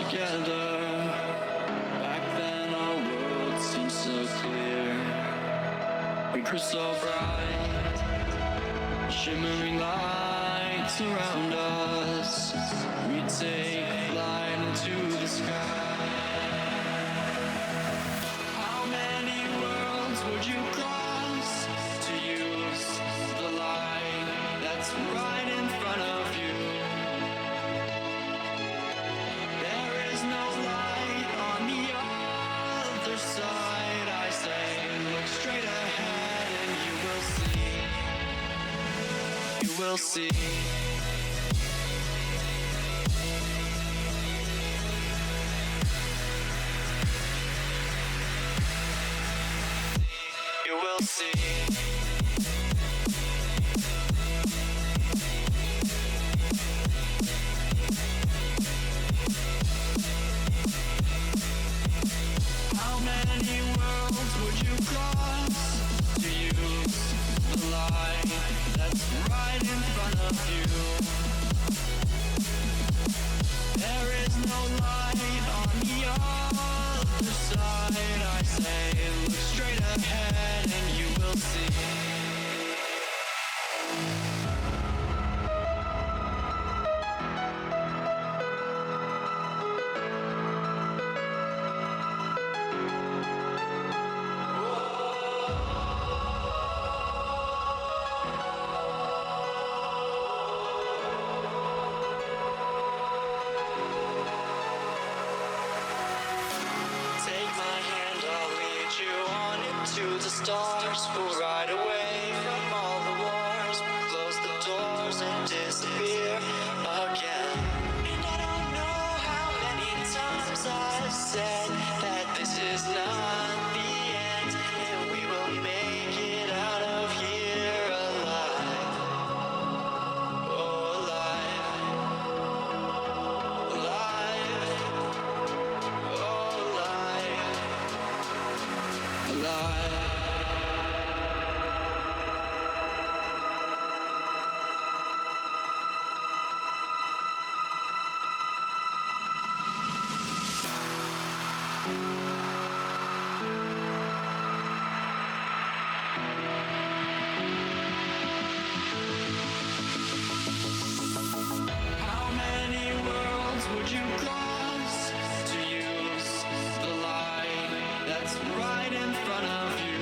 together. Back then our world seemed so clear. We were so bright, shimmering lights around us. We'd take flight into the sky. How many worlds would you cross to use the light that's right in front of you? There is no light on the other side. I say, look straight ahead and you will see. You will see. You will see. How many worlds would you cross to use the light that's right in front of you? There is no light on the other side. I say, look straight ahead and you will see. Take my hand, I'll lead you on into the stars. We'll ride away from all the wars. We'll close the doors and disappear again. And I don't know how many times I've said that this is not the end, and we will make it out of here alive. Oh, alive. Alive. Oh, alive. Alive. How many worlds would you cross to use the light that's right in front of you?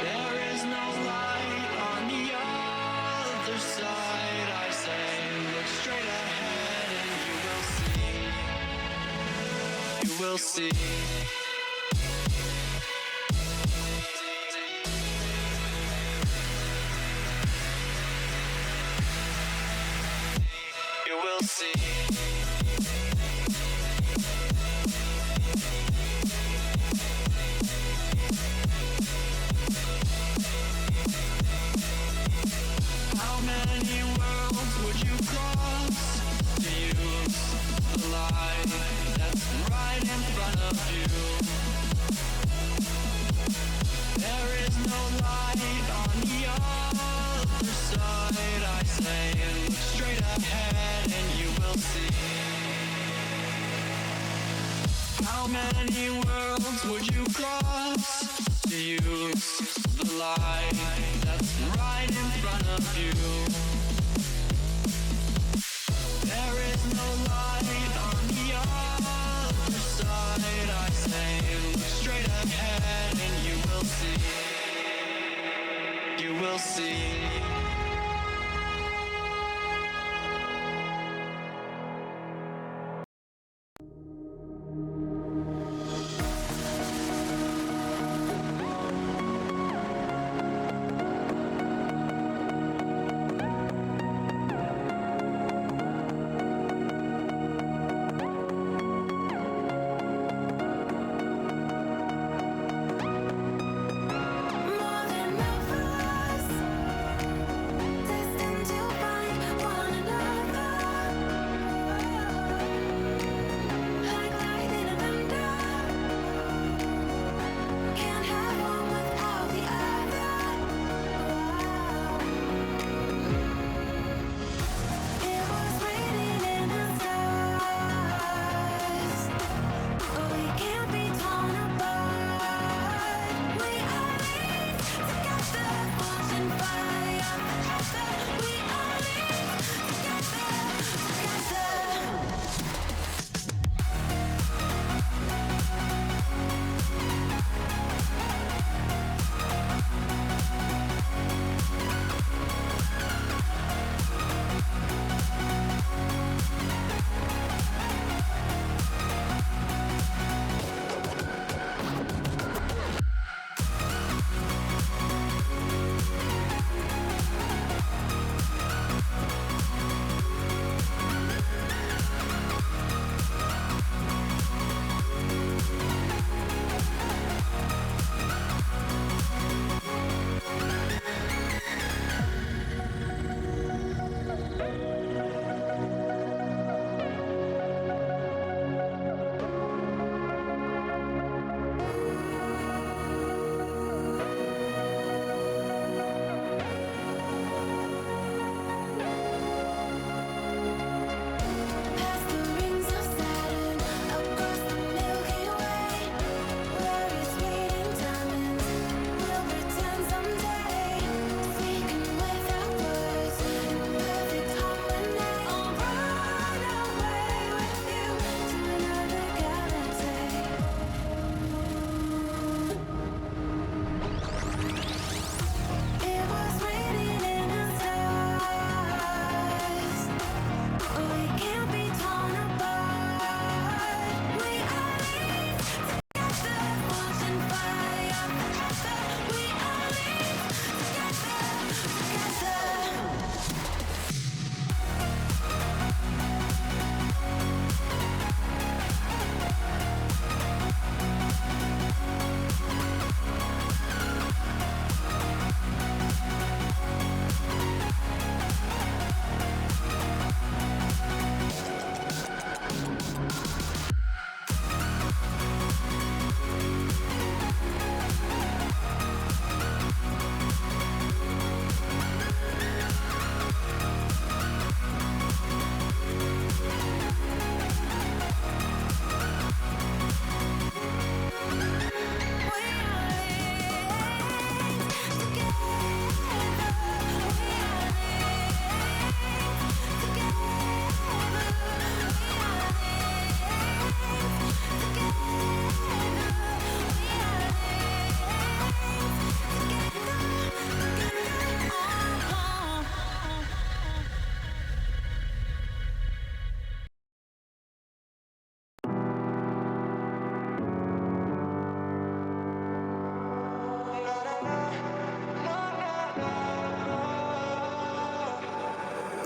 There is no light on the other side. I say, look straight ahead and you will see. You will see. You will see. How many worlds would you cross to use the light that's right in front of you? There is no light on the other side. I say, look straight ahead and you will see. How many worlds would you cross to use the light that's right in front of you? There is no light on the other side. I say, look straight ahead and you will see. You will see. More than lovers,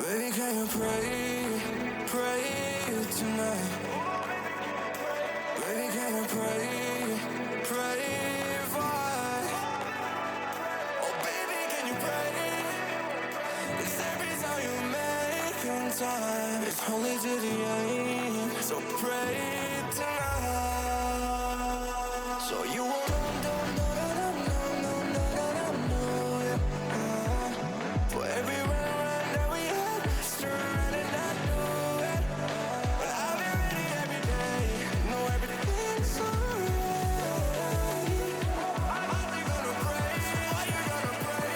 Baby, can you pray tonight? Baby, can you pray for? Oh, baby, can you pray? 'Cause every time you make on time, it's only to the end. So pray tonight. So you won't for every run that we had, surrounded I knew it. But I've been ready every day, know everything's alright. Are you gonna pray? Are you gonna pray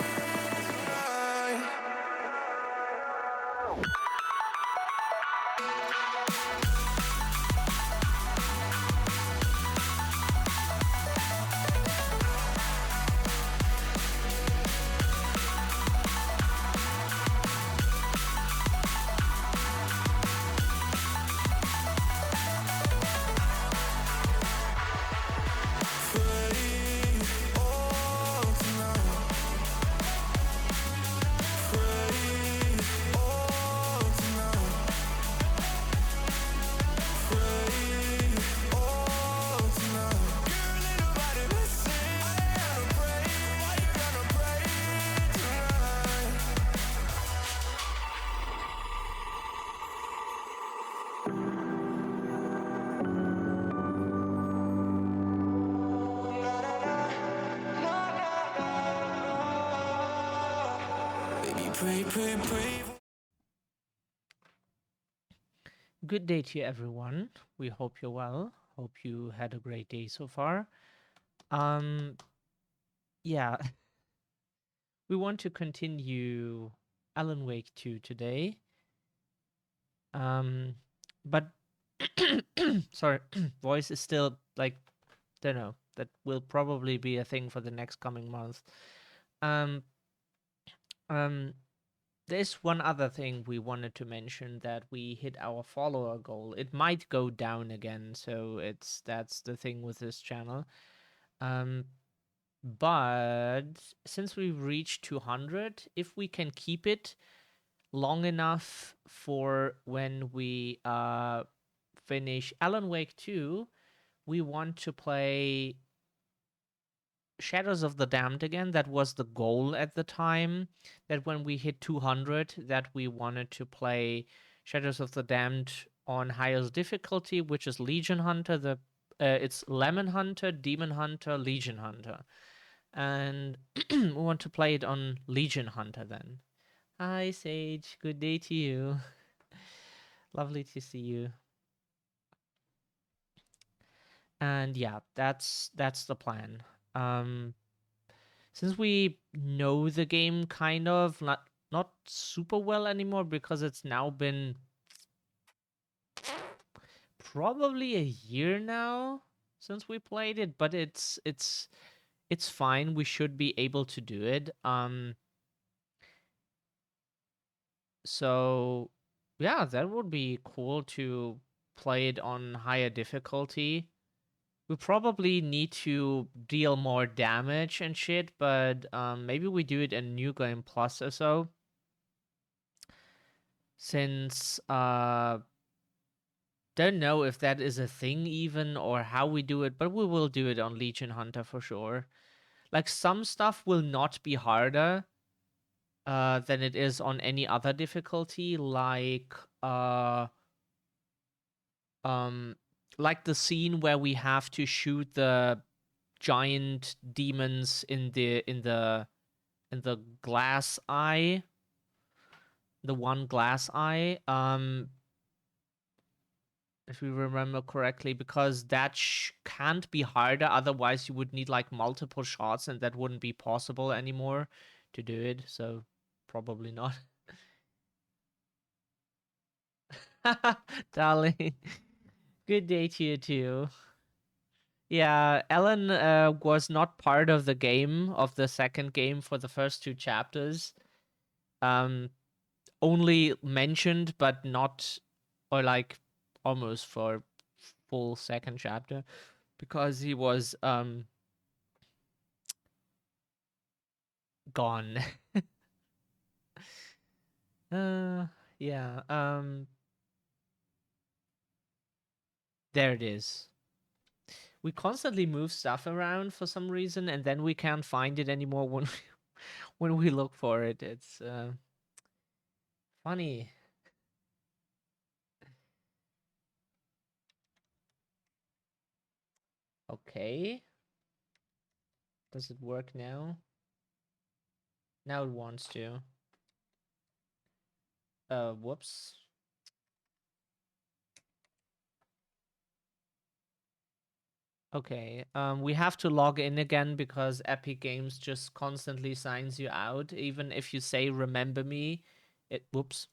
tonight? Baby, pray. Good day to you, everyone. We hope you're well. Hope you had a great day so far. Yeah, we want to continue Alan Wake 2 today. But sorry, voice is still like, don't know. That will probably be a thing for the next coming month. Um, um, There's one other thing we wanted to mention, that we hit our follower goal. It might go down again, so that's the thing with this channel. But since we've reached 200, if we can keep it long enough for when we finish Alan Wake 2, we want to play Shadows of the Damned again. That was the goal at the time, that when we hit 200, that we wanted to play Shadows of the Damned on highest difficulty, which is Legion Hunter. It's Lemon Hunter, Demon Hunter, Legion Hunter. And we want to play it on Legion Hunter then. Hi Sage, good day to you. Lovely to see you. And yeah, that's the plan. Um since we know the game kind of not super well anymore, because it's now been probably a year now since we played it, but it's fine. We should be able to do it. So yeah, that would be cool to play it on higher difficulty. We probably need to deal more damage and shit, but maybe we do it in New Game Plus or so. Since don't know if that is a thing even, or how we do it, but we will do it on Legion Hunter for sure. Like, some stuff will not be harder than it is on any other difficulty, uh um like the scene where we have to shoot the giant demons in the glass eye, the one glass eye, if we remember correctly, because that can't be harder. Otherwise you would need like multiple shots, and that wouldn't be possible anymore to do it, so probably not. Darling, good day to you too. Yeah, Ellen was not part of the game, of the second game, for the first two chapters. Um, Only mentioned, but not, or like almost for full second chapter, because he was gone. Yeah, there it is. We constantly move stuff around for some reason, and then we can't find it anymore when when we look for it. It's funny. Okay. Does it work now? Now it wants to. Whoops. Okay. We have to log in again because Epic Games just constantly signs you out. Even if you say remember me, whoops.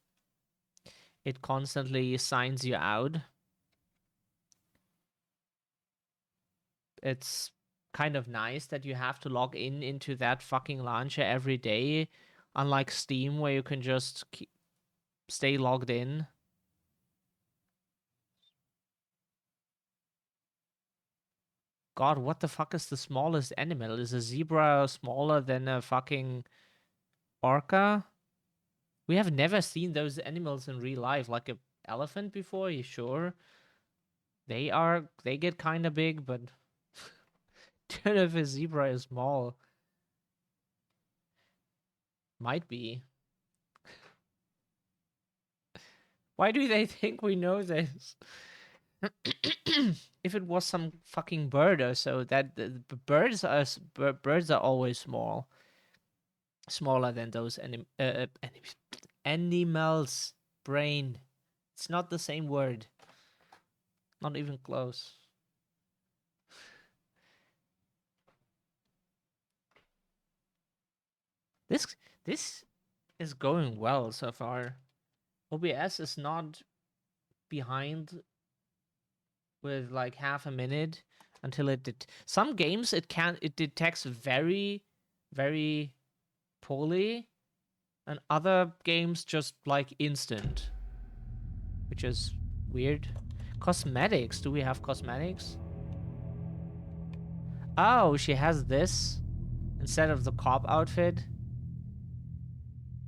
It constantly signs you out. It's kind of nice that you have to log in into that fucking launcher every day, unlike Steam where you can just stay logged in. God, what the fuck is the smallest animal? Is a zebra smaller than a fucking orca? We have never seen those animals in real life, like a elephant before. You sure? They get kind of big, but don't know if a zebra is small. Might be. Why do they think we know this? If it was some fucking bird or so, that the birds are always smaller than those animals. Brain. It's not the same word. Not even close. This is going well so far. OBS is not behind with like half a minute until it did. Some games it detects very, very poorly, and other games just like instant, which is weird. Cosmetics. Do we have cosmetics? Oh, she has this instead of the cop outfit.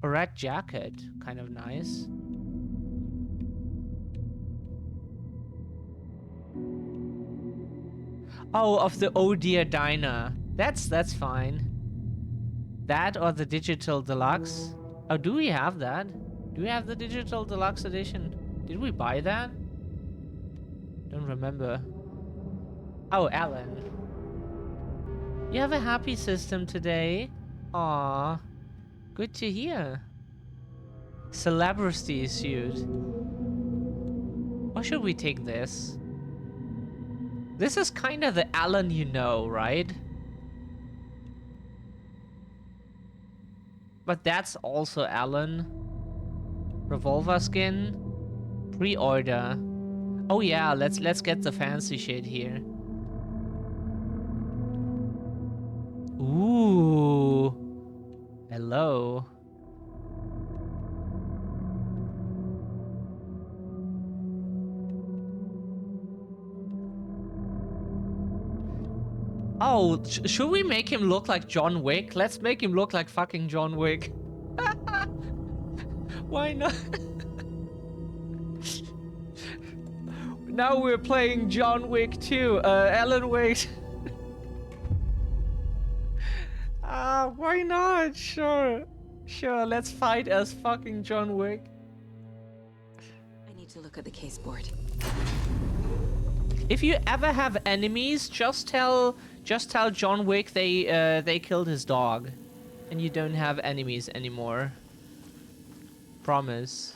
A red jacket. Kind of nice. Oh, of the Oh Dear Diner. That's fine. That or the digital deluxe. Oh, do we have that? Do we have the digital deluxe edition? Did we buy that? Don't remember. Oh, Alan. You have a happy system today. Aw. Good to hear. Celebrity suit. Or should we take this? This is kind of the Alan you know, right? But that's also Alan. Revolver skin. Pre-order. Oh yeah, let's get the fancy shit here. Ooh. Hello. Oh, should we make him look like John Wick? Let's make him look like fucking John Wick. Why not? Now we're playing John Wick 2. Alan Wake. Why not? Sure. Sure, let's fight as fucking John Wick. I need to look at the case board. If you ever have enemies, just tell John Wick they killed his dog, and you don't have enemies anymore. Promise.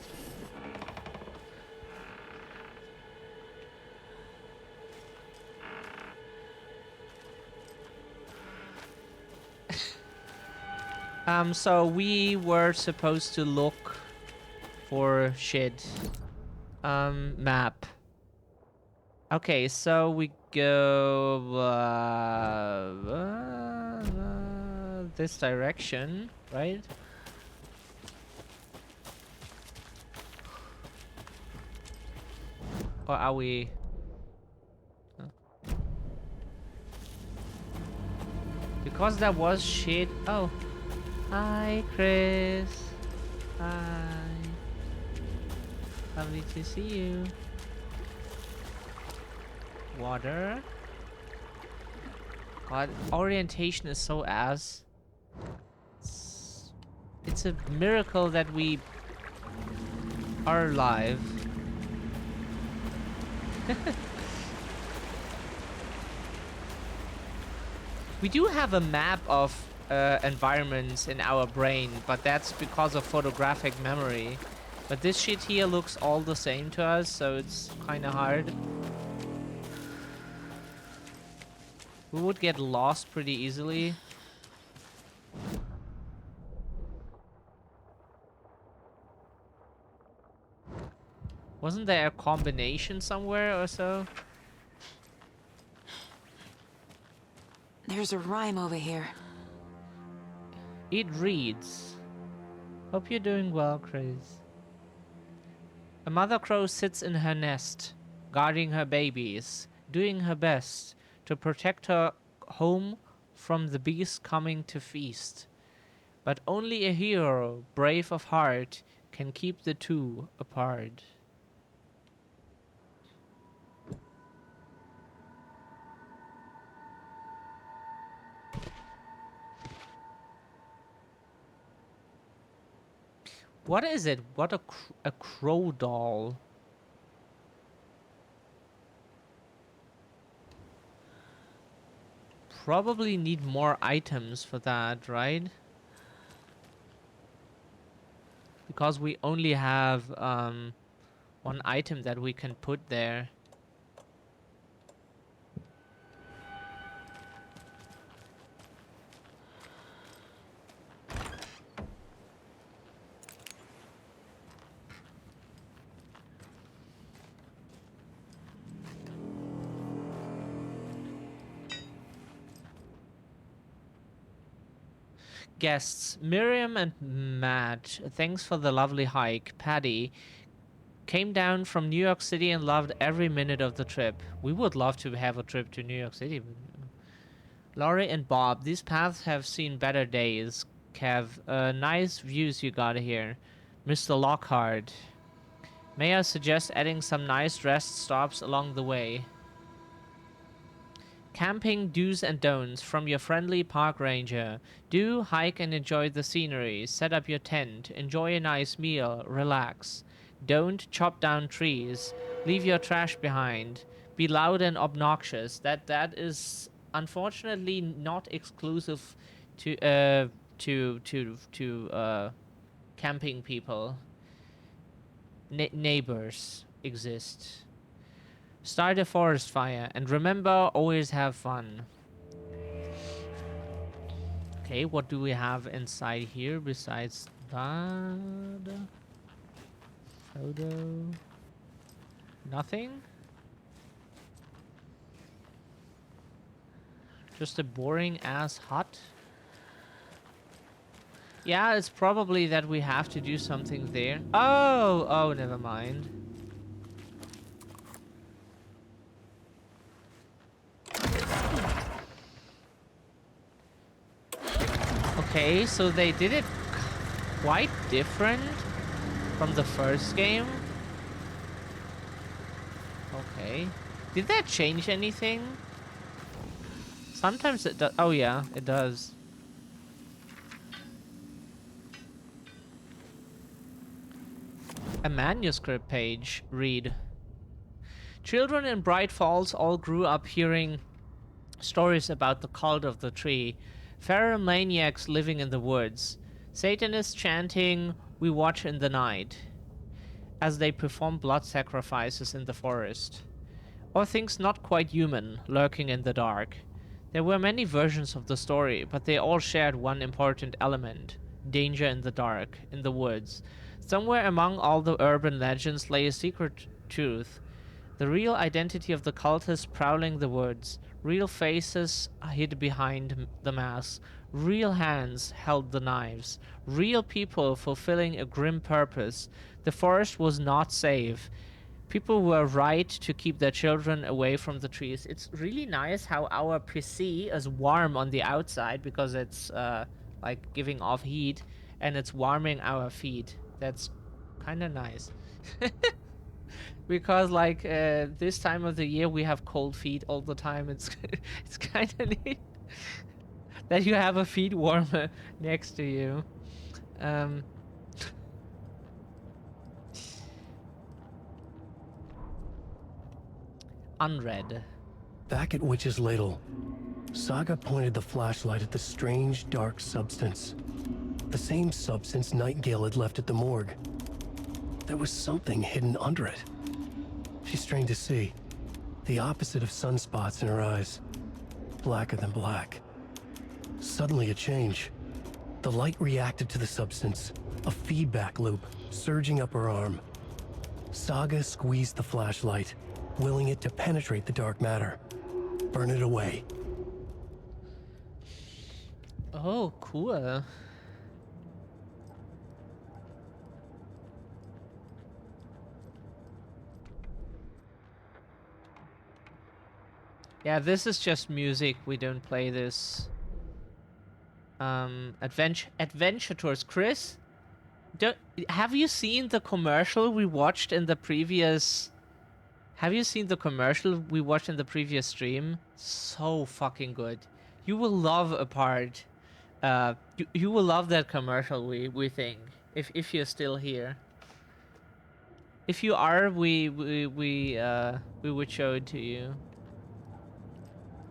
So we were supposed to look for shit. Map. Okay, so we go this direction, right? Or are we? Because that was shit. Oh, hi, Chris. Hi. Lovely to see you. Water. God, orientation is so ass. It's a miracle that we are alive. We do have a map of environments in our brain, but that's because of photographic memory. But this shit here looks all the same to us, so it's kind of hard. We would get lost pretty easily. Wasn't there a combination somewhere or so? There's a rhyme over here. It reads, hope you're doing well, Chris. A mother crow sits in her nest, guarding her babies, doing her best to protect her home from the beast coming to feast. But only a hero, brave of heart, can keep the two apart. What is it? What a crow doll. Probably need more items for that, right? Because we only have one item that we can put there. Guests, Miriam and Matt, thanks for the lovely hike. Paddy came down from New York City and loved every minute of the trip. We would love to have a trip to New York City. Laurie and Bob, these paths have seen better days. Kev, nice views you got here. Mr. Lockhart, may I suggest adding some nice rest stops along the way? Camping do's and don'ts from your friendly park ranger. Do hike and enjoy the scenery. Set up your tent. Enjoy a nice meal. Relax. Don't chop down trees. Leave your trash behind. Be loud and obnoxious. That is unfortunately not exclusive to camping people. Neighbors exist. Start a forest fire, and remember, always have fun. Okay, what do we have inside here besides that? Photo. Nothing? Just a boring ass hut? Yeah, it's probably that we have to do something there. Oh, never mind. Okay, so they did it quite different from the first game. Okay. Did that change anything? Sometimes it does. Oh yeah, it does. A manuscript page. Read. Children in Bright Falls all grew up hearing stories about the cult of the tree. Feral maniacs living in the woods. Satanists chanting, "We watch in the night," as they perform blood sacrifices in the forest. Or things not quite human, lurking in the dark. There were many versions of the story, but they all shared one important element: danger in the dark, in the woods. Somewhere among all the urban legends lay a secret truth. The real identity of the cultists prowling the woods. Real faces hid behind the mask. Real hands held the knives. Real people fulfilling a grim purpose. The forest was not safe. People were right to keep their children away from the trees. It's really nice how our PC is warm on the outside because it's like giving off heat, and it's warming our feet. That's kind of nice. because like this time of the year we have cold feet all the time. It's it's kind of neat that you have a feet warmer next to you. Um, unread. Back at Witch's Ladle, Saga pointed the flashlight at the strange, dark substance. The same substance Nightingale had left at the morgue. There was something hidden under it. She strained to see. The opposite of sunspots in her eyes. Blacker than black. Suddenly a change. The light reacted to the substance. A feedback loop surging up her arm. Saga squeezed the flashlight, willing it to penetrate the dark matter. Burn it away. Oh, cool. Yeah, this is just music. We don't play this. Adventure tours. Chris, have you seen the commercial we watched in the previous? Have you seen the commercial we watched in the previous stream? So fucking good. You will love a part. You will love that commercial. We think if you're still here. If you are, we would show it to you.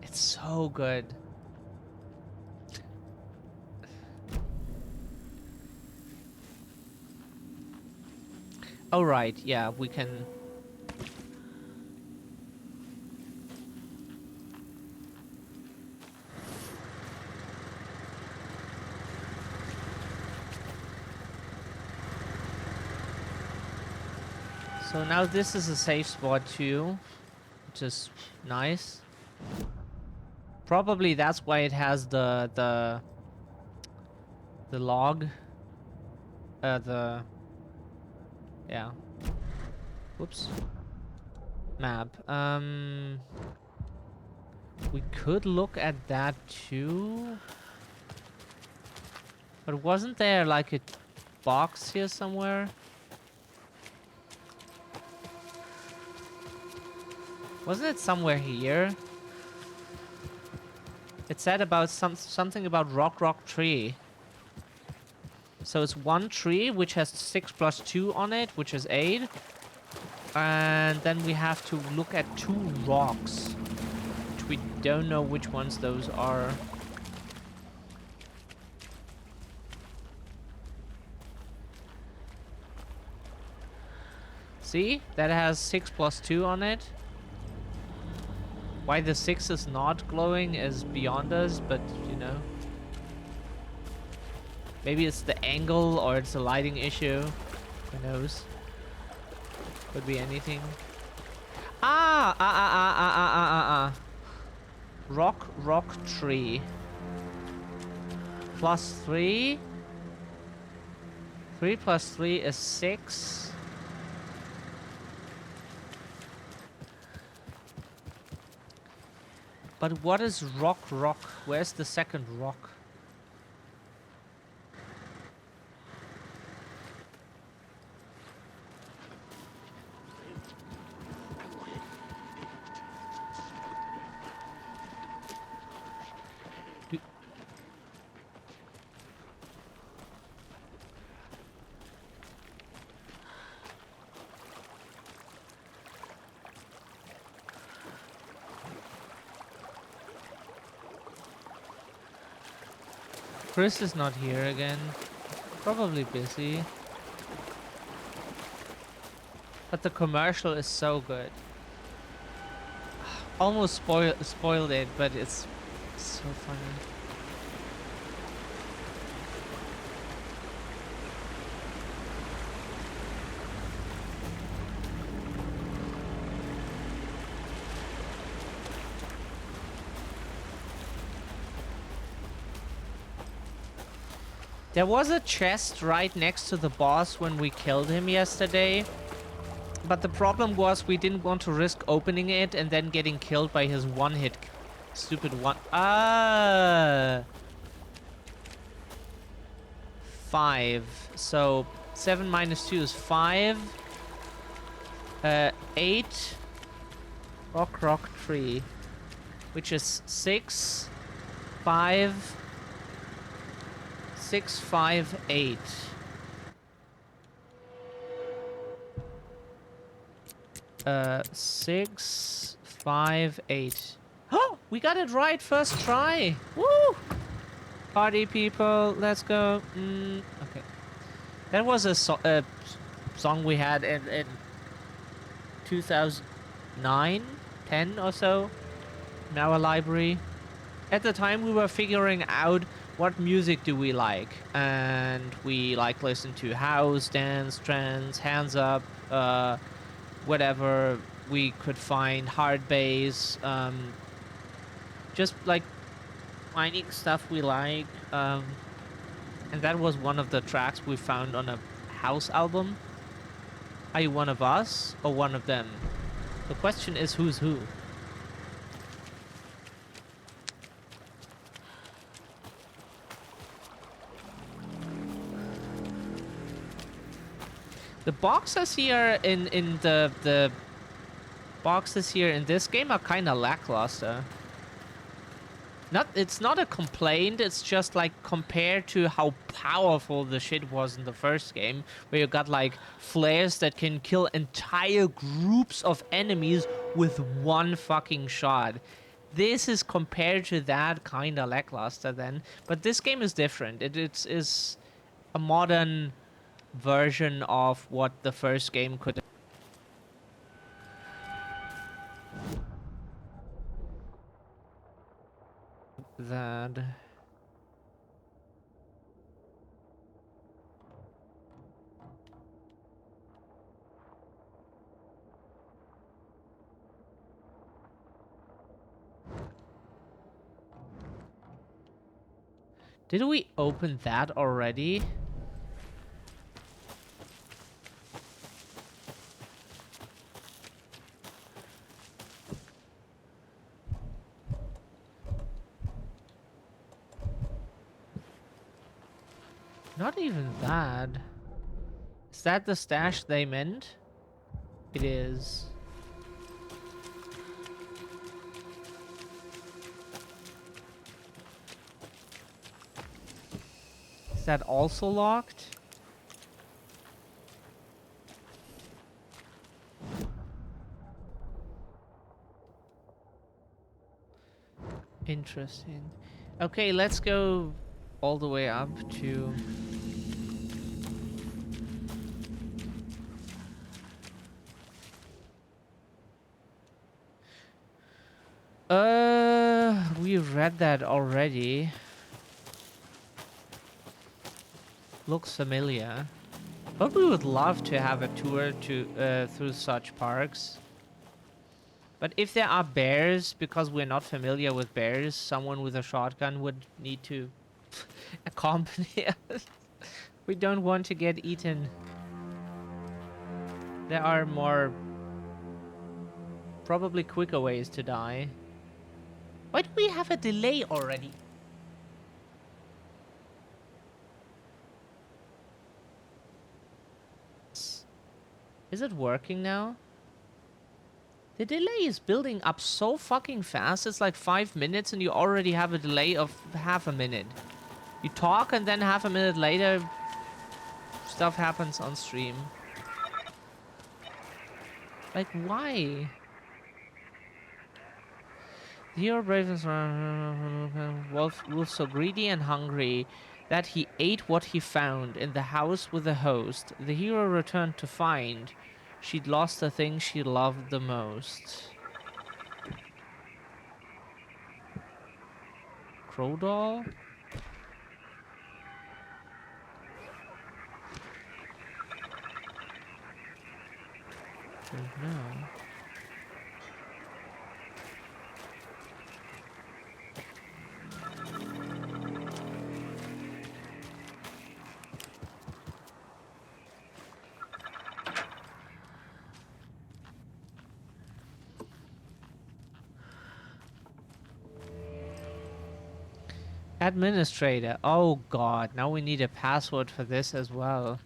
It's so good. Oh right, yeah, we can. So now this is a safe spot too, which is nice. Probably that's why it has the log. Yeah. Whoops. Map. We could look at that too. But wasn't there like a box here somewhere? Wasn't it somewhere here? It said about something about rock tree. So it's one tree which has 6 plus 2 on it, which is 8. And then we have to look at 2 rocks, which we don't know which ones those are. See? That has 6 plus 2 on it. Why the 6 is not glowing is beyond us, but you know. Maybe it's the angle or it's a lighting issue. Who knows? Could be anything. Rock tree. Plus 3. 3 plus 3 is 6. But what is rock? Where's the second rock? Chris is not here again. Probably busy. But the commercial is so good. Almost spoiled it, but it's so funny. There was a chest right next to the boss when we killed him yesterday. But the problem was we didn't want to risk opening it and then getting killed by his one-hit stupid one. 5. So 7 minus 2 is 5. 8 rock tree, which is 6, 5, 6, 5, 8. Uh, 6, 5, 8. Oh, we got it right first try. Woo! Party people, let's go. Okay. That was a song we had in 2009, 10 or so in our library. At the time, we were figuring out what music do we like, and we like listen to house, dance, trance, hands up, whatever we could find, hard bass, just like finding stuff we like. And that was one of the tracks we found on a house album. Are you one of us or one of them? The question is who's who. The boxes here in the boxes here in this game are kind of lackluster. It's not a complaint, it's just like compared to how powerful the shit was in the first game, where you got like flares that can kill entire groups of enemies with one fucking shot. This is compared to that kind of lackluster then, but this game is different. It is a modern version of what the first game could. That. Did we open that already? Not even that. Is that the stash they meant? It is. Is that also locked? Interesting. Okay, let's go all the way up to... we read that already. Looks familiar. But we would love to have a tour to through such parks. But if there are bears, because we're not familiar with bears, someone with a shotgun would need to accompany us. We don't want to get eaten. There are more, probably quicker ways to die. Why do we have a delay already? Is it working now? The delay is building up so fucking fast. It's like 5 minutes and you already have a delay of half a minute. You talk and then half a minute later, stuff happens on stream. Like, why? The hero braves wolf so greedy and hungry that he ate what he found in the house with the host. The hero returned to find she'd lost the thing she loved the most. Crow doll? Don't know. Administrator. Oh god, now we need a password for this as well.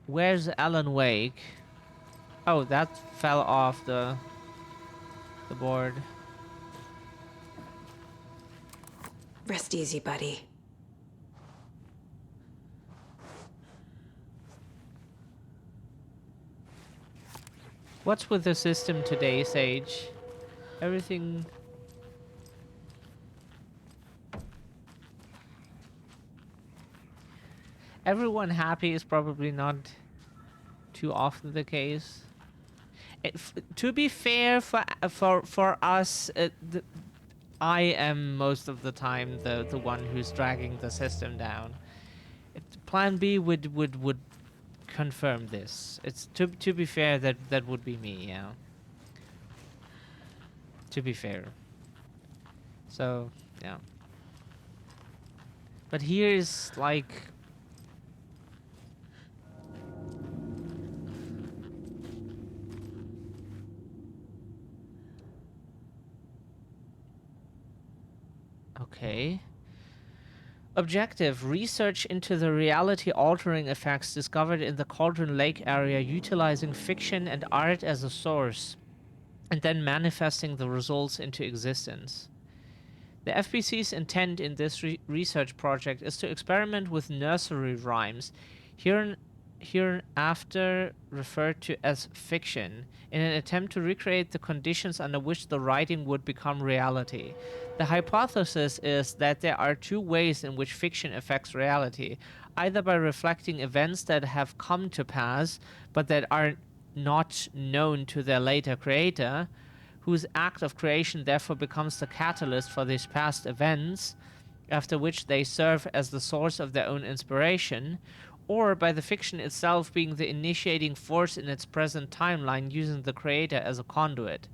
Where's Alan Wake? Oh, that fell off the board. Rest easy, buddy. What's with the system today, Sage? Everything... Everyone happy is probably not too often the case. To be fair, for us, I am most of the time the one who's dragging the system down. Plan B would confirm this. It's to be fair, that would be me, yeah. To be fair. So, yeah. But here's like... Okay. Objective: research into the reality-altering effects discovered in the Cauldron Lake area utilizing fiction and art as a source, and then manifesting the results into existence. The FBC's intent in this research project is to experiment with nursery rhymes, hereinafter referred to as fiction, in an attempt to recreate the conditions under which the writing would become reality. The hypothesis is that there are two ways in which fiction affects reality, either by reflecting events that have come to pass but that are not known to their later creator, whose act of creation therefore becomes the catalyst for these past events, after which they serve as the source of their own inspiration, or by the fiction itself being the initiating force in its present timeline, using the creator as a conduit.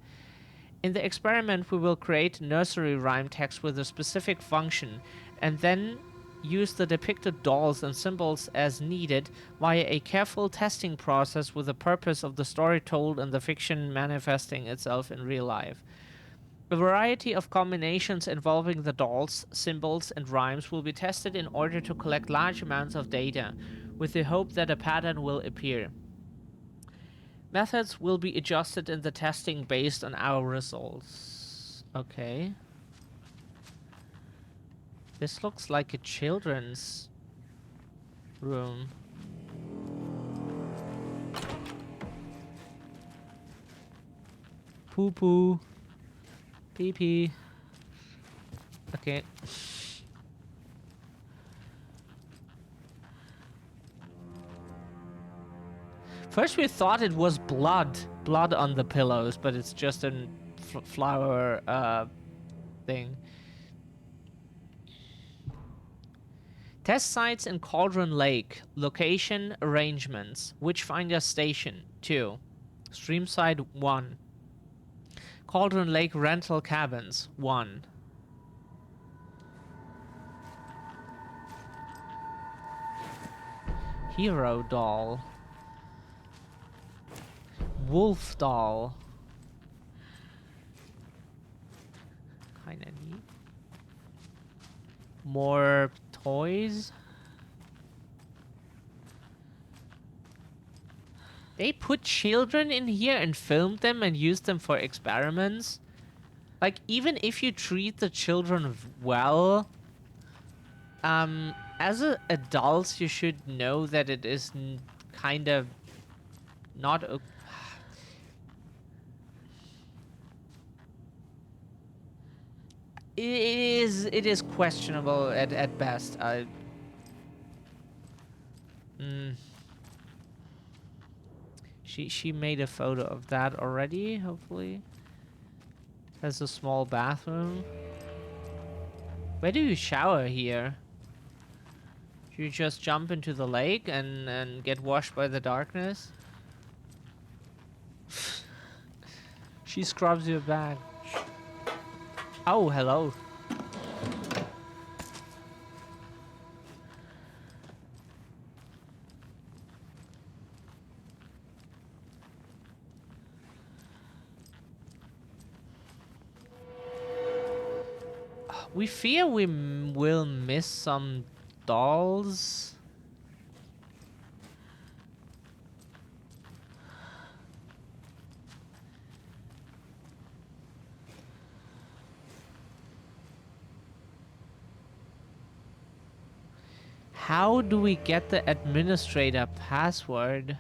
In the experiment, we will create nursery rhyme text with a specific function, and then use the depicted dolls and symbols as needed via a careful testing process with the purpose of the story told and the fiction manifesting itself in real life. A variety of combinations involving the dolls, symbols, and rhymes will be tested in order to collect large amounts of data, with the hope that a pattern will appear. Methods will be adjusted in the testing based on our results. Okay. This looks like a children's room. Poo poo. Pee pee. Okay. First we thought it was blood on the pillows, but it's just a flower thing. Test sites in Cauldron Lake. Location arrangements. Witchfinder Station 2. Streamside 1. Cauldron Lake rental cabins 1. Hero doll. Wolf doll. Kinda neat. More toys. They put children in here and filmed them and used them for experiments. Like, even if you treat the children well, as adults, you should know that it is kind of not a... It is questionable at best. She made a photo of that already, hopefully. There's a small bathroom. Where do you shower here? Do you just jump into the lake and get washed by the darkness? She scrubs your back. Oh, hello. We fear we will miss some dolls. How do we get the administrator password?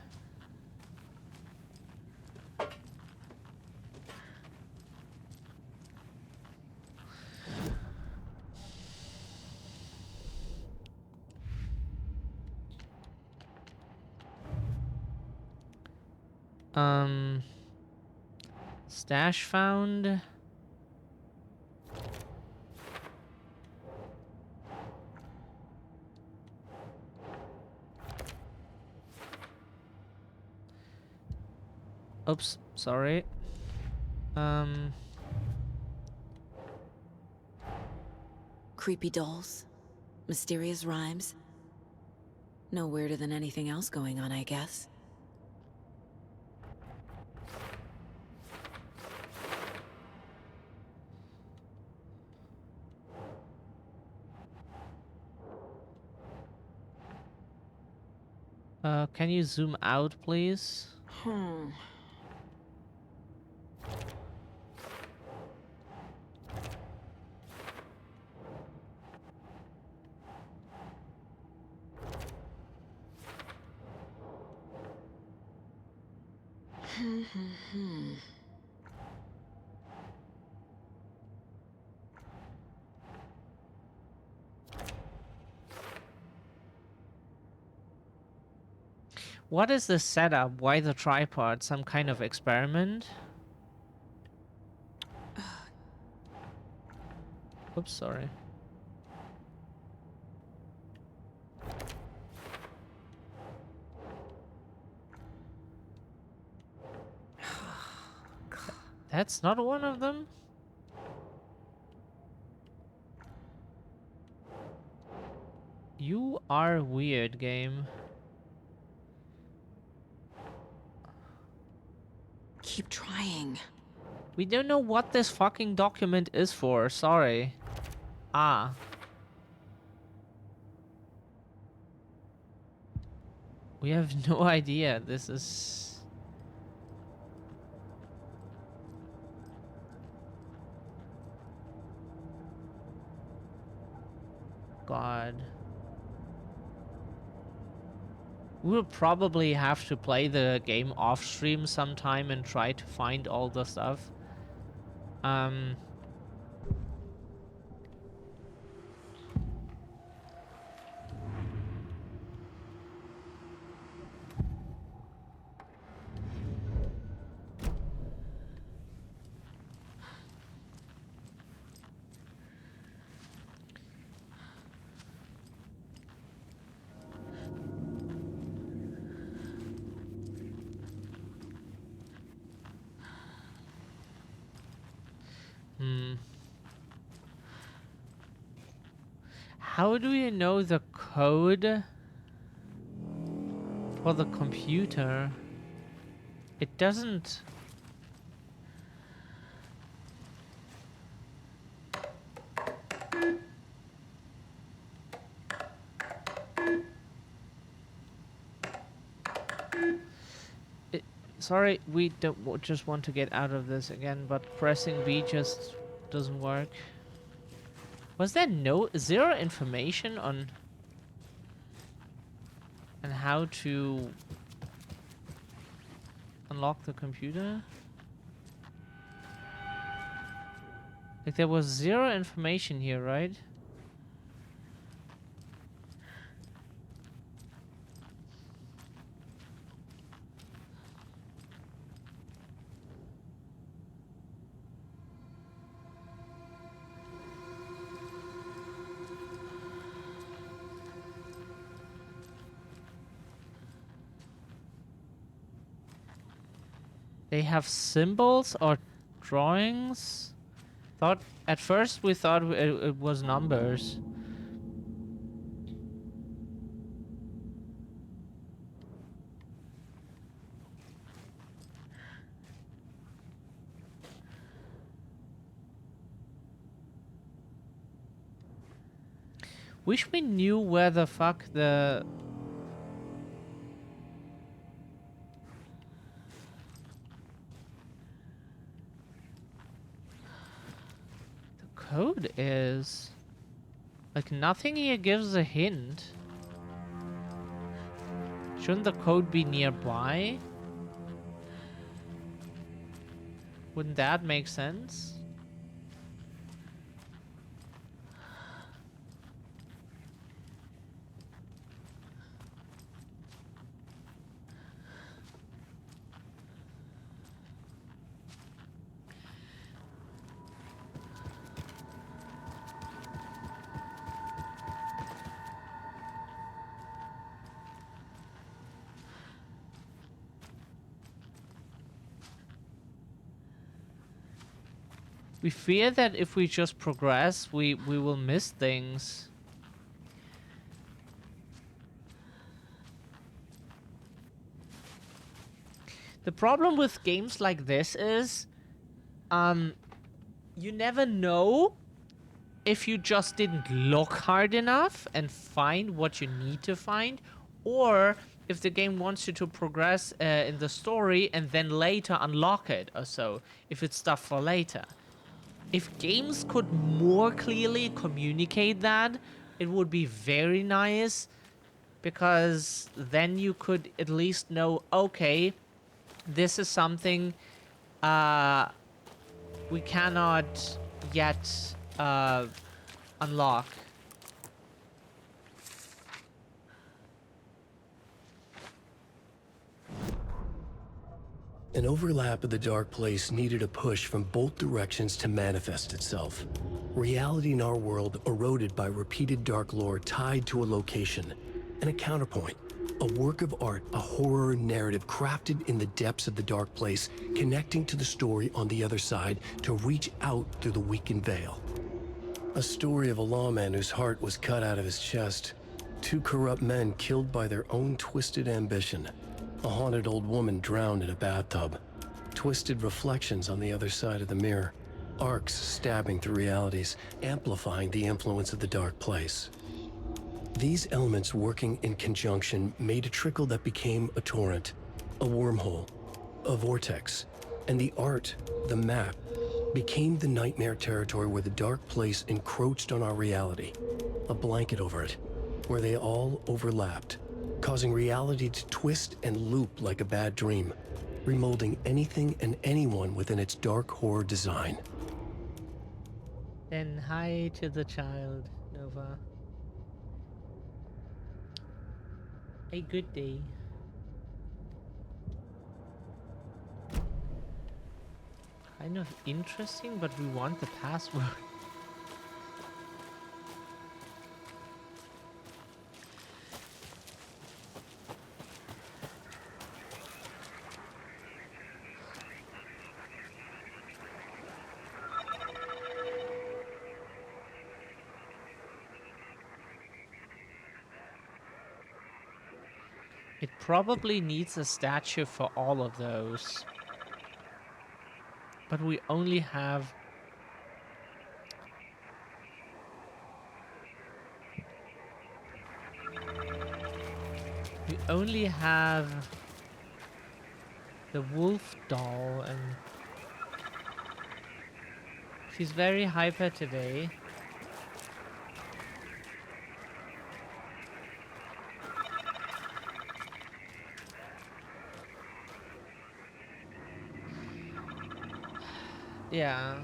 Stash found. Oops, sorry. Creepy dolls. Mysterious rhymes. No weirder than anything else going on, I guess. Can you zoom out, please? What is the setup? Why the tripod? Some kind of experiment? Oops, sorry. That's not one of them? You are weird, game. Keep trying. We don't know what this fucking document is for, sorry. Ah. We have no idea. This is... God. We'll probably have to play the game off stream sometime and try to find all the stuff. How do you know the code for the computer? It doesn't... Sorry, we don't just want to get out of this again, but pressing B just doesn't work. Was there zero information on how to unlock the computer? Like there was zero information here, right? They have symbols or drawings? At first we thought it was numbers. Wish we knew where the fuck the code is. Like nothing here gives a hint. Shouldn't the code be nearby? Wouldn't that make sense? We fear that if we just progress, we will miss things. The problem with games like this is, you never know if you just didn't look hard enough and find what you need to find, or if the game wants you to progress in the story and then later unlock it or so, if it's stuff for later. If games could more clearly communicate that, it would be very nice, because then you could at least know, okay, this is something we cannot yet unlock. An overlap of the dark place needed a push from both directions to manifest itself. Reality in our world eroded by repeated dark lore tied to a location, and a counterpoint, a work of art, a horror narrative crafted in the depths of the dark place, connecting to the story on the other side to reach out through the weakened veil. A story of a lawman whose heart was cut out of his chest, two corrupt men killed by their own twisted ambition, a haunted old woman drowned in a bathtub, twisted reflections on the other side of the mirror, arcs stabbing through realities, amplifying the influence of the dark place. These elements working in conjunction made a trickle that became a torrent, a wormhole, a vortex, and the art, the map, became the nightmare territory where the dark place encroached on our reality, a blanket over it, where they all overlapped, causing reality to twist and loop like a bad dream, remolding anything and anyone within its dark horror design. Then hi to the child, Nova. A good day. Kind of interesting, but we want the password. It probably needs a statue for all of those. But we only have... We only have the wolf doll, and she's very hyper today. Yeah.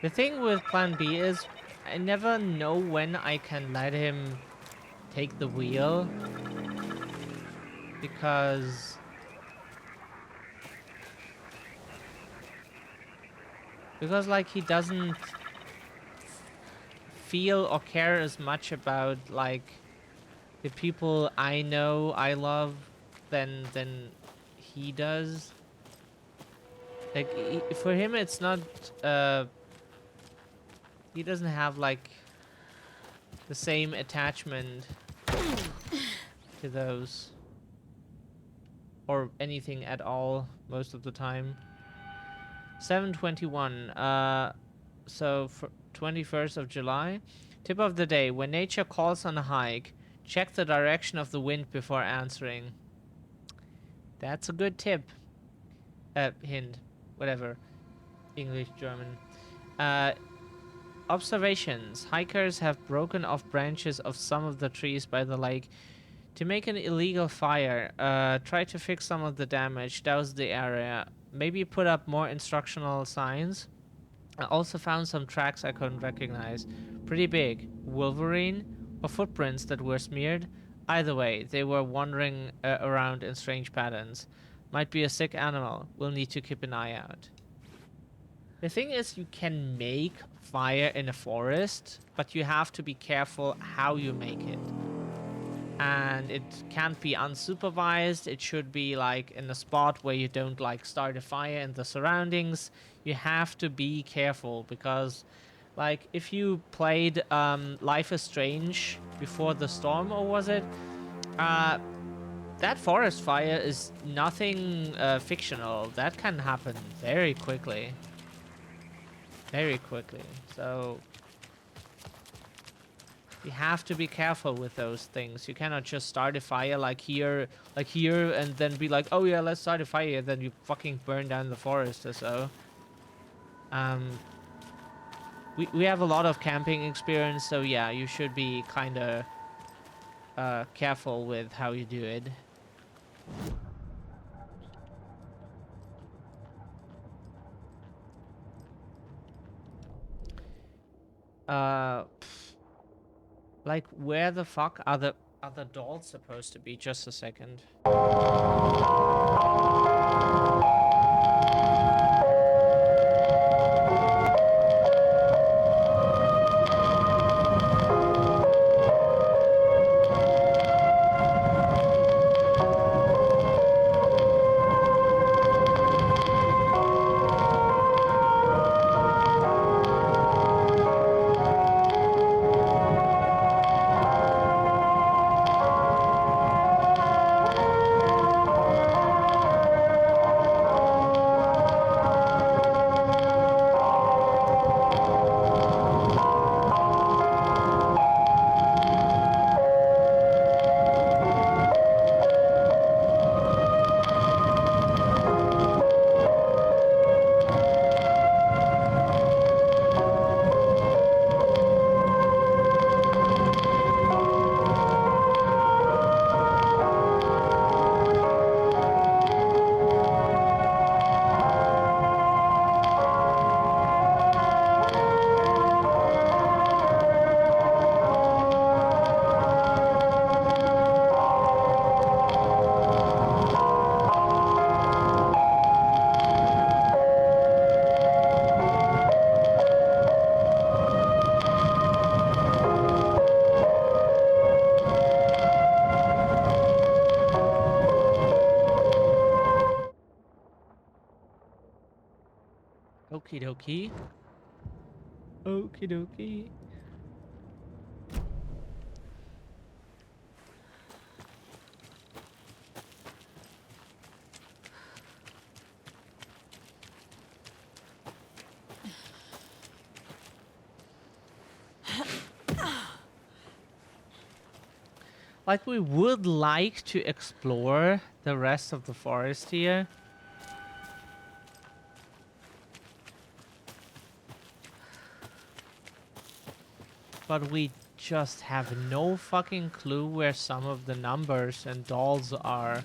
The thing with Plan B is I never know when I can let him take the wheel, because like he doesn't feel or care as much about like the people I know I love than he does. Like for him it's not he doesn't have like the same attachment to those or anything at all most of the time. 7:21. So for 21st of July. Tip of the day: when nature calls on a hike, check the direction of the wind before answering. That's a good tip. Hint, whatever. English, German. Observations. Hikers have broken off branches of some of the trees by the lake to make an illegal fire. Try to fix some of the damage, douse the area, maybe put up more instructional signs. I also found some tracks I couldn't recognize. Pretty big. Wolverine or footprints that were smeared? Either way, they were wandering around in strange patterns. Might be a sick animal. We'll need to keep an eye out. The thing is, you can make fire in a forest, but you have to be careful how you make it. And it can't be unsupervised. It should be like in a spot where you don't like start a fire in the surroundings. You have to be careful because like if you played Life is Strange before the storm, or was it? That forest fire is nothing fictional. That can happen very quickly. Very quickly. So you have to be careful with those things. You cannot just start a fire like here, and then be like, oh yeah, let's start a fire, then you fucking burn down the forest or so. We have a lot of camping experience, so yeah, you should be kind of careful with how you do it. Like, where the fuck are the other dolls supposed to be? Just a second. Okie dokie. Okie dokie. Like, we would like to explore the rest of the forest here. But we just have no fucking clue where some of the numbers and dolls are.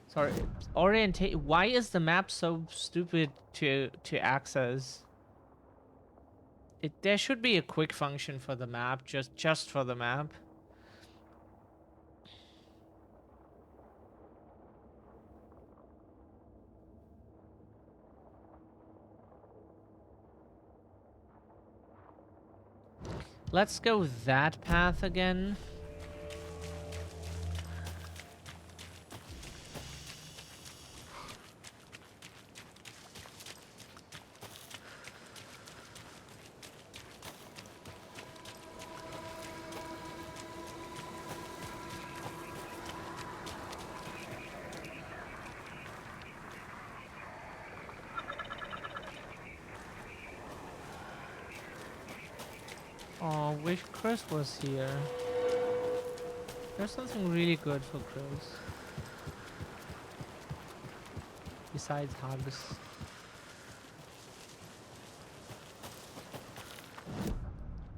Sorry, orientate. Why is the map so stupid to access? There should be a quick function for the map, just for the map. Let's go that path again. Oh, wish Chris was here. There's something really good for Chris. Besides hugs.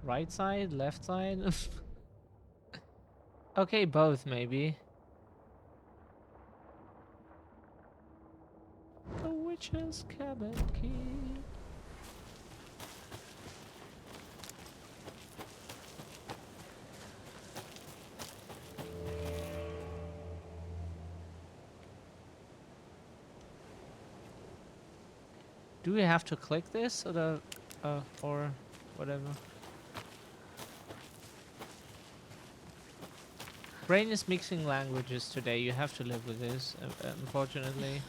Right side? Left side? Okay, both maybe. The witch's cabin key. Do we have to click this or whatever? Brain is mixing languages today. You have to live with this, unfortunately.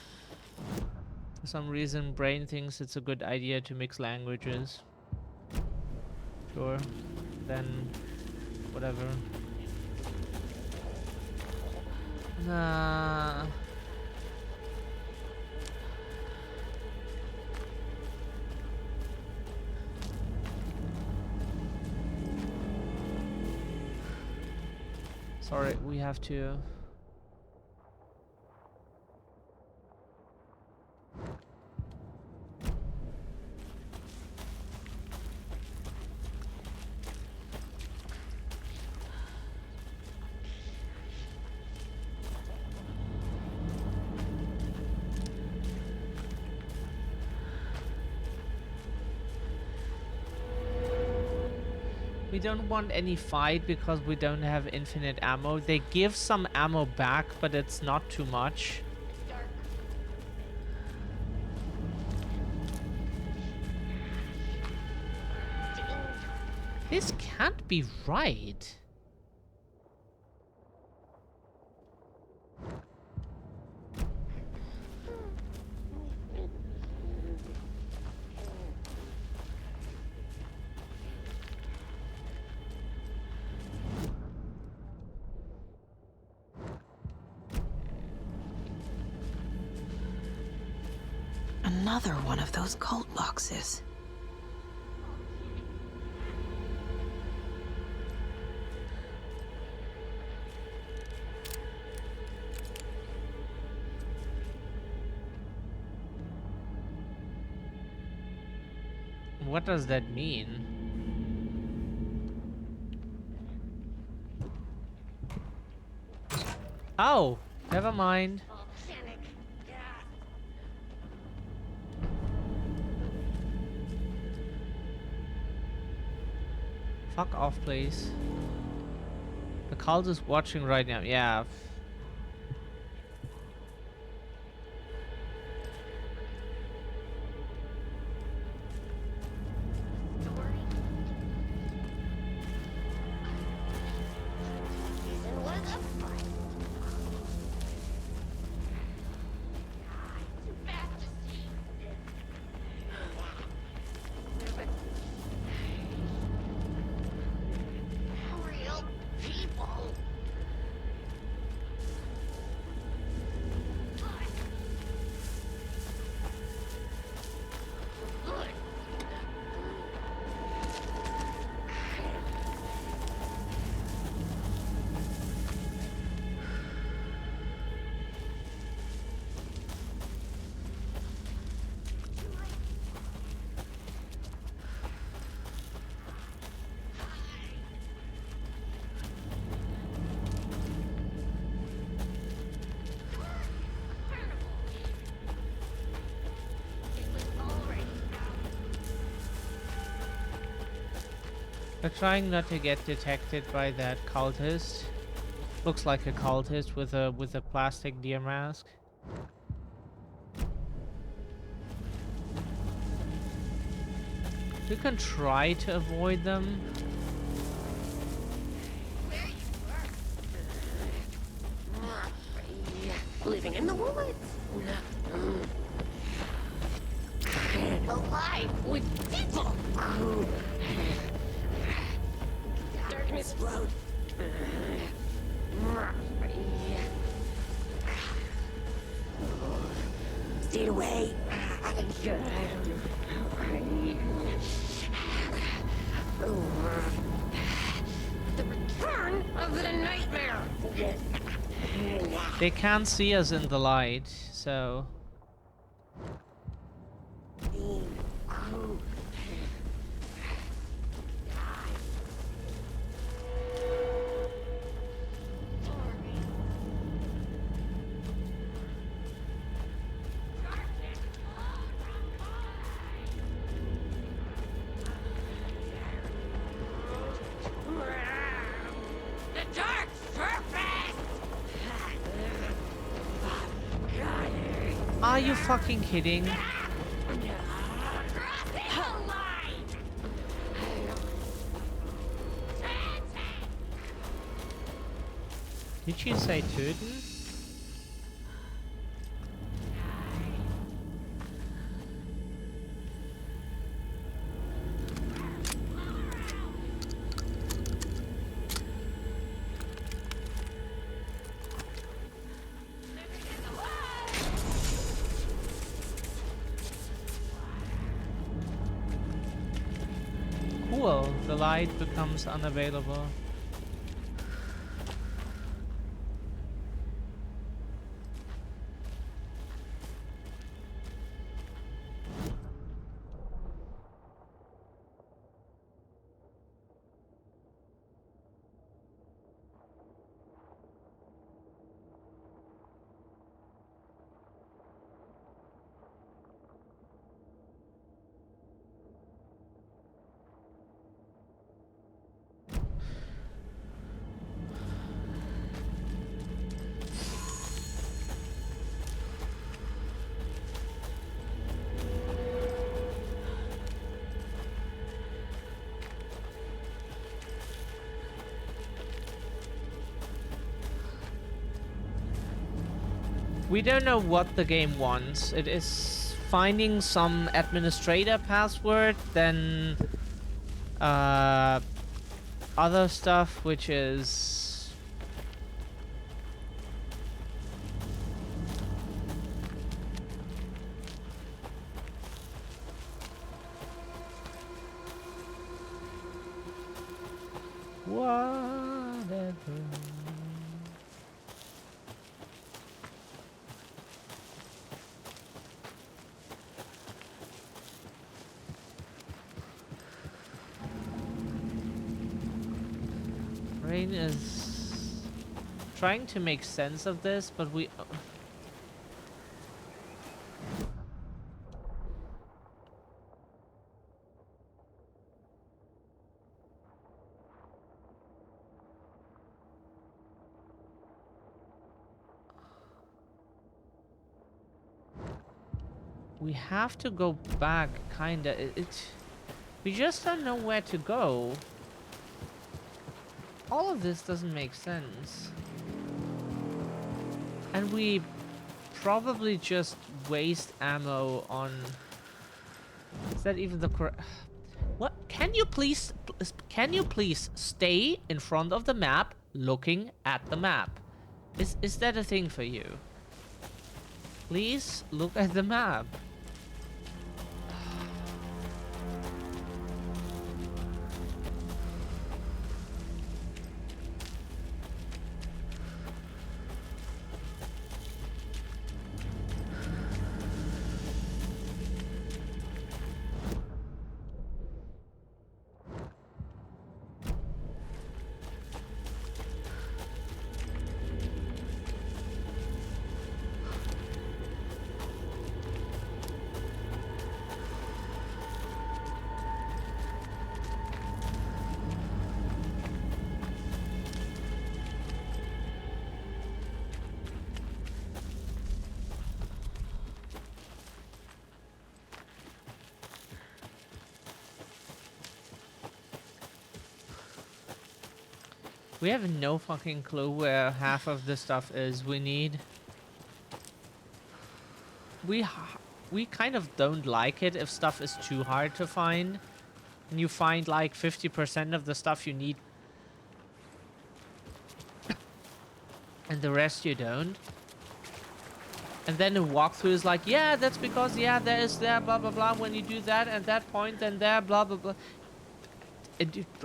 For some reason, Brain thinks it's a good idea to mix languages. Sure. Then, whatever. Nah. Sorry, we have to... We don't want any fight because we don't have infinite ammo. They give some ammo back, but it's not too much. This can't be right. Another one of those cult boxes. What does that mean? Oh, never mind. Fuck off, please. The cult is watching right now. Yeah. We're trying not to get detected by that cultist. Looks like a cultist with a plastic deer mask. We can try to avoid them. Living in the woods. Alive with people. Darkness road. Stay away. The return of the nightmare. They can't see us in the light, so... The dark surface. Are you fucking kidding? Crossing the line. Did you say töten? Cool, the light becomes unavailable. We don't know what the game wants. It is finding some administrator password, then other stuff which is whatever. Brain is trying to make sense of this, but we have to go back, kinda. We just don't know where to go. All of this doesn't make sense. And we probably just waste ammo on... Is that even the correct... What? Can you please stay in front of the map looking at the map? Is that a thing for you? Please look at the map. We have no fucking clue where half of the stuff is we need. We kind of don't like it if stuff is too hard to find. And you find like 50% of the stuff you need. And the rest you don't. And then the walkthrough is like, yeah, that's because, yeah, there is there, blah, blah, blah. When you do that at that point, then there, blah, blah, blah.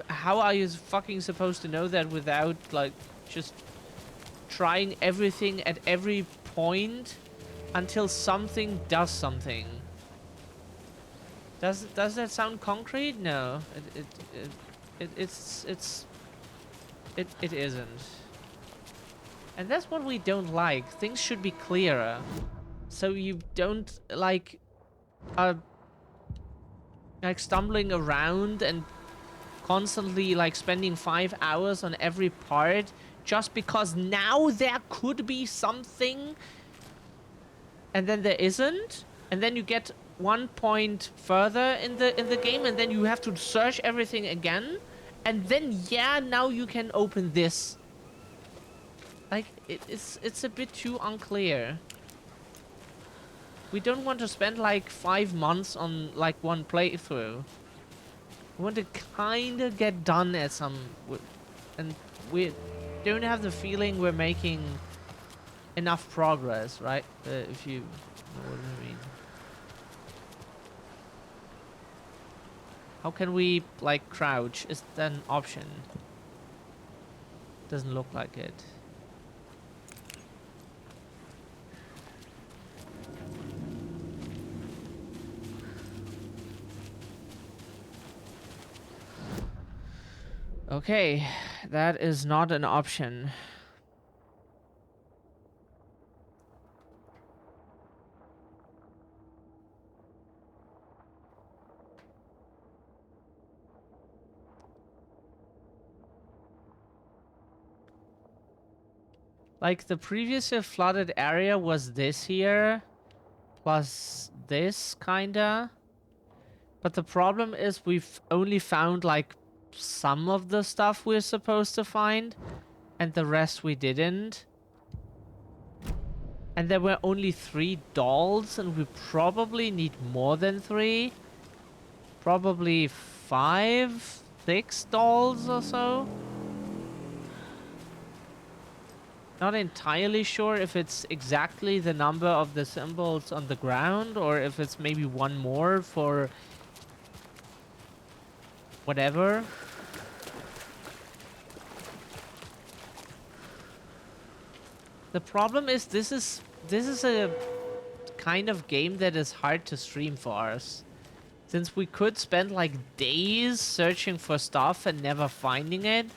How are you fucking supposed to know that without, like, just trying everything at every point until something does something? Does that sound concrete? No, it isn't. And that's what we don't like. Things should be clearer, so you don't like stumbling around and constantly like spending 5 hours on every part just because now there could be something and then there isn't, and then you get 1 point further in the game and then you have to search everything again, and then yeah, now you can open this. Like, it's a bit too unclear. We don't want to spend like 5 months on like one playthrough. We want to kind of get done at some, and we don't have the feeling we're making enough progress, right? If you know what I mean. How can we like crouch? Is that an option? Doesn't look like it. Okay, that is not an option. Like, the previously flooded area was this here, plus this, kinda. But the problem is we've only found, like, some of the stuff we're supposed to find, and the rest we didn't. And there were only 3 dolls, and we probably need more than 3. Probably 5, 6 dolls or so. Not entirely sure if it's exactly the number of the symbols on the ground, or if it's maybe one more for whatever. The problem is this is a kind of game that is hard to stream for us, since we could spend like days searching for stuff and never finding it,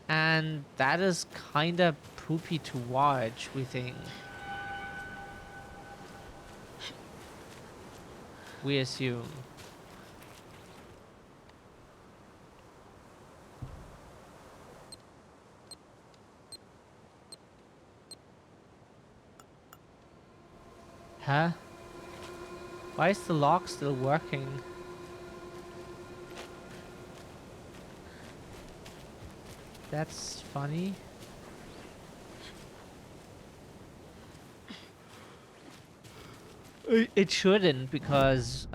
and that is kind of poopy to watch, we think. We assume. Huh? Why is the lock still working? That's funny. It shouldn't, because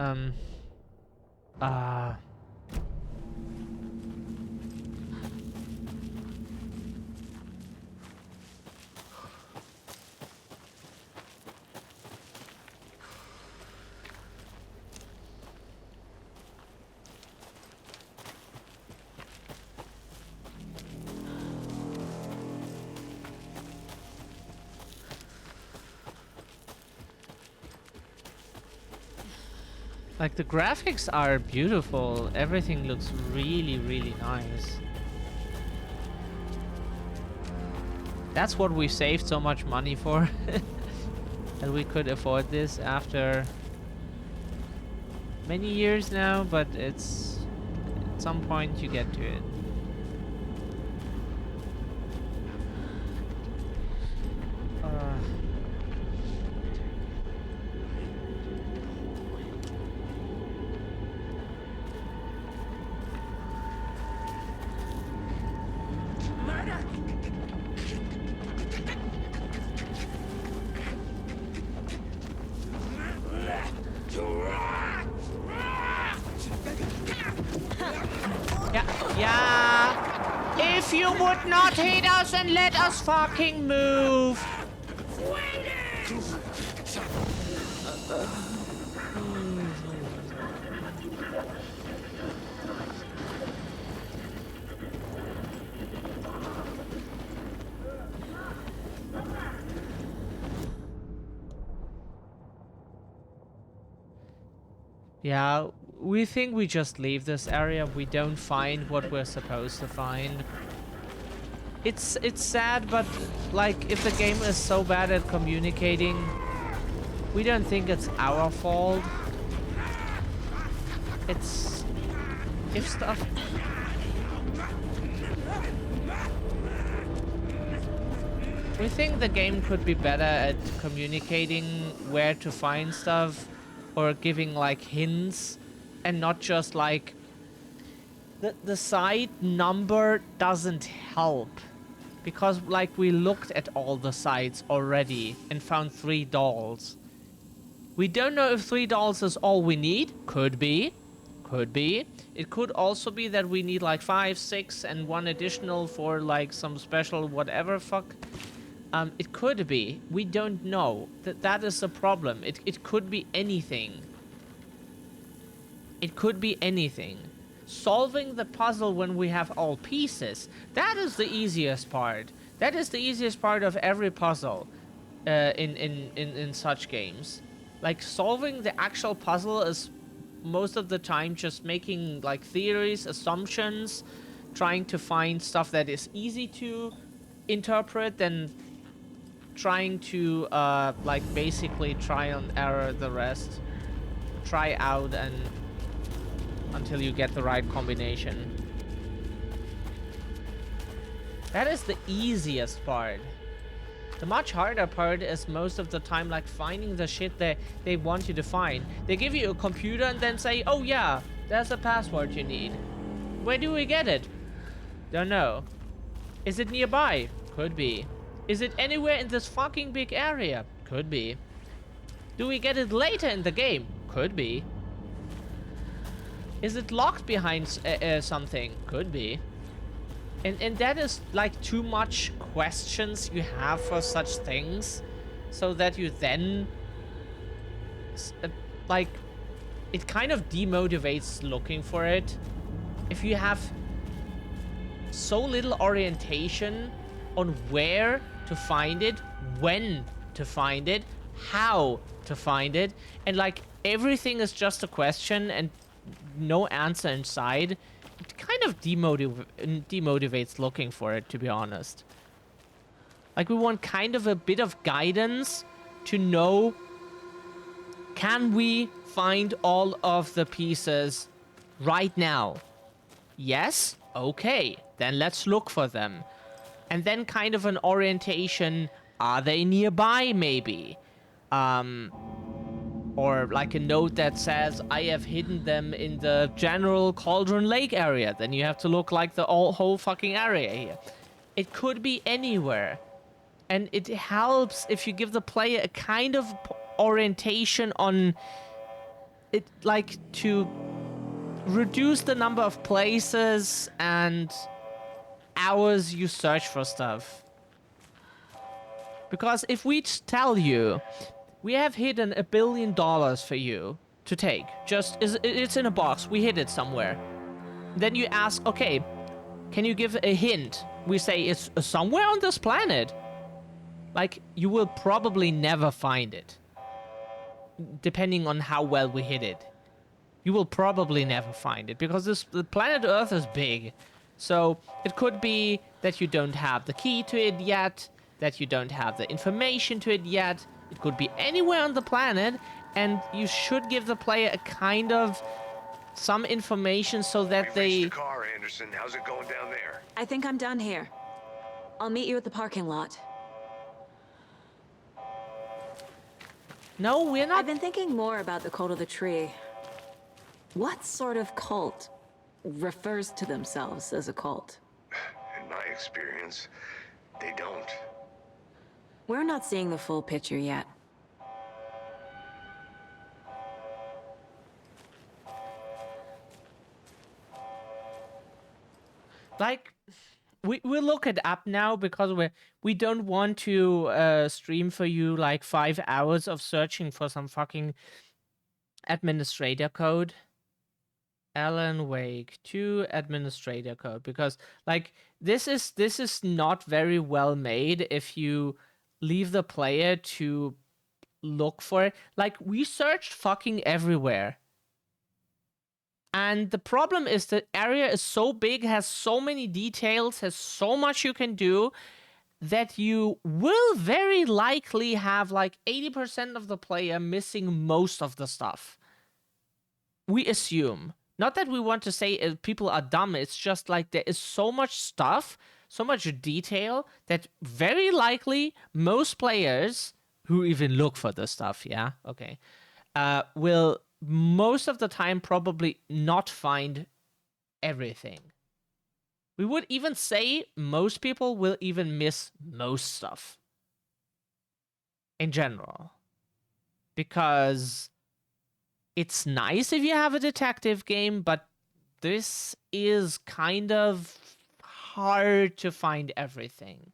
like, the graphics are beautiful. Everything looks really, really nice. That's what we saved so much money for. That we could afford this after many years now, but it's at some point you get to it. Yeah. If you would not hit us and let us fucking move. Yeah, we think we just leave this area. We don't find what we're supposed to find. It's sad, but like if the game is so bad at communicating, we don't think it's our fault. It's if stuff. We think the game could be better at communicating where to find stuff or giving like hints and not just like the side number doesn't help because like we looked at all the sites already and found 3 dolls. We don't know if 3 dolls is all we need. Could be. Could be. It could also be that we need like 5, 6 and 1 additional for like some special whatever fuck. It could be. We don't know. That is the problem. It could be anything. It could be anything. Solving the puzzle when we have all pieces, that is the easiest part. That is the easiest part of every puzzle in such games. Like, solving the actual puzzle is most of the time just making, like, theories, assumptions, trying to find stuff that is easy to interpret, then trying to, like, basically try and error the rest. Try out and until you get the right combination. That is the easiest part. The much harder part is most of the time like finding the shit that they want you to find. They give you a computer and then say, oh yeah, there's a password you need. Where do we get it? Don't know. Is it nearby? Could be. Is it anywhere in this fucking big area? Could be. Do we get it later in the game? Could be. Is it locked behind something? Could be. And that is like too much questions you have for such things, so that you then like it kind of demotivates looking for it. If you have so little orientation on where to find it, when to find it, how to find it, and like everything is just a question and no answer inside, it kind of demotivates looking for it, to be honest. Like, we want kind of a bit of guidance to know, can we find all of the pieces right now? Yes? Okay, then let's look for them. And then kind of an orientation, are they nearby maybe? Or like a note that says, I have hidden them in the general Cauldron Lake area. Then you have to look like the whole fucking area here. It could be anywhere. And it helps if you give the player a kind of orientation on it, like to reduce the number of places and hours you search for stuff. Because if we tell you, we have hidden $1 billion for you to take. Just, it's in a box. We hid it somewhere. Then you ask, okay, can you give a hint? We say it's somewhere on this planet. Like, you will probably never find it. Depending on how well we hid it. You will probably never find it. Because the planet Earth is big. So, it could be that you don't have the key to it yet. That you don't have the information to it yet. It could be anywhere on the planet, and you should give the player a kind of some information so that We've reached the car, Anderson. How's it going down there? I think I'm done here. I'll meet you at the parking lot. No, we're not. I've been thinking more about the cult of the tree. What sort of cult refers to themselves as a cult? In my experience, they don't. We're not seeing the full picture yet. Like, we look it up now because we don't want to stream for you like 5 hours of searching for some fucking administrator code. Alan Wake 2 administrator code, because like this is not very well made if you leave the player to look for it. Like, we searched fucking everywhere. And the problem is the area is so big, has so many details, has so much you can do, that you will very likely have like 80% of the player missing most of the stuff. We assume. Not that we want to say people are dumb, it's just like there is so much stuff, so much detail, that very likely most players who even look for the stuff, yeah, okay, will most of the time probably not find everything. We would even say most people will even miss most stuff in general. Because it's nice if you have a detective game, but this is kind of hard to find everything.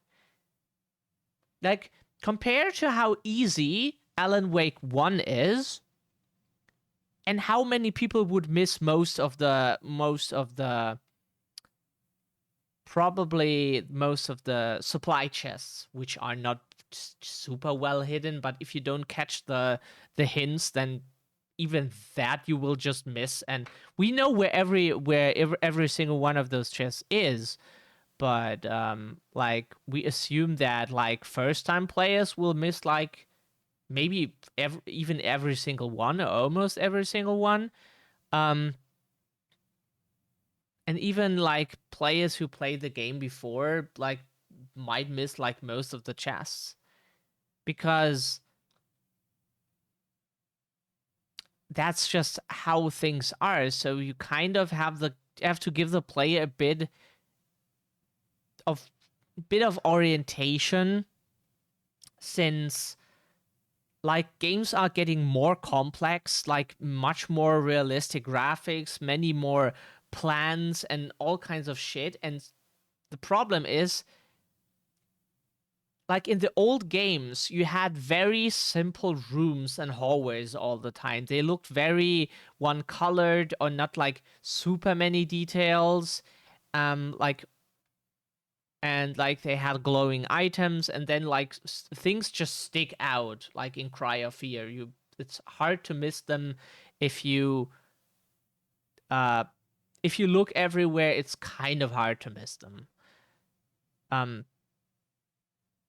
Like, compared to how easy Alan Wake 1 is, and how many people would miss probably most of the supply chests, which are not super well hidden, but if you don't catch the hints, then even that you will just miss. And we know where every single one of those chests is, but like we assume that like first time players will miss like maybe even every single one, or almost every single one. And even like players who played the game before like might miss like most of the chests, because that's just how things are. So you kind of have to give the player a bit of orientation, since like games are getting more complex, like much more realistic graphics, many more plans and all kinds of shit. And the problem is, like in the old games, you had very simple rooms and hallways all the time. They looked very one colored, or not like super many details. Like, and like they had glowing items, and then like things just stick out, like in Cry of Fear. It's hard to miss them if you uh if you look everywhere. It's kind of hard to miss them. Um,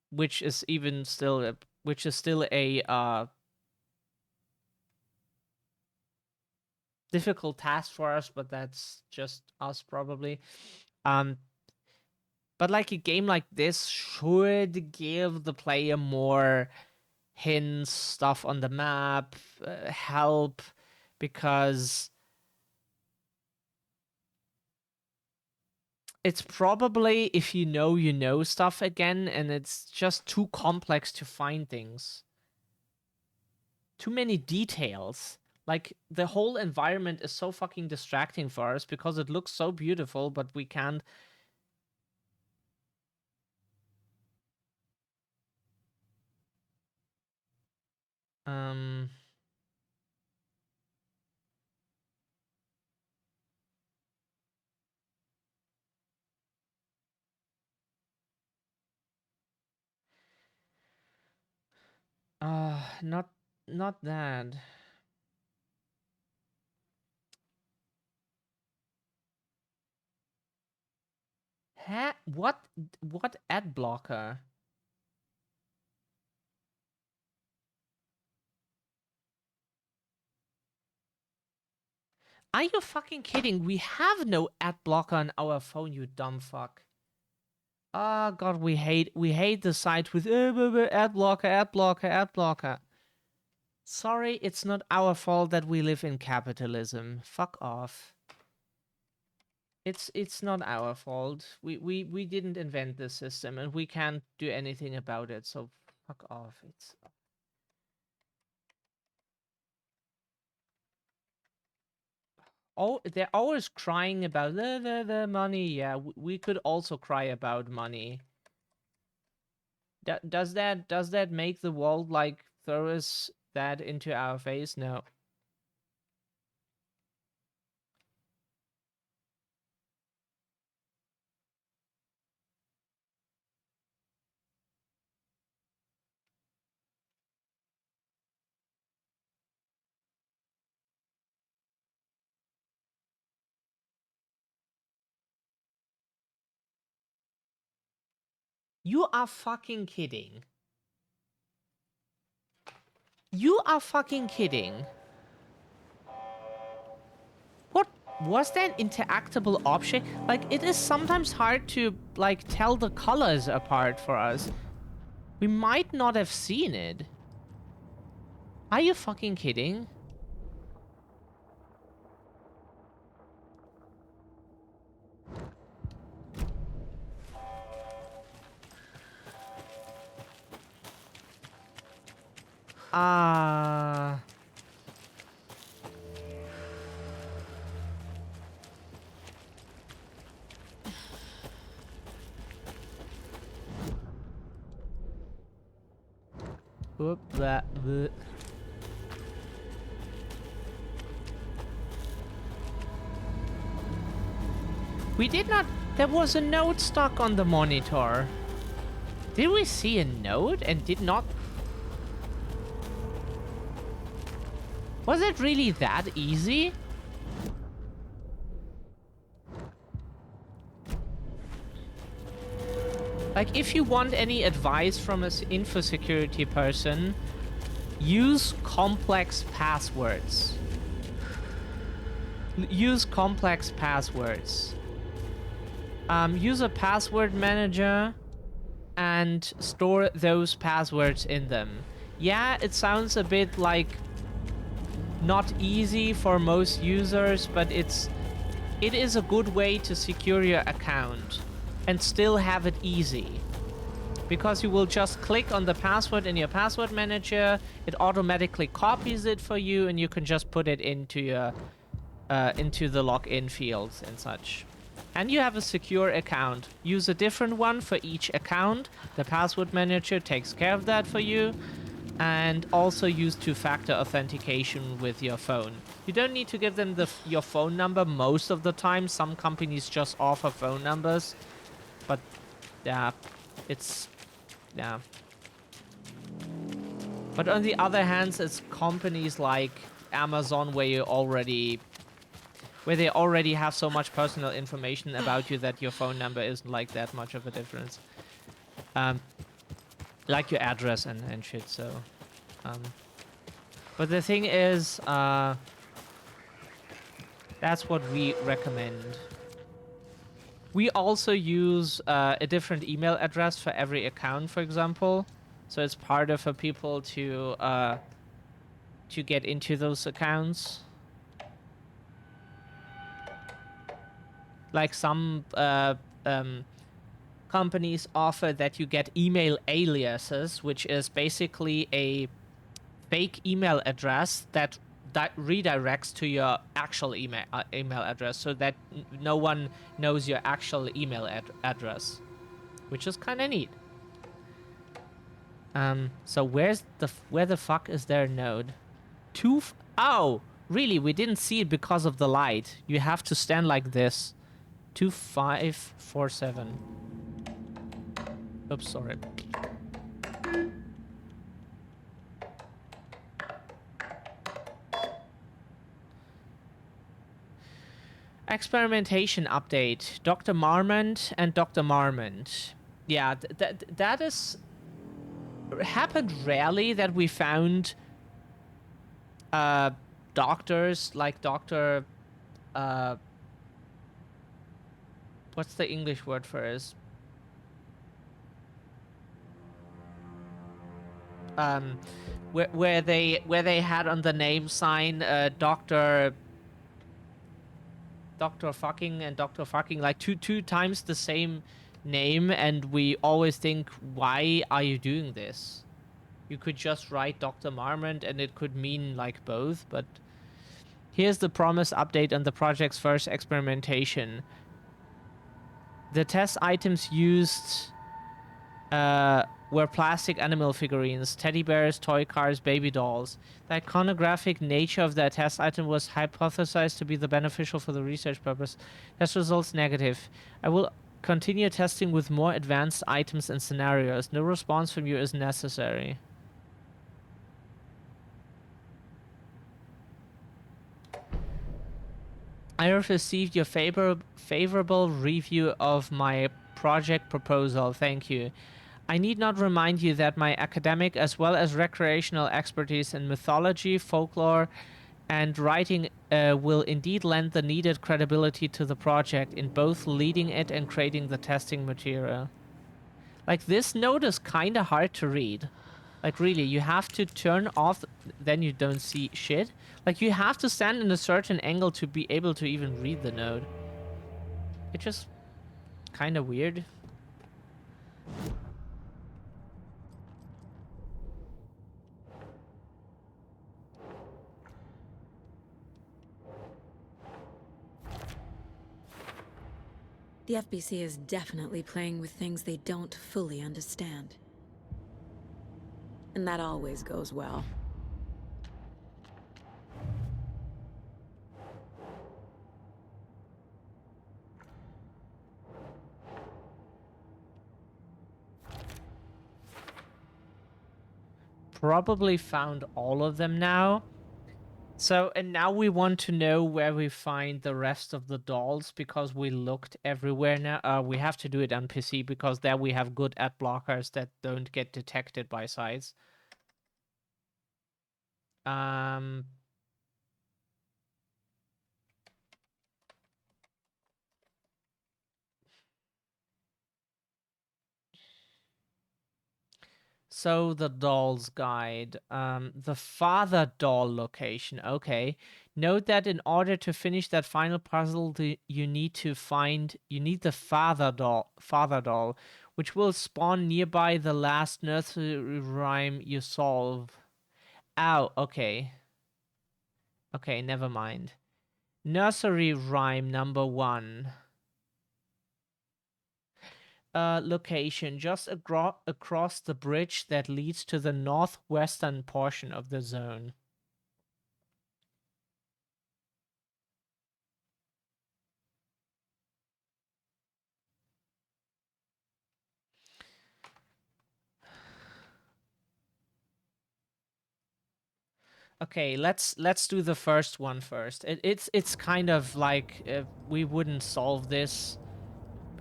which is even still which is still a difficult task for us, but that's just us probably. Um, but like a game like this should give the player more hints, stuff on the map, help, because it's probably, if you know stuff again, and it's just too complex to find things. Too many details. Like, the whole environment is so fucking distracting for us because it looks so beautiful, but we can't. Um. Not that. What ad blocker? Are you fucking kidding? We have no ad blocker on our phone, you dumb fuck. Oh god, we hate the site with ad blocker, ad blocker, ad blocker. Sorry, it's not our fault that we live in capitalism. Fuck off. It's not our fault. We didn't invent this system, and we can't do anything about it. So fuck off. They're always crying about the money. Yeah, we could also cry about money. Does that make the world like throw us that into our face? No. You are fucking kidding. You are fucking kidding. What was that interactable object? Like, it is sometimes hard to, like, tell the colors apart for us. We might not have seen it. Are you fucking kidding? Ah. Whoop, that. We did not... There was a note stuck on the monitor. Did we see a note and did not... Was it really that easy? Like, if you want any advice from an info security person, use complex passwords. Use complex passwords. Use a password manager and store those passwords in them. Yeah, it sounds a bit like not easy for most users, but it is a good way to secure your account and still have it easy. Because you will just click on the password in your password manager, it automatically copies it for you, and you can just put it into your into the login fields and such. And you have a secure account. Use a different one for each account. The password manager takes care of that for you. And also use two-factor authentication with your phone. You don't need to give them your phone number most of the time. Some companies just offer phone numbers. But, yeah, it's... yeah. But on the other hand, it's companies like Amazon where they already have so much personal information about you that your phone number isn't like that much of a difference. Like your address and shit, so... but the thing is, that's what we recommend. We also use a different email address for every account, for example. So it's harder for people to get into those accounts. Like some companies offer that you get email aliases, which is basically a fake email address that redirects to your actual email address, so that no one knows your actual email address, which is kind of neat. So where the fuck is their node? Oh, really? We didn't see it because of the light. You have to stand like this. 2547. Oops, sorry. Experimentation update. Dr. Marmont and Dr. Marmont. Yeah, that is... happened rarely that we found doctors like Dr. What's the English word for it? Where they had on the name sign Dr. fucking and Dr. fucking, like two times the same name, and we always think, why are you doing this? You could just write Dr. Marmont and it could mean like both, but here's the promise update on the project's first experimentation. The test items used were plastic animal figurines, teddy bears, toy cars, baby dolls. The iconographic nature of the test item was hypothesized to be the beneficial for the research purpose. Test results negative. I will continue testing with more advanced items and scenarios. No response from you is necessary. I have received your favorable review of my project proposal. Thank you. I need not remind you that my academic as well as recreational expertise in mythology, folklore, and writing will indeed lend the needed credibility to the project in both leading it and creating the testing material. Like, this note is kind of hard to read. Like, really, you have to turn off, then you don't see shit. Like, you have to stand in a certain angle to be able to even read the note. It's just kind of weird. The FBC is definitely playing with things they don't fully understand. And that always goes well. Probably found all of them now. So, and now we want to know where we find the rest of the dolls because we looked everywhere now. We have to do it on PC because there we have good ad blockers that don't get detected by sites. So the doll's guide, the father doll location. Okay, note that in order to finish that final puzzle, you need the father doll, which will spawn nearby the last nursery rhyme you solve. Ow. Okay. Okay, never mind. Nursery rhyme number 1. Location just across the bridge that leads to the northwestern portion of the zone. Okay, let's do the first one first. It's kind of like we wouldn't solve this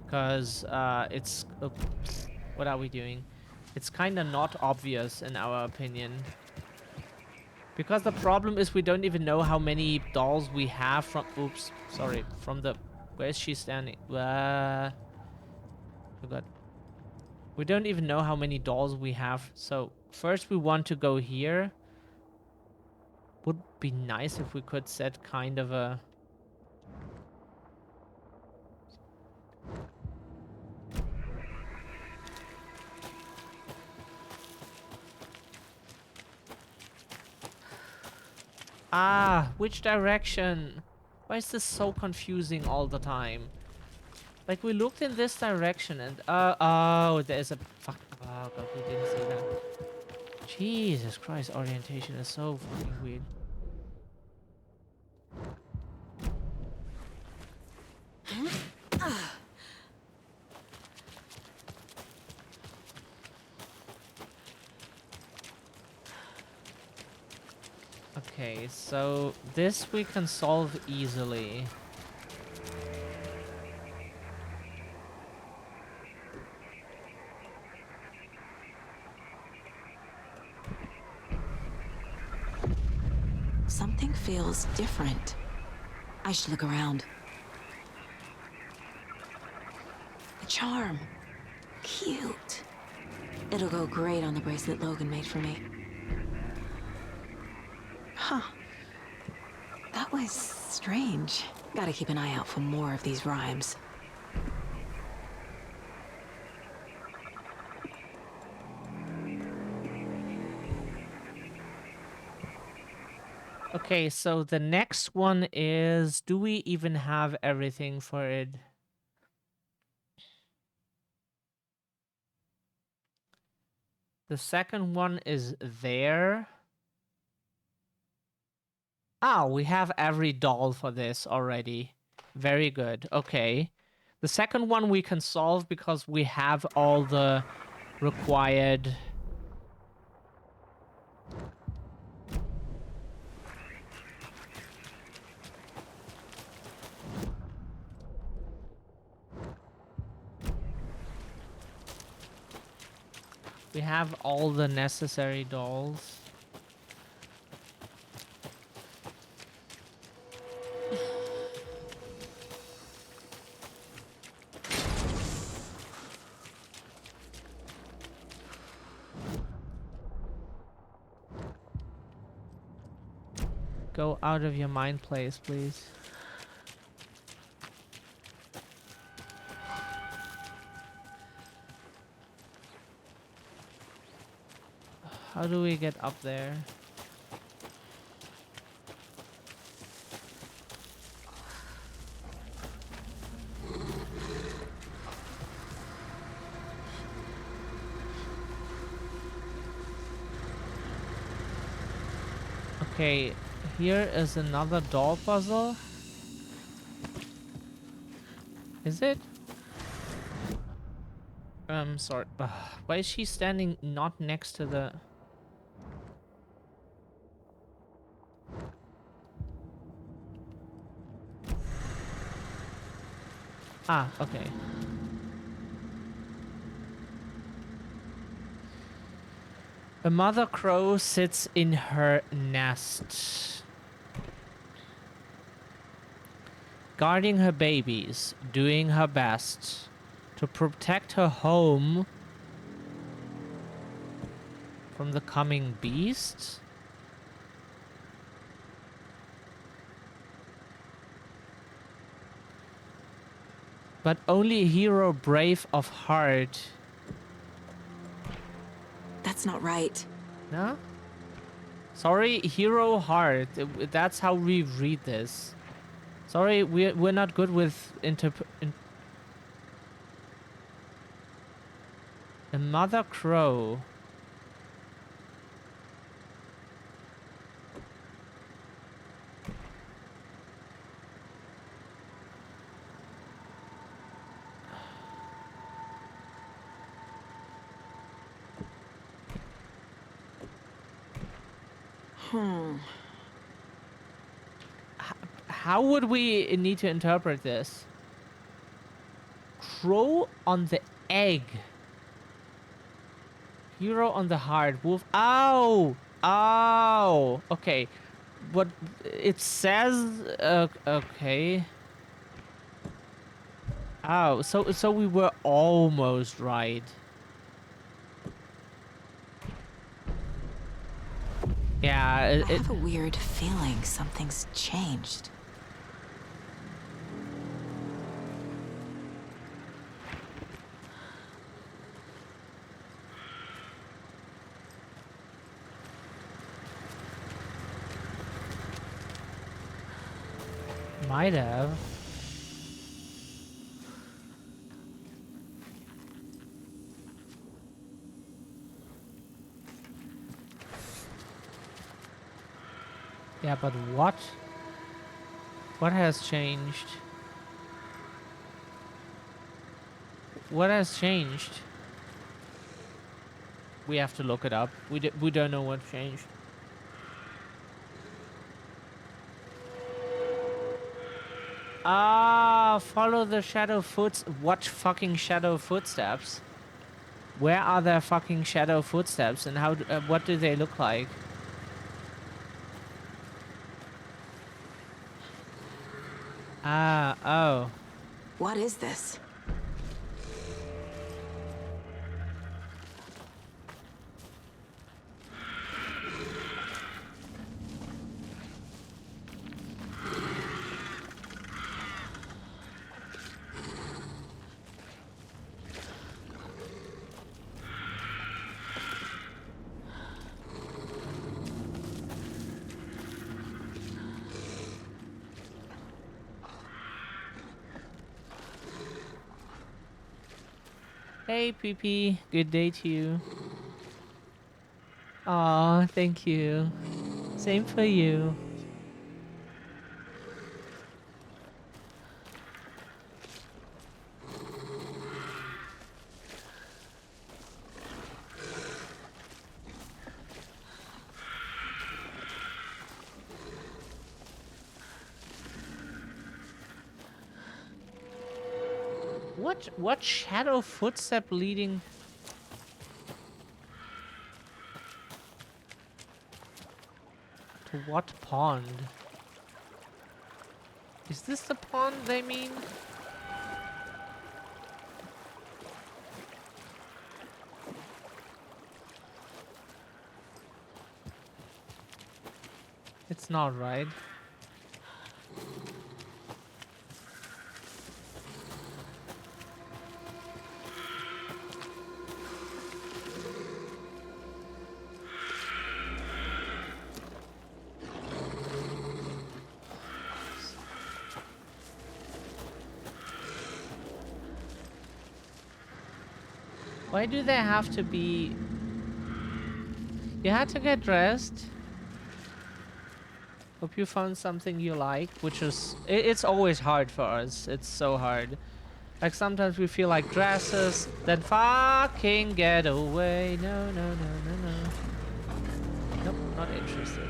because it's oops, what are we doing? It's kind of not obvious in our opinion. Because the problem is we don't even know how many dolls we have from... Oops, sorry. From the... Where is she standing? Oh god. We don't even know how many dolls we have. So first we want to go here. Would be nice if we could set kind of a... Ah, which direction? Why is this so confusing all the time? Like, we looked in this direction and... oh, there's a... Fuck. Oh, God, we didn't see that. Jesus Christ, orientation is so fucking weird. Okay, so this we can solve easily. Something feels different. I should look around. A charm. Cute. It'll go great on the bracelet Logan made for me. Huh. That was strange. Gotta keep an eye out for more of these rhymes. Okay, so the next one is... Do we even have everything for it? The second one is there. Ah, we have every doll for this already. Very good. Okay. The second one we can solve because we have all the required... We have all the necessary dolls. Go out of your mind place, please. How do we get up there? Okay, here is another doll puzzle. Is it? Sorry. Why is she standing not next to the... Ah, okay. A mother crow sits in her nest, guarding her babies, doing her best to protect her home from the coming beast. But only a hero brave of heart. That's not right. No? Sorry, hero heart. That's how we read this. Sorry, we're not good with a mother crow. How would we need to interpret this? Crow on the egg. Hero on the heart. Wolf. Ow! Ow! Okay. What it says... okay. Oh, so we were almost right. Yeah, I have a weird feeling something's changed. might have. Yeah, but what? What has changed? What has changed? We have to look it up. We don't know what changed. Ah, follow the shadow watch fucking shadow footsteps. Where are there fucking shadow footsteps and how what do they look like? Ah, oh. What is this? Hey, PP. Good day to you. Aw, thank you. Same for you. What shadow footstep leading? what pond? Is this the pond they mean? It's not right. Why do they have to be... You had to get dressed. Hope you found something you like, which is... It's always hard for us. It's so hard. Like, sometimes we feel like dresses, then fucking get away. No, no, no, no, no. Nope, not interested.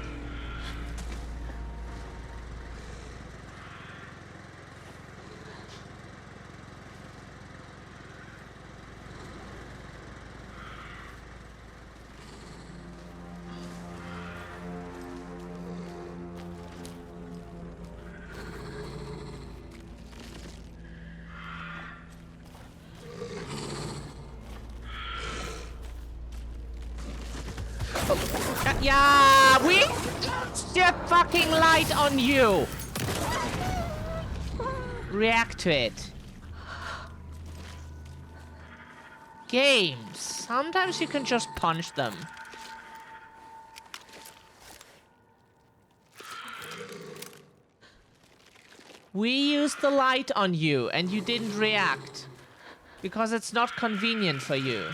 Yeah, we the fucking light on you. React to it. Games. Sometimes you can just punch them. We used the light on you and you didn't react. Because it's not convenient for you.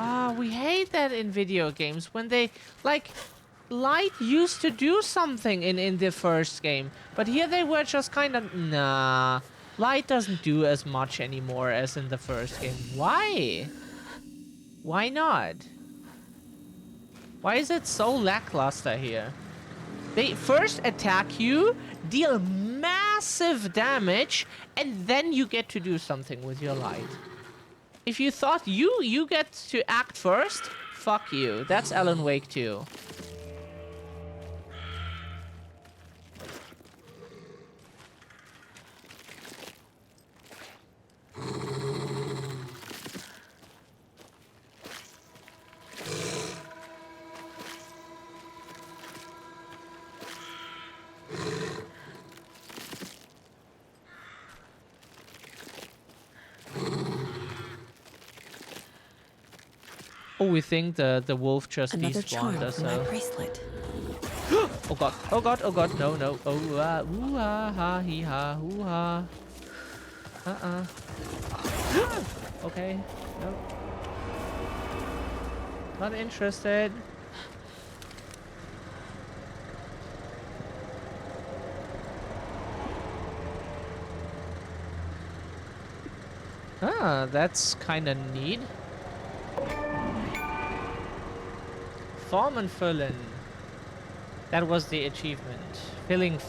Ah, we hate that in video games when they, like, light used to do something in the first game. But here they were just kind of, nah, light doesn't do as much anymore as in the first game. Why? Why not? Why is it so lackluster here? They first attack you, deal massive damage, and then you get to do something with your light. If you thought you get to act first, fuck you. That's Alan Wake 2. Oh, we think the wolf just Another charm despawned us. from my bracelet. Oh god! Oh god! Oh god! No! No! Oh ooh ha hee ha hoo ha. Okay. No. Not interested. Ah, that's kind of neat. Form and filling. That was the achievement. Filling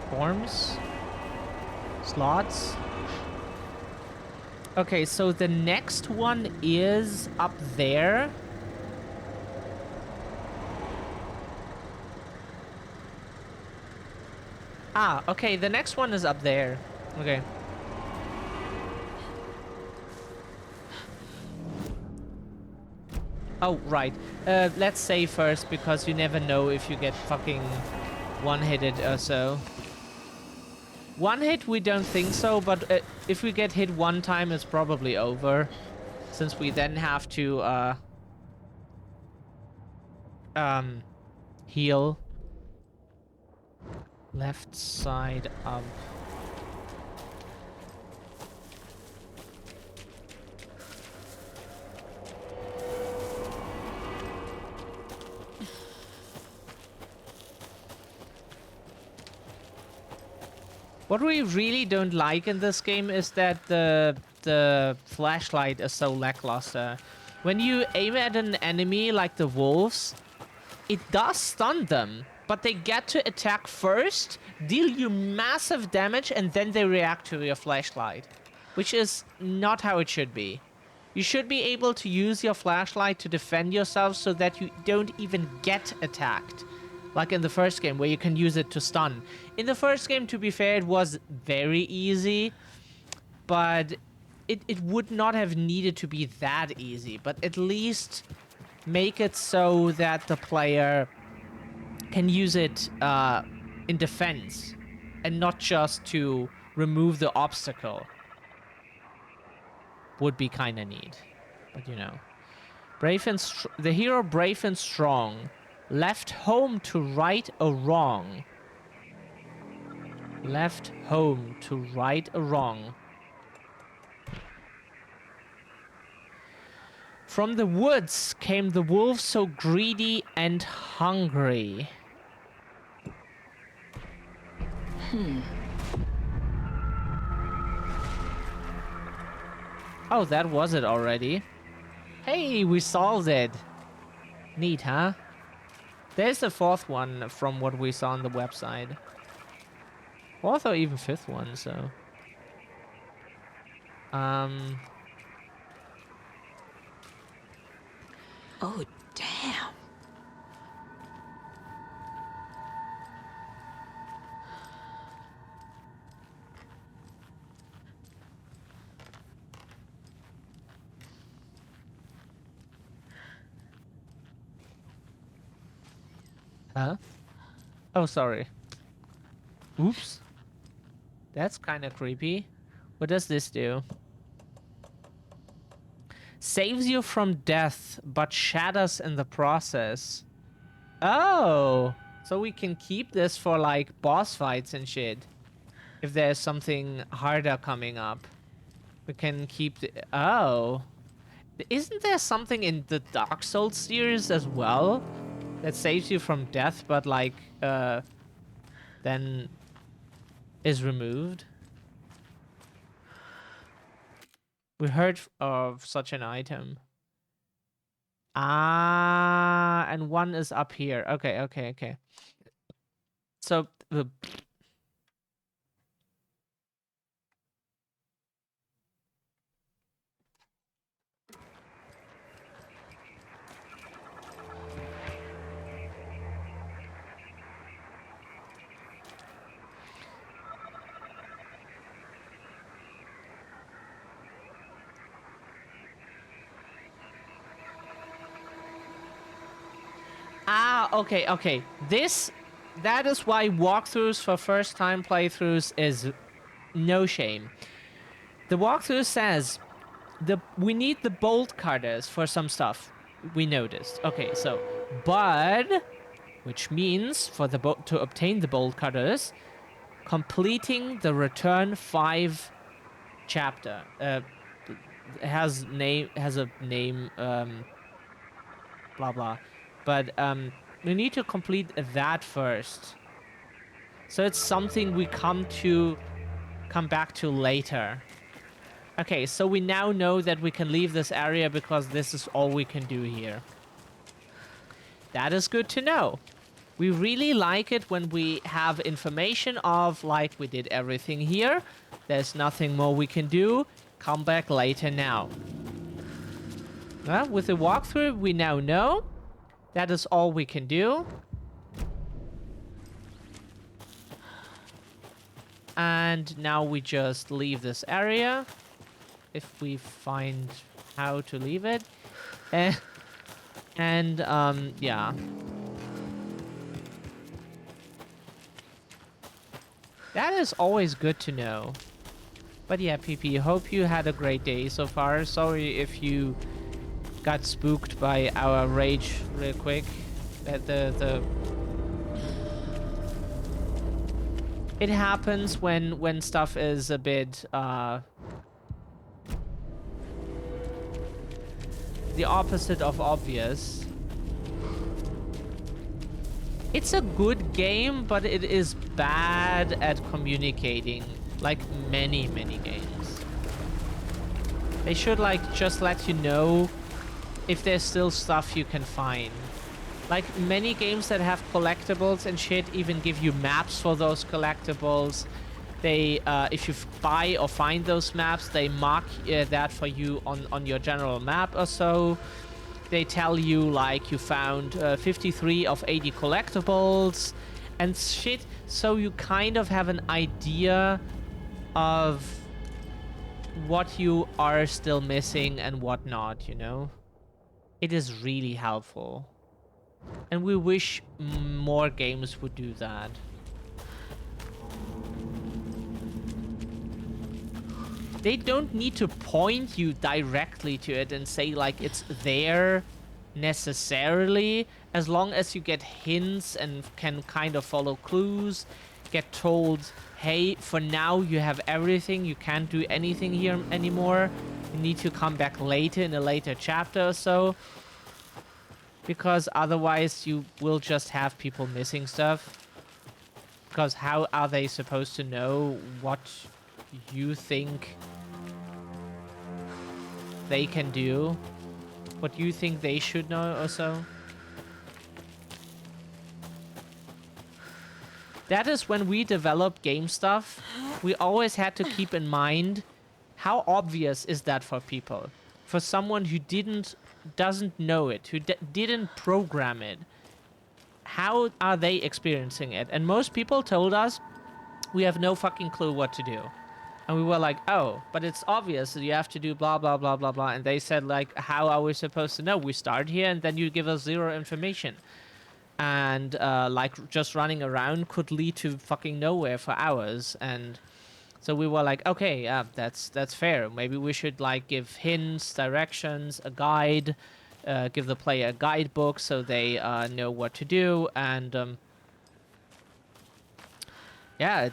forms? Slots? Okay, so the next one is up there. Ah, okay, the next one is up there. Okay. Oh, right. Let's save first, because you never know if you get fucking one-hitted or so. One hit, we don't think so, but if we get hit one time, it's probably over. Since we then have to, heal. Left side up. What we really don't like in this game is that the flashlight is so lackluster. When you aim at an enemy like the wolves, it does stun them, but they get to attack first, deal you massive damage, and then they react to your flashlight. which is not how it should be. You should be able to use your flashlight to defend yourself so that you don't even get attacked. Like in the first game, where you can use it to stun. In the first game, to be fair, it was very easy, but it would not have needed to be that easy. But at least make it so that the player can use it in defense and not just to remove the obstacle. Would be kind of neat, but you know. Brave and the hero brave and strong left home to right a wrong. Left home to right a wrong. From the woods came the wolf so greedy and hungry. Oh, that was it already. Hey, we solved it. Neat, huh? There's the fourth one from what we saw on the website. Fourth or even fifth one, so. Oh, damn. Huh? Oh, sorry. Oops. That's kind of creepy. What does this do? Saves you from death, but shatters in the process. Oh! So we can keep this for, like, boss fights and shit. If there's something harder coming up. We can keep the... Oh. Isn't there something in the Dark Souls series as well? That saves you from death, but, like, then is removed? We heard of such an item. Ah, and one is up here. Okay, okay, okay. So, okay, okay. That is why walkthroughs for first time playthroughs is no shame. The walkthrough says we need the bolt cutters for some stuff. We noticed. Okay, so but which means for the to obtain the bolt cutters, completing the Return 5 chapter has a name blah blah, but we need to complete that first. So it's something we come back to later. Okay, so we now know that we can leave this area because this is all we can do here. That is good to know. We really like it when we have information of, like, we did everything here. There's nothing more we can do. Come back later now. Well, with the walkthrough, we now know that is all we can do. And now we just leave this area. If we find how to leave it. And yeah. That is always good to know. But yeah, PP, hope you had a great day so far. Sorry if you got spooked by our rage real quick. It happens when stuff is a bit the opposite of obvious. It's a good game, but it is bad at communicating, like many games. They should, like, just let you know if there's still stuff you can find. Like, many games that have collectibles and shit even give you maps for those collectibles. They, if you buy or find those maps, they mark that for you on your general map or so. They tell you, like, you found 53 of 80 collectibles and shit, so you kind of have an idea of what you are still missing and what not, you know? It is really helpful. And we wish more games would do that. They don't need to point you directly to it and say, like, it's there necessarily, as long as you get hints and can kind of follow clues, get told, hey, for now you have everything, you can't do anything here anymore, you need to come back later in a later chapter or so, because otherwise you will just have people missing stuff. Because how are they supposed to know what you think they can do? What you think they should know or so? That is when we develop game stuff, we always had to keep in mind how obvious is that for people? For someone who doesn't know it, who didn't program it. How are they experiencing it? And most people told us, we have no fucking clue what to do. And we were like, oh, but it's obvious that you have to do blah, blah, blah, blah, blah. And they said, like, how are we supposed to know? We start here and then you give us zero information. And, like, just running around could lead to fucking nowhere for hours. And so we were like, okay, yeah, that's fair. Maybe we should, like, give hints, directions, a guide, give the player a guidebook so they know what to do. And, yeah,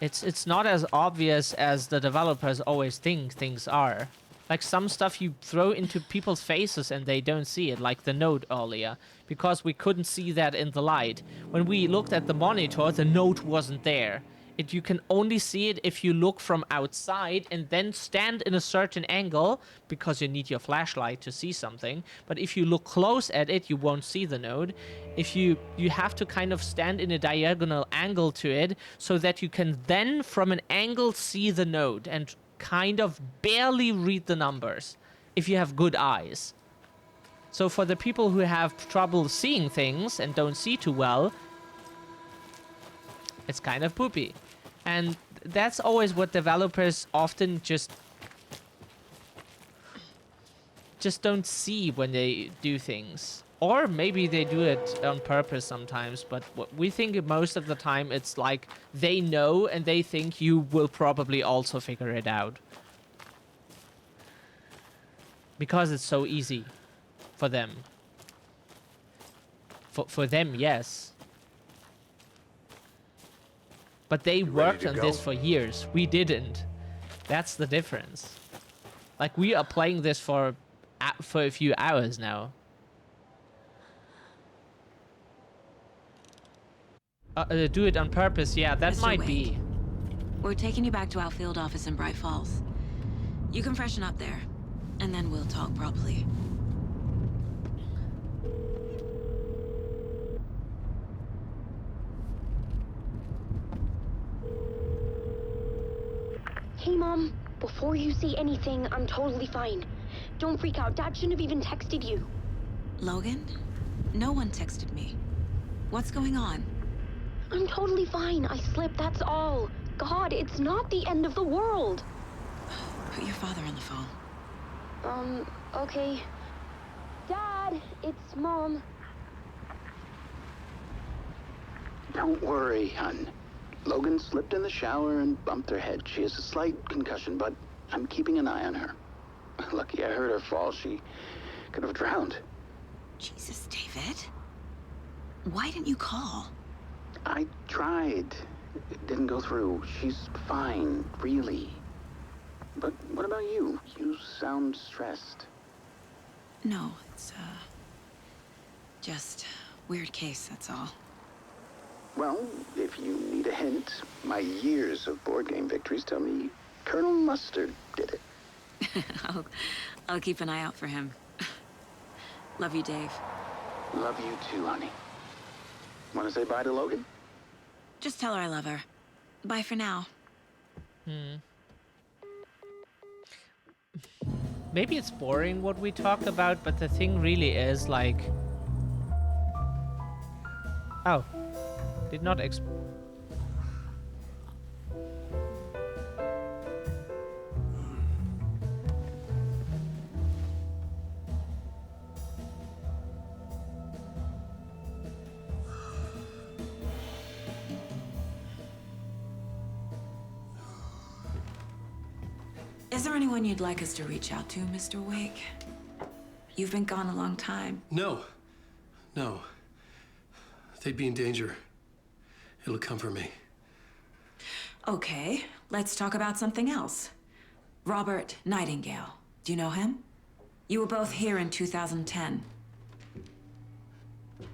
it's not as obvious as the developers always think things are. Like, some stuff you throw into people's faces and they don't see it, like the note earlier, because we couldn't see that in the light. When we looked at the monitor, the note wasn't there. You can only see it if you look from outside and then stand in a certain angle, because you need your flashlight to see something. But if you look close at it, you won't see the node. If you have to kind of stand in a diagonal angle to it, so that you can then from an angle see the node and kind of barely read the numbers, if you have good eyes. So for the people who have trouble seeing things and don't see too well, it's kind of poopy. And that's always what developers often just don't see when they do things. Or maybe they do it on purpose sometimes, but what we think most of the time it's like they know and they think you will probably also figure it out. Because it's so easy for them. For them, yes. But they worked on this for years. We didn't. That's the difference. Like, we are playing this for a few hours now. Do it on purpose, yeah, that Mr. might Wade, be. we're taking you back to our field office in Bright Falls. You can freshen up there, and then we'll talk properly. Hey, Mom. Before you say anything, I'm totally fine. Don't freak out. Dad shouldn't have even texted you. Logan? No one texted me. What's going on? I'm totally fine. I slipped, that's all. God, it's not the end of the world. Put your father on the phone. Okay. Dad, it's Mom. Don't worry, hon. Logan slipped in the shower and bumped her head. She has a slight concussion, but I'm keeping an eye on her. Lucky I heard her fall. She could have drowned. Jesus, David. Why didn't you call? I tried. It didn't go through. She's fine, really. But what about you? You sound stressed. No, it's, just weird case, that's all. Well, if you need a hint, my years of board game victories tell me Colonel Mustard did it. I'll keep an eye out for him. Love you, Dave. Love you too, honey. Want to say bye to Logan? Just tell her I love her. Bye for now. Maybe it's boring what we talk about, but the thing really is like... Oh. Did not Is there anyone you'd like us to reach out to, Mr. Wake? You've been gone a long time. No. No. They'd be in danger. It'll come for me. Okay, let's talk about something else. Robert Nightingale. Do you know him? You were both here in 2010.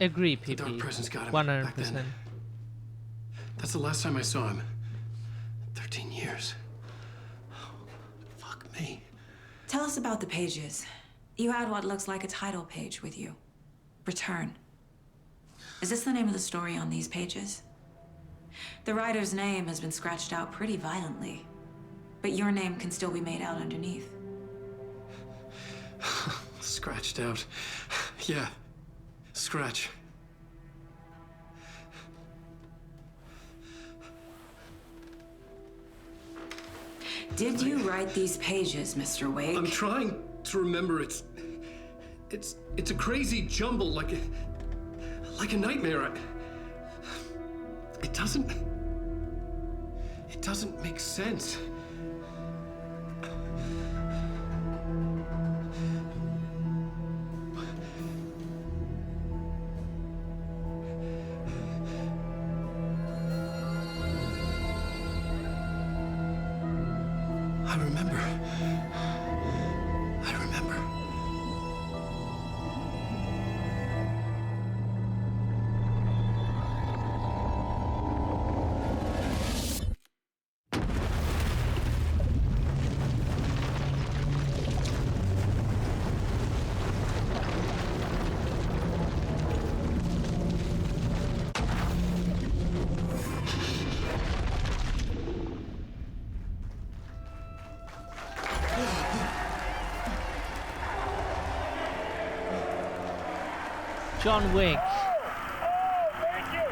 agree, The dark PP. presence got him 100%. back then. That's the last time I saw him. 13 years. Fuck me. Tell us about the pages. You had what looks like a title page with you. Return. Is this the name of the story on these pages? The writer's name has been scratched out pretty violently, but your name can still be made out underneath. Scratched out. Yeah. Scratch. Did you write these pages, Mr. Wake? I'm trying to remember. It's a crazy jumble, like a nightmare. It doesn't make sense. I remember. John Wick. Thank you.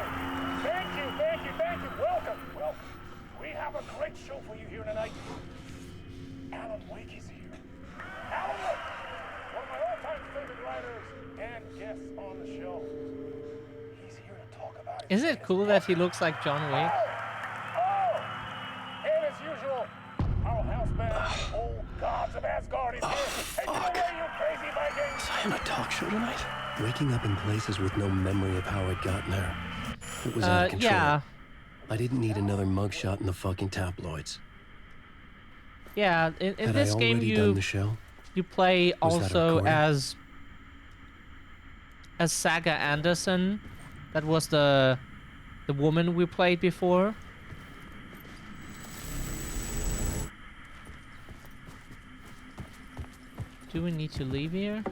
Welcome. We have a great show for you here tonight. Alan Wake is here. Alan Wake, one of my all-time favorite writers and guests on the show. He's here to talk about it. Isn't it cool that he looks like John Wick? And as usual, our house band, Old Gods of Asgard, is here. Take it away, you crazy Vikings! Was I on a talk show tonight? Waking up in places with no memory of how I'd gotten there. It was out of control. Yeah. I didn't need another mugshot in the fucking tabloids. Yeah, in Had this I game already done you the show? you play Was that also recorded? as Saga Anderson. That was the woman we played before. Do we need to leave here?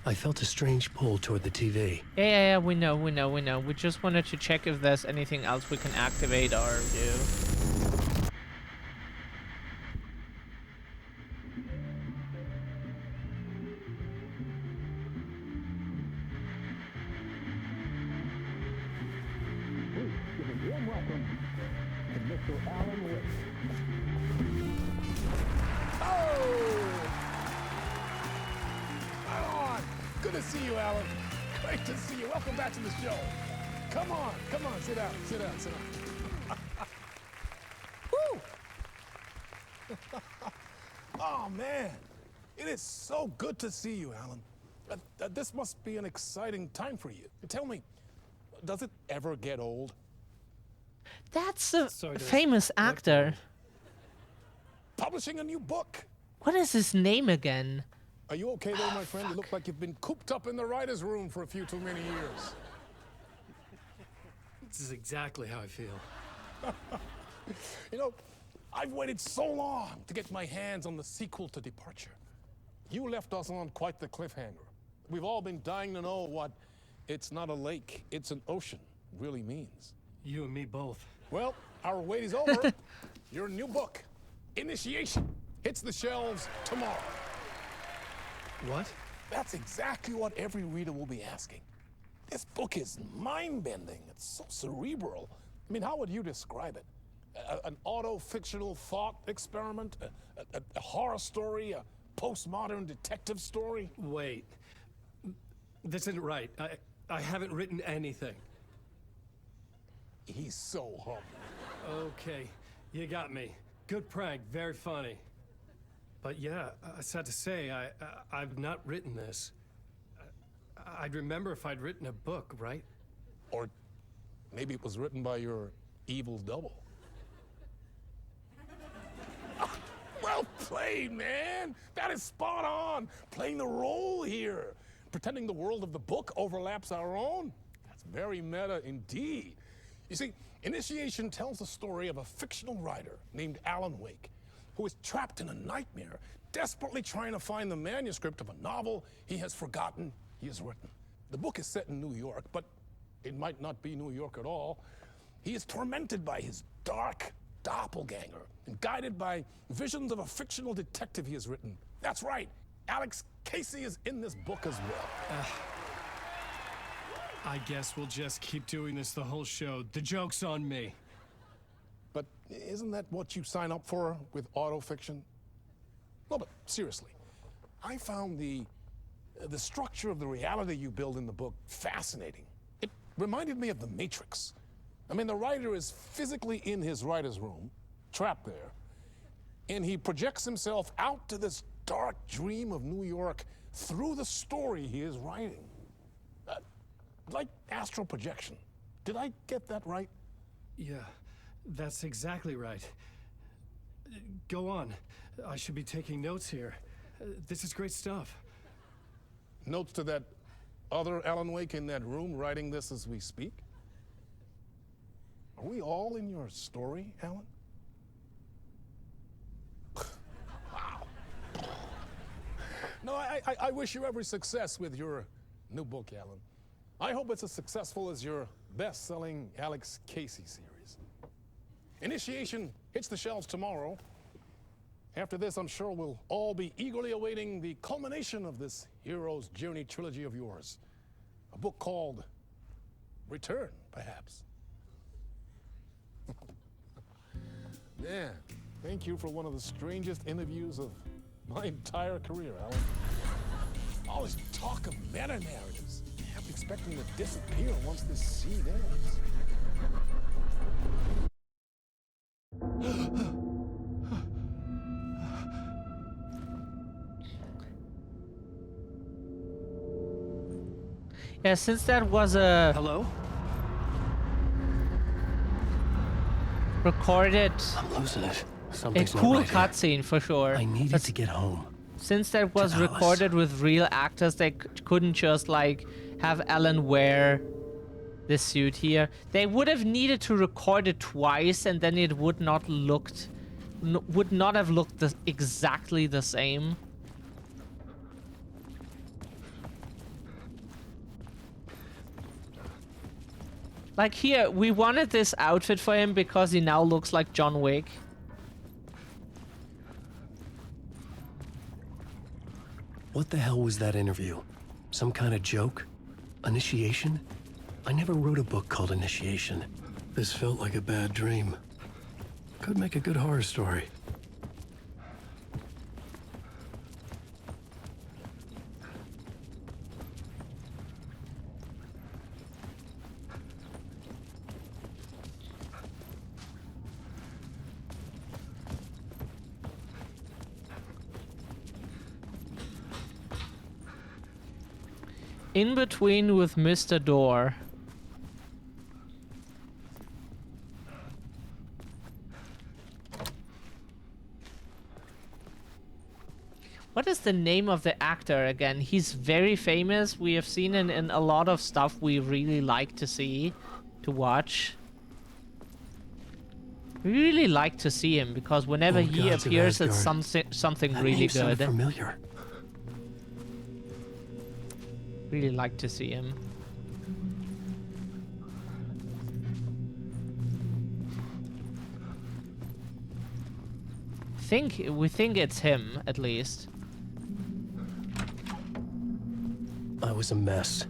I felt a strange pull toward the TV. Yeah, we know. We just wanted to check if there's anything else we can activate or do. Good to see you, Alan. Great to see you. Welcome back to the show. Come on, sit down. Woo! Oh, man. It is so good to see you, Alan. This must be an exciting time for you. Tell me, does it ever get old? That's a famous actor. Publishing a new book. What is his name again? Are you okay there, my friend? You look like you've been cooped up in the writer's room for a few too many years. This is exactly how I feel. You know, I've waited so long to get my hands on the sequel to Departure. You left us on quite the cliffhanger. We've all been dying to know what it's not a lake, it's an ocean, really means. You and me both. Well, our wait is over. Your new book, Initiation, hits the shelves tomorrow. What? That's exactly what every reader will be asking. This book is mind-bending. It's so cerebral. I mean, how would you describe it? An auto-fictional thought experiment? A horror story? A postmodern detective story? Wait. This isn't right. I haven't written anything. He's so humble. Okay, you got me. Good prank, very funny. But yeah, sad to say, I've not written this. I'd remember if I'd written a book, right? Or maybe it was written by your evil double. Well played, man. That is spot on. Playing the role here. Pretending the world of the book overlaps our own. That's very meta indeed. You see, Initiation tells the story of a fictional writer named Alan Wake, who is trapped in a nightmare, desperately trying to find the manuscript of a novel he has forgotten he has written. The book is set in New York, but it might not be New York at all. He is tormented by his dark doppelganger and guided by visions of a fictional detective he has written. That's right, Alex Casey is in this book as well. I guess we'll just keep doing this the whole show. The joke's on me. But isn't that what you sign up for with autofiction? No, but seriously, I found the structure of the reality you build in the book fascinating. It reminded me of The Matrix. I mean, the writer is physically in his writer's room, trapped there, and he projects himself out to this dark dream of New York through the story he is writing. Like astral projection. Did I get that right? Yeah, that's exactly right. Go on. I should be taking notes here. This is great stuff. Notes to that other Alan Wake in that room writing this as we speak? Are we all in your story, Alan? Wow. No, I wish you every success with your new book, Alan. I hope it's as successful as your best-selling Alex Casey series. Initiation hits the shelves tomorrow. After this, I'm sure we'll all be eagerly awaiting the culmination of this hero's journey trilogy of yours. A book called Return, perhaps. Man, thank you for one of the strangest interviews of my entire career, Alan. All this talk of meta-narratives. I'm expecting to disappear once this scene ends. Yeah, since that was a Hello? recorded, I'm losing it. a Something's not cool right here. cutscene for sure. I needed That's- to get home. Since that was Alice. recorded with real actors, they couldn't just like have Alan wear this suit here. They would have needed to record it twice, and then it would not have looked exactly the same. Like here, we wanted this outfit for him because he now looks like John Wick. What the hell was that interview? Some kind of joke? Initiation? I never wrote a book called Initiation. This felt like a bad dream. Could make a good horror story. In between with Mr. Door. What is the name of the actor again? He's very famous. We have seen him in a lot of stuff we really like to see, to watch. We really like to see him because whenever Oh, he gods of appears, it's Asgard. something That really name sounded good. familiar. Really like to see him. think it's him, at least. I was a mess.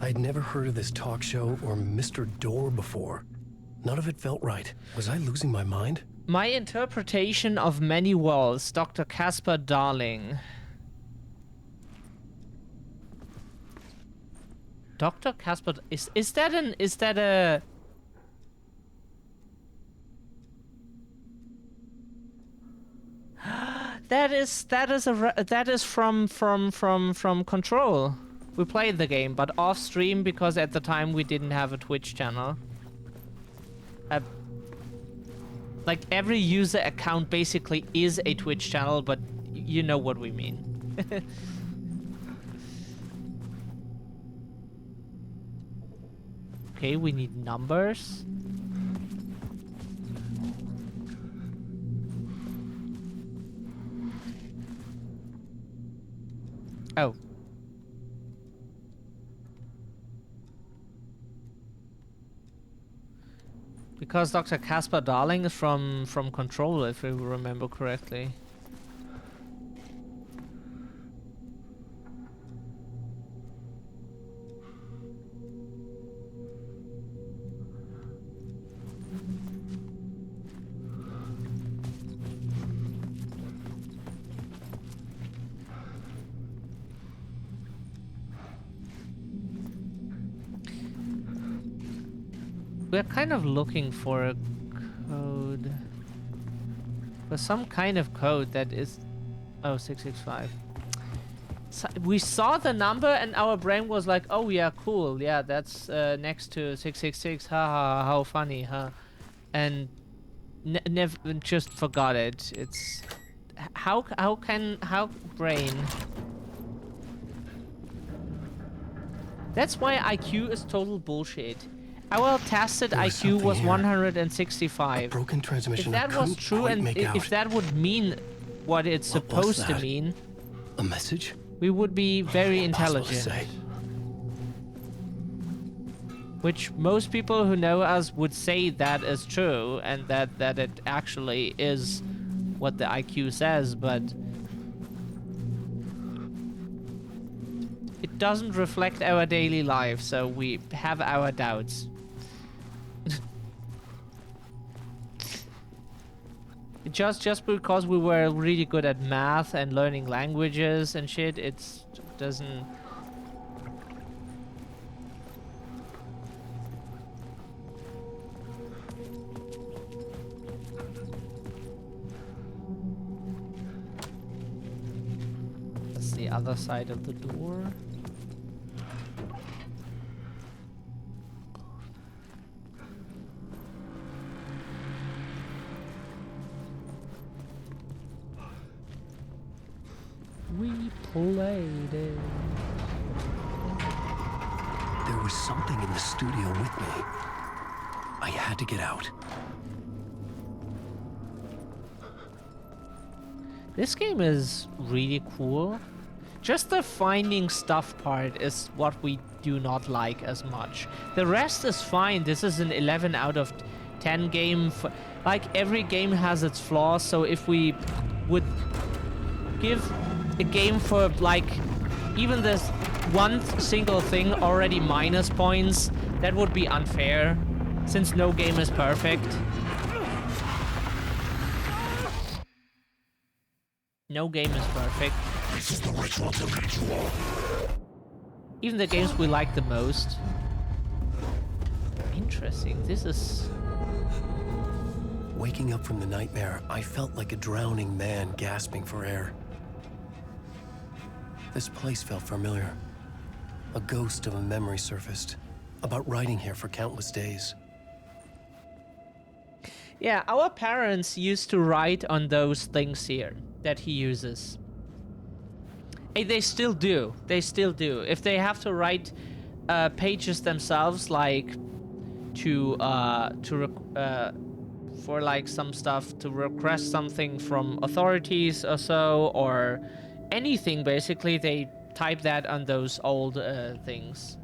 I'd never heard of this talk show or Mr. Door before. None of it felt right. Was I losing my mind? My interpretation of many worlds, Dr. Caspar Darling. Dr. Caspar, is that a... that is from Control. We played the game, but off stream because at the time we didn't have a Twitch channel. Like every user account basically is a Twitch channel, but you know what we mean. Okay, we need numbers. Oh. Because Dr. Caspar Darling is from Control, if I remember correctly. We're kind of looking for a code. For some kind of code that is... Oh, 665. So we saw the number and our brain was like, oh yeah, cool. Yeah, that's next to 666. Ha ha, how funny, huh? And never just forgot it. It's... How brain... That's why IQ is total bullshit. Our tested IQ was 165. A broken transmission. If that was true and if that would mean what it's supposed to mean, a message, we would be very intelligent. Which most people who know us would say that is true and that it actually is what the IQ says, but it doesn't reflect our daily life, so we have our doubts. Just because we were really good at math and learning languages and shit, it doesn't... That's the other side of the door. We played it. There was something in the studio with me. I had to get out. This game is really cool. Just the finding stuff part is what we do not like as much. The rest is fine. This is an 11 out of 10 game. Like, every game has its flaws, so if we would give a game for, like, even this one single thing already minus points, that would be unfair, since no game is perfect. No game is perfect. This is the ritual to lead you all. Even the games we like the most. Interesting, this is... Waking up from the nightmare, I felt like a drowning man gasping for air. This place felt familiar. A ghost of a memory surfaced, about writing here for countless days. Yeah, our parents used to write on those things here that he uses. Hey, they still do. They still do. If they have to write pages themselves, like for like some stuff, to request something from authorities or so, or anything, basically, they type that on those old things.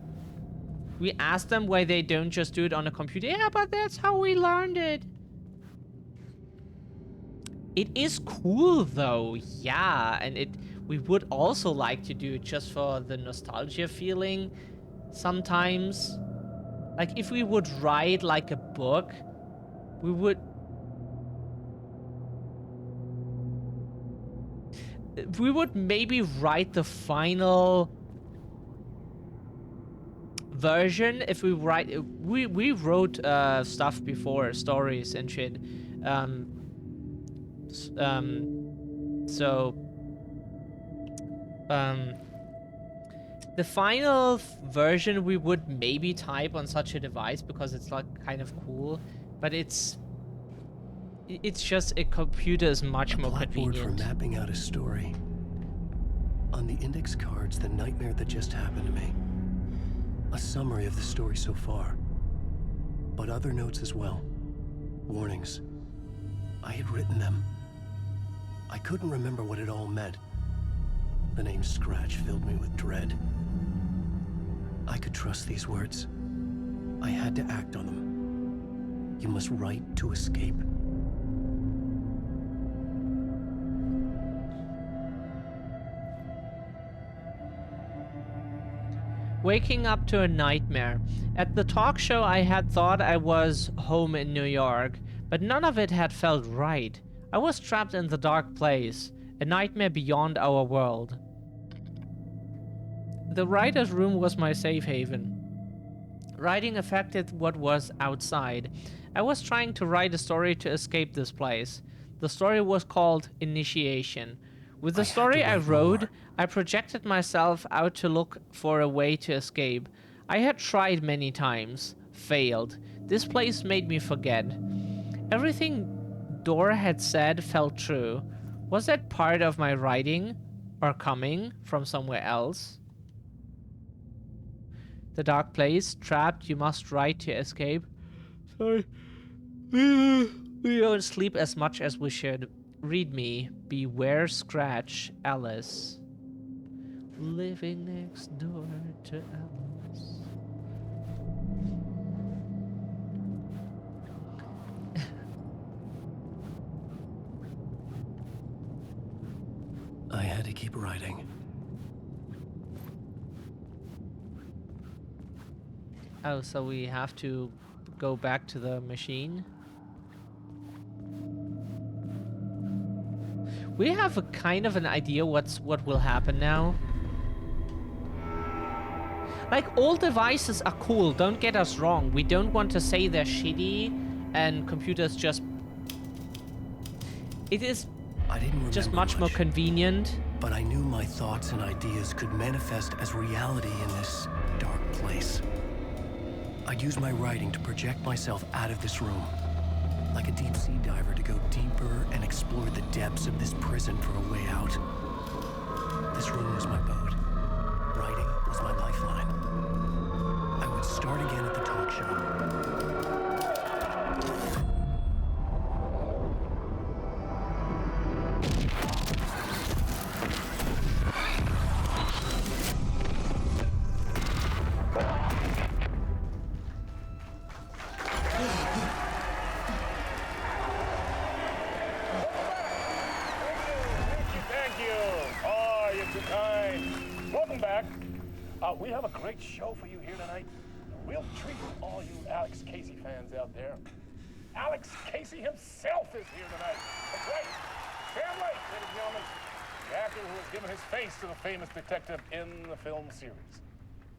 We asked them why they don't just do it on a computer. Yeah, but that's how we learned it. It is cool though, yeah, and we would also like to do it just for the nostalgia feeling sometimes. Like if we would write like a book, we would maybe write the final version. If we write, we wrote stuff before, stories and shit. So the final version we would maybe type on such a device because it's like kind of cool, but it's just a computer is much more Blackboard convenient. for mapping out a story. On the index cards, the nightmare that just happened to me. A summary of the story so far. But other notes as well. Warnings. I had written them. I couldn't remember what it all meant. The name Scratch filled me with dread. I could trust these words. I had to act on them. You must write to escape. Waking up to a nightmare. At the talk show, I had thought I was home in New York, but none of it had felt right. I was trapped in the dark place, a nightmare beyond our world. The writer's room was my safe haven. Writing affected what was outside. I was trying to write a story to escape this place. The story was called Initiation. With the story I wrote, I projected myself out to look for a way to escape. I had tried many times, failed. This place made me forget. Everything Dora had said felt true. Was that part of my writing, or coming from somewhere else? The dark place, trapped, you must write to escape. Sorry. We don't sleep as much as we should. Read me. Beware Scratch, Alice. Living next door to Alice. I had to keep writing. Oh, so we have to go back to the machine? We have a kind of an idea what will happen now. Like, all devices are cool, don't get us wrong. We don't want to say they're shitty and computers just... It is just much more convenient. But I knew my thoughts and ideas could manifest as reality in this dark place. I'd use my writing to project myself out of this room. Like a deep sea diver to go deeper and explore the depths of this prison for a way out. This room was my boat. Writing was my lifeline. I would start again at the talk show. We have a great show for you here tonight. A real treat for all you Alex Casey fans out there. Alex Casey himself is here tonight. That's right. Sam Lake, ladies and gentlemen, the actor who has given his face to the famous detective in the film series.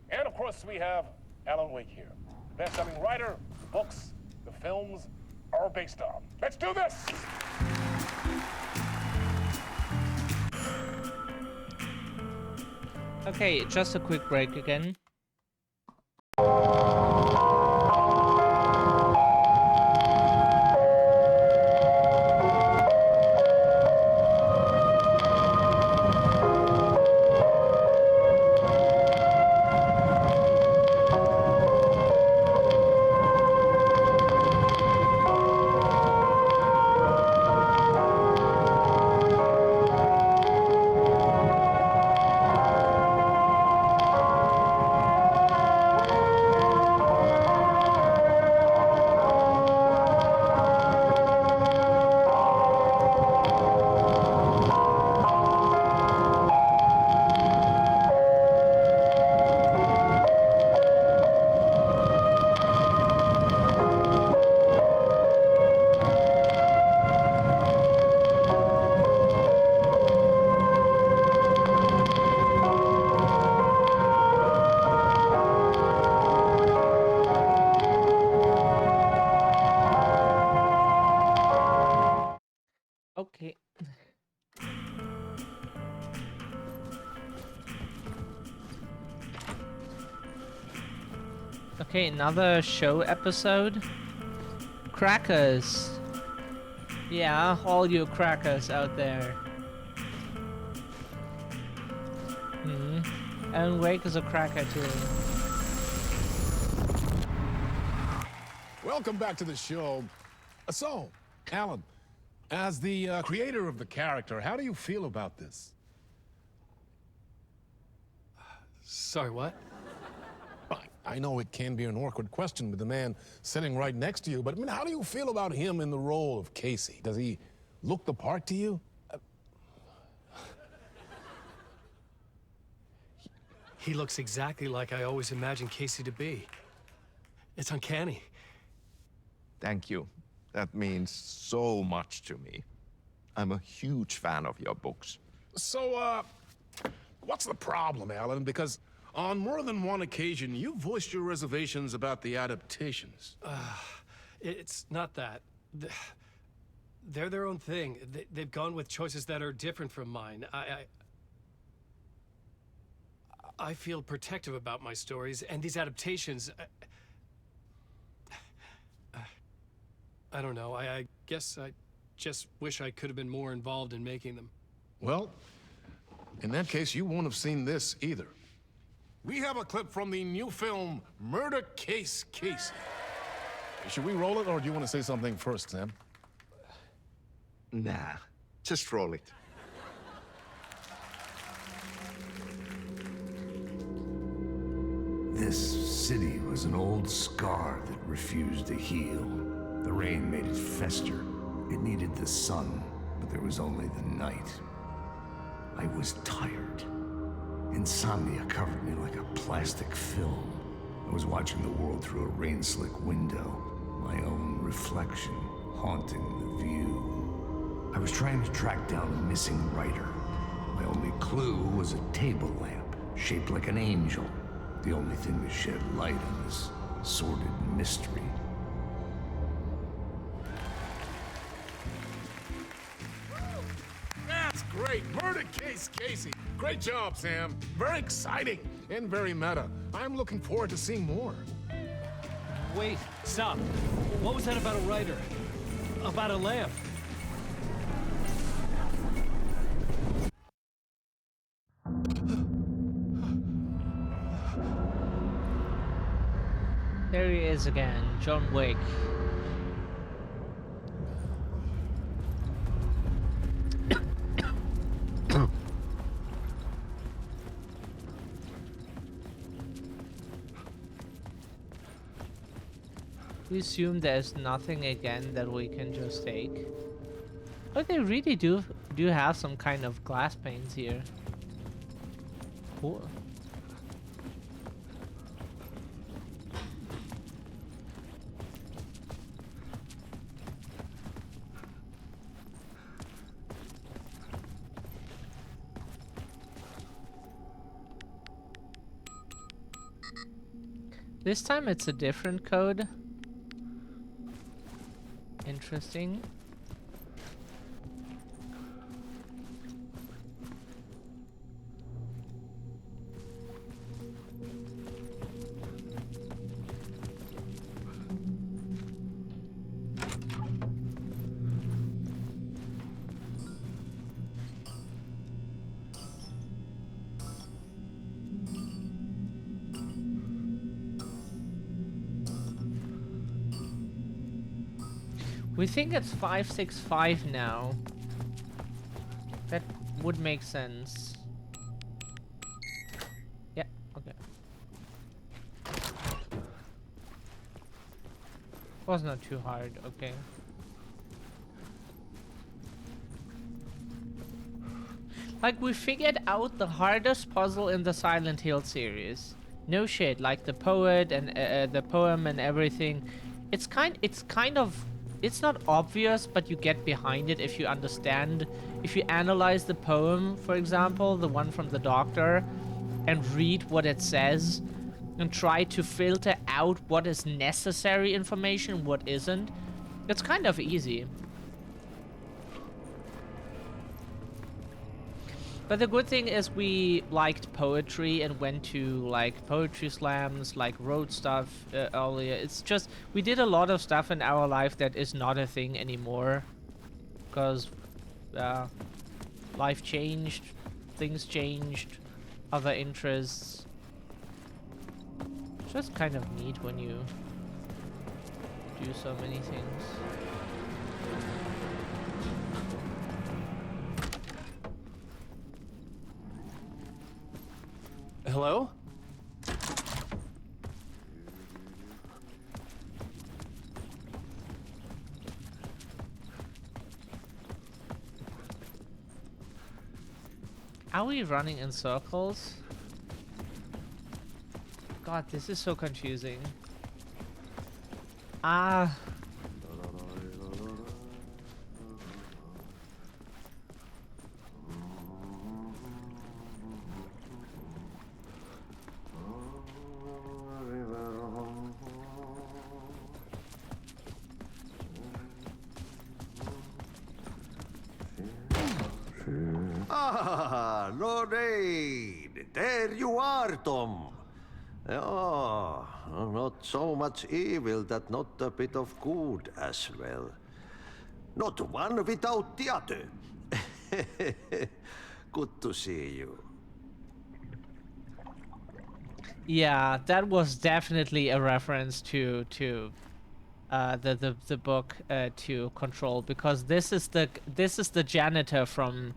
And of course, we have Alan Wake here, the best-selling writer, the books, the films are based on. Let's do this! Okay, just a quick break again. Okay, another show episode. Crackers. Yeah, all you crackers out there. Alan Wake is a cracker too. Welcome back to the show. So, Alan, as the creator of the character, how do you feel about this? Sorry, what? I know it can be an awkward question with the man sitting right next to you, but I mean, how do you feel about him in the role of Casey? Does he look the part to you? He looks exactly like I always imagined Casey to be. It's uncanny. Thank you. That means so much to me. I'm a huge fan of your books. So, what's the problem, Alan? Because on more than one occasion, you voiced your reservations about the adaptations. It's not that. They're their own thing. They've gone with choices that are different from mine. I feel protective about my stories, and these adaptations... I don't know. I guess I just wish I could have been more involved in making them. Well, in that case, you won't have seen this either. We have a clip from the new film, Murder Case Casey. Should we roll it, or do you want to say something first, Sam? Nah, just roll it. This city was an old scar that refused to heal. The rain made it fester. It needed the sun, but there was only the night. I was tired. Insomnia covered me like a plastic film. I was watching the world through a rain-slick window, my own reflection haunting the view. I was trying to track down a missing writer. My only clue was a table lamp, shaped like an angel. The only thing that shed light on this sordid mystery. That's great! Murder Case Casey! Great job, Sam. Very exciting and very meta. I'm looking forward to seeing more. Wait, stop. What was that about a writer? About a lamp? There he is again, John Wick. We assume there's nothing again that we can just take. But they really do have some kind of glass panes here. Cool. This time it's a different code. Interesting. We think it's 565 now. That would make sense. Yeah, okay. Was not too hard, okay. Like, we figured out the hardest puzzle in the Silent Hill series. No shit, like the poet and the poem and everything. It's kind of, it's not obvious, but you get behind it if you understand. If you analyze the poem, for example, the one from the doctor, and read what it says, and try to filter out what is necessary information, what isn't, it's kind of easy. But the good thing is we liked poetry and went to like poetry slams, like wrote stuff earlier. It's just we did a lot of stuff in our life that is not a thing anymore because life changed, things changed, other interests. It's just kind of neat when you do so many things. Hello? Are we running in circles? God, this is so confusing. Ah. Ah, Lorraine! There you are, Tom. Oh, not so much evil that not a bit of good as well. Not one without the other. Good to see you. Yeah, that was definitely a reference to the book to Control, because this is the janitor from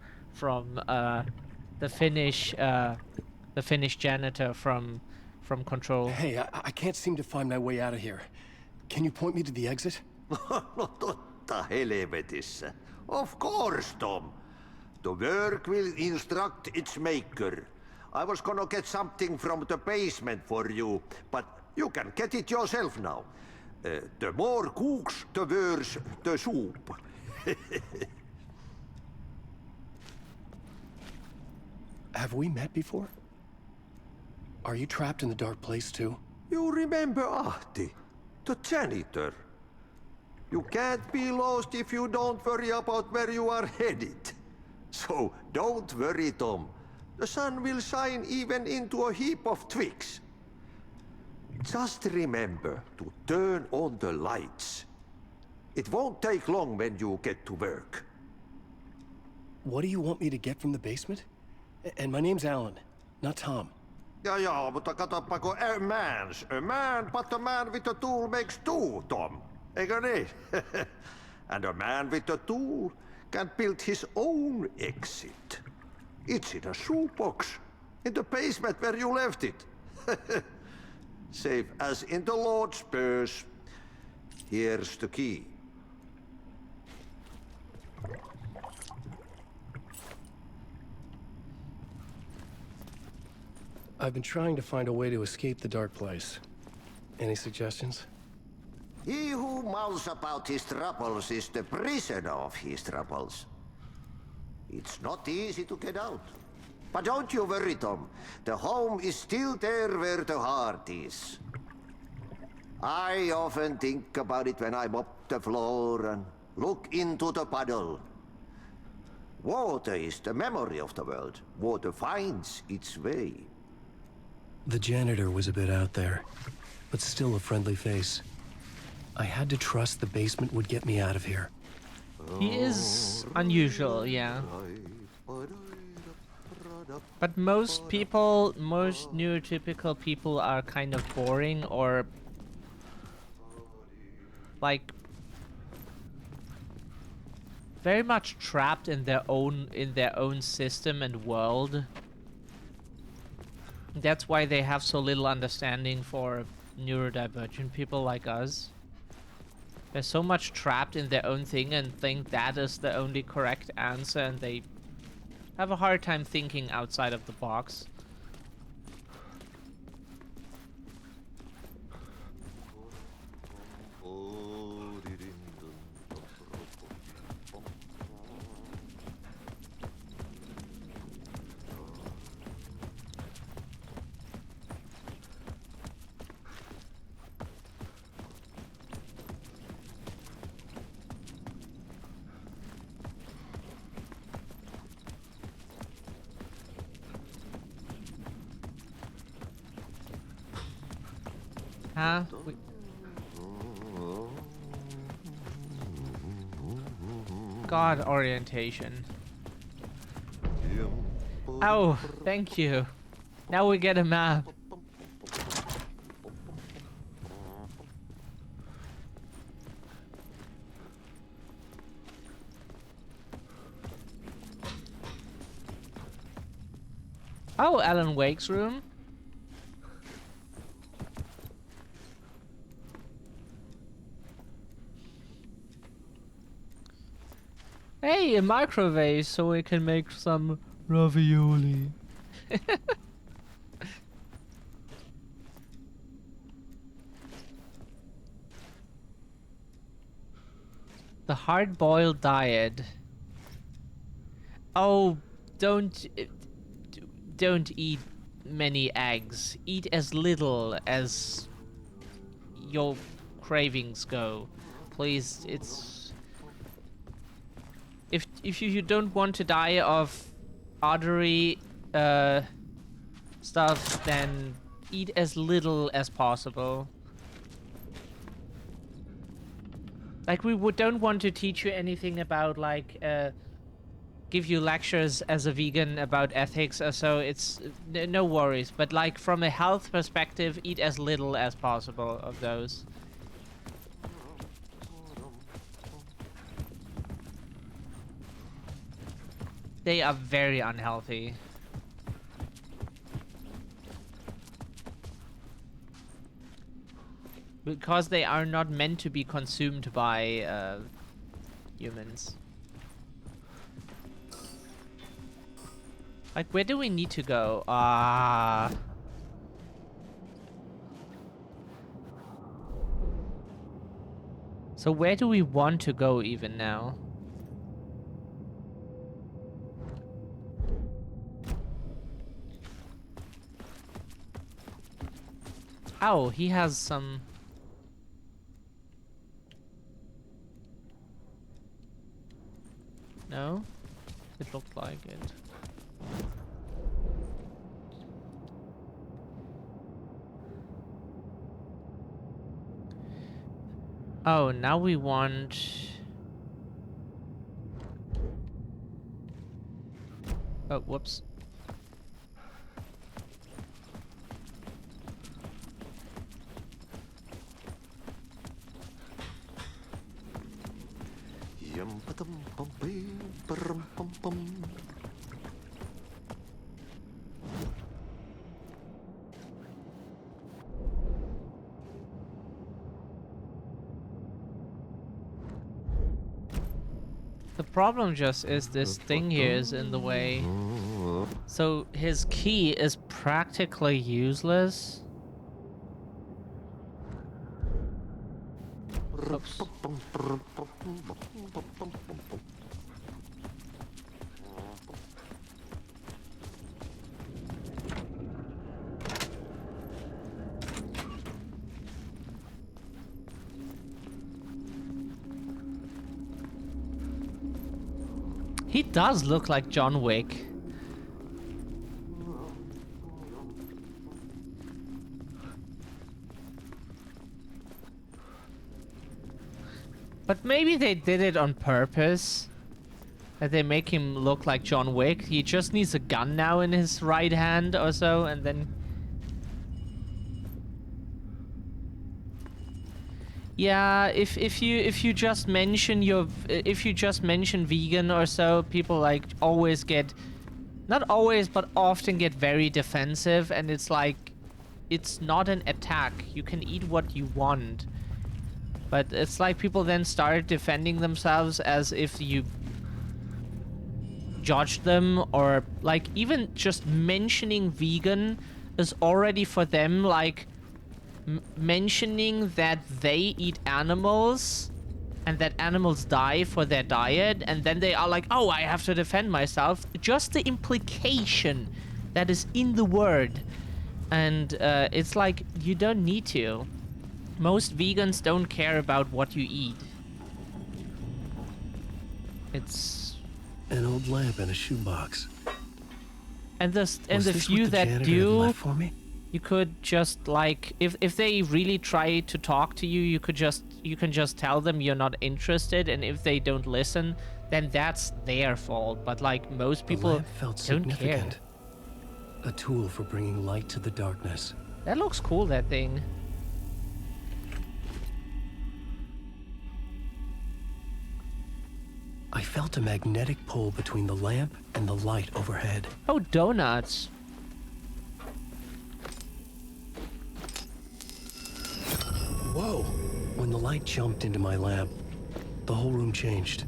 the Finnish janitor from Control. Hey, I can't seem to find my way out of here. Can you point me to the exit? No totta helvetissä. Of course, Tom. The work will instruct its maker. I was gonna get something from the basement for you, but you can get it yourself now. The more cooks, the worse the soup. Have we met before? Are you trapped in the dark place too? You remember Ahti, the janitor. You can't be lost if you don't worry about where you are headed. So don't worry, Tom. The sun will shine even into a heap of twigs. Just remember to turn on the lights. It won't take long when you get to work. What do you want me to get from the basement? And my name's Alan, not Tom. Ja, mutta katoppa kun a man, but a man with a tool makes two, Tom. Eikö niin? And a man with a tool can build his own exit. It's in a shoebox, in the basement where you left it. Safe as in the Lord's purse. Here's the key. I've been trying to find a way to escape the dark place. Any suggestions? He who mouths about his troubles is the prisoner of his troubles. It's not easy to get out. But don't you worry, Tom. The home is still there where the heart is. I often think about it when I mop the floor and look into the puddle. Water is the memory of the world. Water finds its way. The janitor was a bit out there, but still a friendly face. I had to trust the basement would get me out of here. He is unusual, yeah. But most people, most neurotypical people are kind of boring or like very much trapped in their own system and world. That's why they have so little understanding for neurodivergent people like us. They're so much trapped in their own thing and think that is the only correct answer, and they have a hard time thinking outside of the box. Huh? God orientation. Oh, thank you. Now we get a map. Oh, Alan Wake's room. Hey, a microwave so we can make some ravioli. The hard-boiled diet. Oh, don't eat many eggs. Eat as little as your cravings go. Please, it's if you don't want to die of artery stuff, then eat as little as possible. Like, we don't want to teach you anything about, like, give you lectures as a vegan about ethics or so. It's no worries. But, like, from a health perspective, eat as little as possible of those. They are very unhealthy. Because they are not meant to be consumed by humans. Like, where do we need to go? So where do we want to go even now? Oh, he has some... No? It looked like it. Oh, now we want... Oh, whoops. The problem just is this thing here is in the way. So his key is practically useless. Oops. He does look like John Wick. But maybe they did it on purpose. That they make him look like John Wick. He just needs a gun now in his right hand or so, and then... Yeah, if you just mention vegan or so, people like always get, not always, but often get very defensive, and it's like, it's not an attack. You can eat what you want. But it's like people then start defending themselves as if you judged them, or like even just mentioning vegan is already for them like mentioning that they eat animals and that animals die for their diet, and then they are like, oh, I have to defend myself. Just the implication that is in the word. And it's like, you don't need to. Most vegans don't care about what you eat. It's an old lamp in a shoebox. And the Was this few what the that janitor had do, left for me? You could just like if they really try to talk to you, you can just tell them you're not interested, and if they don't listen, then that's their fault. But like most The people lamp felt don't care. significant. A tool for bringing light to the darkness. That looks cool, that thing. I felt a magnetic pull between the lamp and the light overhead. Oh, donuts. Whoa! When the light jumped into my lamp, the whole room changed.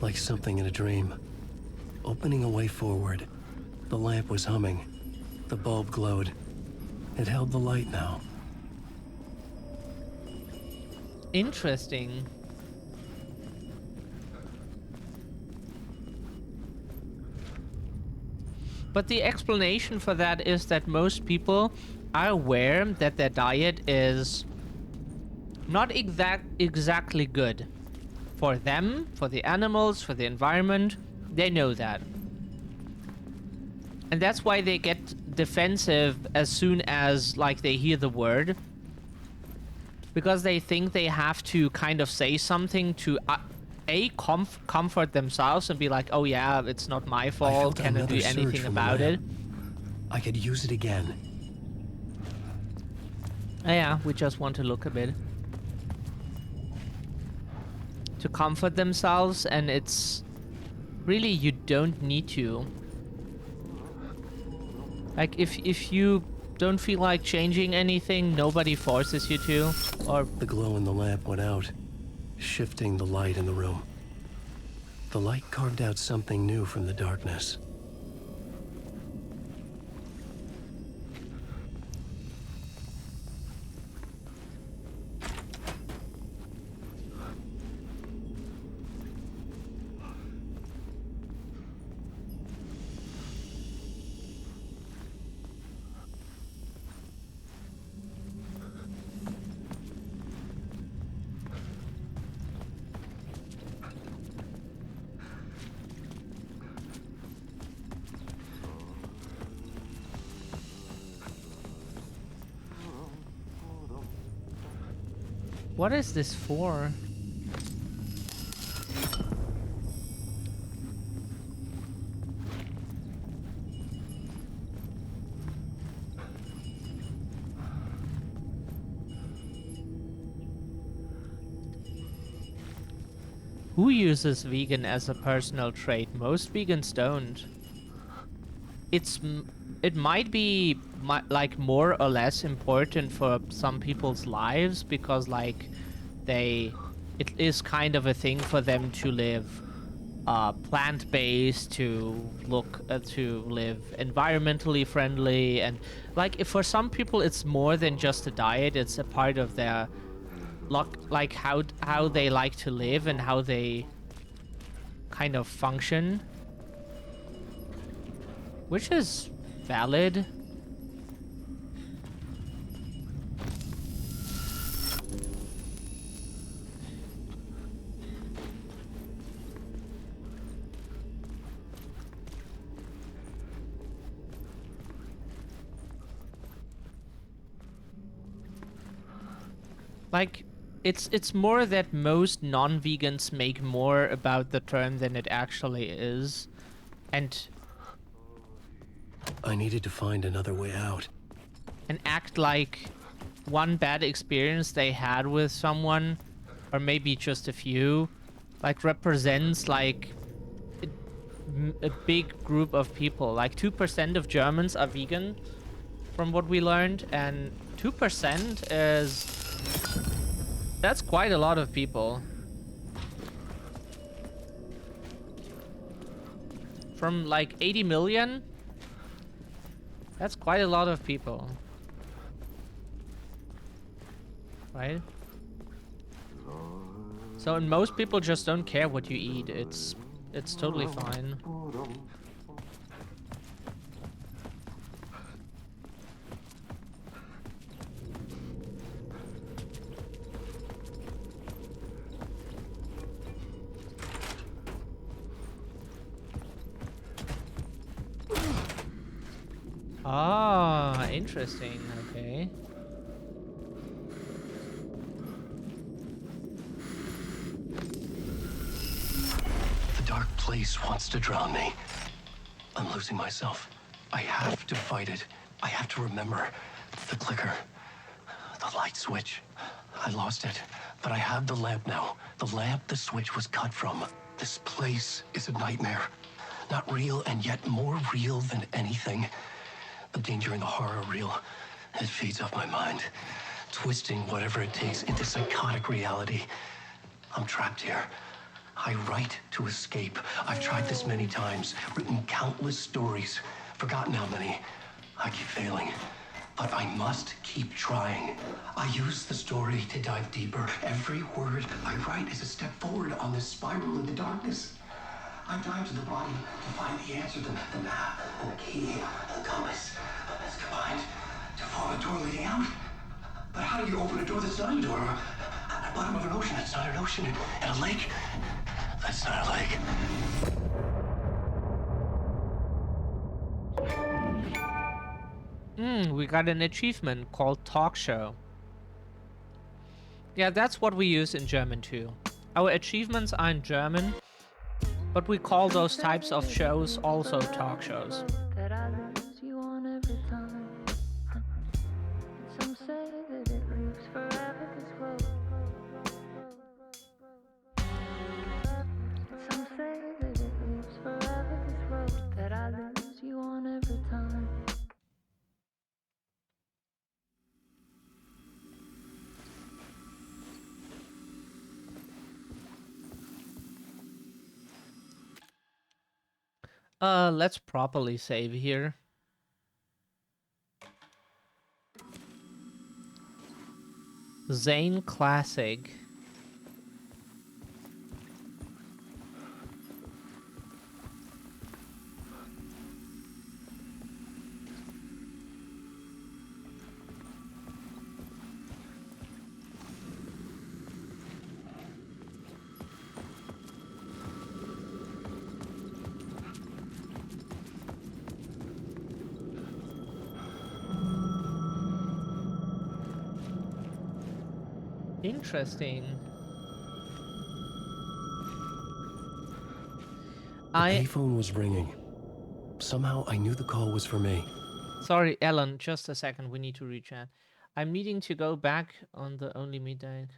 Like something in a dream. Opening a way forward, the lamp was humming. The bulb glowed. It held the light now. Interesting. But the explanation for that is that most people are aware that their diet is not exactly good. For them, for the animals, for the environment, they know that. And that's why they get defensive as soon as, like, they hear the word. Because they think they have to kind of say something to, comfort themselves and be like, oh yeah, it's not my fault, can I do anything about it? I could use it again. Yeah, we just want to look a bit. To comfort themselves, and it's... Really, you don't need to. Like, if you don't feel like changing anything, nobody forces you to, or... The glow in the lamp went out, shifting the light in the room. The light carved out something new from the darkness. What is this for? Who uses vegan as a personal trait? Most vegans don't. It might be like more or less important for some people's lives because like it is kind of a thing for them to live plant-based, to live environmentally friendly, and like if for some people it's more than just a diet, it's a part of their like how they like to live and how they kind of function, which is valid. Like, it's more that most non-vegans make more about the term than it actually is, and I needed to find another way out. and act like one bad experience they had with someone, or maybe just a few, like represents like a big group of people. Like 2% of Germans are vegan, from what we learned, and 2% is... That's quite a lot of people. From like 80 million, that's quite a lot of people. Right? So, and most people just don't care what you eat. It's totally fine. Ah, interesting. Okay. The dark place wants to drown me. I'm losing myself. I have to fight it. I have to remember the clicker, the light switch. I lost it, but I have the lamp now. The lamp the switch was cut from. This place is a nightmare. Not real, and yet more real than anything. The danger and the horror real. It feeds off my mind, twisting whatever it takes into psychotic reality. I'm trapped here. I write to escape. I've tried this many times, written countless stories, forgotten how many. I keep failing, but I must keep trying. I use the story to dive deeper. Every word I write is a step forward on this spiral into darkness. I dive to the bottom to find the answer, the map, and the key, and the compass. It's combined to form a door leading out. But how do you open a door that's not a door? At the bottom of an ocean that's not an ocean, and a lake that's not a lake. We got an achievement called Talk Show. Yeah, that's what we use in German too. Our achievements are in German, but we call those types of shows also talk shows. That I lose you on every time. Some say that it lives forever, this road. Some say that it lives forever, this road. That I lose you on every time. Let's properly save here. Zane Classic. Interesting. The payphone was ringing. Somehow I knew the call was for me. Sorry, Ellen, just a second. We need to rechat. I'm needing to go back on the only meeting.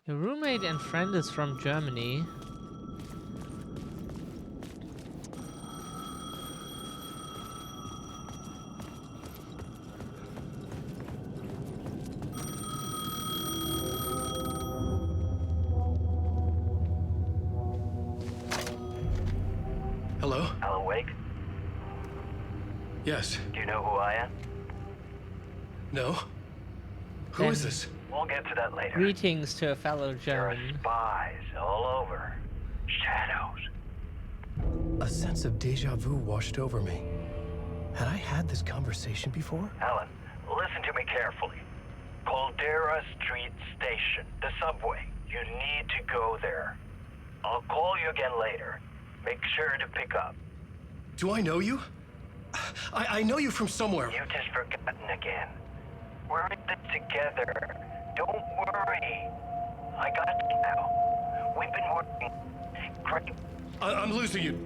Your roommate and friend is from Germany. Hello? Alan Wake? Yes. Do you know who I am? No? Who is this? We'll get to that later. Greetings to a fellow There are German. spies all over. Shadows. A sense of deja vu washed over me. Had I had this conversation before? Alan, listen to me carefully. Caldera Street Station, the subway. You need to go there. I'll call you again later. Make sure to pick up. Do I know you? I know you from somewhere. You've just forgotten again. We're in this together. Don't worry. I got you now. We've been working. Great. I'm losing you.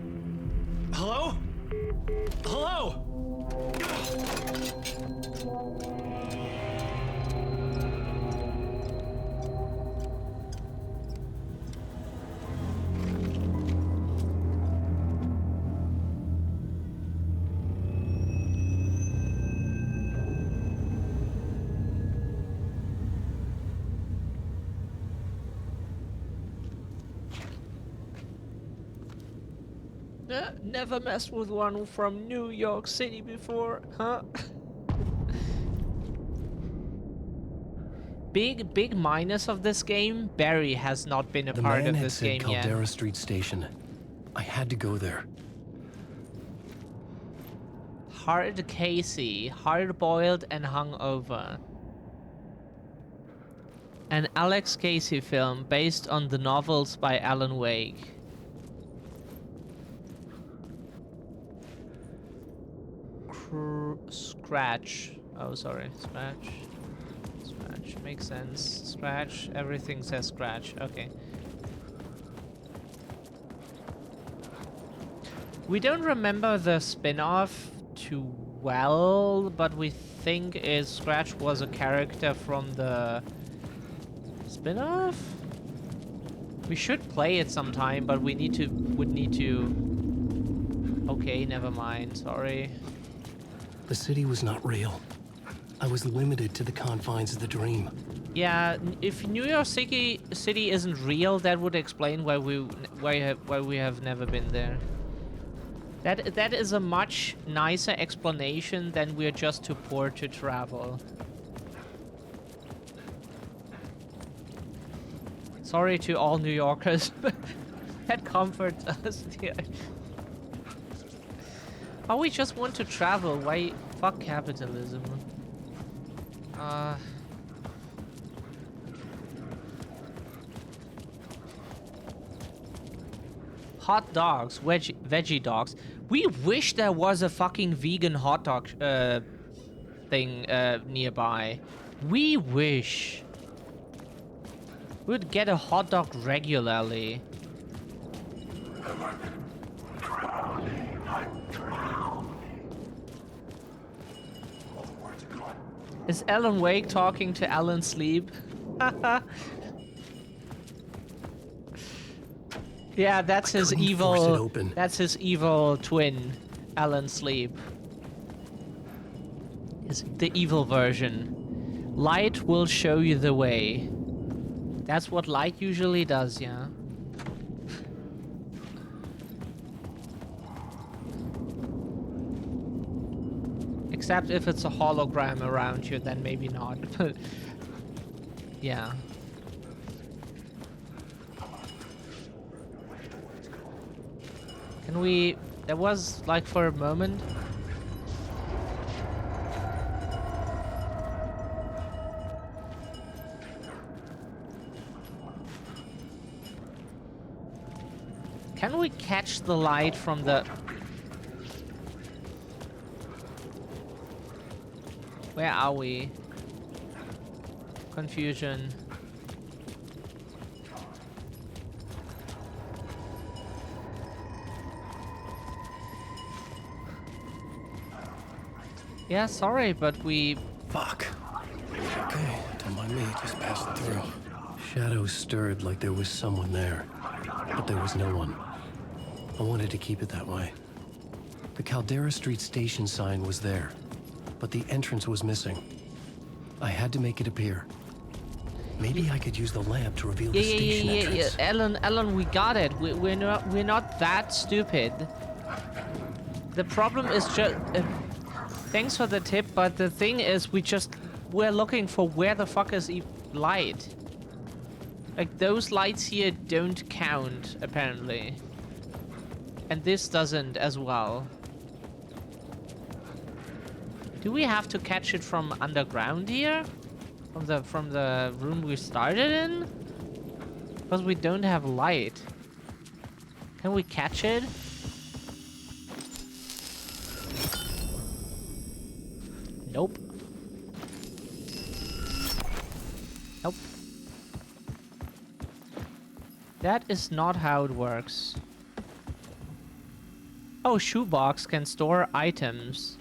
Hello? Hello? Never messed with one from New York City before, huh? Big minus of this game, Barry has not been a part of this game yet. Caldera Street Station. I had to go there. Hard Casey, hard-boiled and hungover. An Alex Casey film based on the novels by Alan Wake. Scratch. Oh, sorry. Scratch. Scratch. Makes sense. Scratch. Everything says scratch. Okay. We don't remember the spin-off too well, but we think Scratch was a character from the spin-off? We should play it sometime, but would need to... Okay, never mind. Sorry. The city was not real. I was limited to the confines of the dream. Yeah, if New York City isn't real, that would explain why we have never been there. That is a much nicer explanation than we're just too poor to travel. Sorry to all New Yorkers, but that comforts us. Oh, we just want to travel. Why? Fuck capitalism. Hot dogs, veggie dogs. We wish there was a fucking vegan hot dog thing nearby. We wish. We'd get a hot dog regularly. Is Alan Wake talking to Alan Sleep? Yeah, that's his evil. That's his evil twin, Alan Sleep. Is the evil version. Light will show you the way. That's what light usually does, yeah. Except if it's a hologram around you, then maybe not. But yeah. Can we... There was, like, for a moment... Can we catch the light from the... Where are we? Confusion. Yeah, sorry, but we... Fuck. Okay, don't mind me, just passing through. Shadows stirred like there was someone there, but there was no one. I wanted to keep it that way. The Caldera Street station sign was there, but the entrance was missing. I had to make it appear. Maybe I could use the lamp to reveal the station entrance. Alan, we got it. We're not that stupid. The problem is just... thanks for the tip, but the thing is, we're looking for where the fuck is light. Like, those lights here don't count, apparently. And this doesn't as well. Do we have to catch it from underground here? From the room we started in? Because we don't have light. Can we catch it? Nope. Nope. That is not how it works. Oh, shoebox can store items.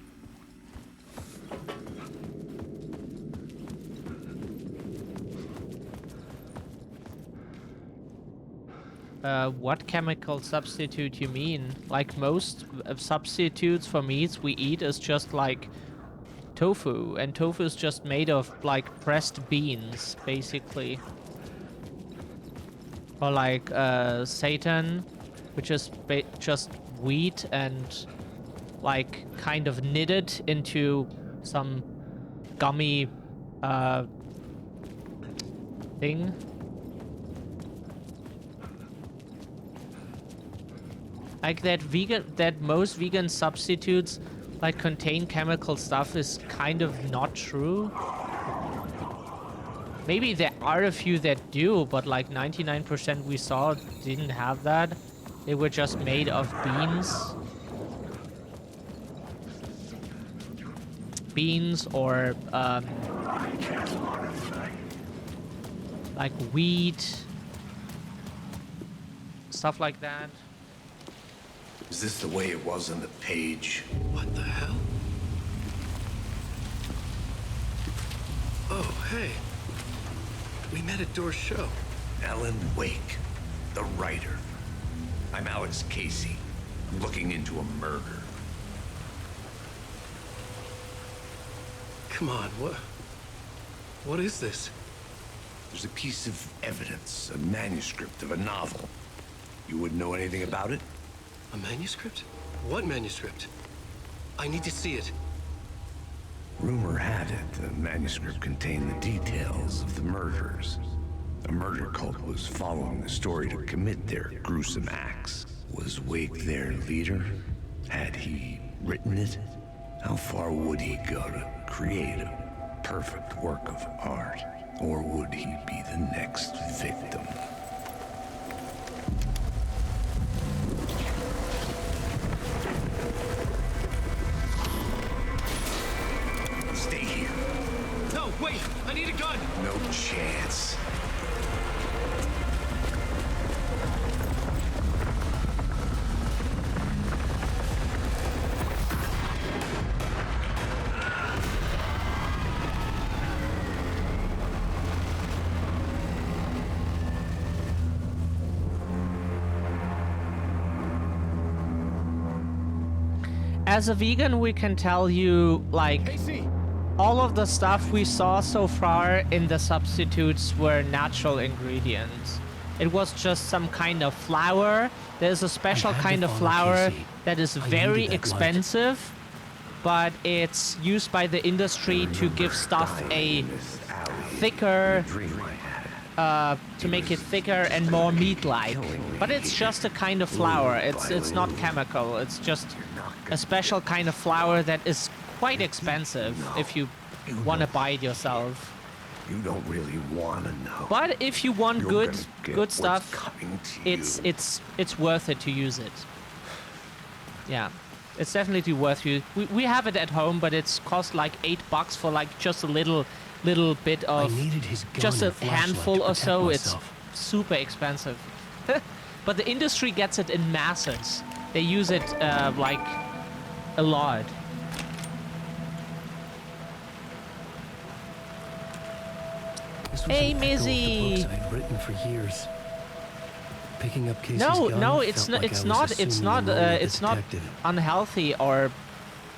What chemical substitute you mean? Like most substitutes for meats we eat is just like tofu, and tofu is just made of like pressed beans, basically. Or like seitan, which is just wheat and like kind of knitted into some gummy thing. Like that most vegan substitutes like contain chemical stuff is kind of not true. Maybe there are a few that do, but like 99% we saw didn't have that. They were just made of beans. Beans or like wheat. Stuff like that. Is this the way it was on the page? What the hell? Oh, hey. We met at Door's show. Alan Wake, the writer. I'm Alex Casey. I'm looking into a murder. Come on, what is this? There's a piece of evidence, a manuscript of a novel. You wouldn't know anything about it? A manuscript? What manuscript? I need to see it. Rumor had it the manuscript contained the details of the murders. A murder cult was following the story to commit their gruesome acts. Was Wake their leader? Had he written it? How far would he go to create a perfect work of art? Or would he be the next victim? Stay here. No, wait! I need a gun! No chance. As a vegan, we can tell you, like, all of the stuff we saw so far in the substitutes were natural ingredients. It was just some kind of flour. There's a special kind of flour that is very expensive, but it's used by the industry to give stuff a thicker, to make it thicker and more meat-like. But it's just a kind of flour. It's not chemical. It's just a special kind of flour that is quite expensive if you want to buy it yourself. You don't really want to know. But if you want You're good gonna get good what's stuff, coming to you. it's worth it to use it. Yeah, it's definitely worth it. We have it at home, but it's cost like $8 for like just a little bit of I needed his gun just a and flashlight handful to or protect so. myself. It's super expensive. But the industry gets it in masses. They use it like a lot. This was Hey, an echo of the Mizzy. books I'd written for years. Picking up Casey's No, gun no, felt it's like not. I It's was not. It's assuming not. the role of the It's not detective. unhealthy or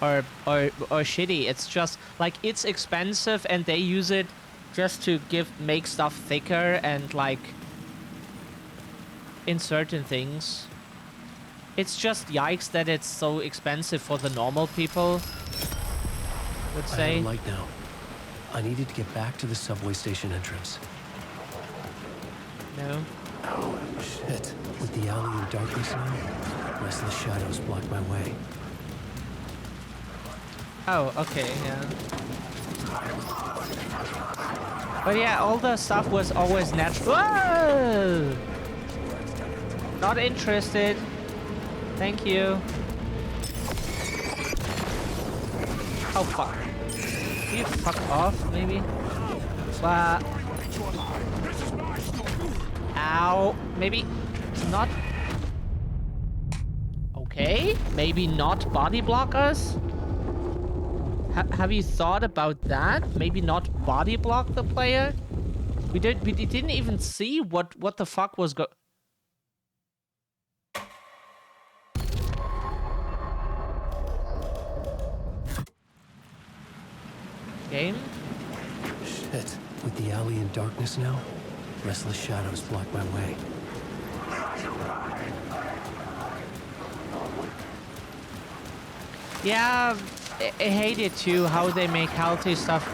shitty. It's just like it's expensive, and they use it just to make stuff thicker and like in certain things. It's just yikes that it's so expensive for the normal people. Would I say. had a light now. I needed to get back to the subway station entrance. No. Oh, shit. With the alley in darkness now, restless shadows block my way. Oh, okay, yeah. But yeah, all the stuff was always natural. Whoa! Not interested. Thank you. Oh, fuck. Can you fuck off, maybe? Ow. Maybe not. Okay. Maybe not body block us? Have you thought about that? Maybe not body block the player? We didn't even see what the fuck was Game? Shit. With the alley in darkness now, restless shadows block my way. Yeah, I hate it too, how they make healthy stuff.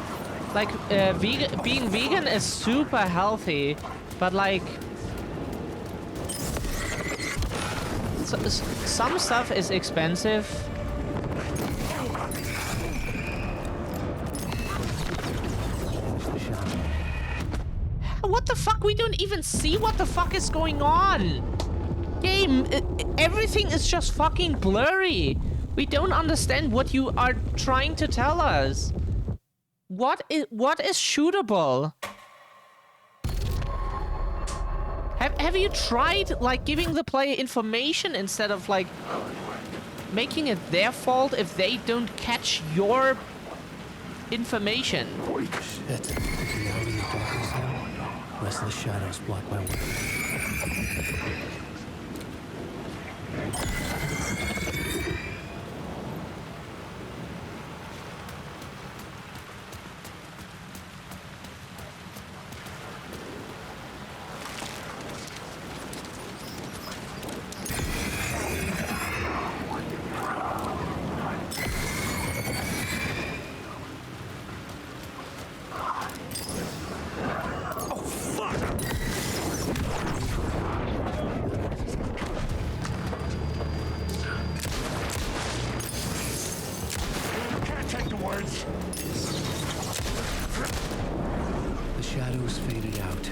Like, being vegan is super healthy, but like... some stuff is expensive. What the fuck? We don't even see what the fuck is going on. Game, everything is just fucking blurry. We don't understand what you are trying to tell us. What is shootable? Have you tried like giving the player information instead of like making it their fault if they don't catch your information? Shit. Looking out in the darkness now. Rest of the shadows block my way. The shadows faded out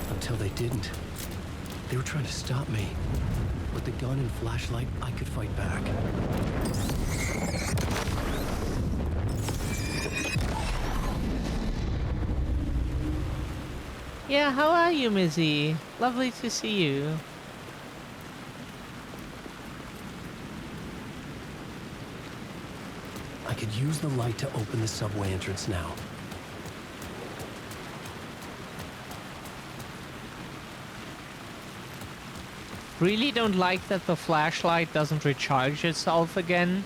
until they didn't. They were trying to stop me. With the gun and flashlight, I could fight back. Yeah, how are you, Mizzy? Lovely to see you. I could use the light to open the subway entrance now. Really don't like that the flashlight doesn't recharge itself again.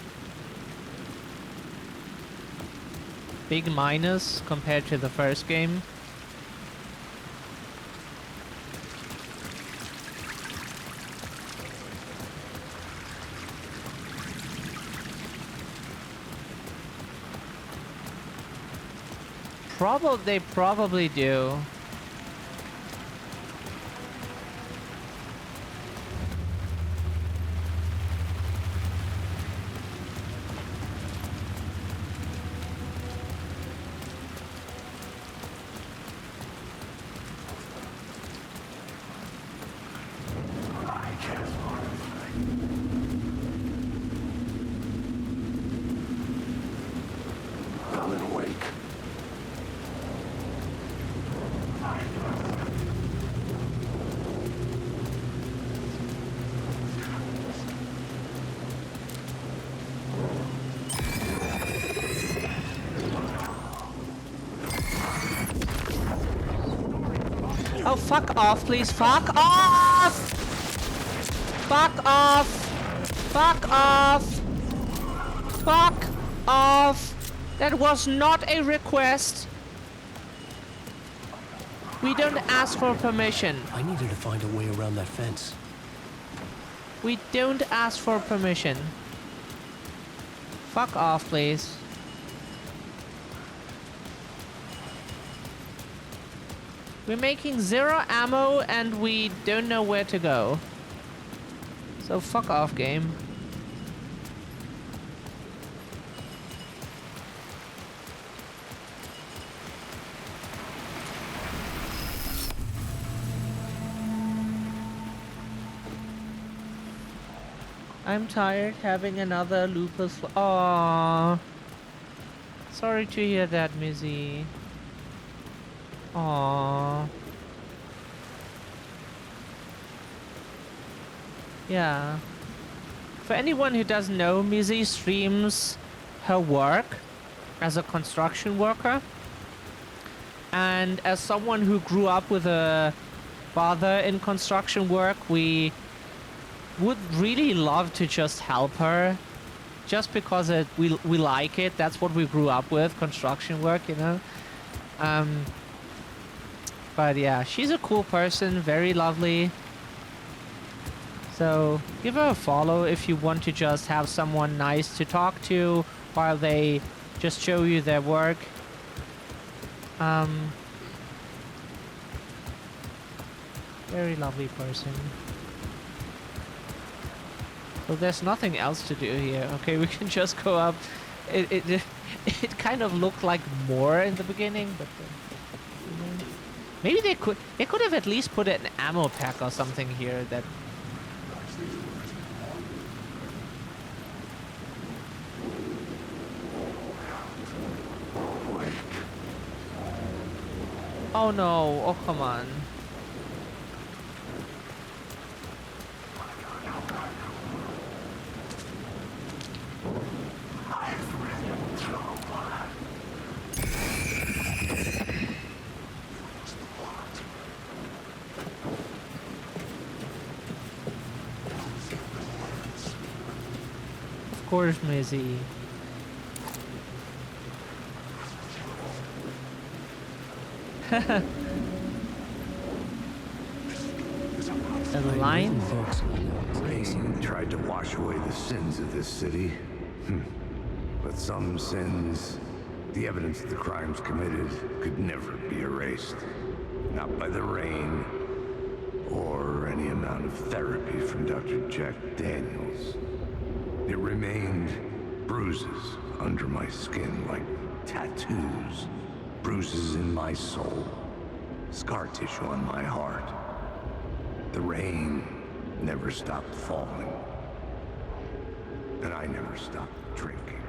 Big minus compared to the first game. They probably do. Oh, fuck off, please. Fuck off! Fuck off! Fuck off! Fuck off! That was not a request. We don't ask for permission. I needed to find a way around that fence. We don't ask for permission. Fuck off, please. We're making 0 ammo and we don't know where to go. So fuck off, game. I'm tired having another lupus. Aww. Sorry to hear that, Mizzy. Aww. Yeah. For anyone who doesn't know, Mizzy streams her work as a construction worker. And as someone who grew up with a father in construction work, we would really love to just help her. Just because we like it. That's what we grew up with, construction work, you know. But yeah, she's a cool person, very lovely. So give her a follow if you want to just have someone nice to talk to while they just show you their work. Very lovely person. So there's nothing else to do here. Okay, we can just go up. It kind of looked like more in the beginning, but you know. Maybe they could have at least put an ammo pack or something here that. Oh no, oh come on. Of course, Mizzy. A line? Rain tried to wash away the sins of this city. But some sins, the evidence of the crimes committed, could never be erased. Not by the rain, or any amount of therapy from Dr. Jack Daniels. It remained bruises under my skin, like tattoos. Bruises in my soul. Scar tissue on my heart. The rain never stopped falling. And I never stopped drinking.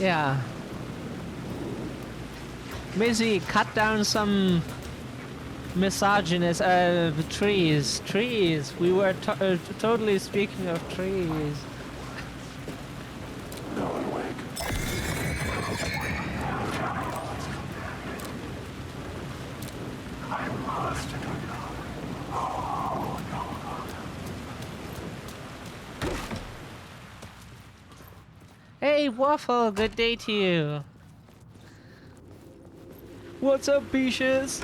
Yeah. Mizzy, cut down some misogynist trees. We were totally speaking of trees. Hey Waffle, good day to you. What's up, Beaches?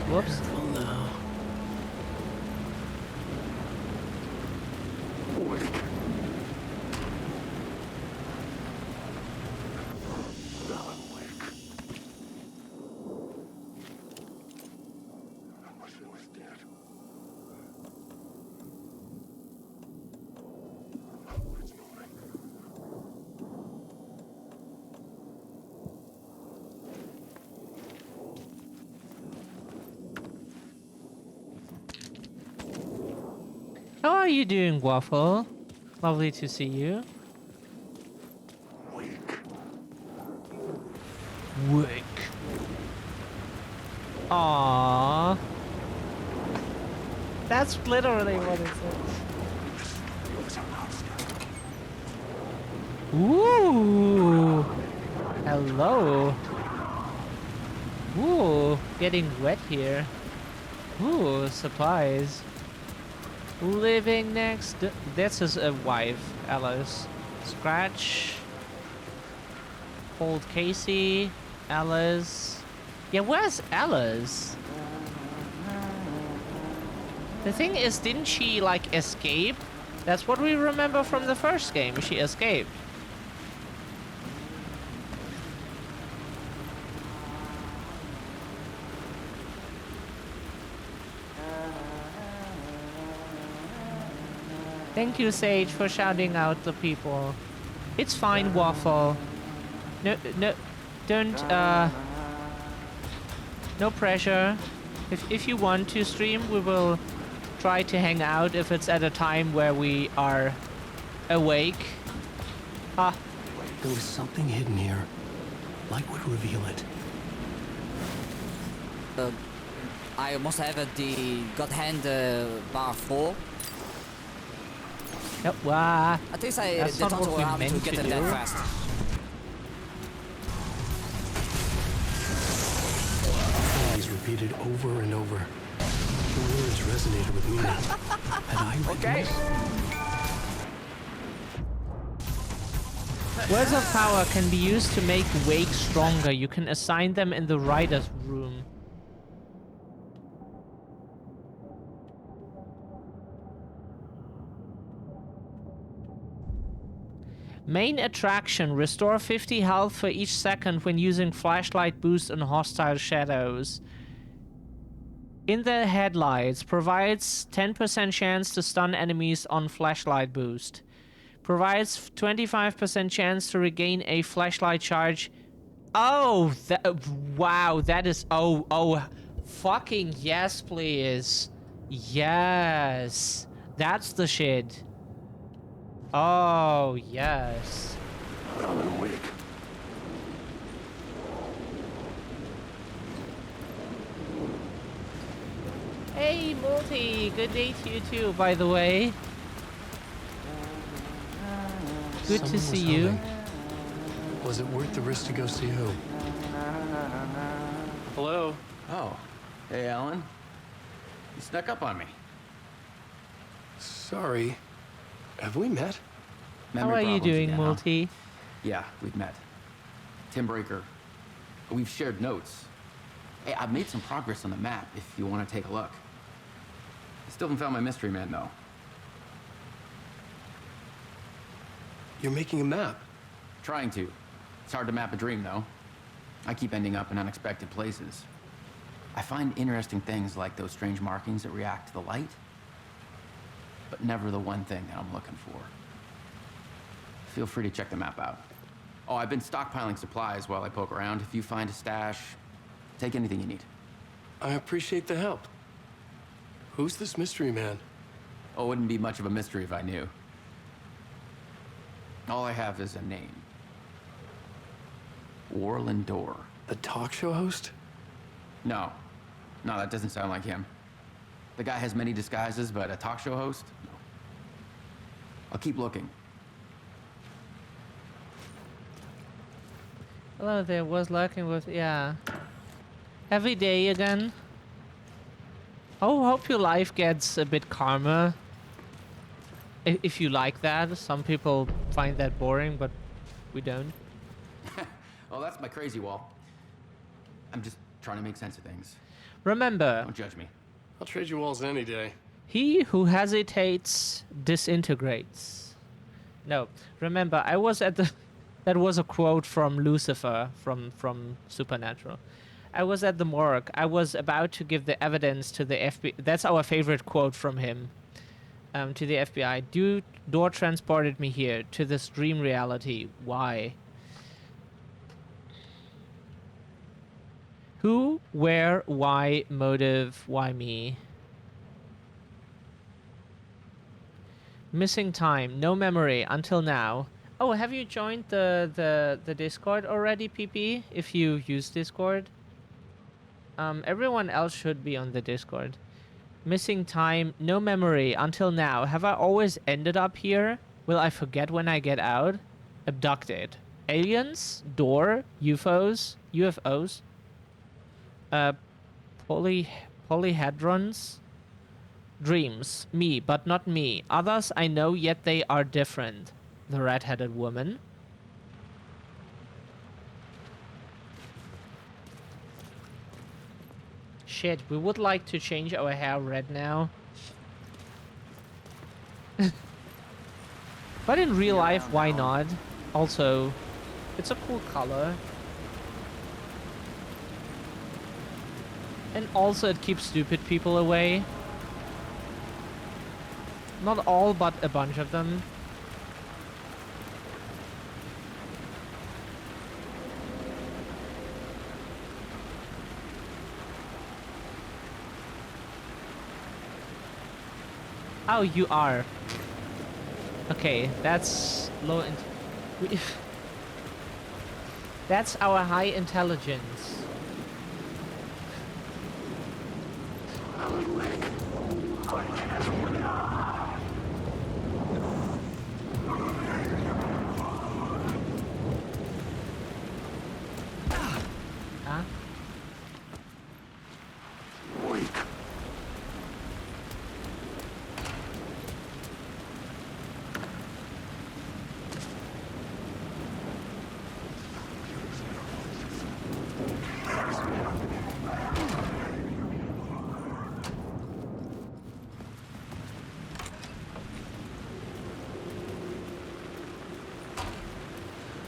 Whoops. How are you doing, Waffle? Lovely to see you. Wake. Aww. That's literally what it says. Ooh. Hello. Ooh, getting wet here. Ooh, supplies. Living next. This is a wife, Alice. Scratch. Old Casey. Alice. Yeah, where's Alice? The thing is, didn't she, like, escape? That's what we remember from the first game. She escaped. Thank you, Sage, for shouting out the people. It's fine, Waffle. No, don't, no pressure. If you want to stream, we will try to hang out if it's at a time where we are awake. Ah. There was something hidden here. Light would reveal it. I must have the God Hand bar 4. Yep, wow. At least I did not know how to get it that fast. Stories repeated over and over. The words resonated with me. Had I written this? Words of power can be used to make Wake stronger. You can assign them in the writer's room. Main attraction, restore 50 health for each second when using flashlight boost on hostile shadows. In the headlights. Provides 10% chance to stun enemies on flashlight boost. Provides 25% chance to regain a flashlight charge. Oh, wow, that is... Oh, fucking yes, please. Yes. That's the shit. Oh, yes. Alan Wake. Hey, Multi. Good day to you too, by the way. Good to Someone see was you. humming. Was it worth the risk to go see who? Hello. Oh. Hey, Alan. You snuck up on me. Sorry. Have we met? How are you doing, Multi? Yeah, we've met. Tim Breaker. We've shared notes. Hey, I've made some progress on the map if you want to take a look. I still haven't found my mystery man, though. You're making a map. Trying to. It's hard to map a dream, though. I keep ending up in unexpected places. I find interesting things like those strange markings that react to the light, but never the one thing that I'm looking for. Feel free to check the map out. Oh, I've been stockpiling supplies while I poke around. If you find a stash, take anything you need. I appreciate the help. Who's this mystery man? Oh, it wouldn't be much of a mystery if I knew. All I have is a name. Warland Dorr. The talk show host? No. No, that doesn't sound like him. The guy has many disguises, but a talk show host? No. I'll keep looking. Hello there, was lurking with... Yeah. Every day again. Oh, hope your life gets a bit calmer. If you like that. Some people find that boring, but we don't. Oh, that's my crazy wall. I'm just trying to make sense of things. Remember... Don't judge me. I'll trade you walls any day. He who hesitates disintegrates. No, remember, I was at the... That was a quote from Lucifer, from Supernatural. I was at the morgue. I was about to give the evidence to the FBI. That's our favorite quote from him. To the FBI. Door transported me here, to this dream reality. Why? Who, where, why, motive, why me? Missing time, no memory, until now. Oh, have you joined the Discord already, PP? If you use Discord? Everyone else should be on the Discord. Missing time, no memory, until now. Have I always ended up here? Will I forget when I get out? Abducted. Aliens? Door? UFOs? Polyhedrons? Dreams. Me, but not me. Others I know, yet they are different. The red-headed woman. Shit, we would like to change our hair red now. But in real life, why not? Also, it's a cool color. And also it keeps stupid people away. Not all, but a bunch of them. Oh, you are. Okay, that's low that's our high intelligence. Huh?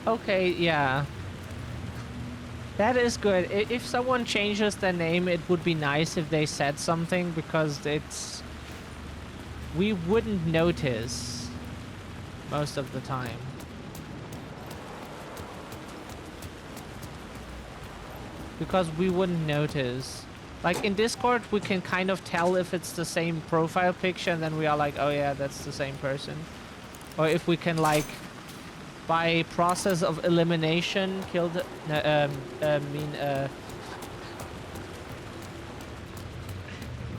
Okay, yeah. That is good. If someone changes their name, it would be nice if they said something, because we wouldn't notice most of the time. Because we wouldn't notice. Like in Discord, we can kind of tell if it's the same profile picture, and then we are like, oh yeah, that's the same person. Or if we can, like, by process of elimination, kill the...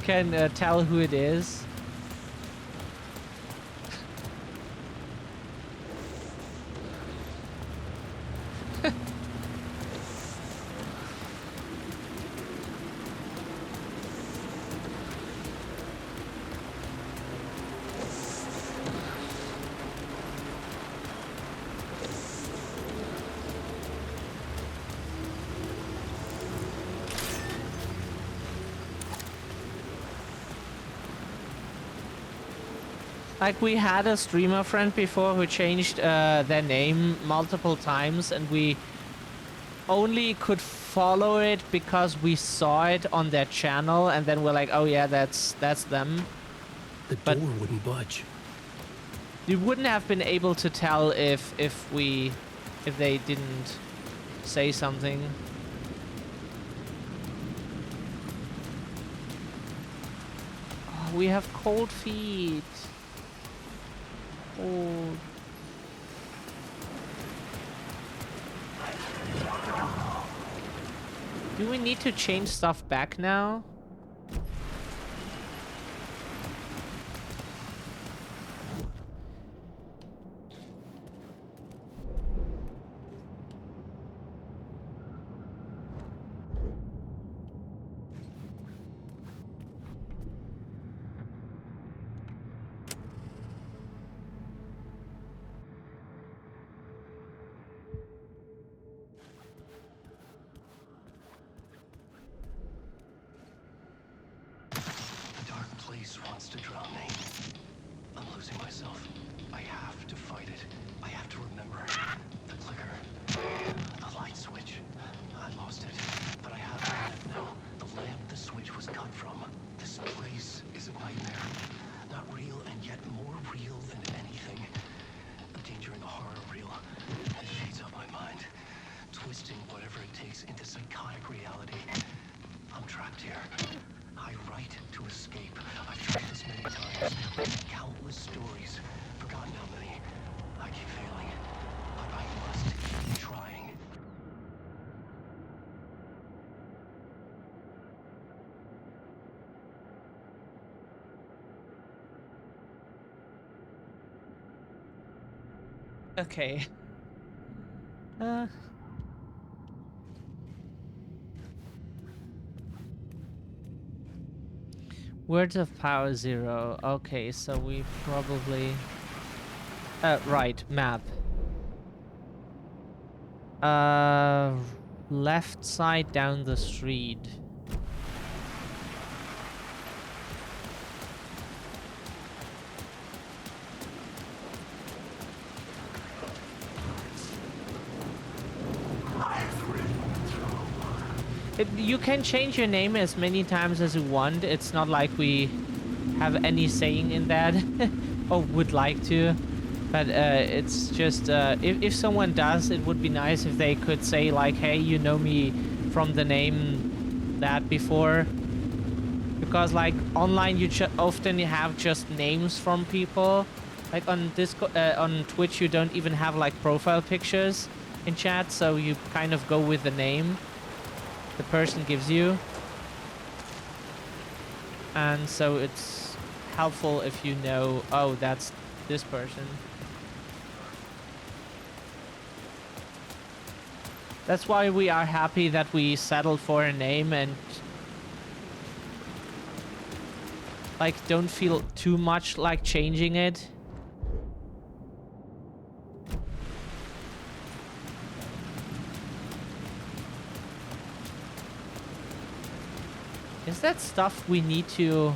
can tell who it is. Like, we had a streamer friend before who changed their name multiple times, and we only could follow it because we saw it on their channel, and then we're like, oh yeah, that's them. The door wouldn't budge. You wouldn't have been able to tell if they didn't say something. Oh, we have cold feet. Cold. Do we need to change stuff back now? Wants to drown me. I'm losing myself. I have to fight it. I have to remember. The clicker. The light switch. I lost it. But I have the lamp now. The lamp the switch was cut from. This place is a nightmare. Not real, and yet more real than anything. The danger in the horror reel. It feeds up my mind. Twisting whatever it takes into psychotic reality. I'm trapped here. I write to escape. I've tried this many times. Written countless stories. Forgotten how many. I keep failing. But I must keep trying. Okay. Words of Power 0. Okay, so we probably... right, map. Left side down the street. You can change your name as many times as you want. It's not like we have any saying in that, or would like to. But it's just, if someone does, it would be nice if they could say, like, hey, you know me from the name that before. Because, like, online you often have just names from people. Like, on Discord, on Twitch, you don't even have, like, profile pictures in chat, so you kind of go with the name the person gives you, and so it's helpful if you know, oh, that's this person. That's why we are happy that we settled for a name and like don't feel too much like changing it. Is that stuff we need to...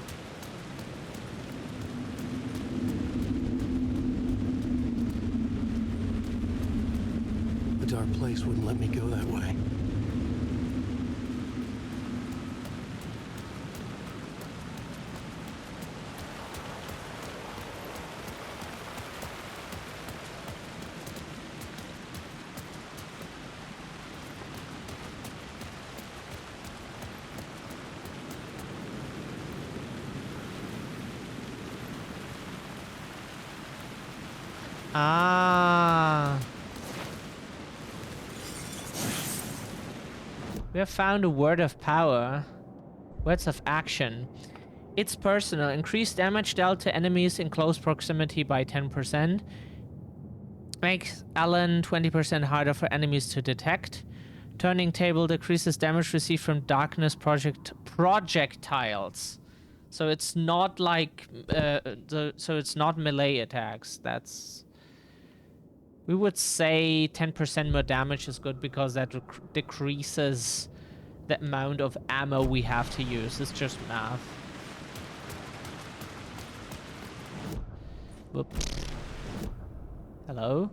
The dark place wouldn't let me go that way. Ah. We have found a word of power. Words of action. It's personal. Increase damage dealt to enemies in close proximity by 10%. Makes Alan 20% harder for enemies to detect. Turning table decreases damage received from darkness projectiles. So it's not like so it's not melee attacks. That's, we would say 10% more damage is good because that decreases the amount of ammo we have to use. It's just math. Whoop. Hello?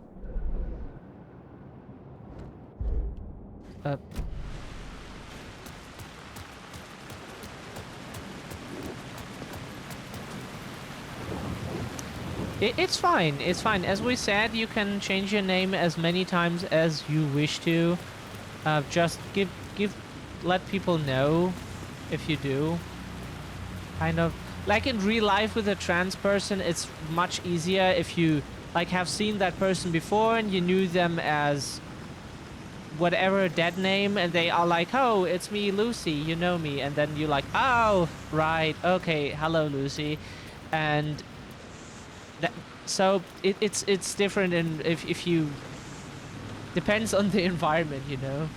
It's fine. It's fine. As we said, you can change your name as many times as you wish to. Just let people know if you do. Kind of like in real life with a trans person, it's much easier if you like have seen that person before and you knew them as whatever dead name, and they are like, oh, it's me, Lucy, you know me, and then you're like, oh, right, okay, hello, Lucy, and that, so it's different, and if you depends on the environment, you know.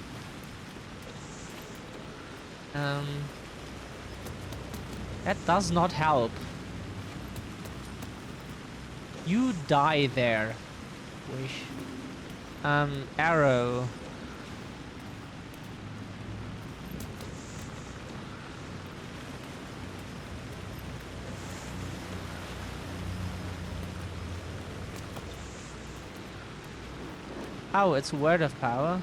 That does not help. You die there. Wish. Arrow. Oh, it's a word of power.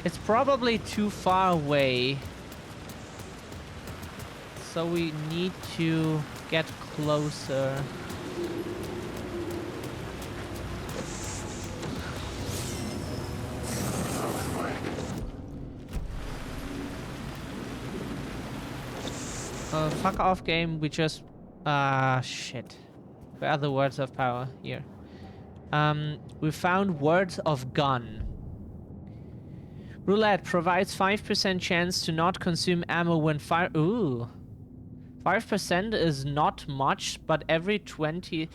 It's probably too far away. So we need to get closer. Fuck off, game. We just... shit. Where are the words of power? Here. We found words of gun. Roulette provides 5% chance to not consume ammo when fire... Ooh. 5% is not much, but every 20...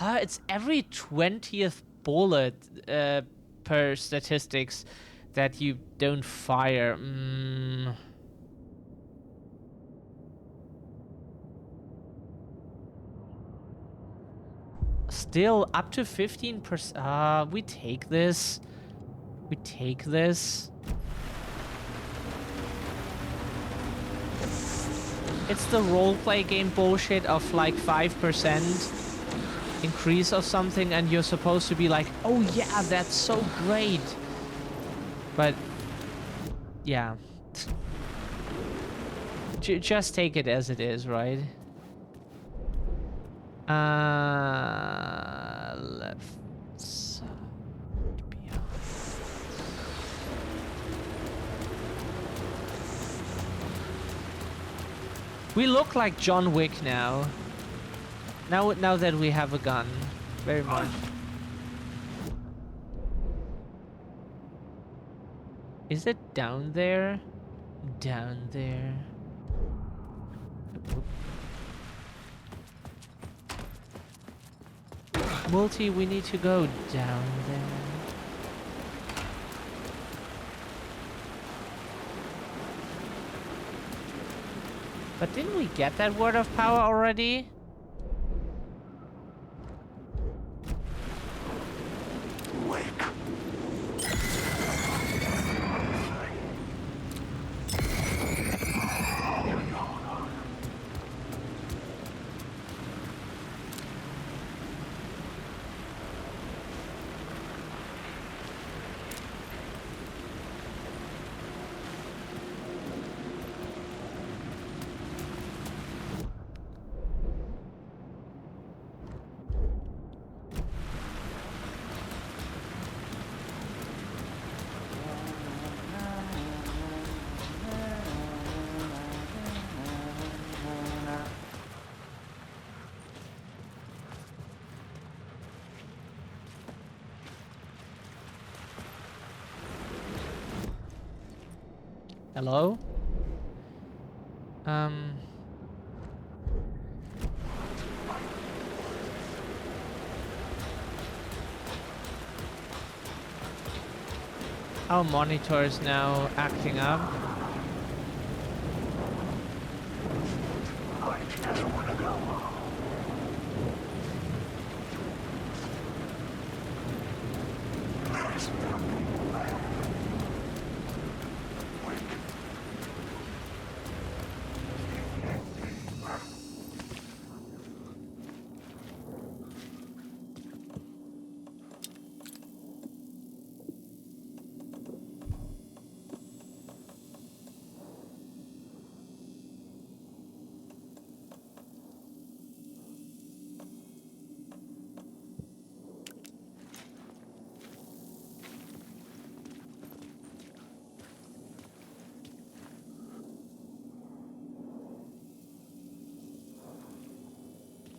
it's every 20th bullet per statistics that you don't fire. Still, up to 15%. We take this. We take this. It's the roleplay game bullshit of like 5% increase of something, and you're supposed to be like, oh yeah, that's so great. But yeah. Just take it as it is, right? Left side behind. We look like John Wick now. Now that we have a gun. Very much. Is it down there? Down there. Multi, we need to go down there. But didn't we get that word of power already? Hello? Our monitor is now acting up.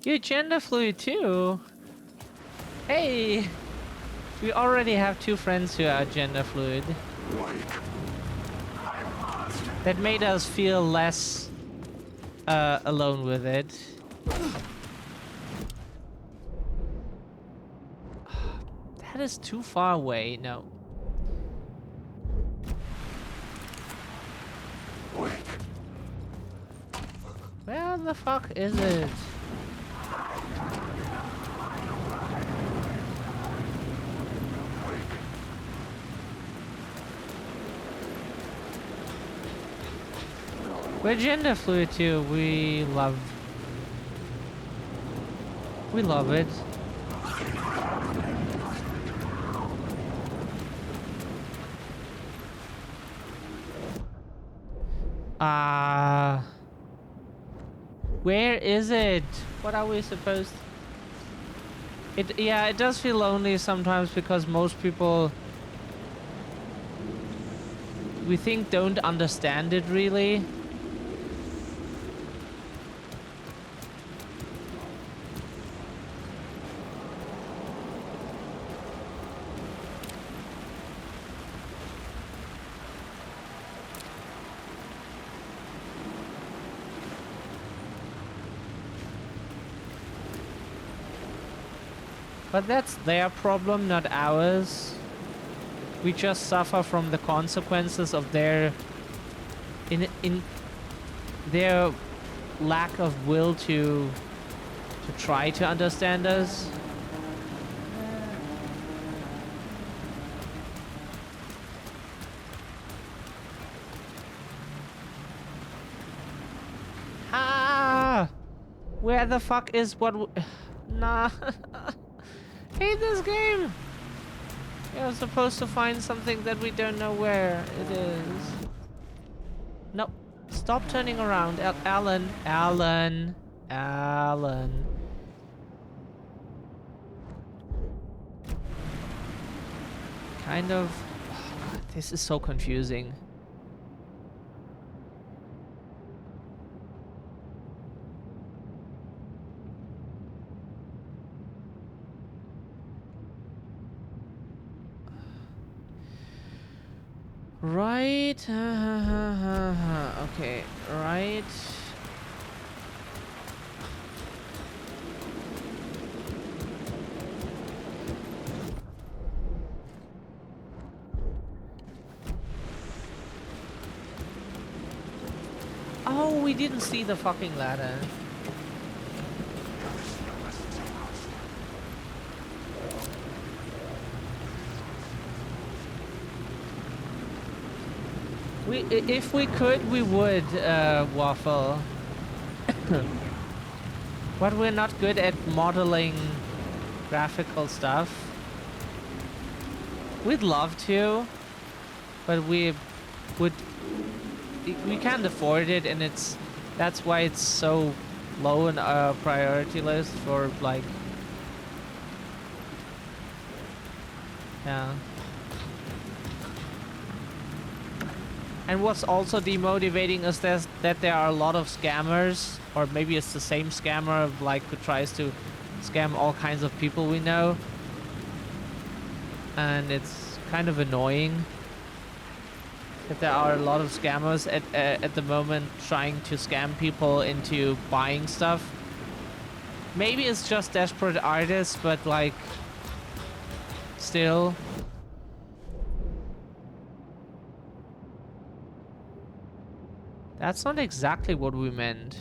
You're gender fluid too? Hey! We already have 2 friends who are gender fluid. That made us feel less alone with it. That is too far away. No. Where the fuck is it? We're gender fluid too. We love it. Where is it? What are we supposed to... Yeah, it does feel lonely sometimes because most people we think don't understand it really. But that's their problem, not ours. We just suffer from the consequences of their in their lack of will to try to understand us. Ah! Where the fuck is what? Nah. Hate this game. You're supposed to find something that we don't know where it is. No, stop turning around, Alan. Alan. Alan. Kind of. Oh God, this is so confusing. Right. Okay. Right. Oh, we didn't see the fucking ladder. If we could, we would, Waffle. But we're not good at modeling graphical stuff. We'd love to, but we can't afford it, and that's why it's so low on our priority list for, like, yeah. And what's also demotivating is that there are a lot of scammers, or maybe it's the same scammer like who tries to scam all kinds of people we know. And it's kind of annoying. that there are a lot of scammers at the moment trying to scam people into buying stuff. Maybe it's just desperate artists, but like, still. That's not exactly what we meant.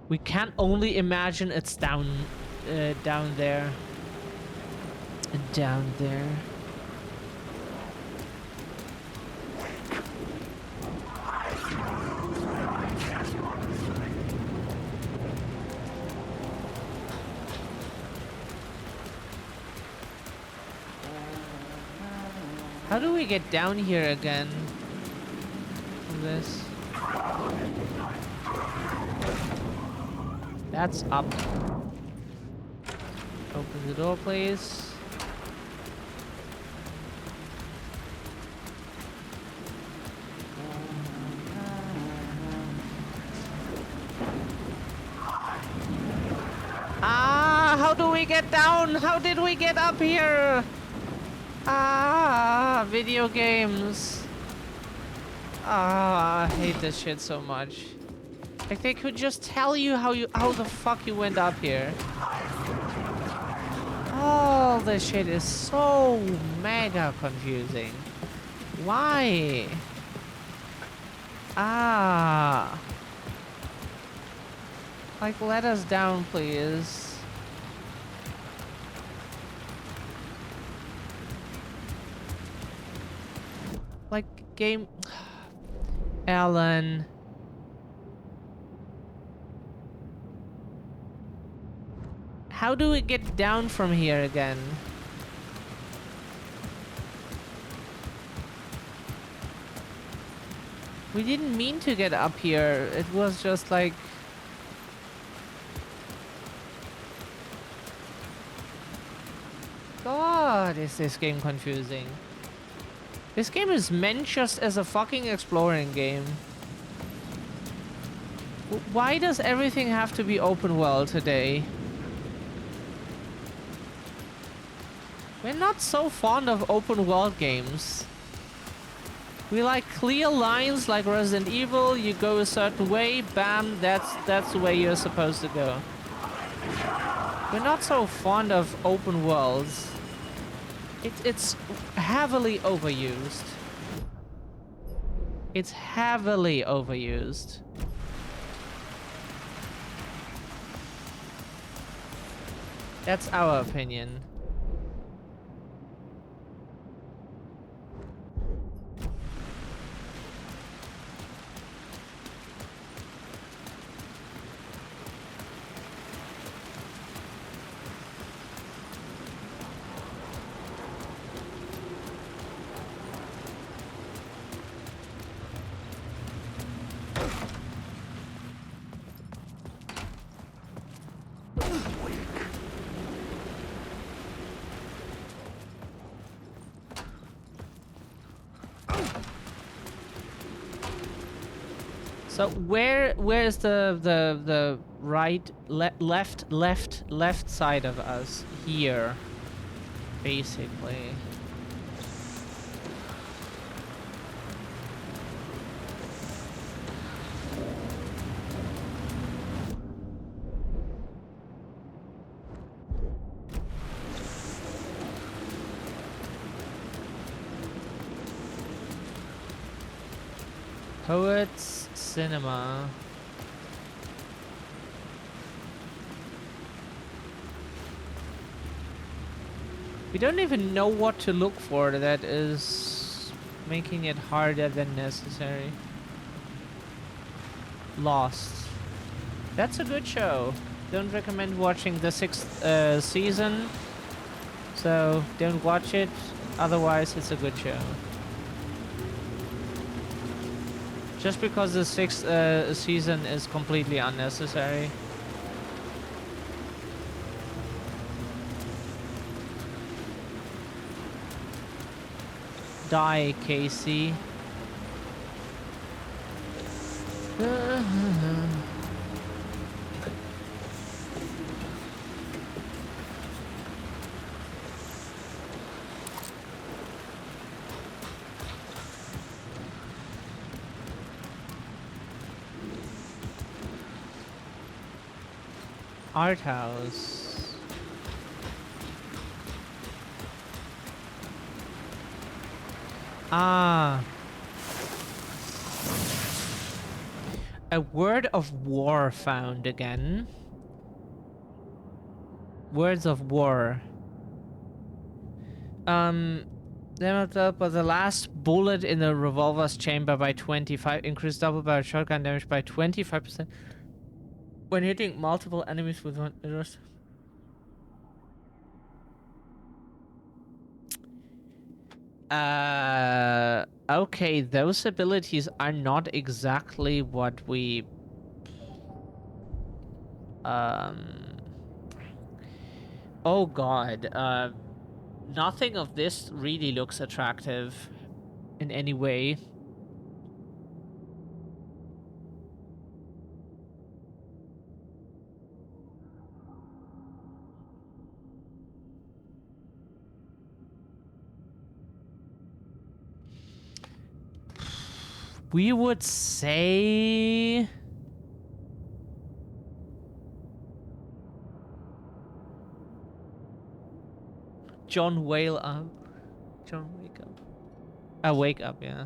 We can only imagine it's down there. Down there. How do we get down here again? From this? That's up. Open the door, please. Ah, how do we get down? How did we get up here? Ah, video games. Ah, I hate this shit so much. Like, they could just tell you how the fuck you went up here. Oh, this shit is so mega confusing. Why? Ah. Like, let us down, please. Like, game... Alan... How do we get down from here again? We didn't mean to get up here. It was just like... God, is this game confusing. This game is meant just as a fucking exploring game. Why does everything have to be open world today? We're not so fond of open world games. We like clear lines like Resident Evil. You go a certain way, bam, that's the way you're supposed to go. We're not so fond of open worlds. It's heavily overused. It's heavily overused. That's our opinion. So where's the right left side of us? Here, basically. Poets Cinema. We don't even know what to look for that is making it harder than necessary. Lost. That's a good show. Don't recommend watching the 6th season. So don't watch it. Otherwise, it's a good show. Just because the 6th season is completely unnecessary. Die, Casey. Art house. Ah. A word of war found again. Words of war. Damage by the last bullet in the revolver's chamber by 25. Increased double barrel shotgun damage by 25%. When hitting multiple enemies with one arrows. Okay, those abilities are not exactly what we oh god, nothing of this really looks attractive in any way. We would say John Whale up. John Wake Up. Wake Up, yeah.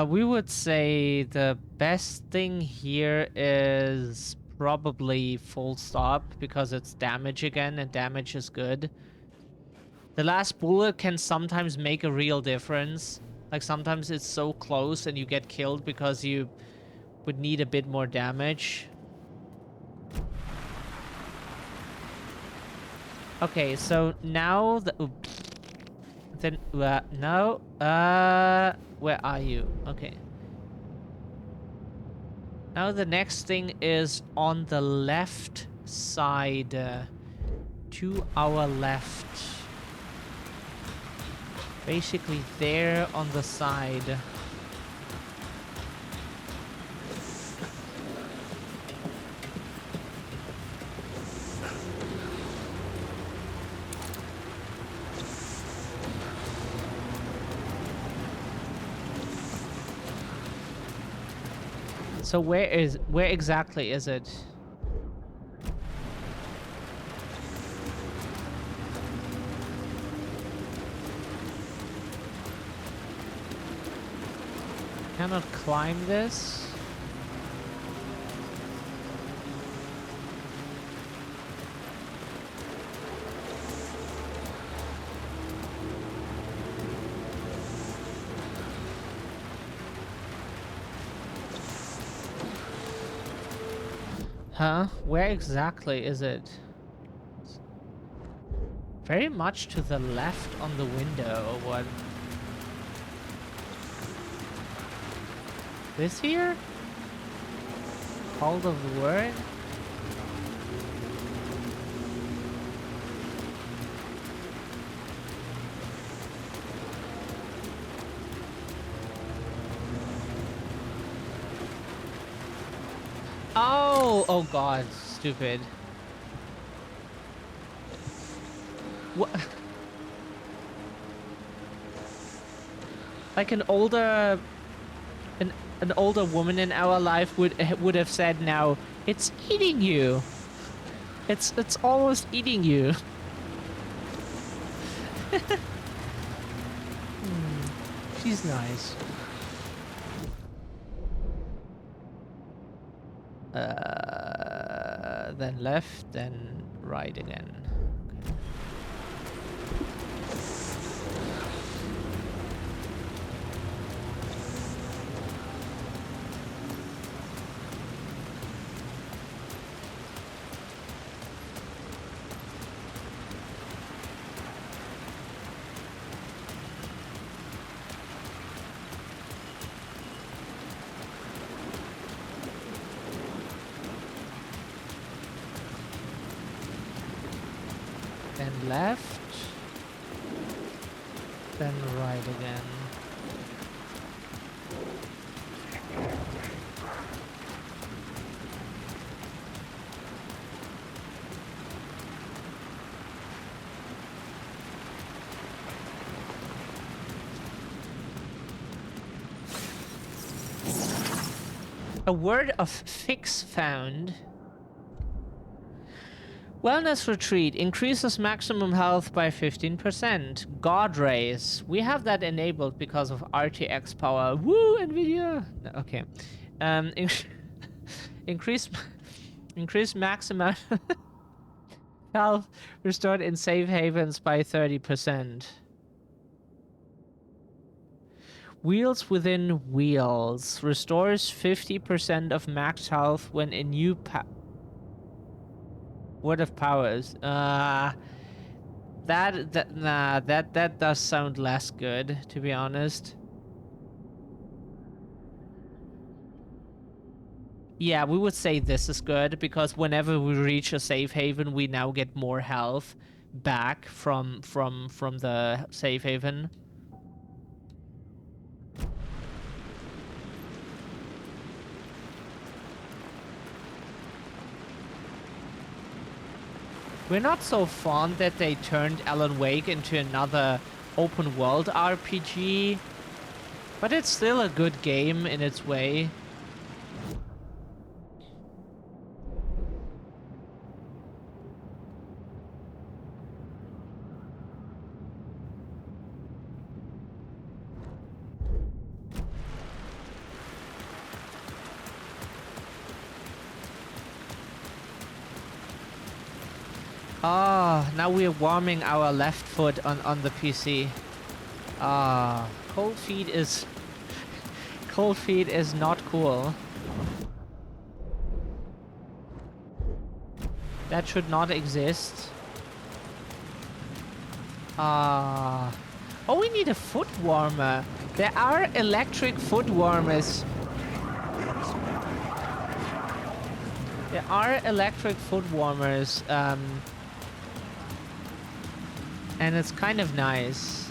We would say the best thing here is probably full stop because it's damage again and damage is good. The last bullet can sometimes make a real difference. Like sometimes it's so close and you get killed because you would need a bit more damage. Okay, so now then no, where are you? Okay. Now the next thing is on the left side, to our left. Basically there on the side. So where exactly is it? Cannot climb this. Huh? Where exactly is it? Very much to the left on the window, or what? This here? Hold of the word? Oh god, stupid. What? Like an older woman in our life would have said now, it's eating you. It's almost eating you. She's nice. Then left, then right again. Okay. then left, then right again. A word of fix found. Wellness retreat increases maximum health by 15%. God rays. We have that enabled because of RTX power. Woo, Nvidia. No, okay. Increase maximum health restored in safe havens by 30%. Wheels within wheels restores 50% of max health when a new word of powers. That does sound less good, to be honest. Yeah, we would say this is good because whenever we reach a safe haven, we now get more health back from the safe haven. We're not so fond that they turned Alan Wake into another open world RPG, but it's still a good game in its way. Ah, now we're warming our left foot on the PC. Ah, cold feet is not cool. That should not exist. Ah. Oh, we need a foot warmer. There are electric foot warmers. There are electric foot warmers, and it's kind of nice.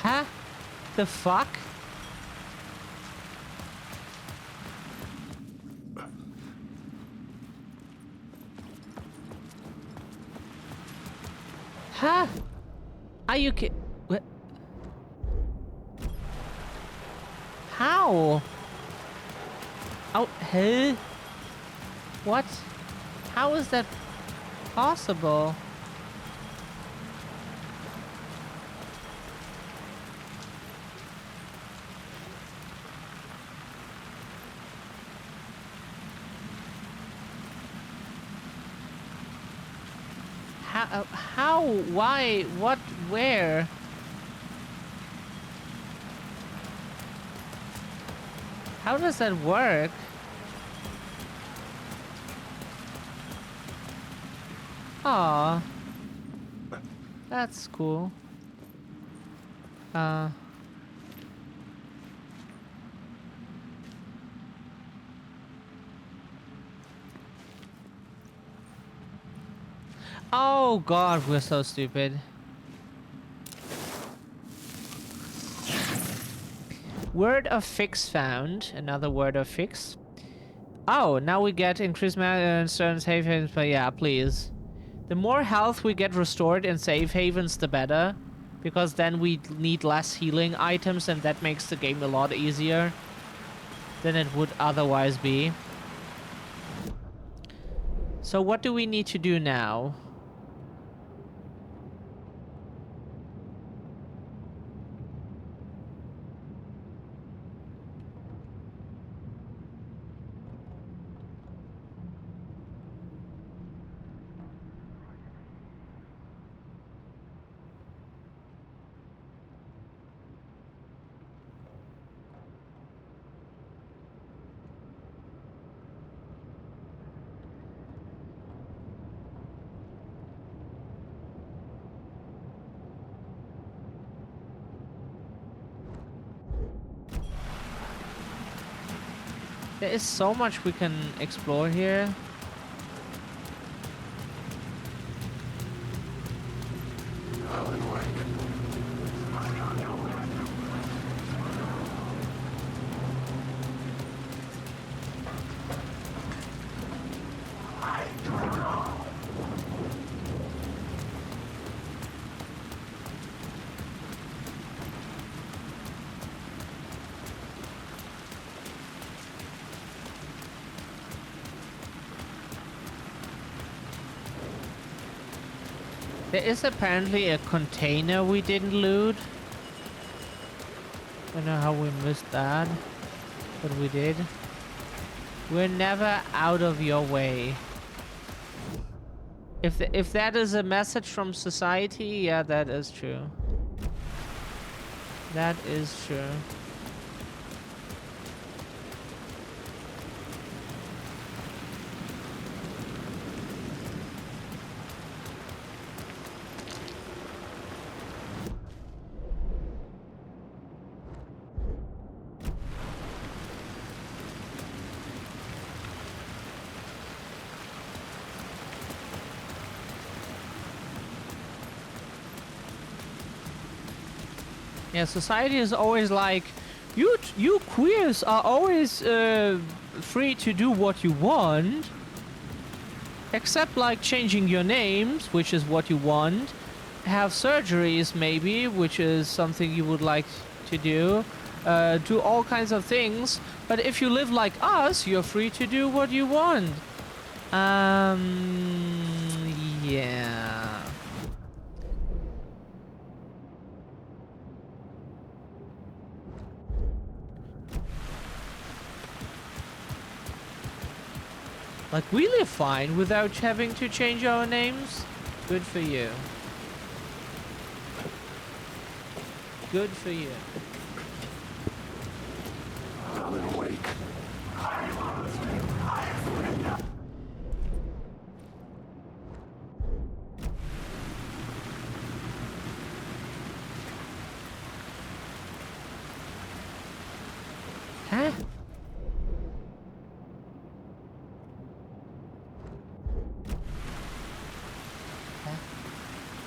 Huh? The fuck? Huh? Are you what? How? Oh, huh? What? How is that possible? How? Why? What? Where? How does that work? Aw. That's cool. Oh god, we're so stupid. Word of fix found. Another word of fix. Oh, now we get increased certain safe havens, but yeah, please. The more health we get restored in safe havens, the better. Because then we need less healing items, and that makes the game a lot easier than it would otherwise be. So what do we need to do now? There is so much we can explore here. There is apparently a container we didn't loot. I don't know how we missed that, but we did. We're never out of your way. If that is a message from society, yeah, that is true. That is true. Yeah, society is always like, you queers are always free to do what you want, except like changing your names, which is what you want, have surgeries maybe, which is something you would like to do all kinds of things. But if you live like us, you're free to do what you want. Yeah. Like, we live fine without having to change our names. Good for you. Good for you. Alan Wake. Huh?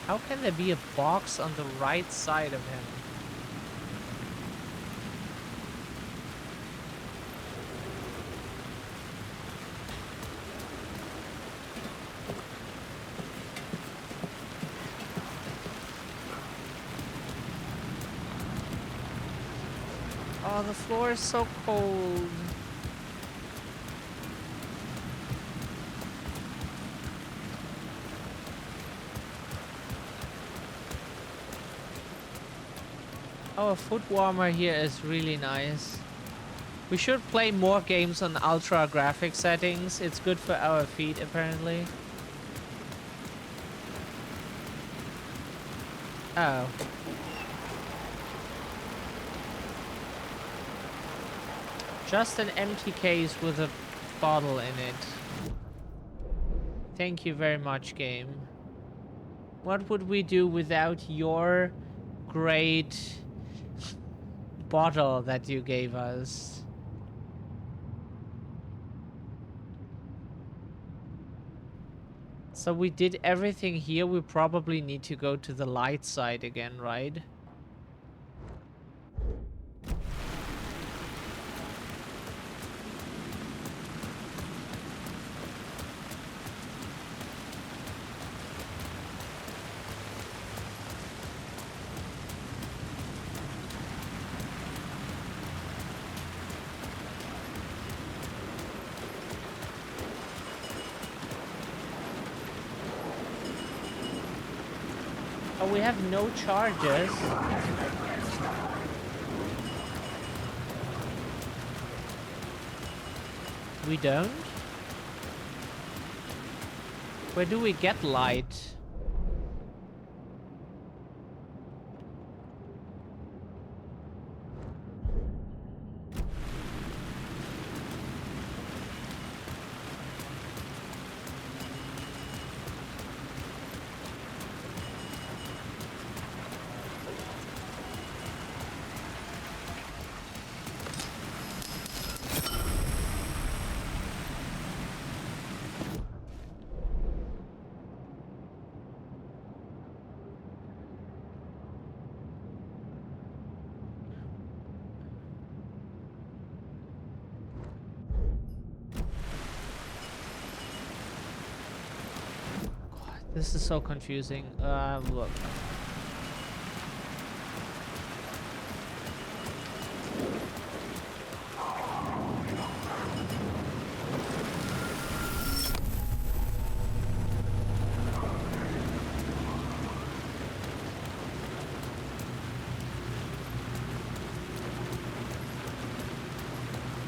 How can there be a box on the right side of him? Oh, the floor is so cold. Oh, a foot warmer here is really nice. We should play more games on ultra graphic settings. It's good for our feet, apparently. Oh. Just an empty case with a bottle in it. Thank you very much, game. What would we do without your great bottle that you gave us? So we did everything here. We probably need to go to the light side again, right? Oh, we have no charges. We don't? Where do we get light? This is so confusing. Look.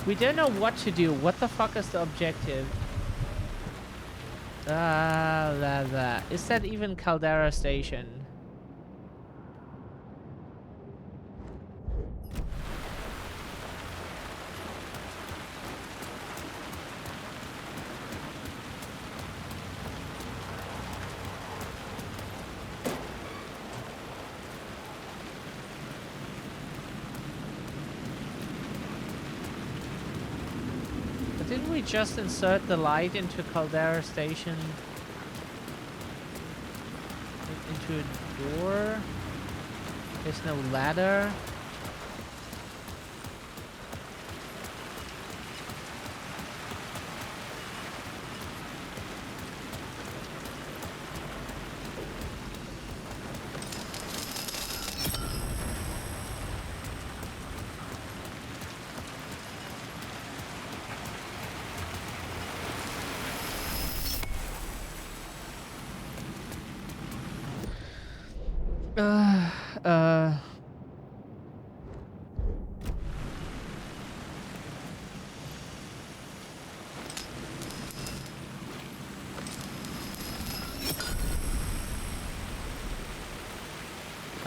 We don't know what to do. What the fuck is the objective? Is that even Caldera Station? But didn't we just insert the light into Caldera Station? Into a door? There's no ladder.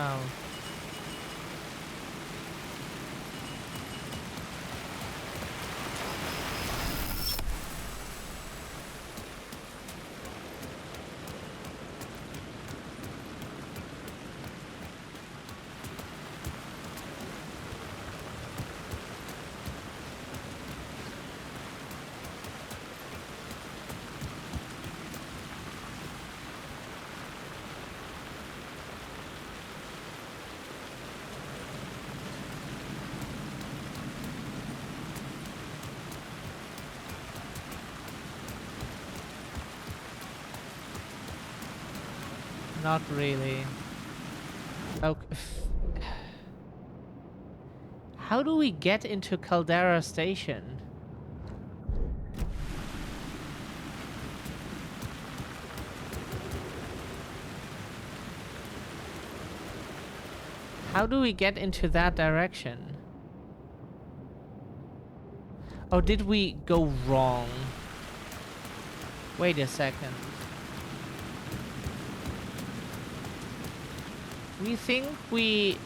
Oh. Not really. Okay. How do we get into Caldera Station? How do we get into that direction? Oh, did we go wrong? Wait a second. We think we...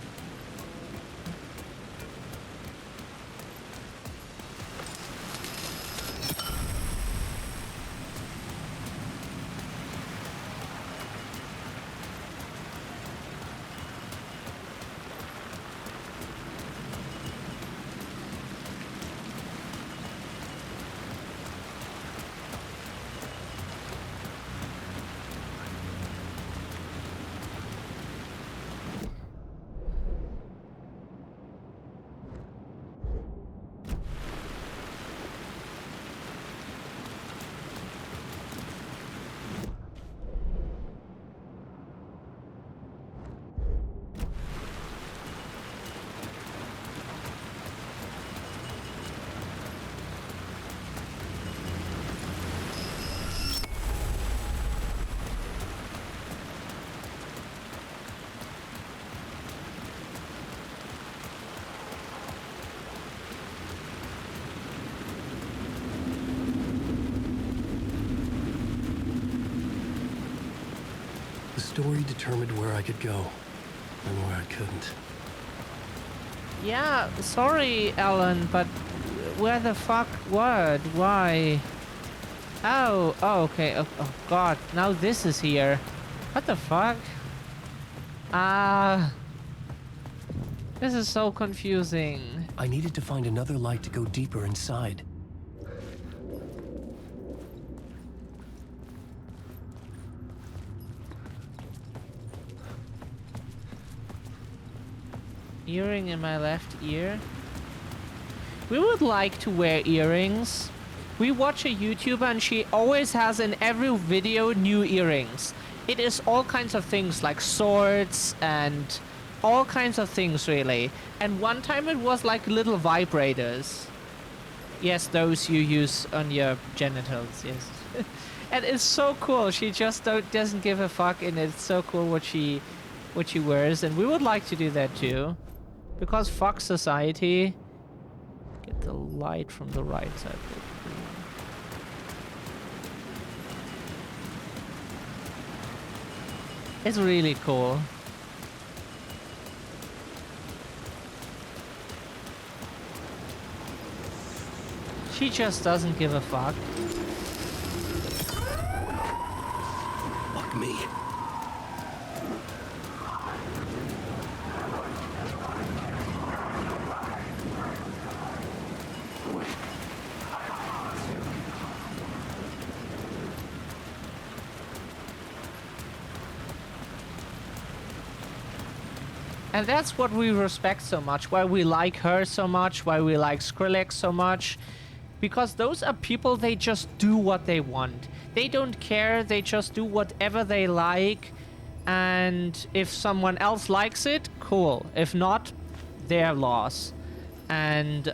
The story determined where I could go and where I couldn't. Yeah, sorry, Alan, but where the fuck? What? Why? Oh, okay. Oh, God. Now this is here. What the fuck? This is so confusing. I needed to find another light to go deeper inside. Earring in my left ear. We would like to wear earrings. We watch a YouTuber and she always has in every video new earrings. It is all kinds of things like swords and all kinds of things really. And one time it was like little vibrators. Yes, those you use on your genitals, yes. And it's so cool. She just doesn't give a fuck, and it's so cool what she wears, and we would like to do that too. Because fuck society. Get the light from the right side. It's really cool. She just doesn't give a fuck. Fuck me. And that's what we respect so much, why we like her so much, why we like Skrillex so much. Because those are people, they just do what they want. They don't care, they just do whatever they like. And if someone else likes it, cool. If not, their loss. And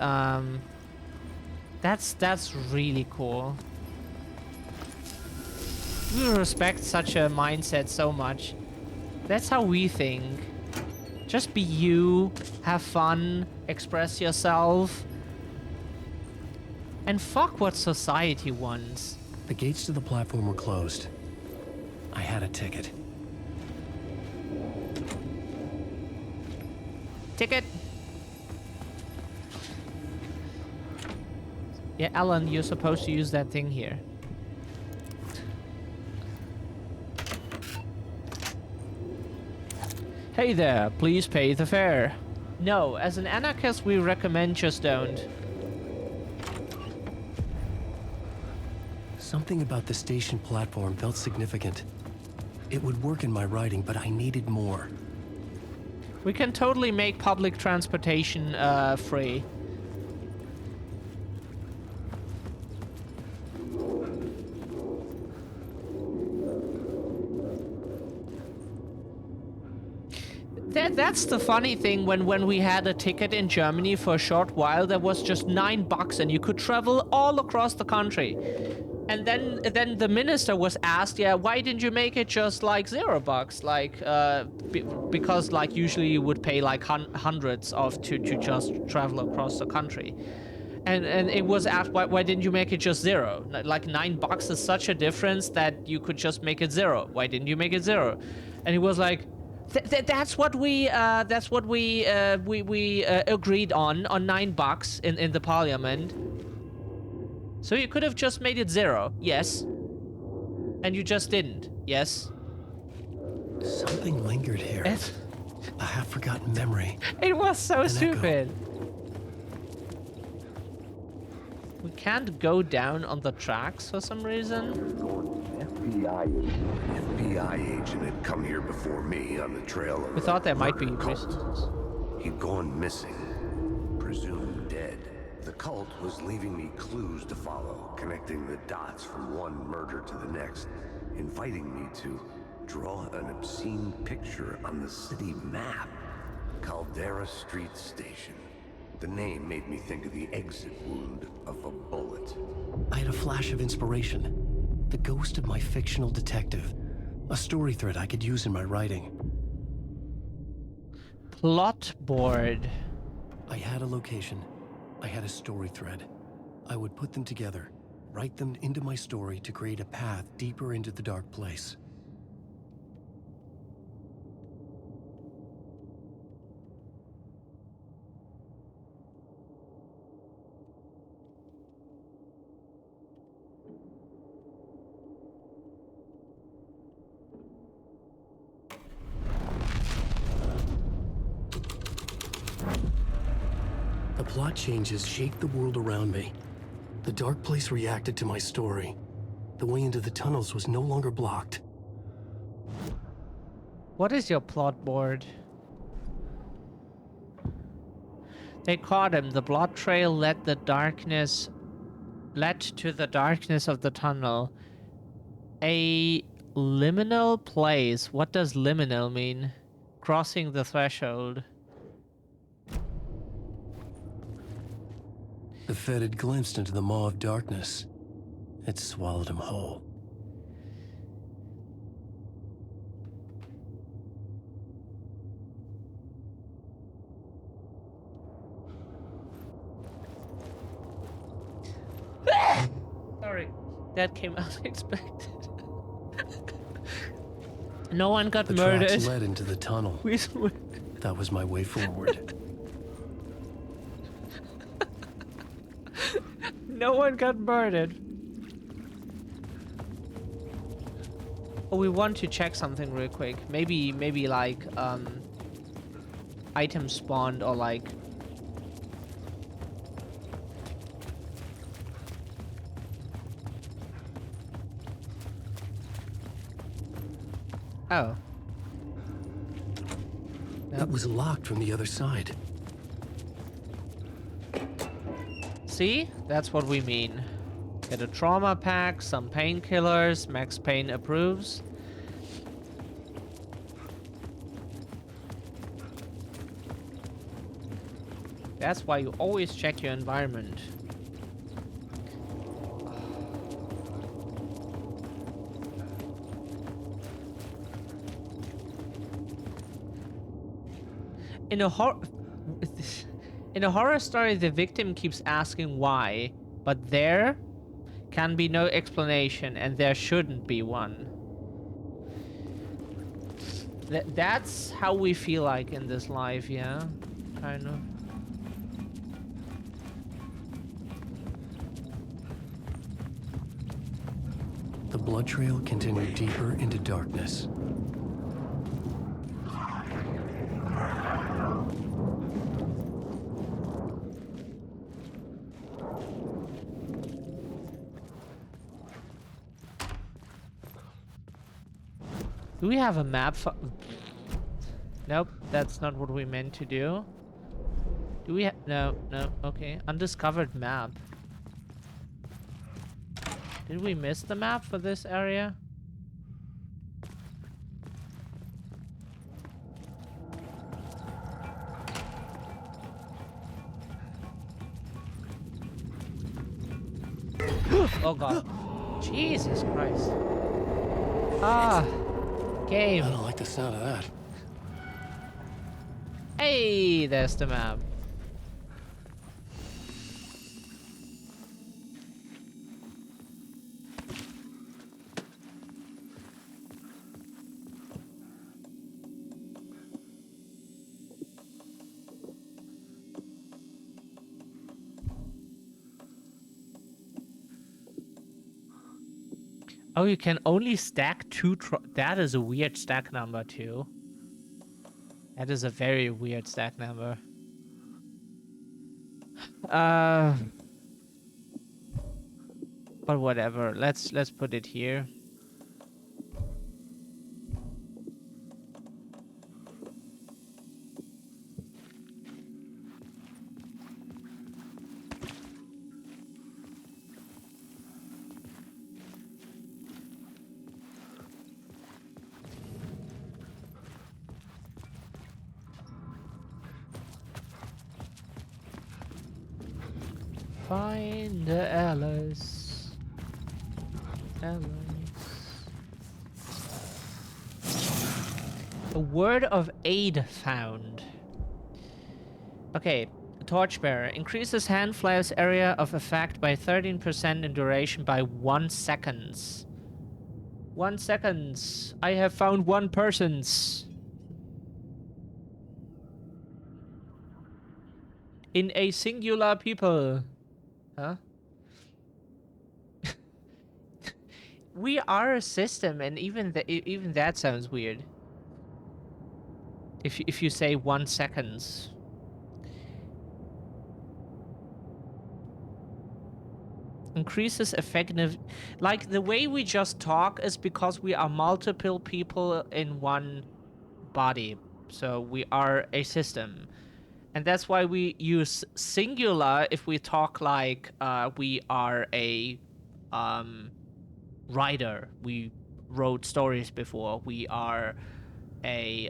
that's really cool. We respect such a mindset so much. That's how we think. Just be you, have fun, express yourself. And fuck what society wants. The gates to the platform were closed. I had a ticket. Ticket. Yeah, Alan, you're supposed to use that thing here. Hey there, please pay the fare. No, as an anarchist, we recommend just don't. Something about the station platform felt significant. It would work in my writing, but I needed more. We can totally make public transportation free. That's the funny thing, when we had a ticket in Germany for a short while, there was just $9 and you could travel all across the country. And then the minister was asked, yeah, why didn't you make it just like $0? Like, because like usually you would pay like hundreds to just travel across the country. And it was asked, why didn't you make it just $0? Like $9 is such a difference that you could just make it $0. Why didn't you make it $0? And he was like, that's what we agreed on $9 in the parliament. So you could have just made it $0, yes. And you just didn't, yes. Something lingered here. A half-forgotten memory. It was so An stupid. We can't go down on the tracks for some reason. FBI agent had come here before me on the trail of We thought there might be reasons. He'd gone missing, presumed dead. The cult was leaving me clues to follow, connecting the dots from one murder to the next, inviting me to draw an obscene picture on the city map. Caldera Street Station. The name made me think of the exit wound of a bullet. I had a flash of inspiration. The ghost of my fictional detective. A story thread I could use in my writing. Plot board. I had a location. I had a story thread. I would put them together, write them into my story to create a path deeper into the dark place. The plot changes shaped the world around me. The dark place reacted to my story. The way into the tunnels was no longer blocked. What is your plot board? They caught him. The blood trail led to the darkness of the tunnel. A Liminal place. What does liminal mean? Crossing the threshold. The Fed had glimpsed into the maw of darkness. It swallowed him whole. Sorry, that came unexpected. No one got The murdered. tracks led into the tunnel. That was my way forward. No one got murdered. Oh, we want to check something real quick. Maybe like items spawned or like. Oh. It was locked from the other side. See? That's what we mean. Get a trauma pack, some painkillers, Max Payne approves. That's why you always check your environment. In a horror story, the victim keeps asking why, but there can be no explanation, and there shouldn't be one. That's how we feel like in this life, yeah? Kind of. The blood trail continued deeper into darkness. Do we have a map for... Nope, that's not what we meant to do. Do we no, okay. Undiscovered map. Did we miss the map for this area? Oh god. Jesus Christ. Ah. Game. I don't like the sound of that. Hey, there's the map. Oh, you can only stack two. That is a weird stack number too. That is a very weird stack number. But whatever. Let's put it here. Find Alice. A word of aid found. Okay, Torchbearer increases hand flare's area of effect by 13% in duration by 1 second. 1 second. I have found one person's. In a singular people. Huh? We are a system, and even that sounds weird. If you say 1 second. Increases effective. Like, the way we just talk is because we are multiple people in one body. So we are a system. And that's why we use singular if we talk like we are a rider. We wrote stories before. We are a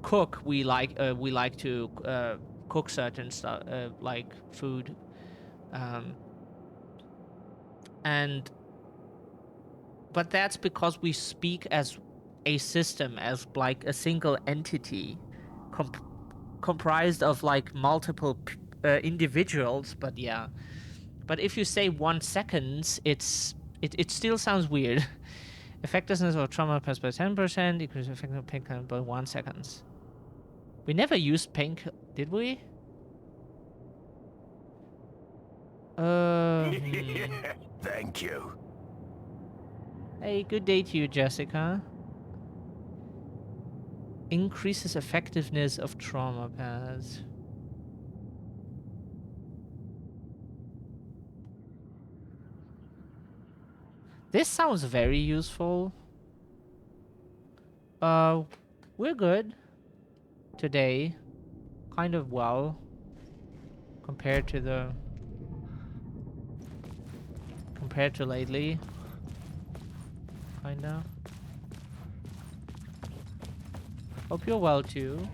cook. We like to cook certain stuff, like food, but that's because we speak as a system, as like a single entity, comprised of like multiple individuals. But yeah, but if you say 1 second, it still sounds weird. Effectiveness of trauma passed by 10%, increase effectiveness of painkiller by 1 second. We never used painkiller, did we? Thank you. Hey, good day to you, Jessica. Increases effectiveness of trauma pads. This sounds very useful. We're good today. Kind of well. Compared to lately. Kinda. Hope you're well too.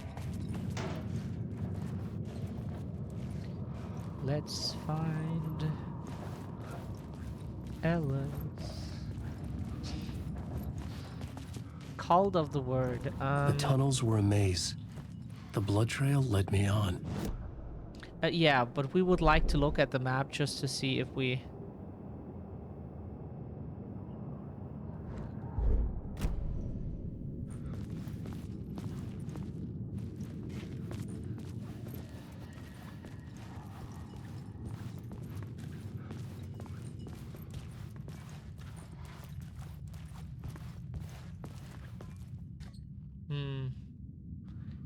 Let's find Ellis. Called of the word. The tunnels were a maze. The blood trail led me on. Yeah, but we would like to look at the map just to see if we...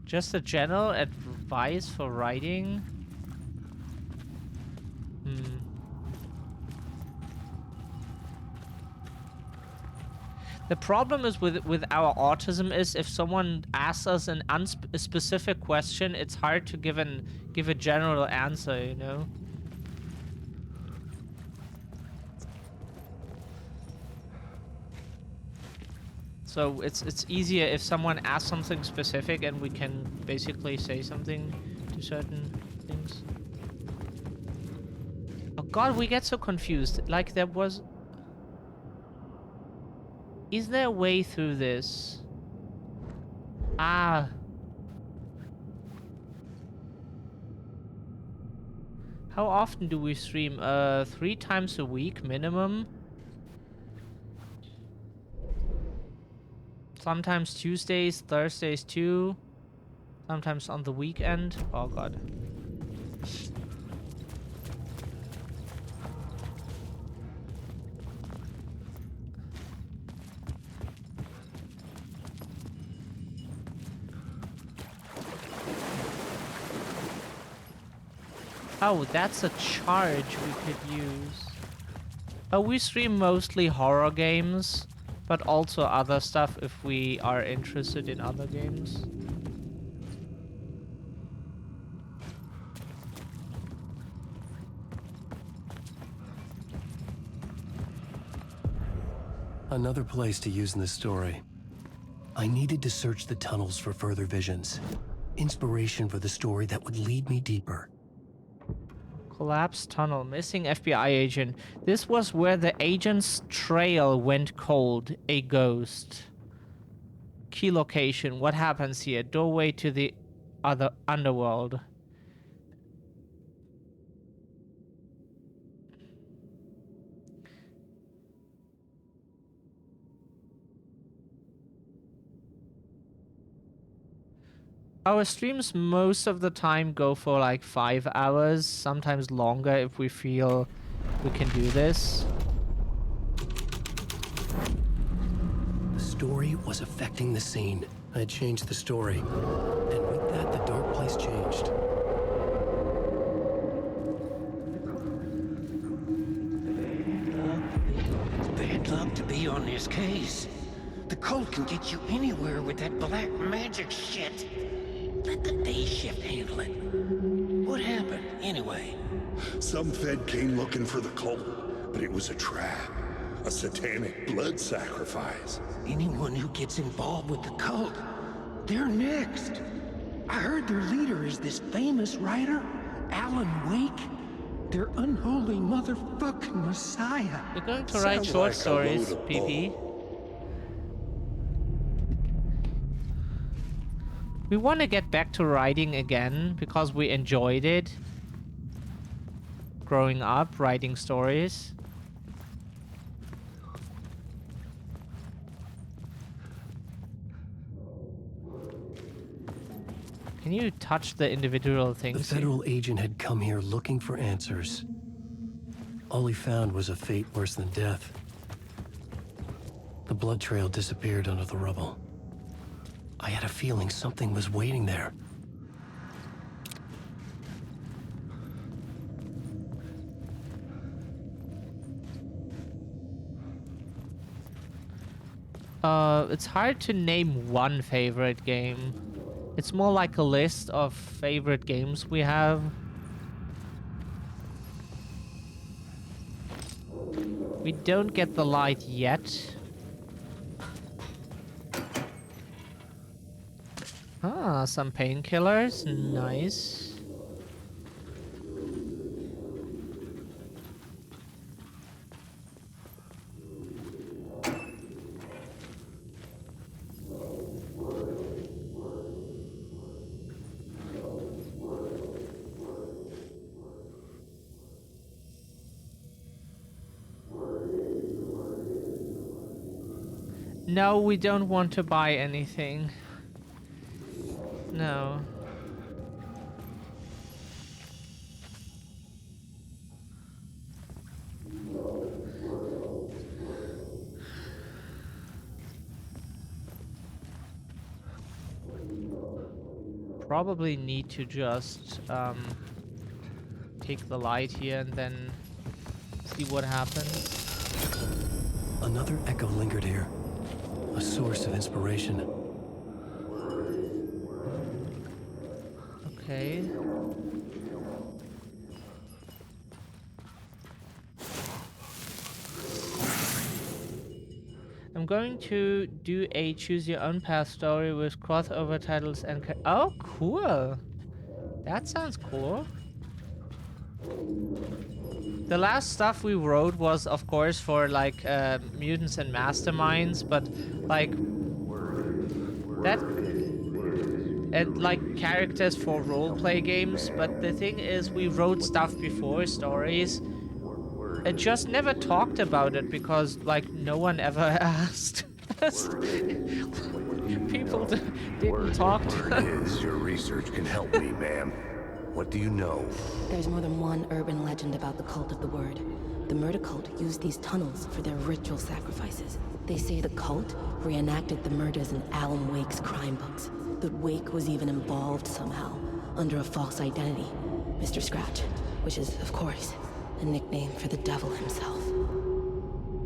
Just a general advice for writing? The problem is with our autism is if someone asks us an unspecific question, it's hard to give a general answer, you know? So it's easier if someone asks something specific and we can basically say something to certain things. Oh god, we get so confused. Like there was... Is there a way through this? Ah. How often do we stream? 3 times a week minimum. Sometimes Tuesdays, Thursdays too. Sometimes on the weekend. Oh god. Oh, that's a charge we could use. Oh, we stream mostly horror games, but also other stuff if we are interested in other games. Another place to use in the story. I needed to search the tunnels for further visions. Inspiration for the story that would lead me deeper. Collapsed tunnel, missing FBI agent. This was where the agent's trail went cold. A ghost. Key location. What happens here? Doorway to the other underworld. Our streams most of the time go for like 5 hours, sometimes longer if we feel we can do this. The story was affecting the scene. I had changed the story. And with that, the dark place changed. Bad luck to be on this case. The cult can get you anywhere with that black magic shit. Let the day shift handle it. What happened, anyway? Some Fed came looking for the cult, but it was a trap. A satanic blood sacrifice. Anyone who gets involved with the cult, they're next. I heard their leader is this famous writer, Alan Wake. Their unholy motherfucking messiah. You're going to write short stories, PP. We want to get back to writing again because we enjoyed it. Growing up, writing stories. Can you touch the individual things? The federal agent had come here looking for answers. All he found was a fate worse than death. The blood trail disappeared under the rubble. I had a feeling something was waiting there. It's hard to name one favorite game. It's more like a list of favorite games we have. We don't get the light yet. Ah, some painkillers. Nice. No, we don't want to buy anything. No. Probably need to just take the light here and then see what happens. Another echo lingered here. A source of inspiration. Okay. I'm going to do a choose your own path story with crossover titles and oh, cool. That sounds cool. The last stuff we wrote was, of course, for like mutants and masterminds, but like that and like characters for roleplay games. But the thing is, we wrote stuff before, stories. It just never talked about it because like no one ever asked us. People didn't talk to us. Your research can help me, ma'am. What do you know? There's more than one urban legend about the Cult of the Word. The murder cult used these tunnels for their ritual sacrifices. They say the cult reenacted the murders in Alan Wake's crime books. That Wake was even involved somehow, under a false identity, Mr. Scratch, which is, of course, a nickname for the devil himself.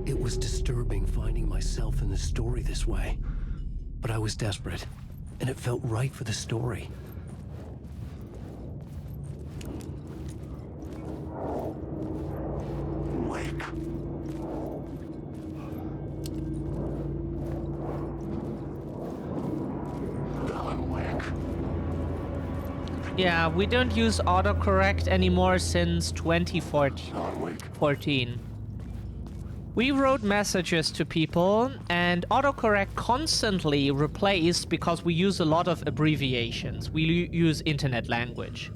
It was disturbing finding myself in the story this way. But I was desperate, and it felt right for the story. Wake. Alan Wake. Yeah, we don't use autocorrect anymore since 2014. We wrote messages to people and autocorrect constantly replaced because we use a lot of abbreviations. We use internet language.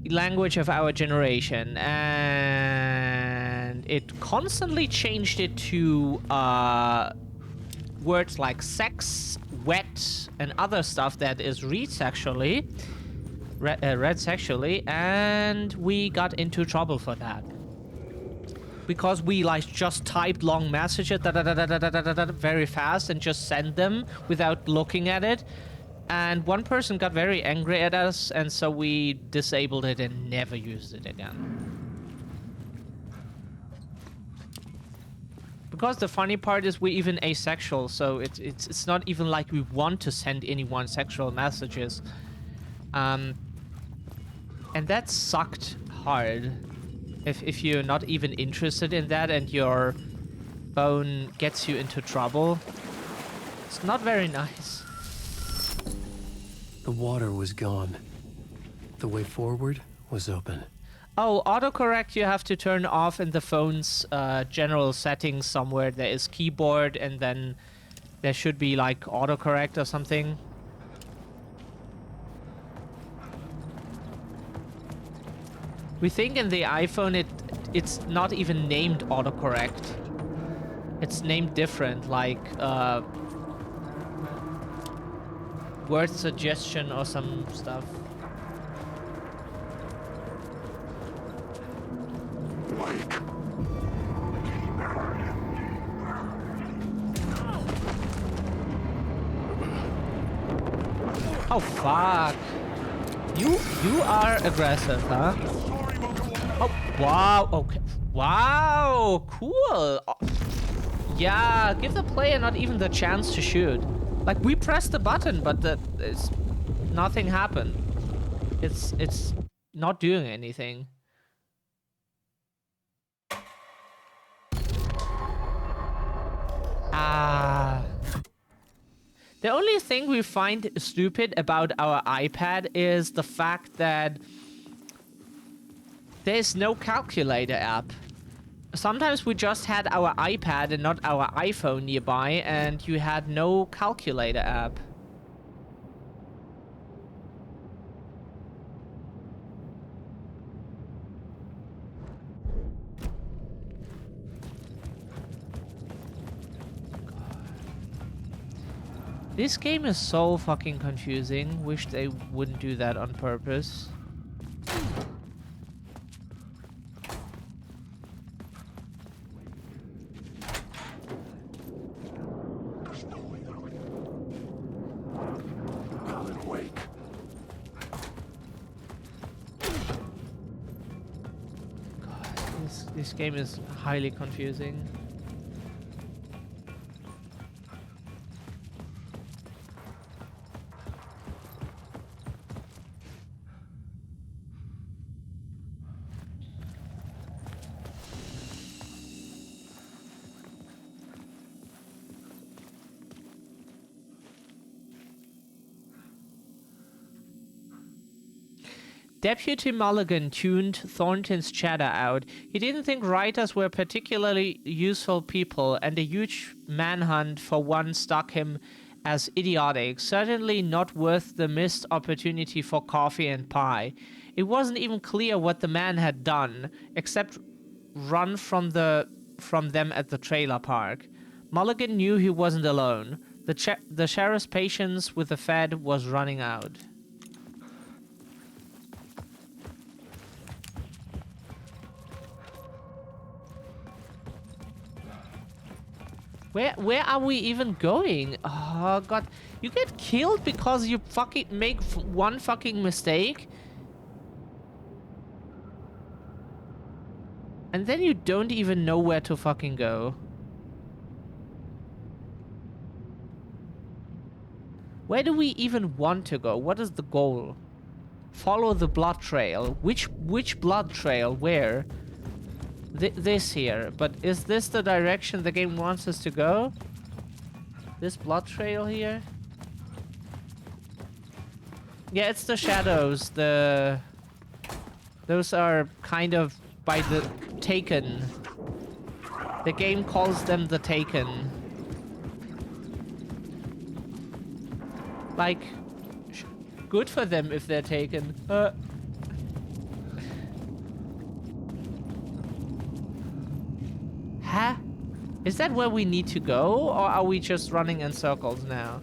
Language of our generation, and it constantly changed it to words like sex, wet, and other stuff that is read sexually, and we got into trouble for that. Because we like just typed long messages very fast and just sent them without looking at it. And one person got very angry at us, and so we disabled it and never used it again. Because the funny part is we're even asexual, so it's not even like we want to send anyone sexual messages. And that sucked hard. If you're not even interested in that and you're phone gets you into trouble. It's not very nice. The water was gone. The way forward was open. Oh, autocorrect you have to turn off in the phone's general settings somewhere. There is keyboard and then there should be like autocorrect or something. We think in the iPhone it's not even named autocorrect. It's named different, like word suggestion or some stuff. Oh fuck. You are aggressive, huh? Oh wow, okay. Wow, cool. Oh, yeah, give the player not even the chance to shoot. Like we pressed the button, but nothing happened. It's not doing anything. Ah. The only thing we find stupid about our iPad is the fact that there's no calculator app. Sometimes we just had our iPad and not our iPhone nearby, and you had no calculator app. This game is so fucking confusing. Wish they wouldn't do that on purpose. This game is highly confusing. Deputy Mulligan tuned Thornton's chatter out. He didn't think writers were particularly useful people, and a huge manhunt for one struck him as idiotic, certainly not worth the missed opportunity for coffee and pie. It wasn't even clear what the man had done, except run from them at the trailer park. Mulligan knew he wasn't alone. The sheriff's patience with the Fed was running out. Where are we even going? Oh god, you get killed because you fucking make one fucking mistake? And then you don't even know where to fucking go. Where do we even want to go? What is the goal? Follow the blood trail. Which blood trail? Where? This here, but is this the direction the game wants us to go? This blood trail here? Yeah, it's the shadows. Those are kind of by the Taken. The game calls them the Taken. Like, good for them if they're taken. Huh? Is that where we need to go, or are we just running in circles now?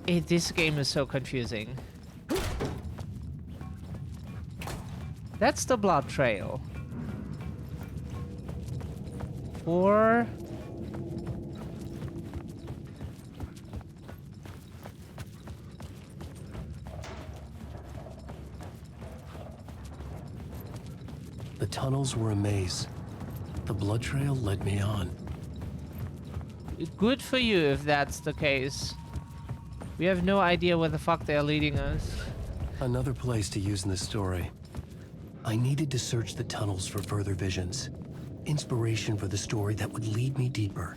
This game is so confusing. That's the blood trail. Or... The tunnels were a maze. The blood trail led me on. good for you if that's the case. We have no idea where the fuck they're leading us. Another place to use in the story. I needed to search the tunnels for further visions. Inspiration for the story that would lead me deeper.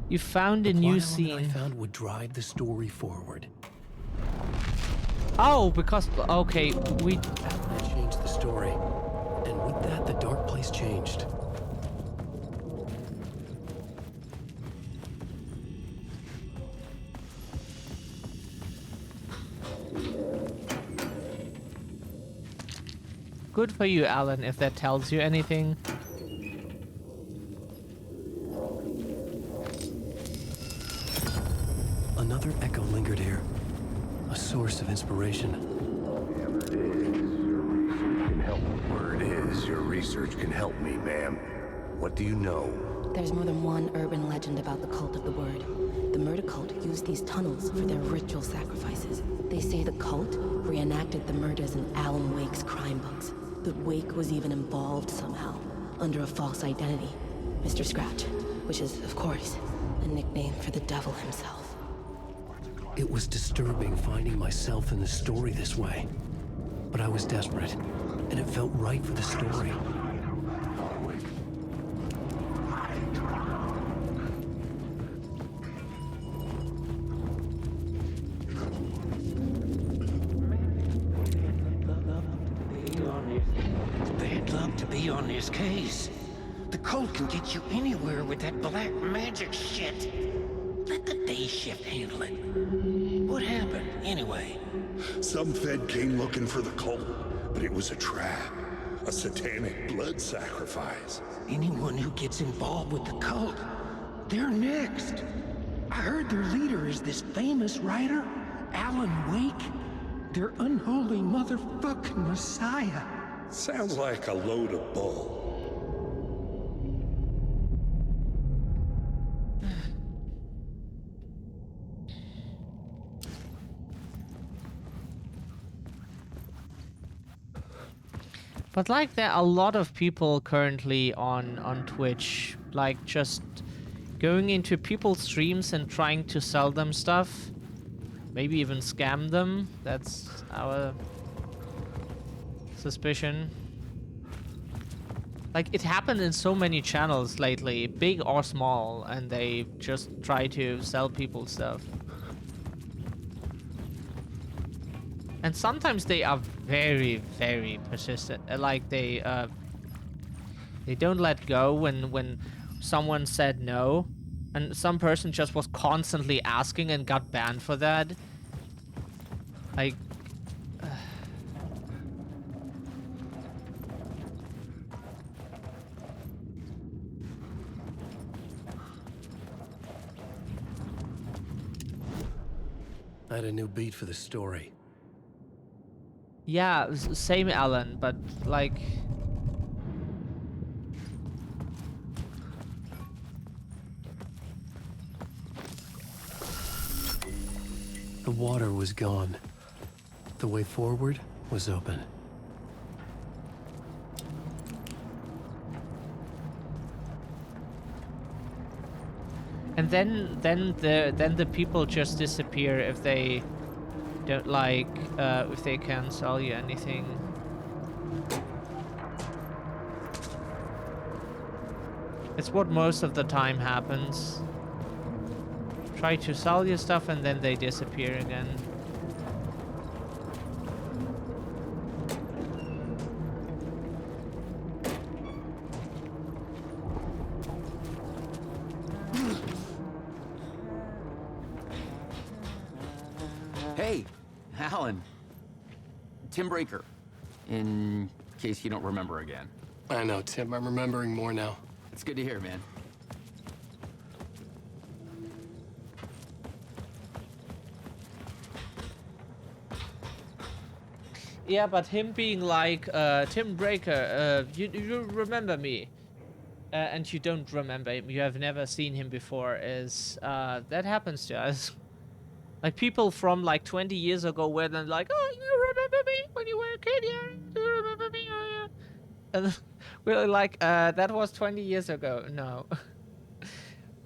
You found a new scene. I found would drive the story forward. Oh, because okay, That changed the story, and with that, the dark place changed. Good for you, Alan, if that tells you anything. Another echo lingered here. A source of inspiration. Word is, your research can help me, ma'am. What do you know? There's more than one urban legend about the cult of the word. The murder cult used these tunnels for their ritual sacrifices. They say the cult reenacted the murders in Alan Wake's crime books. That Wake was even involved somehow, under a false identity. Mr. Scratch, which is, of course, a nickname for the devil himself. It was disturbing finding myself in the story this way. But I was desperate, and it felt right for the story. They'd love to be on this case. The cult can get you anywhere with that black magic shit. Let the day shift handle it. What happened, anyway? Some Fed came looking for the cult, but it was a trap. A satanic blood sacrifice. Anyone who gets involved with the cult, they're next. I heard their leader is this famous writer, Alan Wake. Their unholy motherfucking messiah. Sounds like a load of bull. But like there are a lot of people currently on Twitch, like just going into people's streams and trying to sell them stuff. Maybe even scam them. That's our suspicion. Like it happened in so many channels lately, big or small, and they just try to sell people stuff. And sometimes they are very, very persistent. Like they don't let go when someone said no, and some person just was constantly asking and got banned for that. Like. I had a new beat for the story. Yeah, same Alan, but like... The water was gone. The way forward was open. And then the people just disappear if they don't like, if they can't sell you anything. It's what most of the time happens. Try to sell your stuff and then they disappear again. Hey, Alan. Tim Breaker, in case you don't remember again. I know, Tim. I'm remembering more now. It's good to hear, man. Yeah, but him being like, Tim Breaker, you remember me, and you don't remember him, you have never seen him before, is, that happens to us. Like, people from, like, 20 years ago were then like, oh, you remember me when you were a kid, yeah? Do you remember me? Oh, yeah. And we're like, that was 20 years ago. No.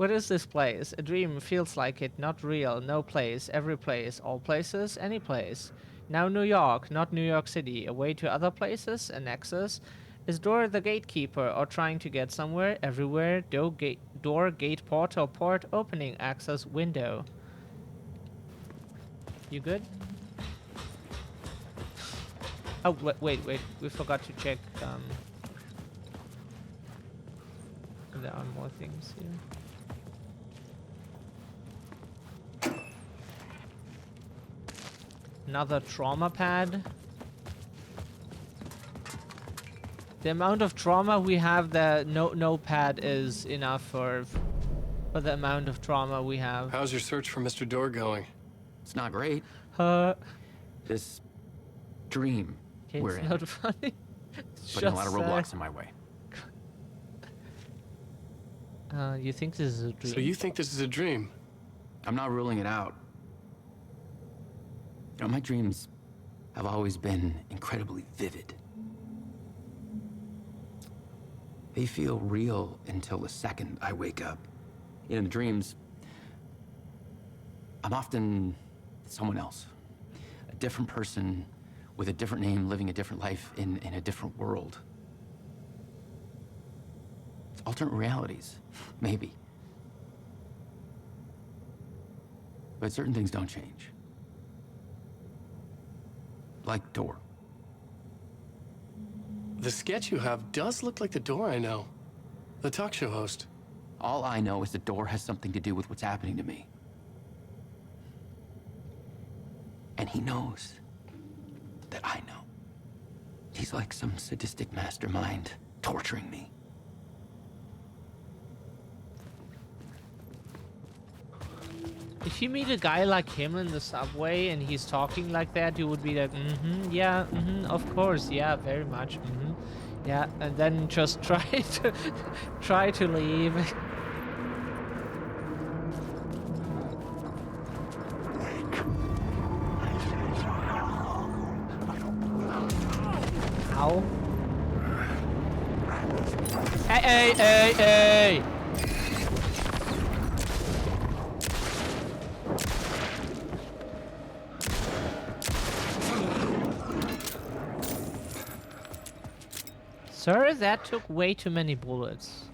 What is this place? A dream feels like it, not real, no place, every place, all places, any place. Now New York, not New York City, a way to other places, an access. Is door the gatekeeper or trying to get somewhere? Everywhere, door, gate, portal, port, opening, access, window. You good? Oh, wait, we forgot to check, there are more things here. Another trauma pad. The amount of trauma we have, the no pad is enough for the amount of trauma we have. How's your search for Mr. Door going? It's not great. This dream we're It's in. not funny. It's Putting a lot of just, roadblocks in my way. You think this is a dream? So you think this is a dream? I'm not ruling it out. You know, my dreams have always been incredibly vivid. They feel real until the second I wake up. In dreams, I'm often someone else. A different person with a different name, living a different life in a different world. Alternate realities, maybe. But certain things don't change. Like Door. The sketch you have does look like the Door I know. The talk show host. All I know is the Door has something to do with what's happening to me. And he knows that I know. He's like some sadistic mastermind torturing me. If you meet a guy like him in the subway and he's talking like that, you would be like, yeah, of course, yeah, very much, yeah, and then just try to leave. Ow. Hey! Sir, that took way too many bullets.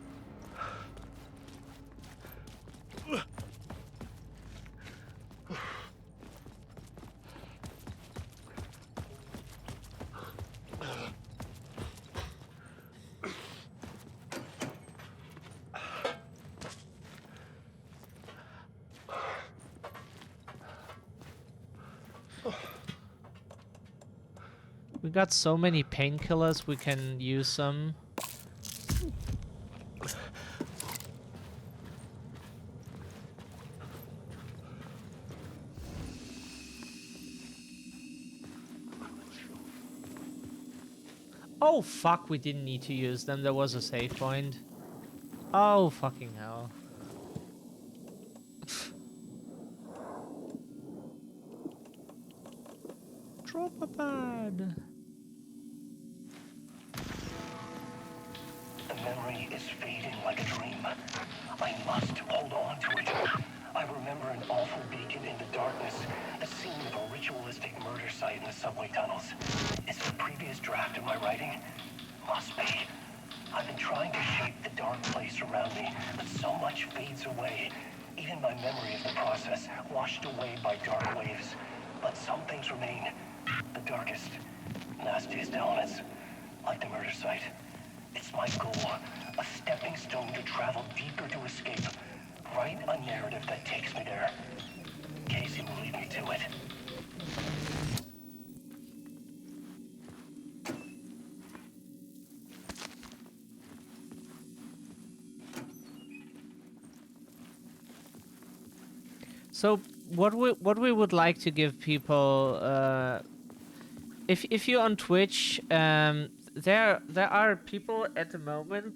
We got so many painkillers, we can use some. Oh fuck, we didn't need to use them, there was a save point. Oh fucking hell. Drop a pad. The memory is fading like a dream. I must hold on to it. I remember an awful beacon in the darkness, the scene of a ritualistic murder site in the subway tunnels. Is it a previous draft of my writing? Must be. I've been trying to shape the dark place around me, but so much fades away. Even my memory of the process, washed away by dark waves. But some things remain. The darkest, nastiest elements, like the murder site. It's my goal, a stepping stone to travel deeper to escape. Write a narrative that takes me there. Casey will lead me to it. So what we would like to give people, if you're on Twitch, there are people at the moment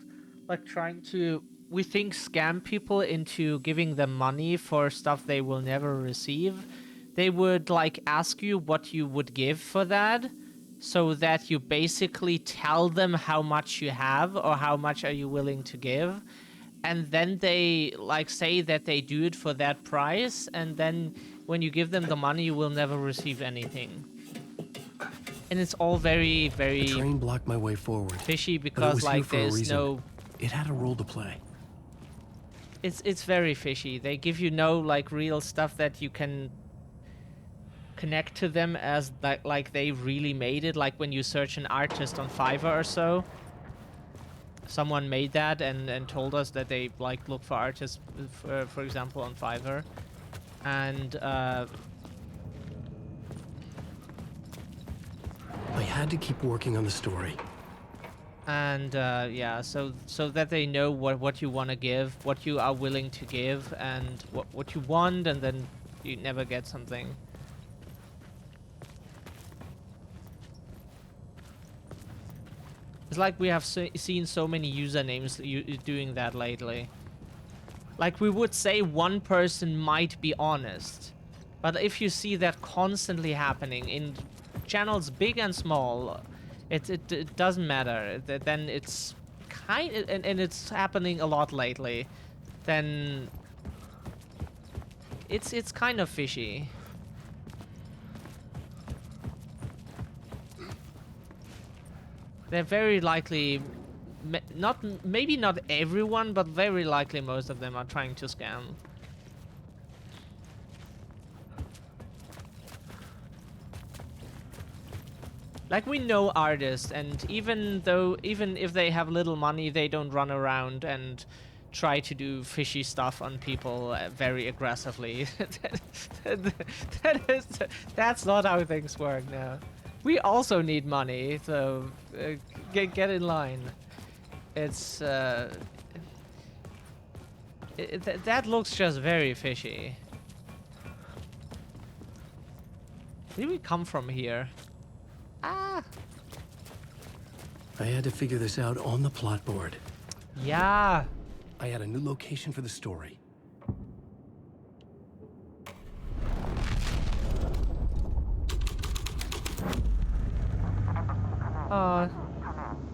like trying to, we think, scam people into giving them money for stuff they will never receive. They would like ask you what you would give for that, so that you basically tell them how much you have or how much are you willing to give. and then they like say that they do it for that price, and then when you give them the money, you will never receive anything. And it's all very, The very train blocked my way forward, fishy but it because was here like for a there's reason. no. It had a role to play. It's very fishy. They give you no like real stuff that you can connect to them as that like they really made it. Like when you search an artist on Fiverr or so, someone made that and told us that they like look for artists, for example, on Fiverr, and I had to keep working on the story. and yeah, so that they know what you want to give, what you are willing to give, and what you want, and then you never get something. It's like we have seen so many usernames doing that lately. Like we would say one person might be honest, but if you see that constantly happening in channels big and small, it doesn't matter. Then it's and it's happening a lot lately. Then it's kind of fishy. They're very likely, maybe not everyone, but very likely most of them are trying to scam. Like we know artists, and even if they have little money, they don't run around and try to do fishy stuff on people very aggressively. That's not how things work now. We also need money, so get in line. It's that looks just very fishy. Did we come from here? Ah. I had to figure this out on the plot board. Yeah. I had a new location for the story.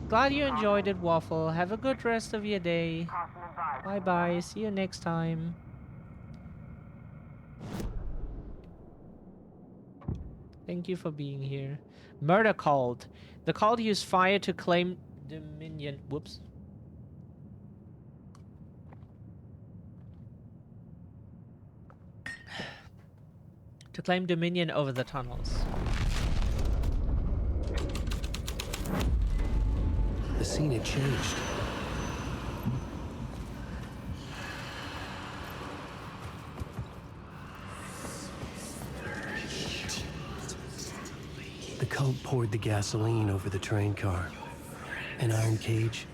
Glad you enjoyed it, Waffle. Have a good rest of your day. Bye-bye. See you next time. Thank you for being here. Murder cult. The cult used fire to claim dominion. Whoops. To claim dominion over the tunnels. The scene had changed. The cult poured the gasoline over the train car. An iron cage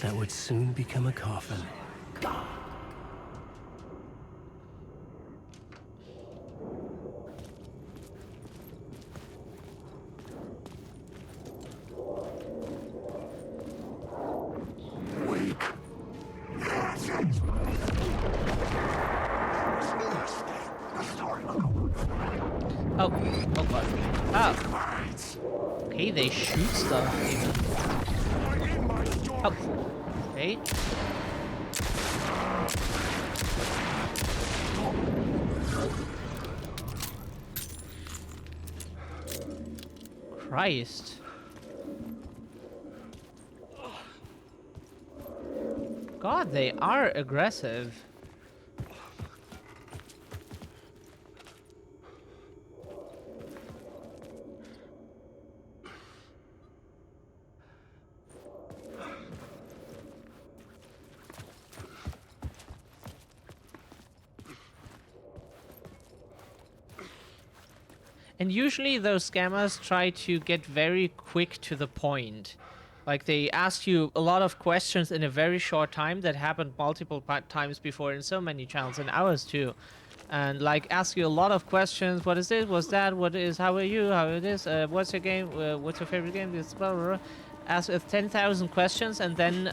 that would soon become a coffin. Oh god. Oh. Okay, they shoot stuff even. Oh. Okay. Christ. God, they are aggressive. And usually those scammers try to get very quick to the point. Like they ask you a lot of questions in a very short time. That happened multiple times before in so many channels, and ours too. And like ask you a lot of questions. What is this? What's that? What is? How are you? How it is? What's your game? What's your favorite game? This blah, blah, blah. Ask 10,000 questions, and then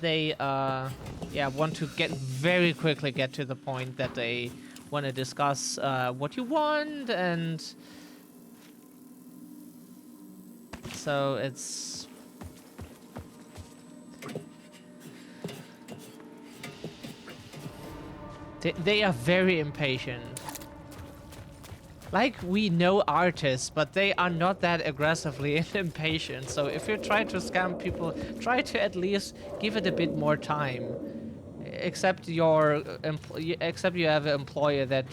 they yeah, want to very quickly get to the point that they want to discuss what you want, and so it's They are very impatient. Like, we know artists, but they are not that aggressively impatient. So if you try to scam people, try to at least give it a bit more time. Except except you have an employer that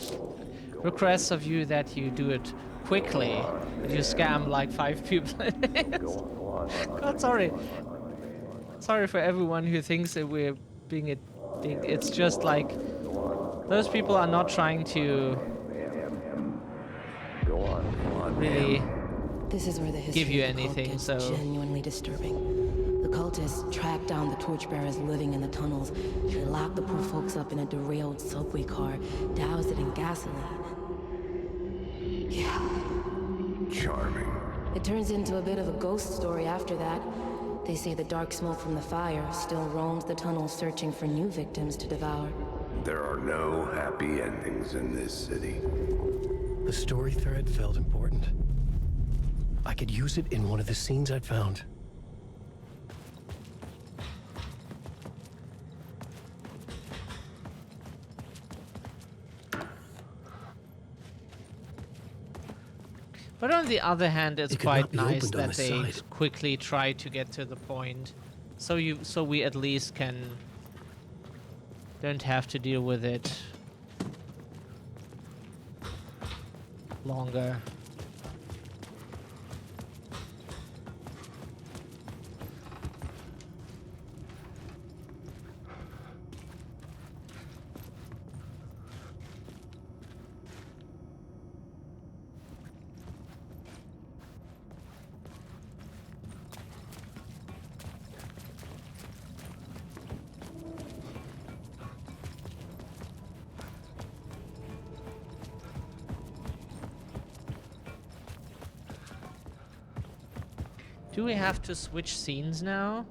requests of you that you do it quickly. That you scam like 5 people. God, sorry. Sorry for everyone who thinks that we're being a dick. It's just like those people are not trying to really This is where the give history you of the cult anything, gets so genuinely disturbing. The cultists tracked down the torchbearers living in the tunnels. They locked the poor folks up in a derailed subway car, doused it in gasoline. Yeah. Charming. It turns into a bit of a ghost story after that. They say the dark smoke from the fire still roams the tunnels searching for new victims to devour. There are no happy endings in this city. The story thread felt important. I could use it in one of the scenes I'd found. But on the other hand, it's It could not quite be nice opened on that the they side. quickly try to get to the point, so we at least don't have to deal with it longer. Do we have to switch scenes now?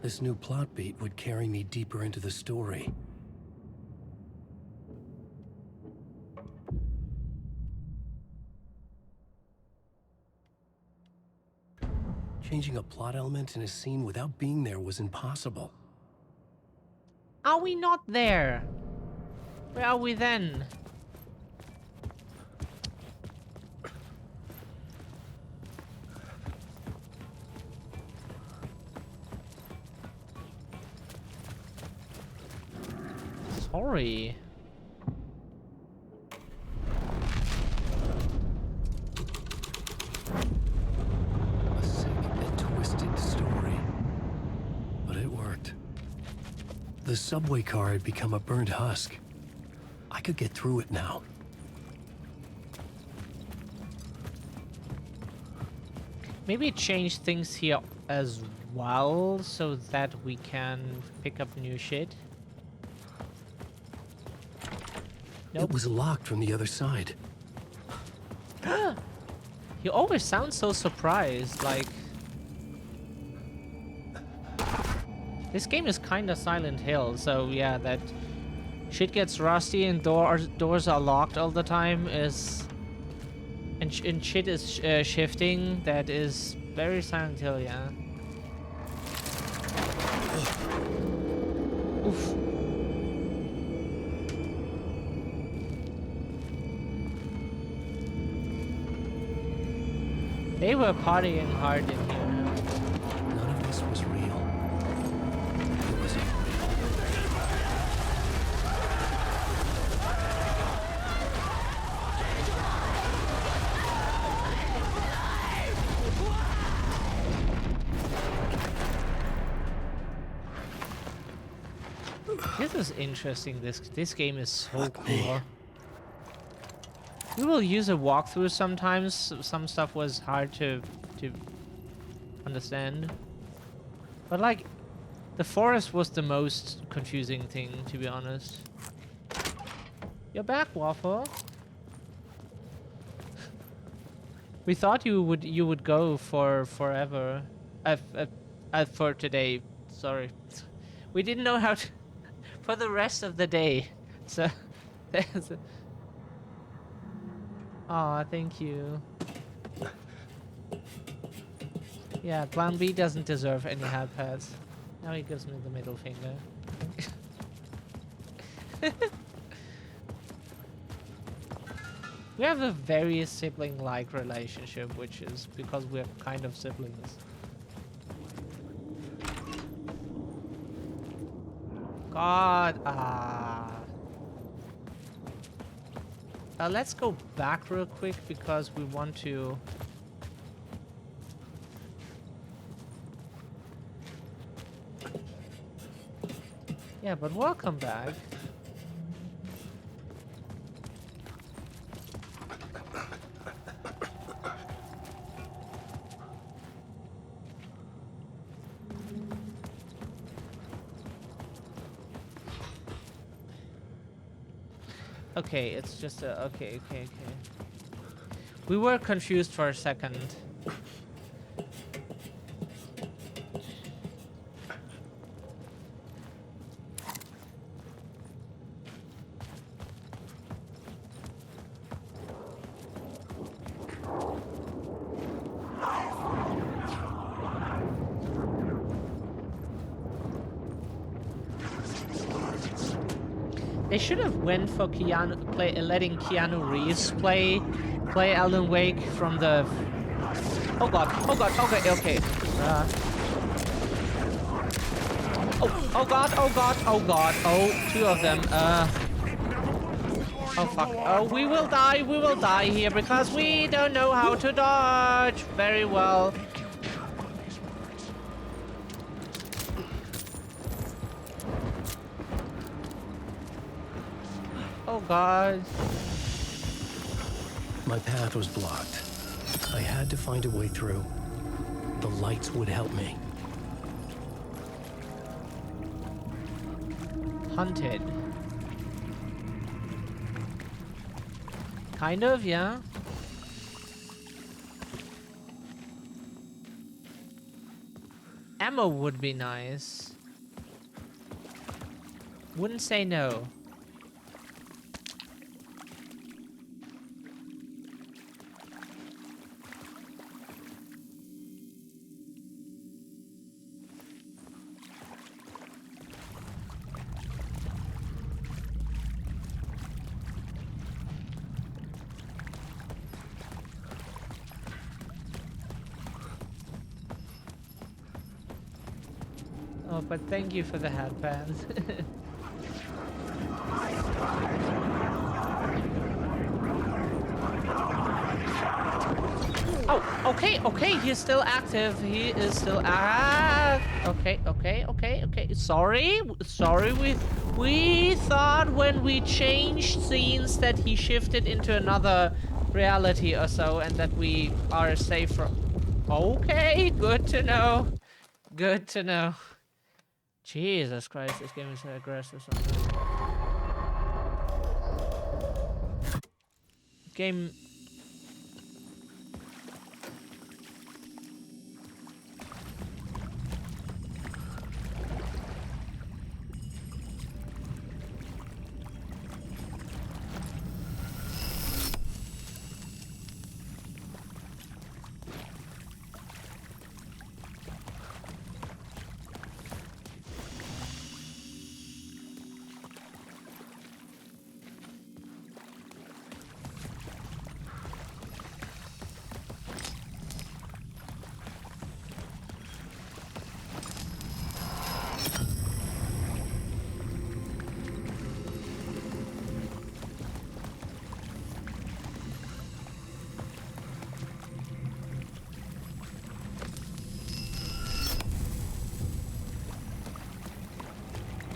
This new plot beat would carry me deeper into the story. Changing a plot element in a scene without being there was impossible. Are we not there? Where are we then? Sorry. A sick and twisted story. But it worked. The subway car had become a burnt husk. I could get through it now. Maybe change things here as well so that we can pick up new shit. Nope. It was locked from the other side. You always sound so surprised, like... This game is kinda Silent Hill, so yeah, that shit gets rusty and doors are locked all the time is... And shit is shifting, that is very Silent Hill, yeah. Oof. They were partying hard in here. None of this was real. It was This is interesting. This game is so cool. We will use a walkthrough sometimes. Some stuff was hard to understand. But like, the forest was the most confusing thing, to be honest. You're back, Waffle. We thought you would go for forever. For today. Sorry. We didn't know how to for the rest of the day. So there's a... Aw, thank you. Yeah, Plan B doesn't deserve any hard pads. Now he gives me the middle finger. We have a very sibling-like relationship, which is because we're kind of siblings. God, let's go back real quick because we want to... Yeah, but welcome back. Okay, it's just a... Okay. We were confused for a second. They should have went for letting Keanu Reeves play Alan Wake from the... Oh god, okay. Oh god, oh, two of them, Oh fuck, oh, we will die here because we don't know how to dodge very well. Oh god. My path was blocked. I had to find a way through. The lights would help me. Hunted. Kind of, yeah. Ammo would be nice. Wouldn't say no. Oh, but thank you for the headband. Oh, okay, he's still active. He is still okay. Sorry, we thought when we changed scenes that he shifted into another reality or so, and that we are safe from... Okay, good to know. Good to know. Jesus Christ, this game is so aggressive sometimes. Game...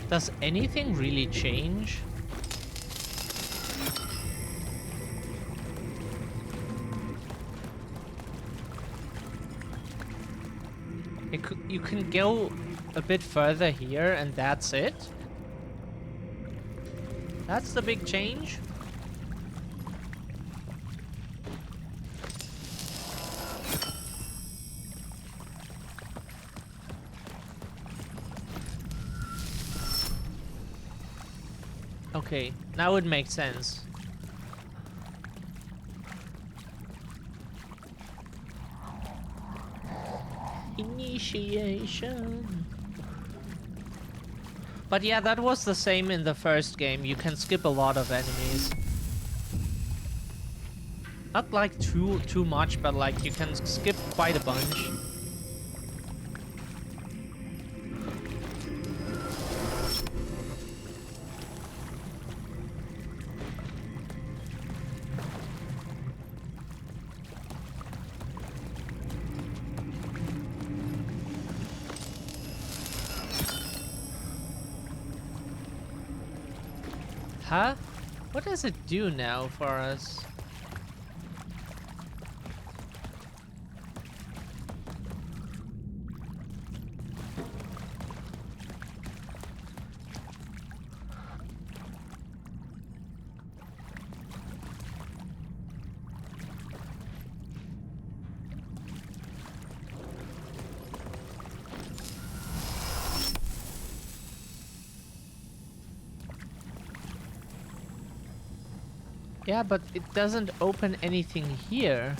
Does anything really change? You can go a bit further here and that's it? That's the big change? Okay, now it makes sense. Initiation. But yeah, that was the same in the first game. You can skip a lot of enemies. Not like too much, but like you can skip quite a bunch. Huh? What does it do now for us? Yeah, but it doesn't open anything here.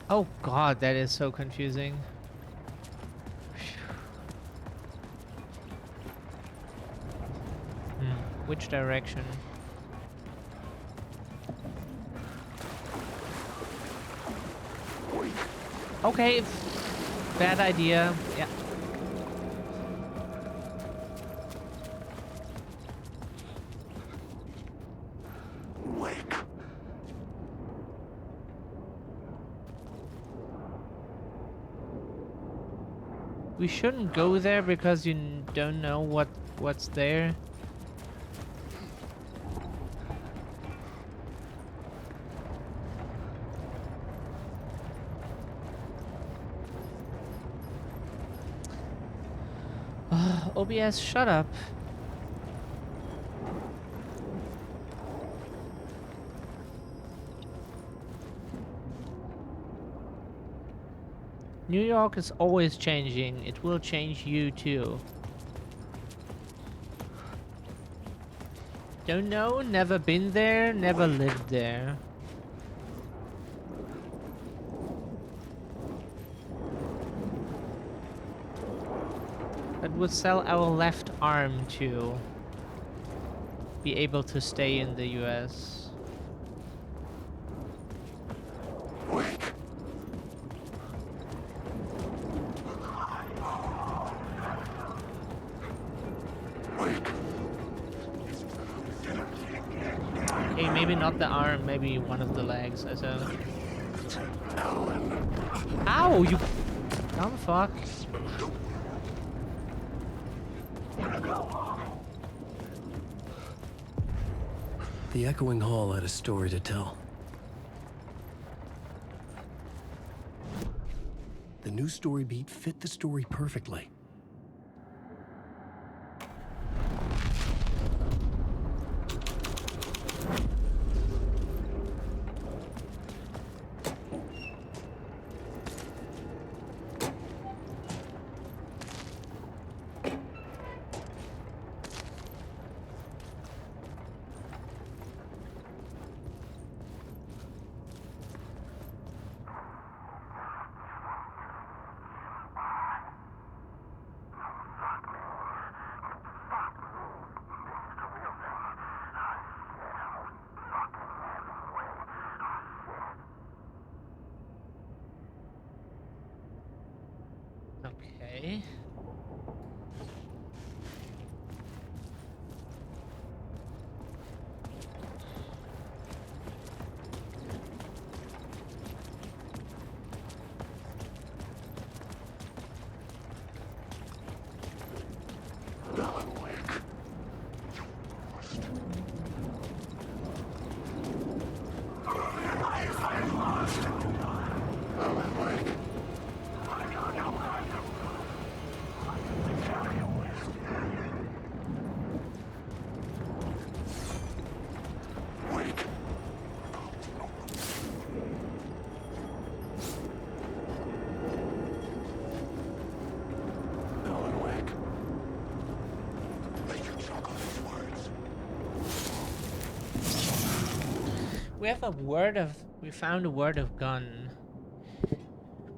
Oh god, that is so confusing. Which direction? Okay, bad idea. Yeah. Wake. We shouldn't go there because you don't know what's there. OBS, shut up. New York is always changing. It will change you too. Don't know, never been there, never lived there. But would sell our left arm to be able to stay in the US. Okay, maybe not the arm, maybe one of the legs. So. Ow, you dumb fuck. The echoing hall had a story to tell. The new story beat fit the story perfectly. We have a word of... We found a word of gun.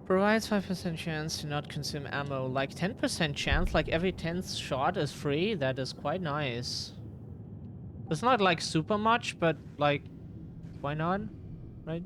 Provides 5% chance to not consume ammo. Like 10% chance, like every 10th shot is free. That is quite nice. It's not like super much, but like, why not? Right?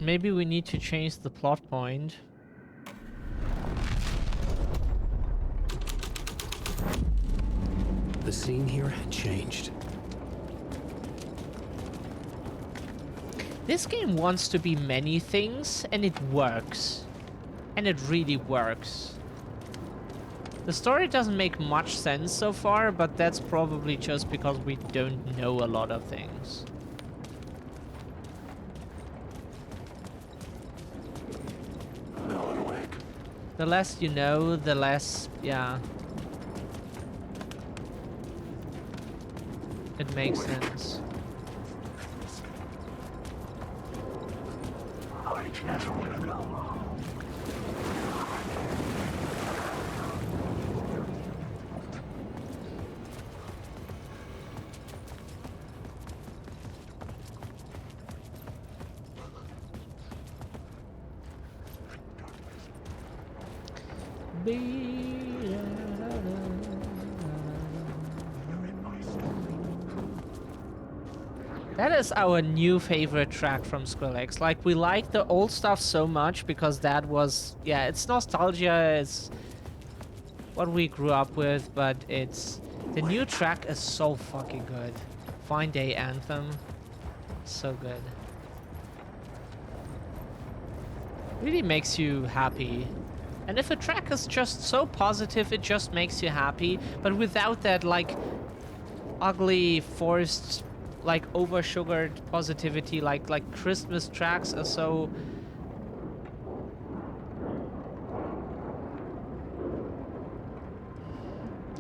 Maybe we need to change the plot point. The scene here had changed. This game wants to be many things, and it works. And it really works. The story doesn't make much sense so far, but that's probably just because we don't know a lot of things. The less you know, the less, yeah. It makes sense. That is our new favorite track from Skrillex. Like, we like the old stuff so much because that was, yeah, it's nostalgia, it's what we grew up with, but it's, the new track is so fucking good. Fine Day Anthem, so good. Really makes you happy. And if a track is just so positive, it just makes you happy, but without that, like, ugly, forced, like, over-sugared positivity, like Christmas tracks are so...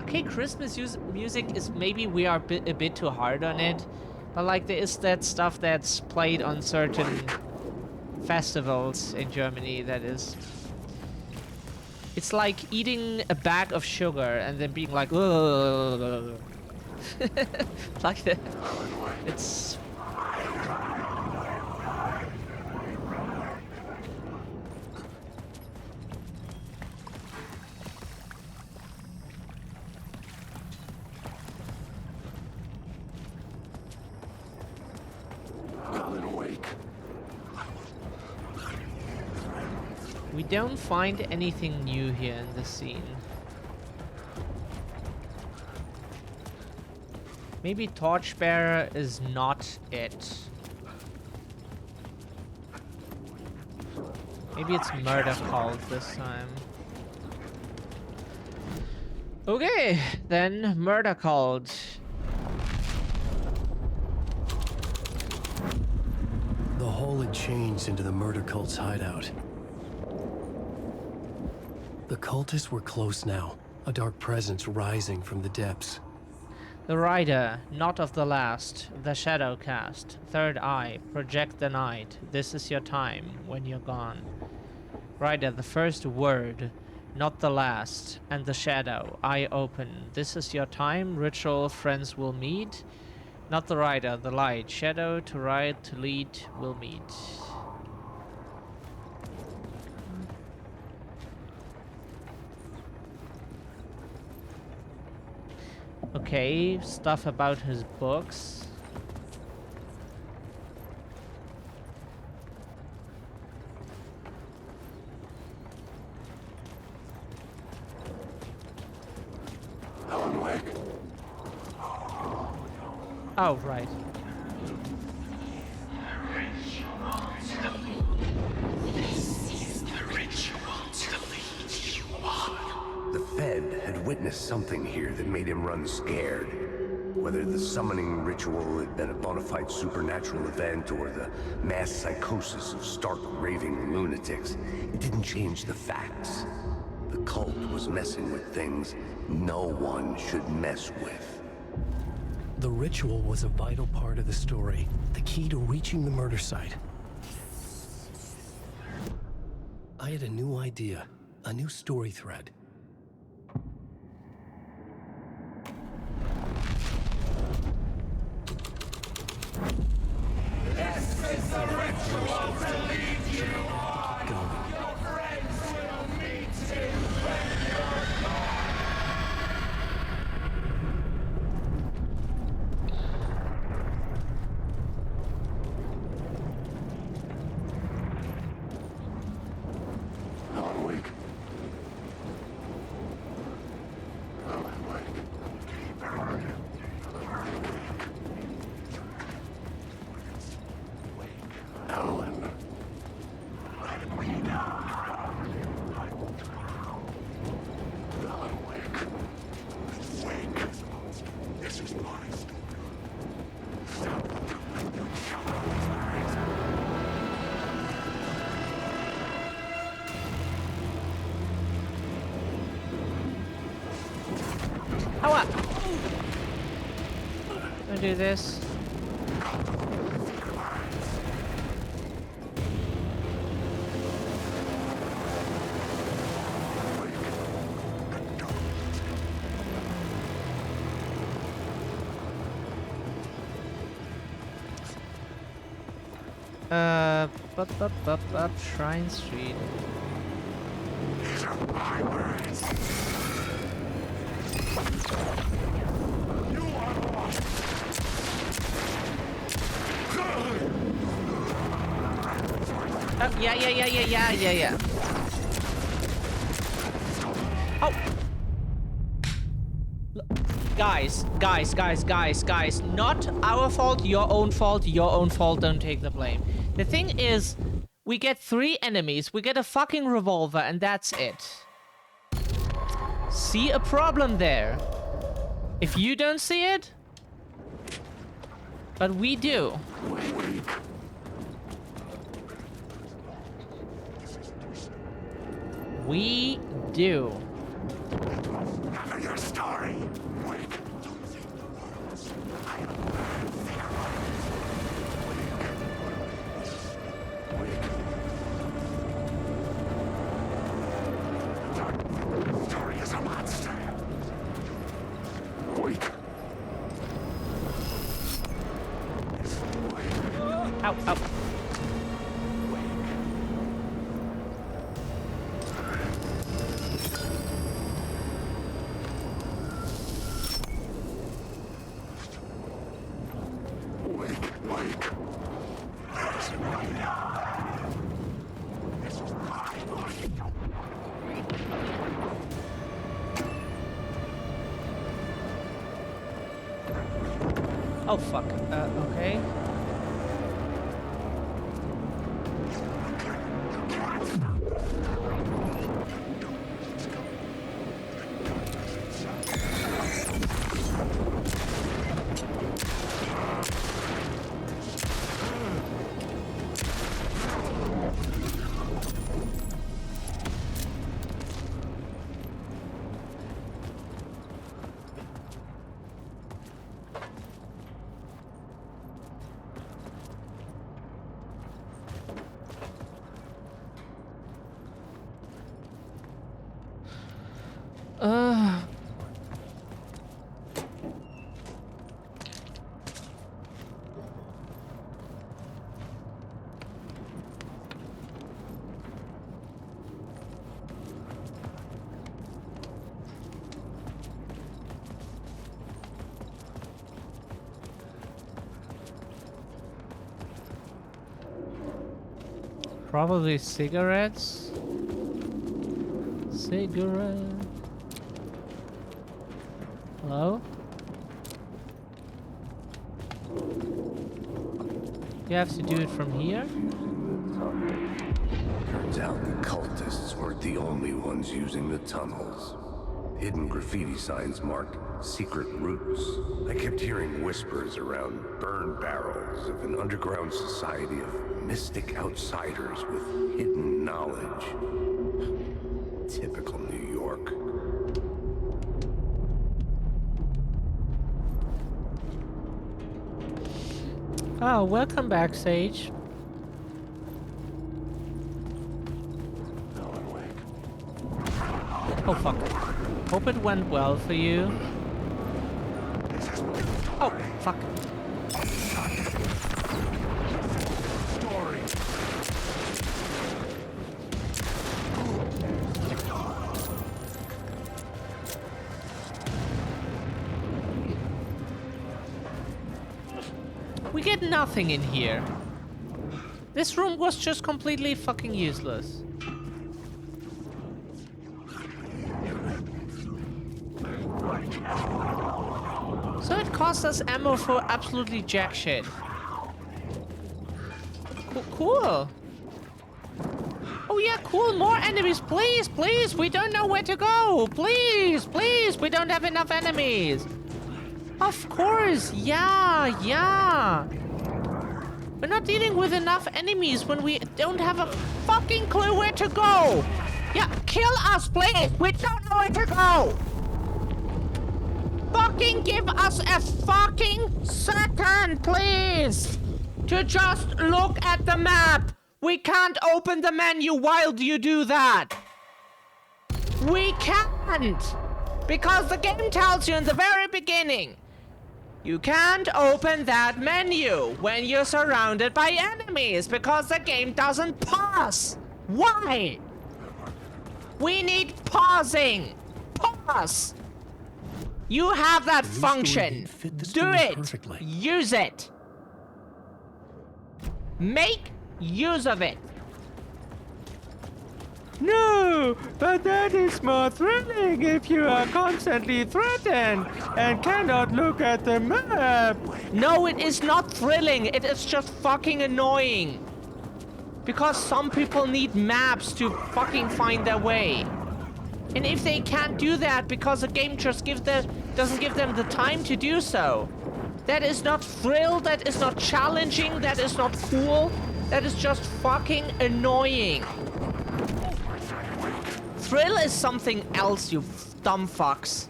Okay, Christmas music is, maybe we are a bit too hard on it, but like there is that stuff that's played on certain festivals in Germany that is... It's like eating a bag of sugar and then being like, ugh. Like that. It's... We don't find anything new here in the scene. Maybe Torchbearer is not it. Maybe it's Murder Cult this time. Okay, then Murder Cult. The hole had changed into the murder cult's hideout. The cultists were close now, a dark presence rising from the depths. The Rider, not of the last, the Shadow Cast, Third Eye, project the night, this is your time, when you're gone. Rider, the first word, not the last, and the Shadow, eye open, this is your time, ritual, friends will meet. Not the Rider, the light, Shadow, to ride, to lead, will meet. Okay, stuff about his books. Oh, right. This is the ritual. witnessed something here that made him run scared. Whether the summoning ritual had been a bona fide supernatural event or the mass psychosis of stark raving lunatics, it didn't change the facts. The cult was messing with things no one should mess with. The ritual was a vital part of the story, the key to reaching the murder site. I had a new idea, a new story thread. This is the ritual to lead you on. Your friends will meet you when you're gone. Alan Wake. Alan Wake. Alan. Let me down. Alan Wake. Wake. This is my story. How up? I'm gonna do this. Up Shrine Street. These are my words. You are lost. Yeah. Oh! Guys. Not our fault, your own fault, don't take the blame. The thing is, we get 3 enemies, we get a fucking revolver, and that's it. See a problem there? If you don't see it, but we do. We do. Your story. Story is a monster. Wait. Ow. Oh fuck. Okay. Probably cigarettes. Hello? You have to do it from here? Turns out the cultists weren't the only ones using the tunnels. Hidden graffiti signs marked secret routes. I kept hearing whispers around burned barrels of an underground society of mystic outsiders with hidden knowledge. Typical New York. Oh, welcome back, Sage. Oh, fuck. Hope it went well for you. Oh, fuck. We get nothing in here. This room was just completely fucking useless. So it cost us ammo for absolutely jack shit. Cool. Oh yeah, cool. More enemies, please, please. We don't know where to go. Please, please. We don't have enough enemies. Of course. Yeah. We're not dealing with enough enemies when we don't have a fucking clue where to go. Yeah, kill us, please. We don't know where to go. Fucking give us a fucking second, please, to just look at the map. We can't open the menu while you do that. We can't. Because the game tells you in the very beginning, you can't open that menu when you're surrounded by enemies because the game doesn't pause. Why? We need pausing. Pause. You have that function. Do it. Perfectly. Use it. Make use of it. No, but that is more thrilling if you are constantly threatened and cannot look at the map. No, it is not thrilling. It is just fucking annoying. Because some people need maps to fucking find their way. And if they can't do that because the game just doesn't give them the time to do so, that is not thrill, that is not challenging, that is not cool, that is just fucking annoying. Thrill is something else, you dumb fucks.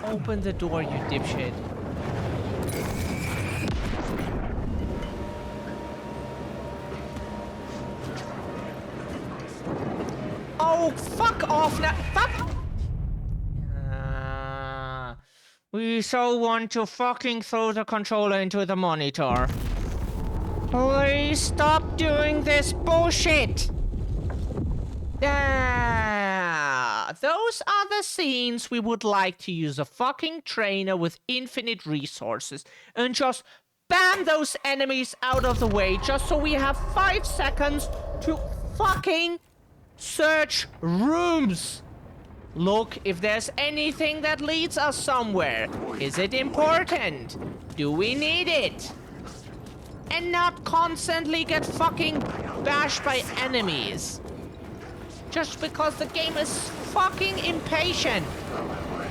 Open the door, you dipshit. Oh, fuck off now. Fuck off. We so want to fucking throw the controller into the monitor. Please stop doing this bullshit. Those are the scenes we would like to use a fucking trainer with infinite resources and just bam those enemies out of the way just so we have 5 seconds to fucking search rooms. Look if there's anything that leads us somewhere. Is it important? Do we need it? And not constantly get fucking bashed by enemies. Just because the game is fucking impatient.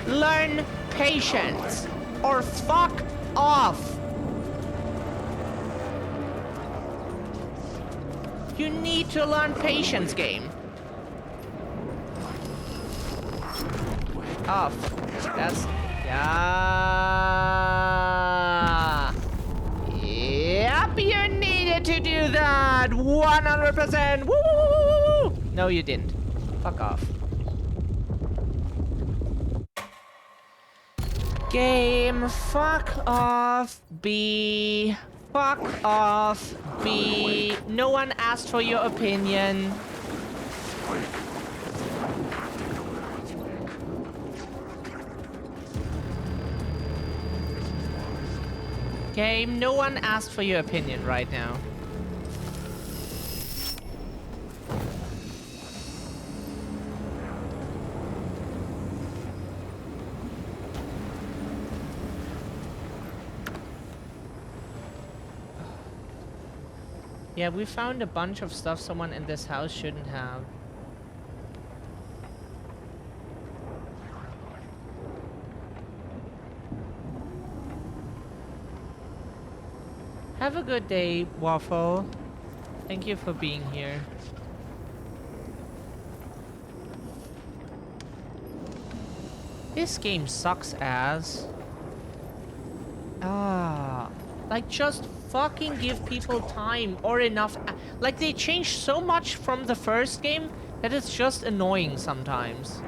Learn patience. Or fuck off. You need to learn patience, game. Off. That's... Yeah. Yep, you needed to do that. 100%. Woo! No, you didn't. Fuck off. Game, fuck off, B. Fuck off, B. No one asked for your opinion. Game, no one asked for your opinion right now. Yeah, we found a bunch of stuff someone in this house shouldn't have. Have a good day, Waffle. Thank you for being here. This game sucks ass. Like just fucking give people time or enough. Like they changed so much from the first game that it's just annoying sometimes.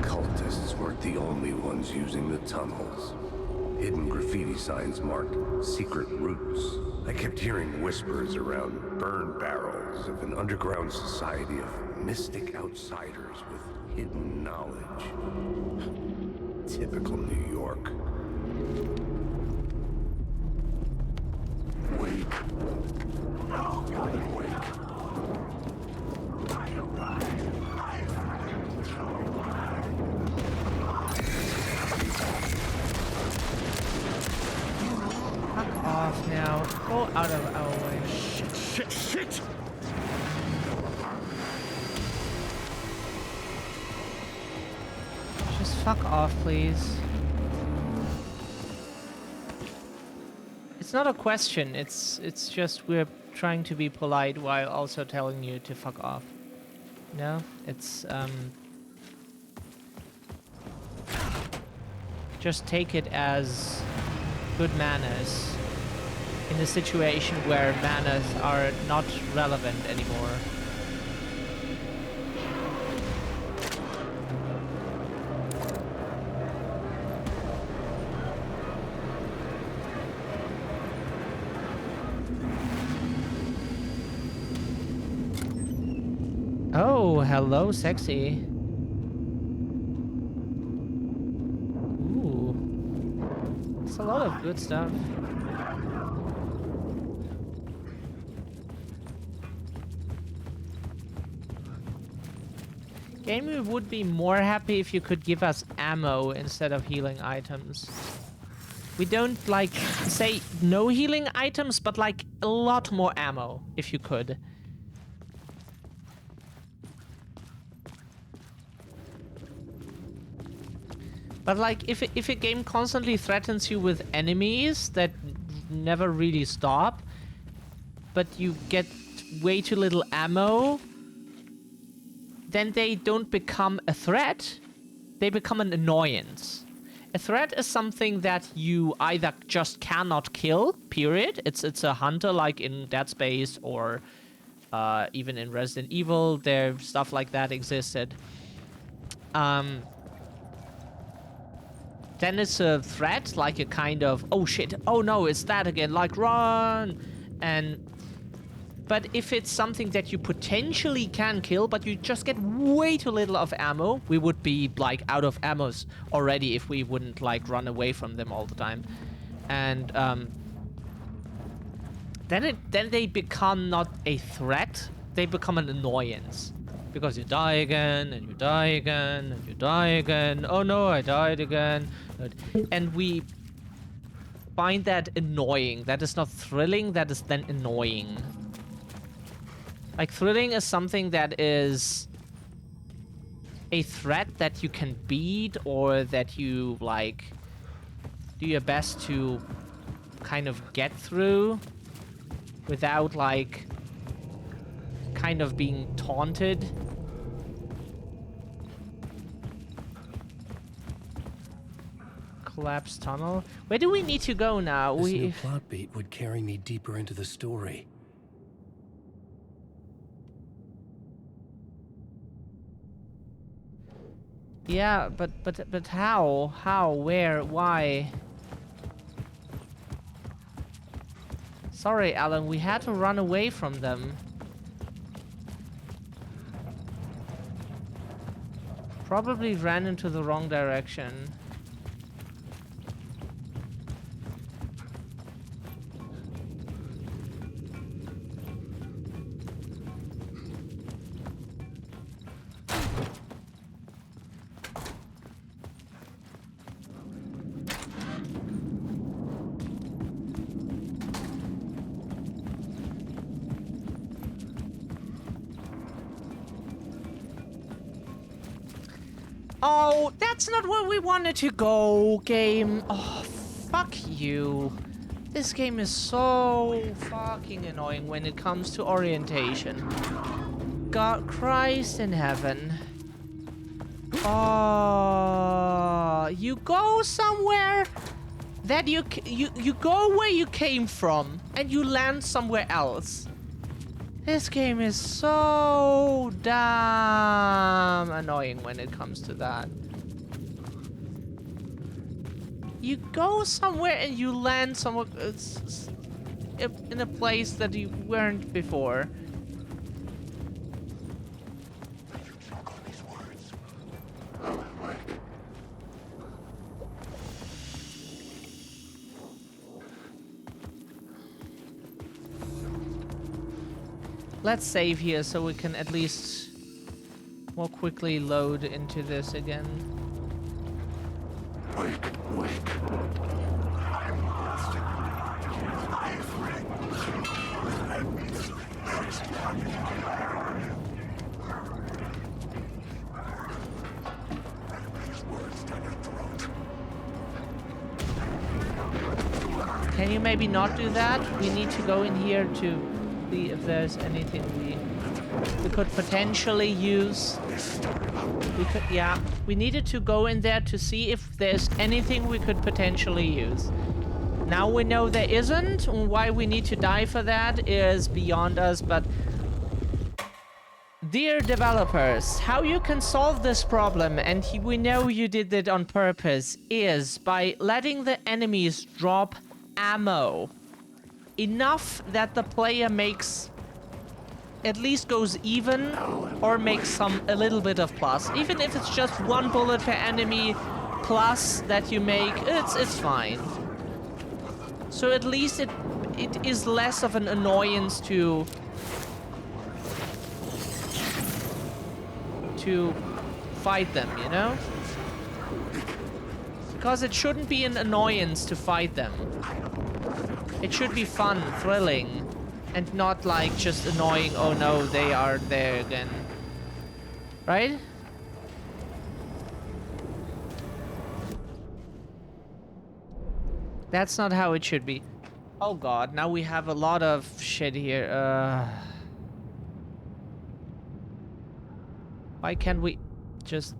Cultists weren't the only ones using the tunnels. Hidden graffiti signs marked secret routes. I kept hearing whispers around burn barrels of an underground society of mystic outsiders with hidden knowledge. Typical New York. Wake. Oh, God, wake. Fuck off now. Go out of our way. Shit! Just fuck off, please. It's not a question. It's just we're trying to be polite while also telling you to fuck off. No, it's just take it as good manners in a situation where manners are not relevant anymore. Oh, hello, sexy. Ooh. It's a lot of good stuff. Game would be more happy if you could give us ammo instead of healing items. We don't, like, say no healing items, but, like, a lot more ammo, if you could. But like, if a game constantly threatens you with enemies that never really stop, but you get way too little ammo, then they don't become a threat. They become an annoyance. A threat is something that you either just cannot kill, period. It's a hunter like in Dead Space or even in Resident Evil. There, stuff like that existed. Then it's a threat, like a kind of, oh shit, oh no, it's that again, like run! But if it's something that you potentially can kill, but you just get way too little of ammo, we would be like out of ammos already if we wouldn't like run away from them all the time. And then they become not a threat, they become an annoyance. Because you die again, and you die again, and you die again. Oh no, I died again. And we find that annoying. That is not thrilling, that is then annoying. Like, thrilling is something that is a threat that you can beat, or that you, like, do your best to kind of get through without, like, kind of being taunted. Collapsed tunnel. Where do we need to go now? This new plot beat would carry me deeper into the story. Yeah, but how? How? Where? Why? Sorry, Alan, we had to run away from them. Probably ran into the wrong direction. Oh, that's not where we wanted to go, game. Oh, fuck you. This game is so fucking annoying when it comes to orientation. God, Christ in heaven. Oh, you go somewhere that you go where you came from and you land somewhere else. This game is so damn annoying when it comes to that. You go somewhere and you land somewhere in a place that you weren't before. Let's save here so we can at least more quickly load into this again. Can you maybe not do that? We need to go in here to see if there's anything we could potentially use. We needed to go in there to see if there's anything we could potentially use. Now we know there isn't, and why we need to die for that is beyond us, but dear developers, how you can solve this problem, and we know you did it on purpose, is by letting the enemies drop ammo. Enough that the player makes at least goes even or makes a little bit of plus. Even if it's just one bullet per enemy plus that you make, it's fine. So at least it is less of an annoyance to fight them, you know? Because it shouldn't be an annoyance to fight them. It should be fun, thrilling, and not like just annoying, oh no, they are there again. Right? That's not how it should be. Oh god, now we have a lot of shit here. Why can't we just...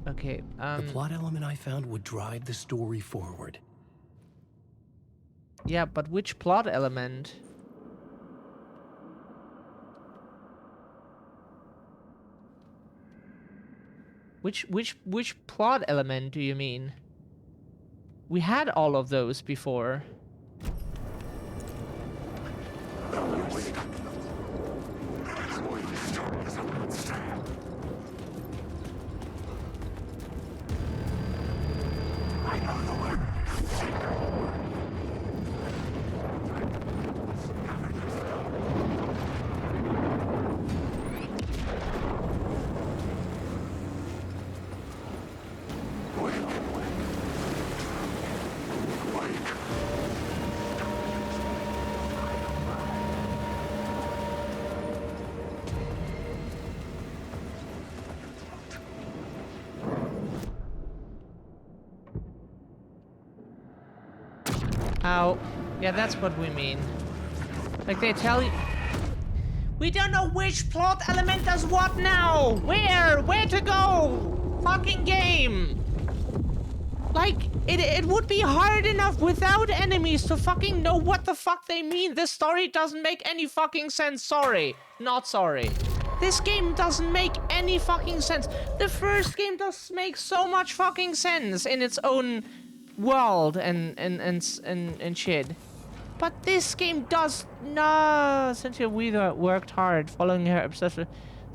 Okay, The plot element I found would drive the story forward. Yeah, but which plot element? Which plot element do you mean? We had all of those before. Ow. Yeah, that's what we mean. Like, they tell you... We don't know which plot element does what now! Where? Where to go? Fucking game! Like, it would be hard enough without enemies to fucking know what the fuck they mean. This story doesn't make any fucking sense. Sorry. Not sorry. This game doesn't make any fucking sense. The first game does make so much fucking sense in its own world and shit. But this game does not. Cynthia Weaver worked hard, following her obsessive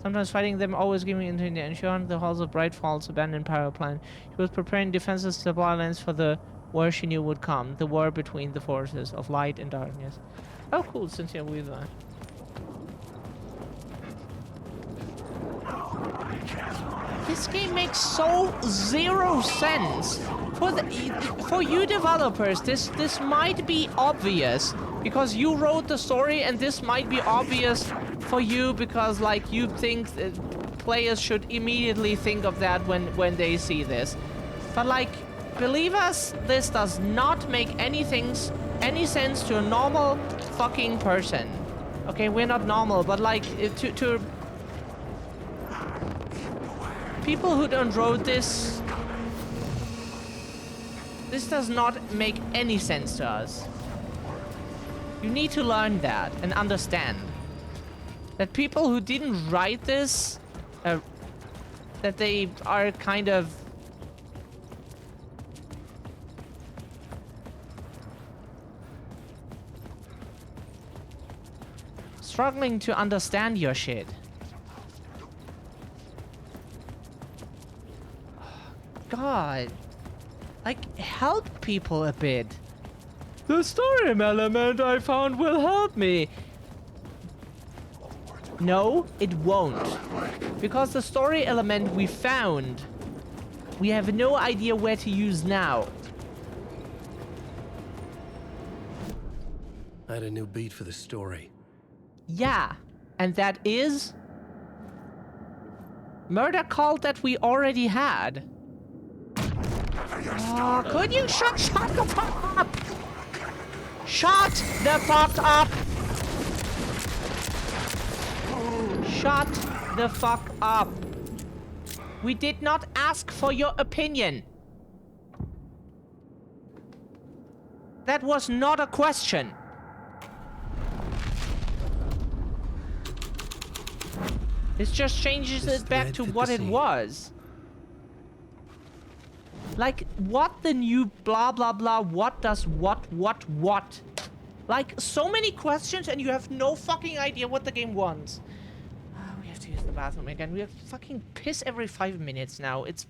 Sometimes fighting them, always giving into the insurance, the halls of Bright Falls abandoned power plant. She was preparing defenses supply lines for the war she knew would come. The war between the forces of light and darkness. Oh, cool, Cynthia Weaver. This game makes so zero sense. For you developers, this might be obvious because you wrote the story, and this might be obvious for you because like you think players should immediately think of that when they see this. But like, believe us, this does not make any sense to a normal fucking person. Okay, we're not normal, but like to people who don't wrote this does not make any sense to us. You need to learn that and understand that people who didn't write this, that they are kind of struggling to understand your shit. God. Like, help people a bit. The story element I found will help me. No, it won't. Because the story element we found, we have no idea where to use now. I had a new beat for the story. Yeah, and that is murder cult that we already had. Oh, could you shut the fuck up? Shut the fuck up! Shut the fuck up. We did not ask for your opinion. That was not a question. This just changes it back to what it was. Like, what the new blah blah blah, what does what? Like, so many questions and you have no fucking idea what the game wants. We have to use the bathroom again. We have fucking piss every 5 minutes now. It's...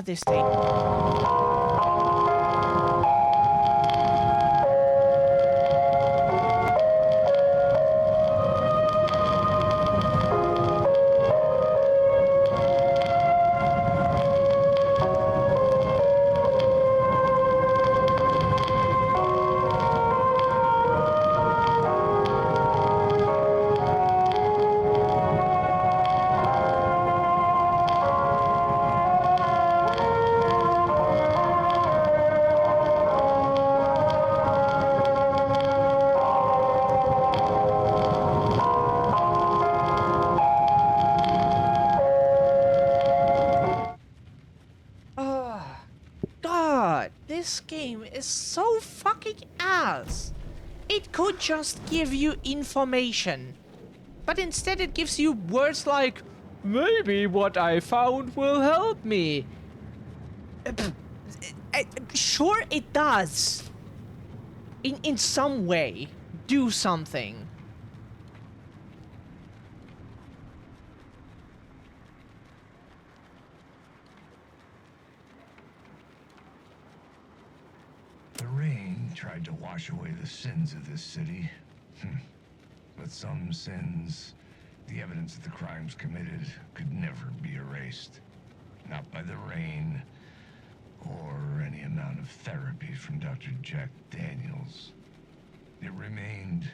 this thing. This game is so fucking ass. It could just give you information, but instead it gives you words like, maybe what I found will help me. Sure it does. In some way, do something. The rain tried to wash away the sins of this city. But some sins, the evidence of the crimes committed, could never be erased. Not by the rain, or any amount of therapy from Dr. Jack Daniels. It remained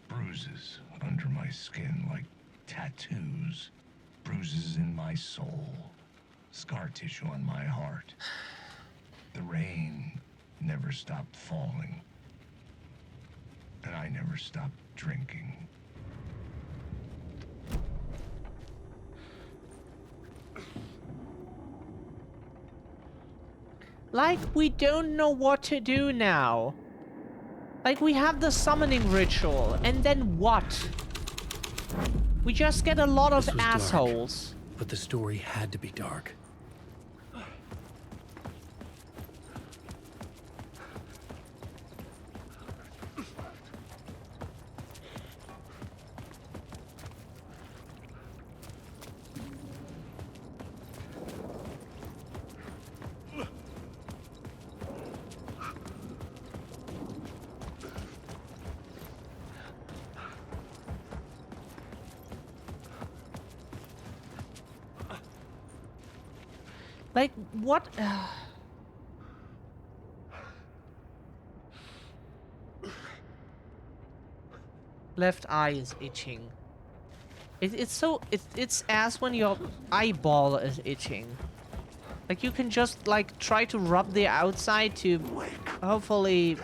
bruises under my skin, like tattoos. Bruises in my soul. Scar tissue on my heart. The rain never stopped falling. And I never stopped drinking. Like, we don't know what to do now. Like, we have the summoning ritual, and then what? We just get a lot of assholes. Dark, but the story had to be dark. Like, what? Left eye is itching. It's as when your eyeball is itching. Like, you can just, like, try to rub the outside to hopefully...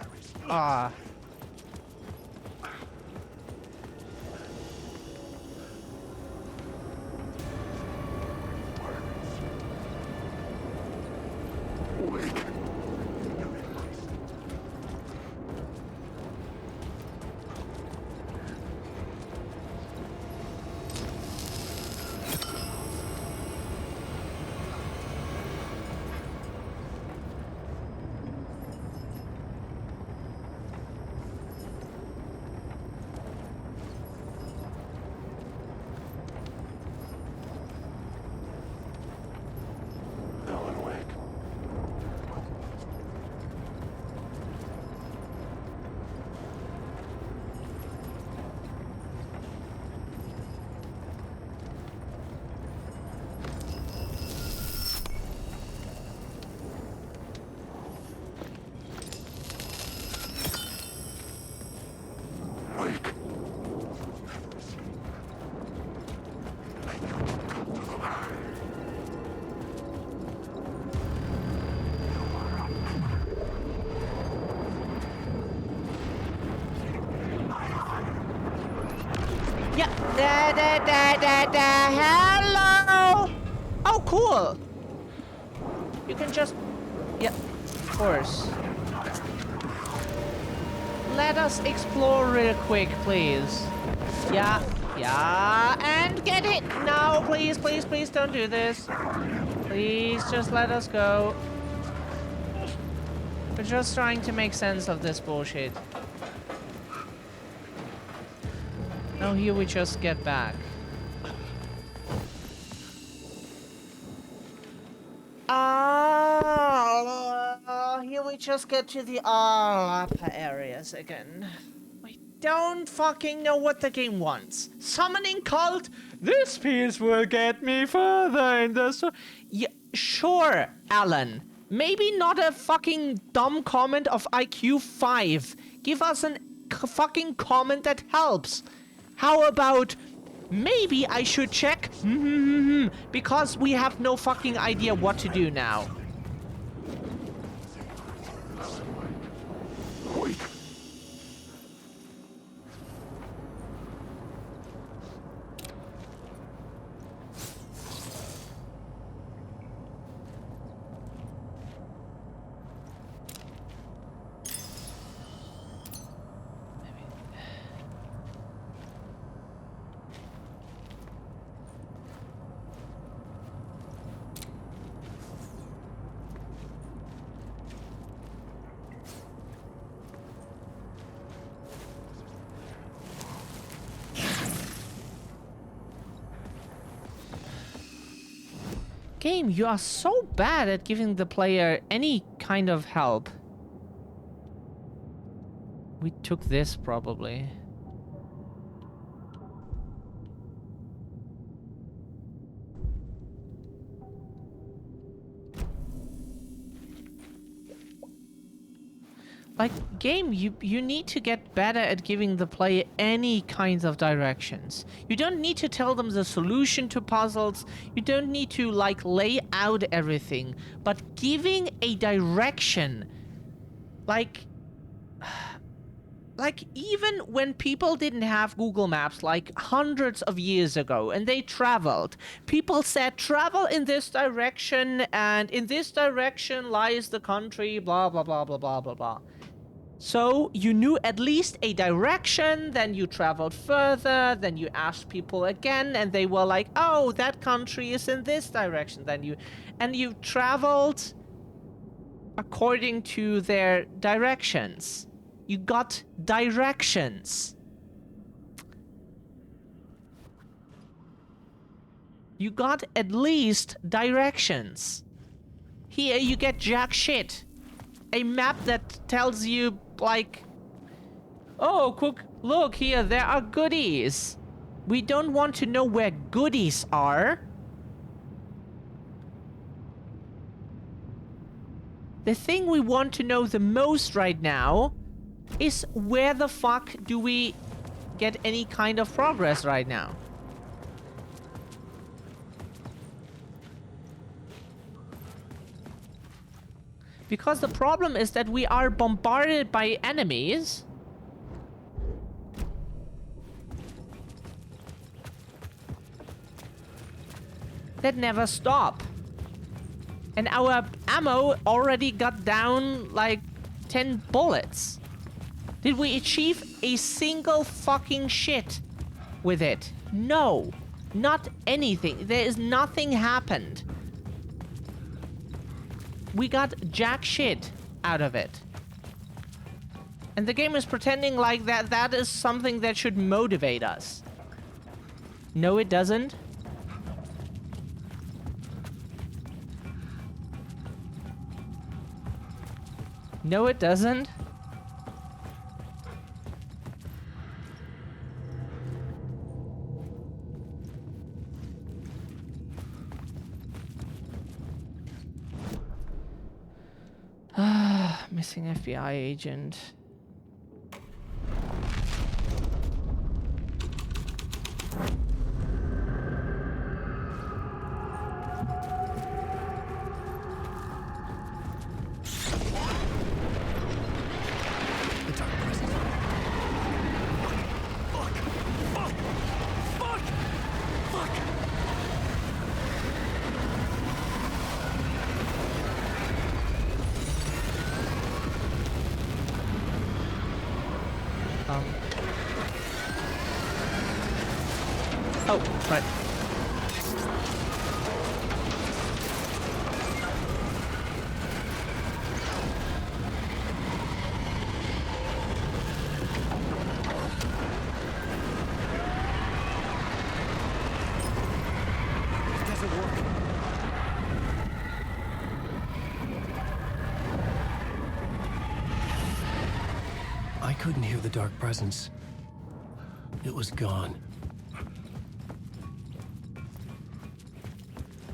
Alan Wake. Wake. Yeah. Hello. Oh, cool. You can just... Yeah, of course. Let us explore real quick, please. Yeah. And get it. No, please, please, please don't do this. Please just let us go. We're just trying to make sense of this bullshit. Now here we just get back. Here we just get to the upper areas again. I don't fucking know what the game wants. Summoning cult? This piece will get me further in the story. Yeah, sure, Alan. Maybe not a fucking dumb comment of IQ 5. Give us an fucking comment that helps. How about... Maybe I should check... because we have no fucking idea what to do now. Game, you are so bad at giving the player any kind of help. We took this, probably. Like, game, you need to get better at giving the player any kinds of directions. You don't need to tell them the solution to puzzles. You don't need to, like, lay out everything. But giving a direction, like even when people didn't have Google Maps, like hundreds of years ago, and they traveled, people said, travel in this direction, and in this direction lies the country, blah, blah, blah, blah, blah, blah, blah. So you knew at least a direction, then you traveled further, then you asked people again, and they were like, oh, that country is in this direction. Then you traveled according to their directions. You got directions. You got at least directions. Here you get jack shit. A map that tells you, like, oh, look here, there are goodies. We don't want to know where goodies are. The thing we want to know the most right now is where the fuck do we get any kind of progress right now? Because the problem is that we are bombarded by enemies that never stop. And our ammo already got down like 10 bullets. Did we achieve a single fucking shit with it? No, not anything. There is nothing happened. We got jack shit out of it. And the game is pretending like that is something that should motivate us. No, it doesn't. No, it doesn't. Missing FBI agent. Oh, right. It doesn't work. I couldn't hear the dark presence. It was gone.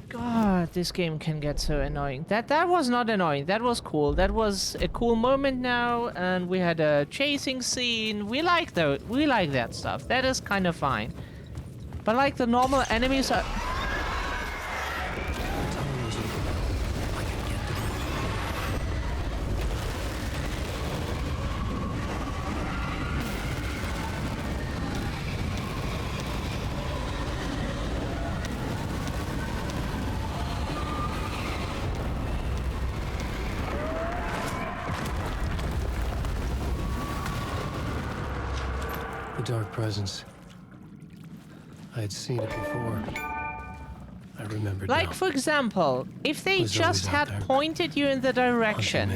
God, this game can get so annoying. That was not annoying. That was cool. That was a cool moment now, and we had a chasing scene. We like that stuff. That is kind of fine. But like the normal enemies are. Dark presence. I had seen it before. I remembered Like, now. for example, if they Was just always out had there. pointed you in the direction,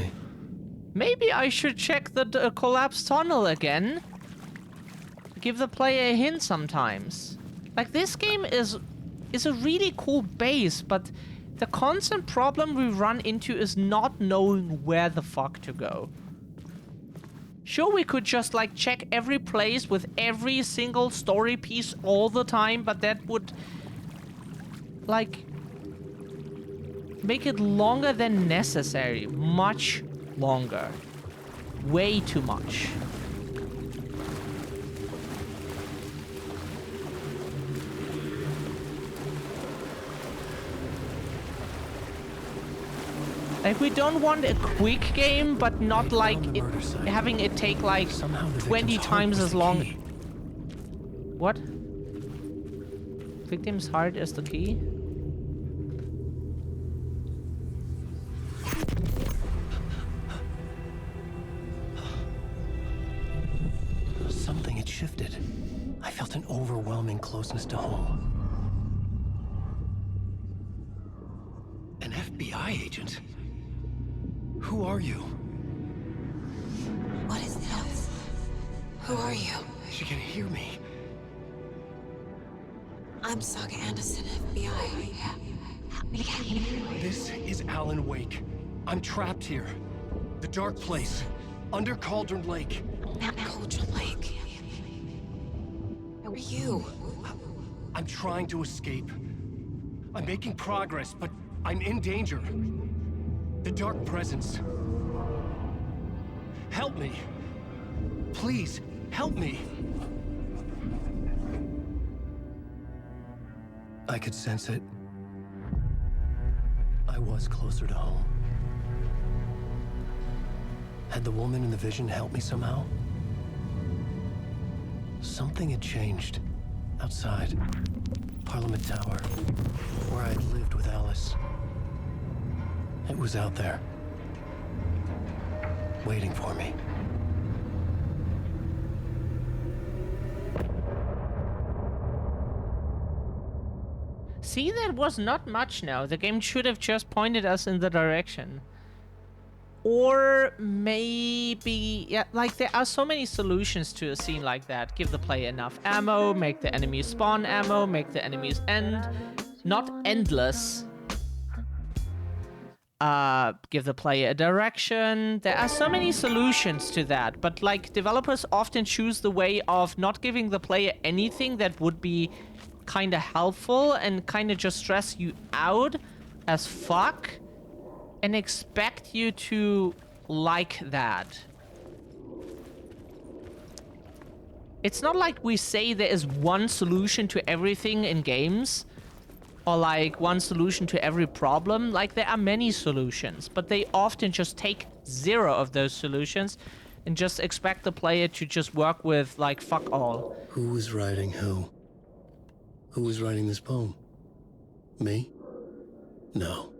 maybe I should check the collapsed tunnel again. Give the player a hint sometimes. Like, this game is a really cool base, but the constant problem we run into is not knowing where the fuck to go. Sure, we could just, like, check every place with every single story piece all the time, but that would, like, make it longer than necessary. Much longer. Way too much. Like, we don't want a quick game, but not like having it take like 20 times as long. What? Victim's heart is the key? Something had shifted. I felt an overwhelming closeness to home. An FBI agent? Who are you? What is this? Who are you? She can hear me. I'm Saga Anderson, FBI. This is Alan Wake. I'm trapped here. The dark place. Under Cauldron Lake. Cauldron Lake. Who are you? I'm trying to escape. I'm making progress, but I'm in danger. The Dark Presence. Help me. Please, help me. I could sense it. I was closer to home. Had the woman in the vision helped me somehow? Something had changed. Outside. Parliament Tower. Where I had lived with Alice. It was out there. Waiting for me. See, that was not much now. The game should have just pointed us in the direction. Or maybe, yeah, like there are so many solutions to a scene like that. Give the player enough ammo, make the enemies spawn ammo, make the enemies end. Not endless. Give the player a direction. There are so many solutions to that, but like developers often choose the way of not giving the player anything that would be kind of helpful and kind of just stress you out as fuck and expect you to like that. It's not like we say there is one solution to everything in games, or like one solution to every problem. Like there are many solutions, but they often just take zero of those solutions and just expect the player to just work with like fuck all. Who was writing who? Who was writing this poem? Me? No.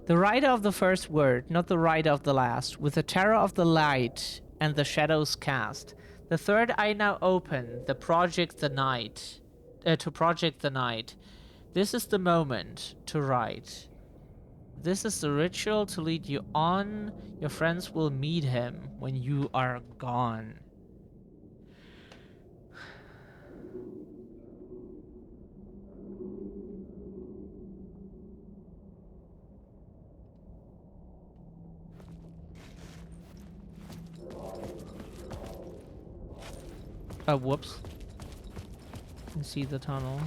The writer of the first word, not the writer of the last, with the terror of the light and the shadows cast. The third eye now open, the project the night, to project the night. This is the moment to write. This is the ritual to lead you on. Your friends will meet him when you are gone. Oh, whoops. You see the tunnel.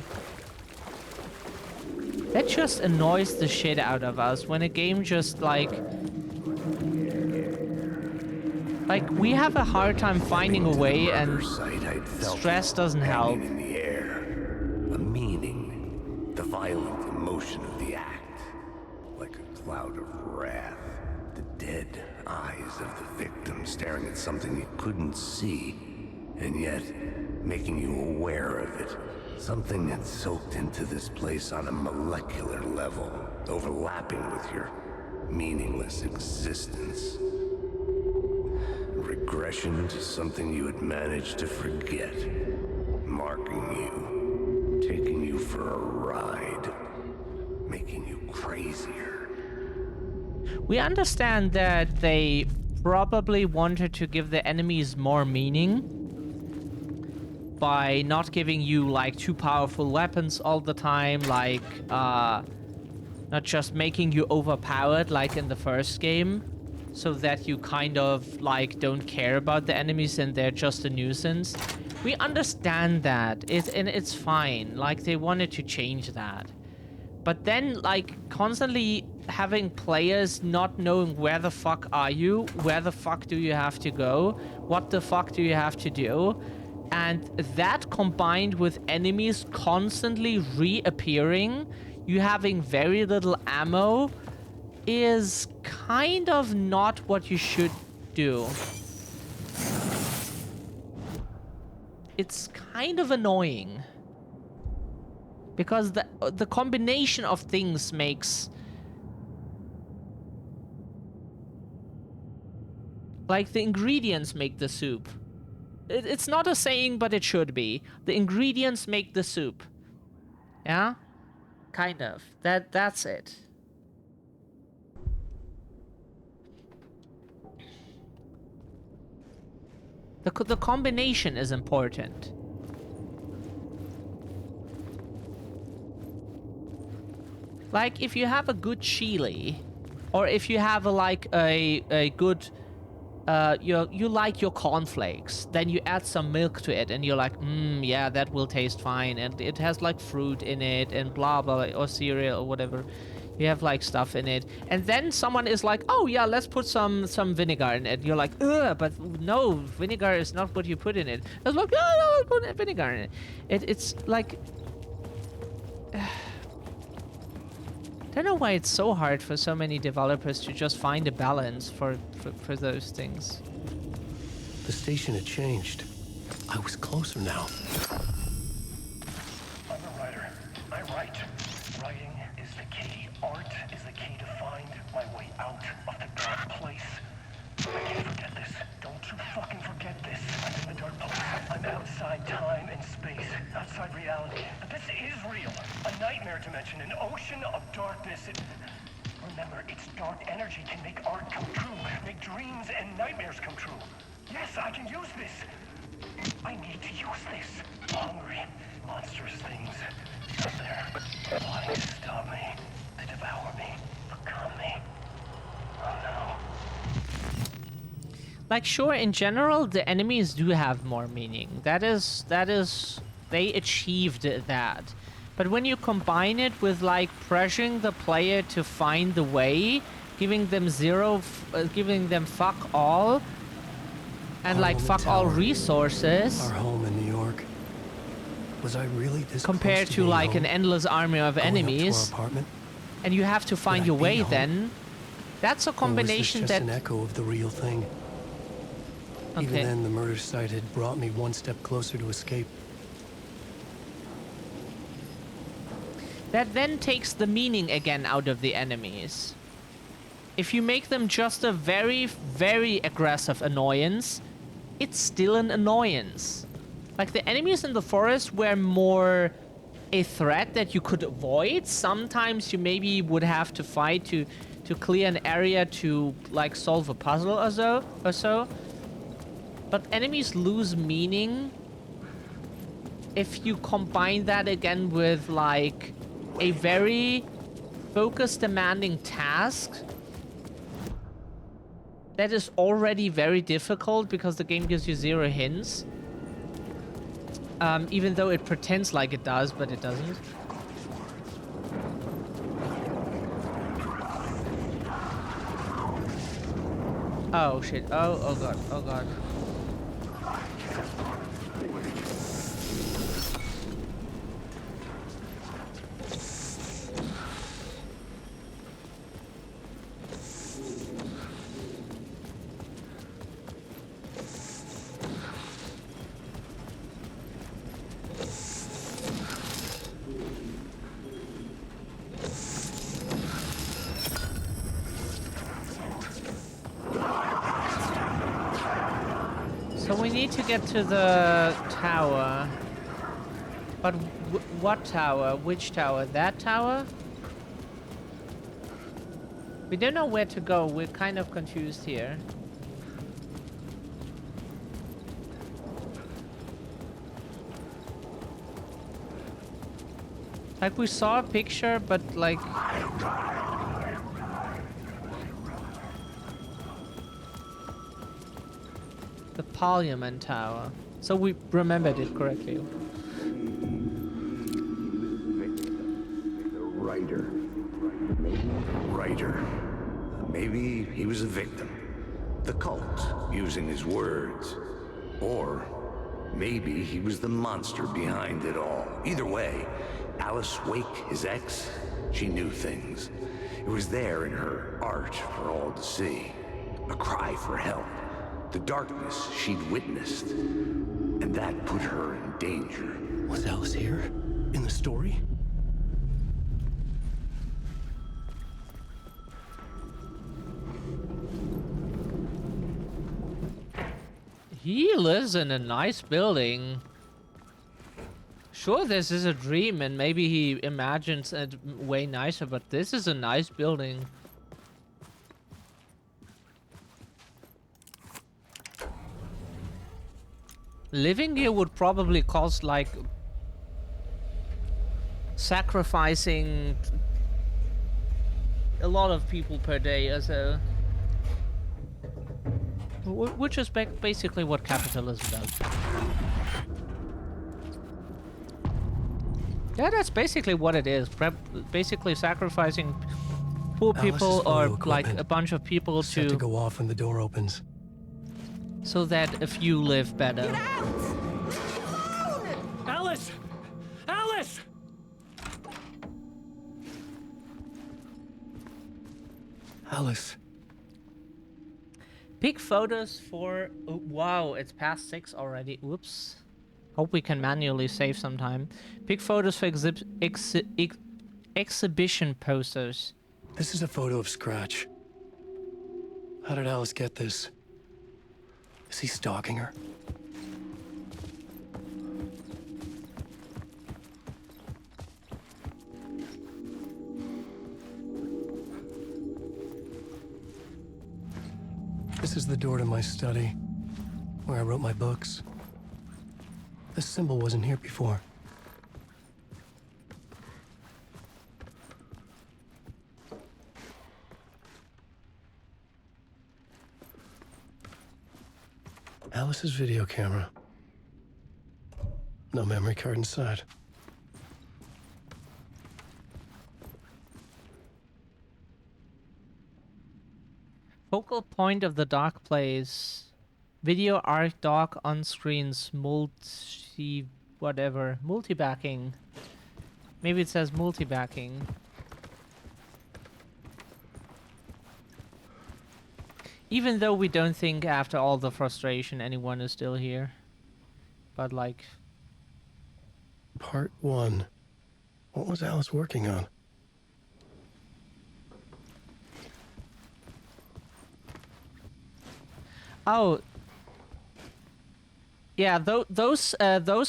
That just annoys the shit out of us when a game just like we have a hard time finding a way and stress doesn't help. In the air, a meaning, the violent emotion of the act, like a cloud of wrath, the dead eyes of the victim staring at something you couldn't see, and yet making you aware of it. Something that's soaked into this place on a molecular level, overlapping with your meaningless existence. Regression to something you had managed to forget, marking you, taking you for a ride, making you crazier. We understand that they probably wanted to give the enemies more meaning by not giving you like too powerful weapons all the time, like not just making you overpowered like in the first game, so that you kind of like don't care about the enemies and they're just a nuisance. We understand that, and it's fine. Like they wanted to change that. But then like constantly having players not knowing where the fuck are you, where the fuck do you have to go, what the fuck do you have to do, and that combined with enemies constantly reappearing, you having very little ammo, is kind of not what you should do. It's kind of annoying. Because the combination of things makes... Like, the ingredients make the soup. It's not a saying, but it should be. The ingredients make the soup. Yeah? Kind of. That's it. The combination is important. Like, if you have a good chili, or if you have a good... you like your cornflakes, then you add some milk to it, and you're like, yeah, that will taste fine, and it has like fruit in it, and blah blah, or cereal or whatever. You have like stuff in it, and then someone is like, "Oh yeah, let's put some vinegar in it." You're like, "Ugh," but no, vinegar is not what you put in it. It's like, "Oh no, let's put vinegar in it." It's like, I don't know why it's so hard for so many developers to just find a balance for those things. The station had changed. I was closer now. I'm a writer. I write. Writing is the key. Art is the key to find my way out of the dark place. I can't forget this. Don't you fucking forget this. I'm in the dark place. I'm outside time and space. Outside reality. But this is real. A nightmare dimension. An ocean of darkness. Remember, its dark energy can make art come true. Make dreams and nightmares come true. Yes, I can use this. I need to use this. Hungry, monstrous things out there, plotting to stop me, to devour me, become me. Oh no. Like, sure, in general, the enemies do have more meaning. That is, they achieved that. But when you combine it with, like, pressuring the player to find the way, giving them giving them fuck all, and like fuck all resources. Our home in New York. Was I really this compared close to being like home? an endless army of Going up to our enemies, apartment? and you have to find Would I your be way. home? Then that's a combination or was this that. just an echo of the real thing. Even Okay. then, the murder site had brought me one step closer to escape. That then takes the meaning again out of the enemies. If you make them just a very, very aggressive annoyance, it's still an annoyance. Like, the enemies in the forest were more a threat that you could avoid. Sometimes you maybe would have to fight to clear an area to, like, solve a puzzle or so. But enemies lose meaning if you combine that again with, like, a very focus demanding task that is already very difficult because the game gives you 0 hints. Even though it pretends like it does, but it doesn't. Oh shit. Oh god. Oh god. So we need to get to the tower. But what tower? Which tower? That tower? We don't know where to go. We're kind of confused here. Like, we saw a picture, but like... The Parliament Tower. So we remembered it correctly. The writer. Maybe the writer. Maybe he was a victim. The cult, using his words. Or maybe he was the monster behind it all. Either way, Alice Wake, his ex, she knew things. It was there in her art for all to see. A cry for help. The darkness she'd witnessed. And that put her in danger. Was Alice here? In the story? He lives in a nice building. Sure, this is a dream, and maybe he imagines it way nicer, but this is a nice building. Living here would probably cost, like, sacrificing a lot of people per day or so. Which is basically what capitalism does. Yeah, that's basically what it is. Basically sacrificing pull Alice's people photo or like equipment a bunch of people set to go off when the door opens. so that a few live better. Alice! Alice! Alice. Pick photos for... Oh, wow, it's past 6 already. Whoops. Hope we can manually save some time. Pick photos for exhibition posters. This is a photo of Scratch. How did Alice get this? Is he stalking her? This is the door to my study, where I wrote my books. This symbol wasn't here before. Alice's video camera. No memory card inside. Focal point of the dock plays. Video art dock on screens multi-backing. Maybe it says multi-backing. Even though we don't think after all the frustration anyone is still here. But like... Part 1. What was Alice working on? Oh. Yeah, those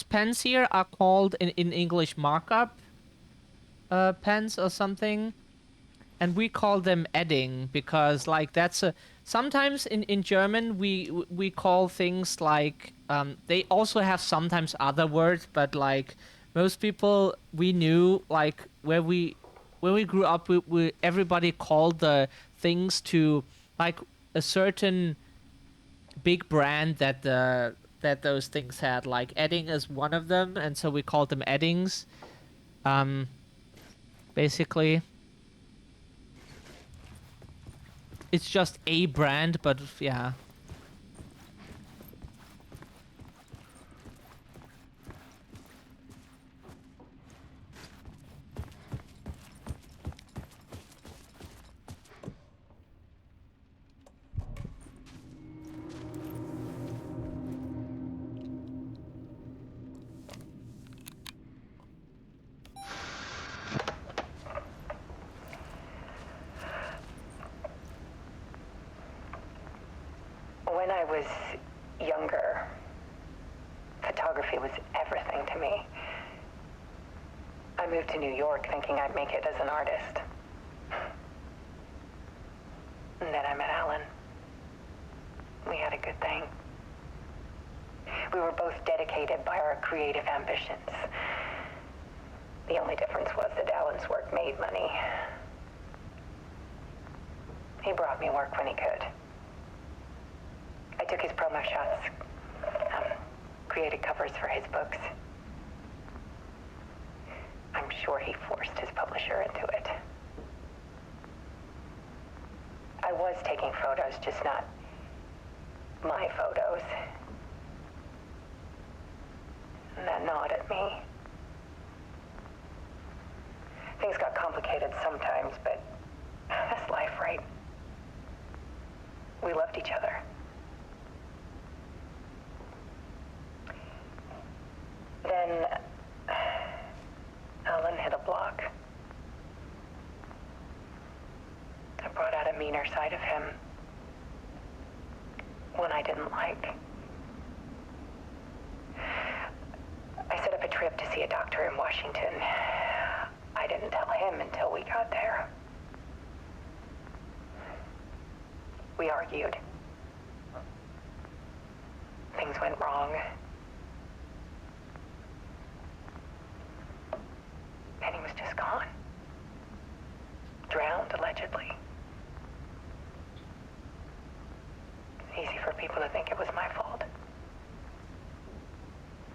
pens here are called in English markup pens or something. And we call them edding because like that's a sometimes in German we call things like they also have sometimes other words, but like most people we knew like when we grew up we everybody called the things to like a certain big brand that those things had, like edding is one of them, and so we called them eddings basically. It's just a brand, but yeah. When I was younger, photography was everything to me. I moved to New York thinking I'd make it as an artist. And then I met Alan. We had a good thing. We were both dedicated by our creative ambitions. The only difference was that Alan's work made money. He brought me work when he could. I took his promo shots, created covers for his books. I'm sure he forced his publisher into it. I was taking photos, just not my photos. And that gnawed at me. Things got complicated sometimes, but that's life, right? We loved each other. Then Alan hit a block. I brought out a meaner side of him. One I didn't like. I set up a trip to see a doctor in Washington. I didn't tell him until we got there. We argued. Things went wrong. And he was just gone. Drowned, allegedly. Easy for people to think it was my fault.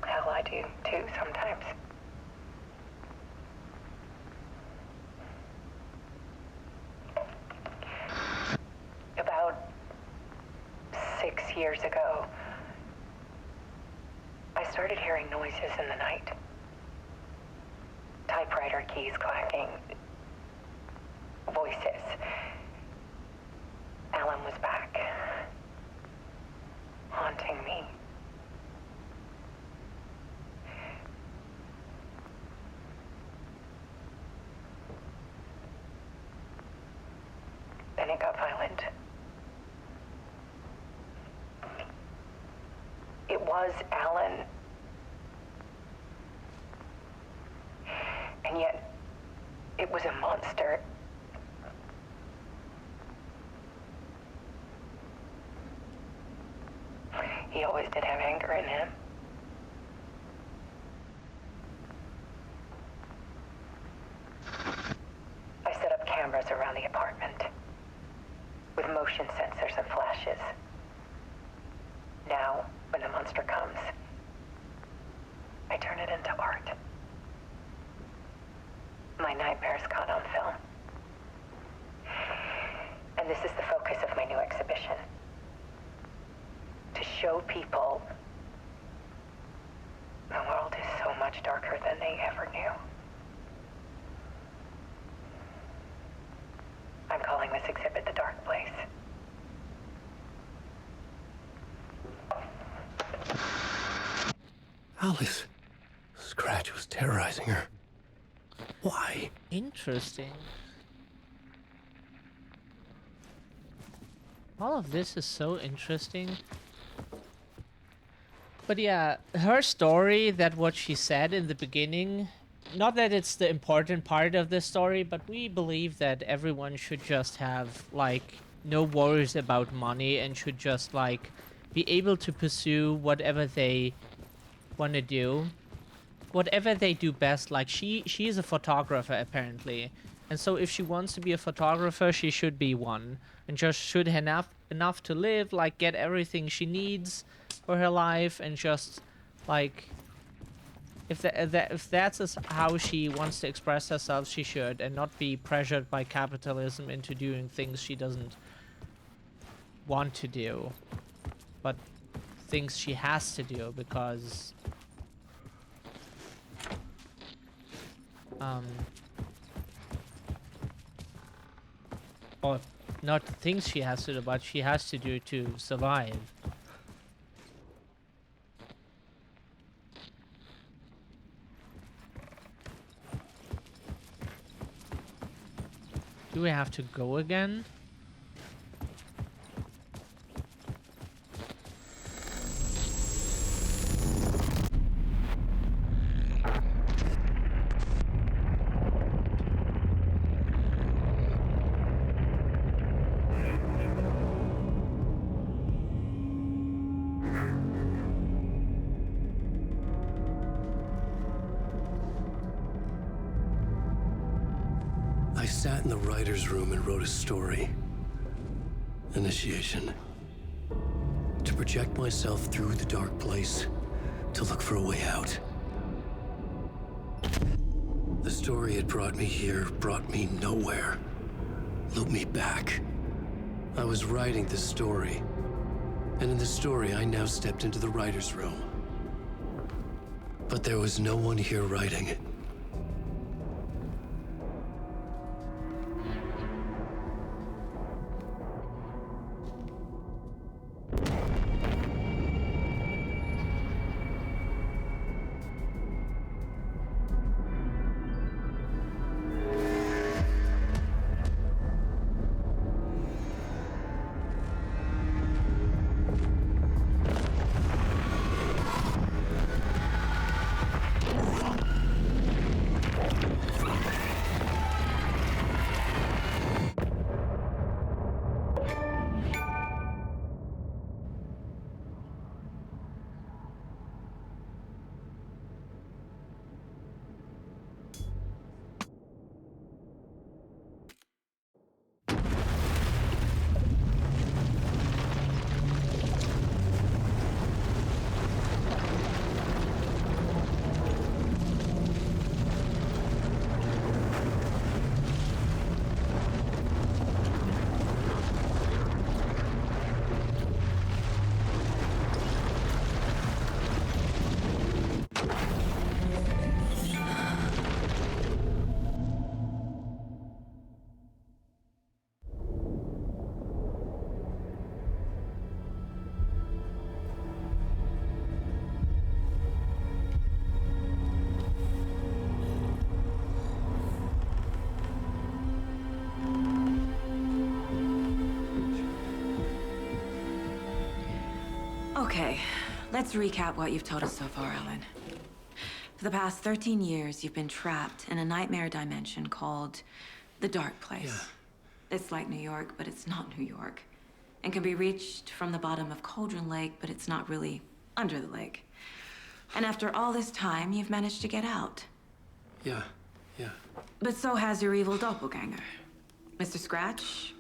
Hell, I do too sometimes. 6 years ago, I started hearing noises in the night. Typewriter keys clacking. Voices. Alan was back. Haunting me. Then it got violent. It was Alan. And yet, it was a monster. He always did have anger in him. I set up cameras around the apartment with motion sensors and flashes. Now, when the monster comes, I turn it into art. My nightmares caught on film. And this is the focus of my new exhibition. To show people the world is so much darker than they ever knew. I'm calling this exhibit The Dark Place. Alice. Scratch was terrorizing her. Why? Interesting. All of this is so interesting. But yeah, her story, that what she said in the beginning, not that it's the important part of the story, but we believe that everyone should just have, like, no worries about money and should just, like, be able to pursue whatever they want to do. Whatever they do best. Like, she is a photographer, apparently. And so if she wants to be a photographer, she should be one. And just should have enough to live, like, get everything she needs for her life, and just, like, if that's how she wants to express herself, she should, and not be pressured by capitalism into doing things she doesn't want to do, but things she has to do because or not the things she has to do, but she has to do to survive. Do we have to go again? I sat in the writer's room and wrote a story. Initiation. To project myself through the dark place, to look for a way out. The story had brought me here, brought me nowhere. Looped me back. I was writing the story. And in the story, I now stepped into the writer's room. But there was no one here writing it. Okay, let's recap what you've told us so far, Alan. For the past 13 years, you've been trapped in a nightmare dimension called the Dark Place. Yeah. It's like New York, but it's not New York. And can be reached from the bottom of Cauldron Lake, but it's not really under the lake. And after all this time, you've managed to get out. Yeah. But so has your evil doppelganger. Mr. Scratch?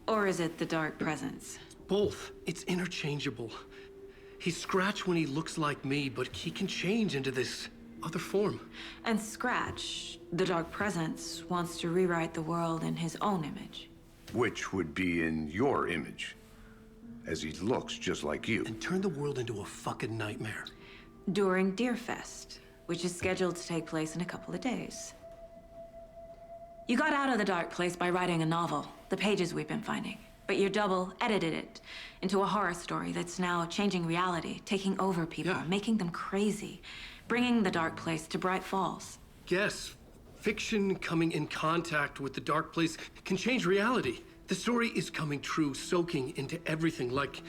Or is it the Dark Presence? Both. It's interchangeable. He's Scratch when he looks like me, but he can change into this other form. And Scratch, the Dark Presence, wants to rewrite the world in his own image. Which would be in your image, as he looks just like you. And turn the world into a fucking nightmare. During Deerfest, which is scheduled to take place in a couple of days. You got out of the Dark Place by writing a novel, the pages we've been finding. But your double edited it into a horror story that's now changing reality, taking over people, making them crazy, bringing the Dark Place to Bright Falls. Yes, fiction coming in contact with the Dark Place can change reality. The story is coming true, soaking into everything, like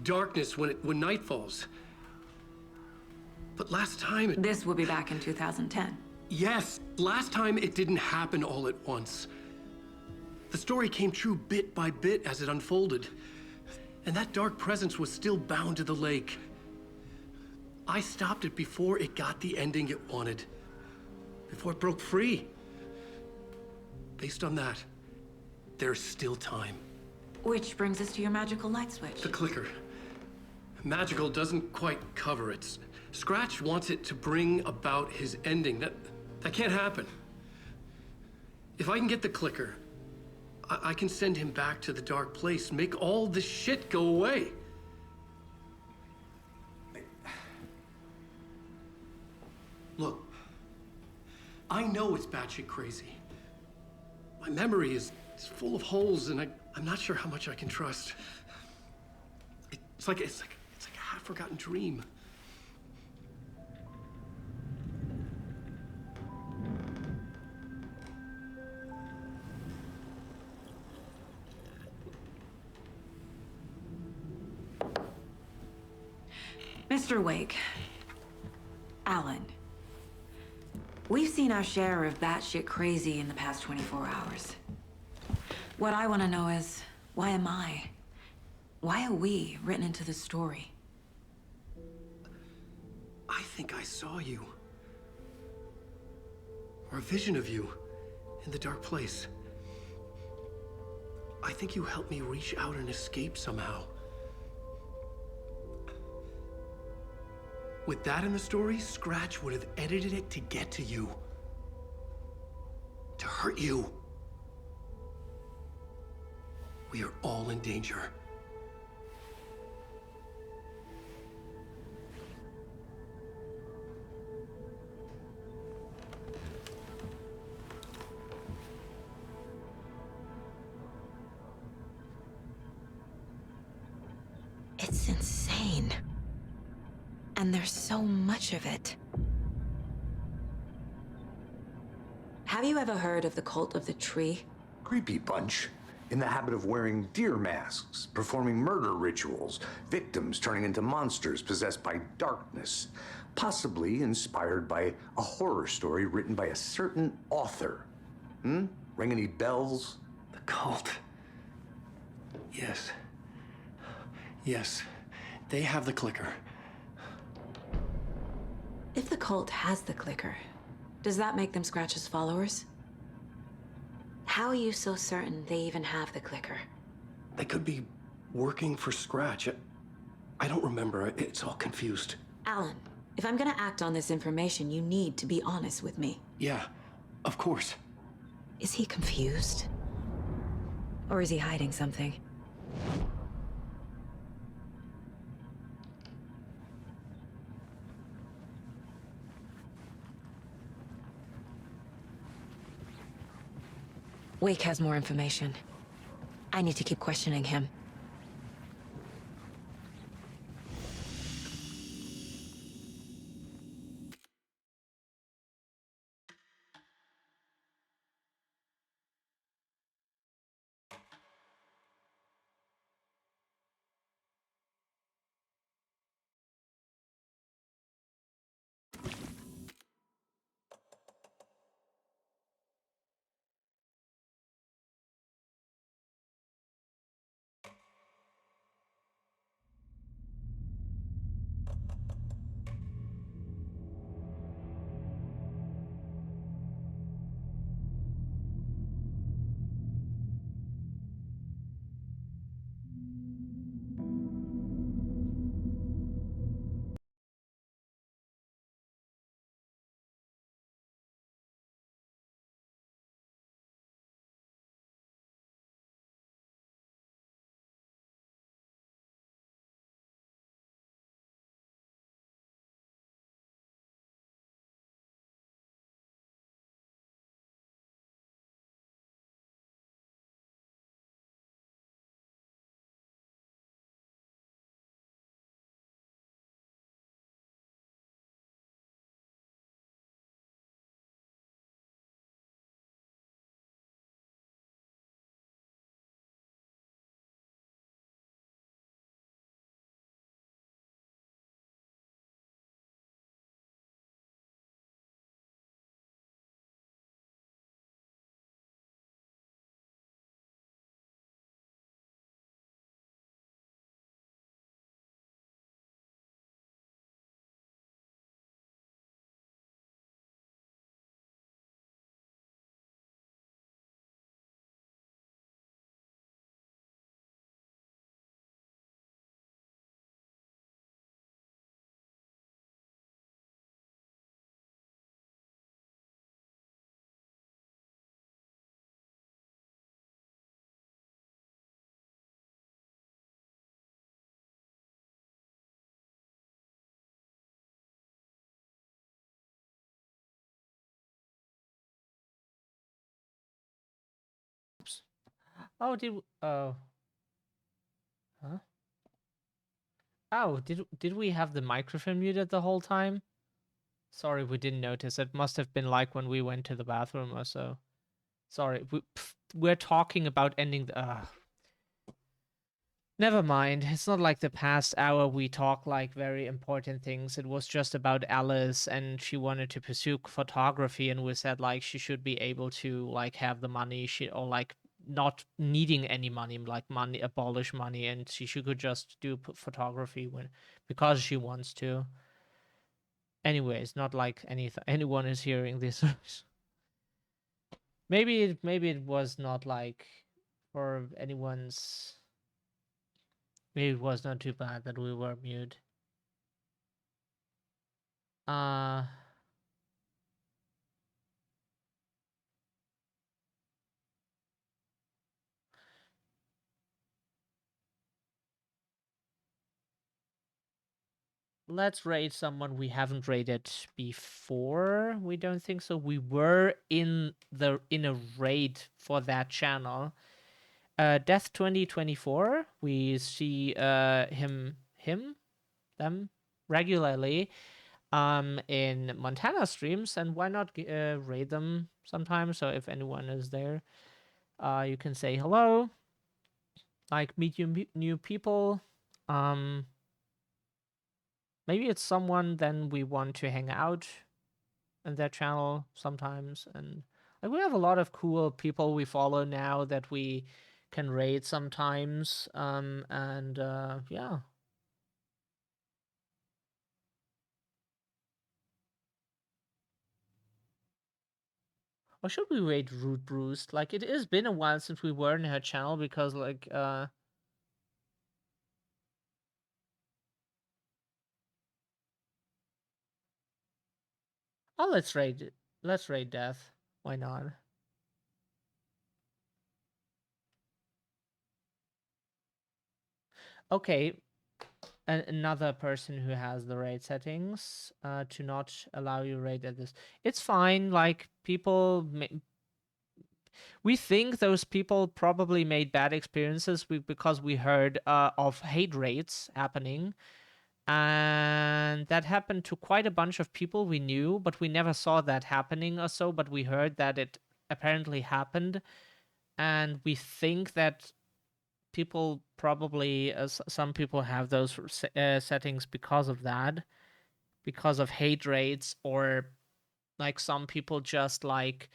darkness when night falls. But last time This will be back in 2010. Yes, last time it didn't happen all at once. The story came true bit by bit as it unfolded. And that dark presence was still bound to the lake. I stopped it before it got the ending it wanted. Before it broke free. Based on that, there's still time. Which brings us to your magical light switch. The clicker. Magical doesn't quite cover it. Scratch wants it to bring about his ending. That can't happen. If I can get the clicker, I can send him back to the Dark Place, make all this shit go away. Look, I know it's batshit crazy. My memory is full of holes, and I'm not sure how much I can trust. It's like a half-forgotten dream. Mr. Wake, Alan, we've seen our share of batshit crazy in the past 24 hours. What I want to know is, why am I? Why are we written into the story? I think I saw you. Or a vision of you in the Dark Place. I think you helped me reach out and escape somehow. With that in the story, Scratch would have edited it to get to you. To hurt you. We are all in danger. It's insane. And there's so much of it. Have you ever heard of the cult of the tree? Creepy bunch. In the habit of wearing deer masks, performing murder rituals, victims turning into monsters possessed by darkness, possibly inspired by a horror story written by a certain author. Ring any bells? The cult. Yes. They have the clicker. If the cult has the clicker, does that make them Scratch's followers? How are you so certain they even have the clicker? They could be working for Scratch. I don't remember. It's all confused. Alan, if I'm gonna act on this information, you need to be honest with me. Yeah, of course. Is he confused? Or is he hiding something? Wake has more information. I need to keep questioning him. Oh, oh. Huh? Oh, did we have the microphone muted the whole time? Sorry, we didn't notice. It must have been like when we went to the bathroom or so. Sorry, we're talking about ending the... Never mind. It's not like the past hour we talk like very important things. It was just about Alice and she wanted to pursue photography and we said like she should be able to like have the money or like not needing any money, like money, abolish money, and she could just do photography because she wants to. Anyways, not like anyone is hearing this. maybe it was not like for anyone's. Maybe it was not too bad that we were mute. Uh let's raid someone we haven't raided before. We don't think so. We were in a raid for that channel. Death 2024. We see them regularly in Montana streams, and why not raid them sometime? So if anyone is there, you can say hello, like meet new people. Maybe it's someone then we want to hang out in their channel sometimes, and like we have a lot of cool people we follow now that we can raid sometimes. And yeah. Or should we raid Root Bruce? Like it has been a while since we were in her channel because like oh, let's raid Death. Why not? Okay, another person who has the raid settings to not allow you raid at this. It's fine. Like people, we think those people probably made bad experiences because we heard of hate raids happening, and that happened to quite a bunch of people we knew, but we never saw that happening or so. But we heard that it apparently happened, and we think that people probably some people have those settings because of that, because of hate rates, or like some people just like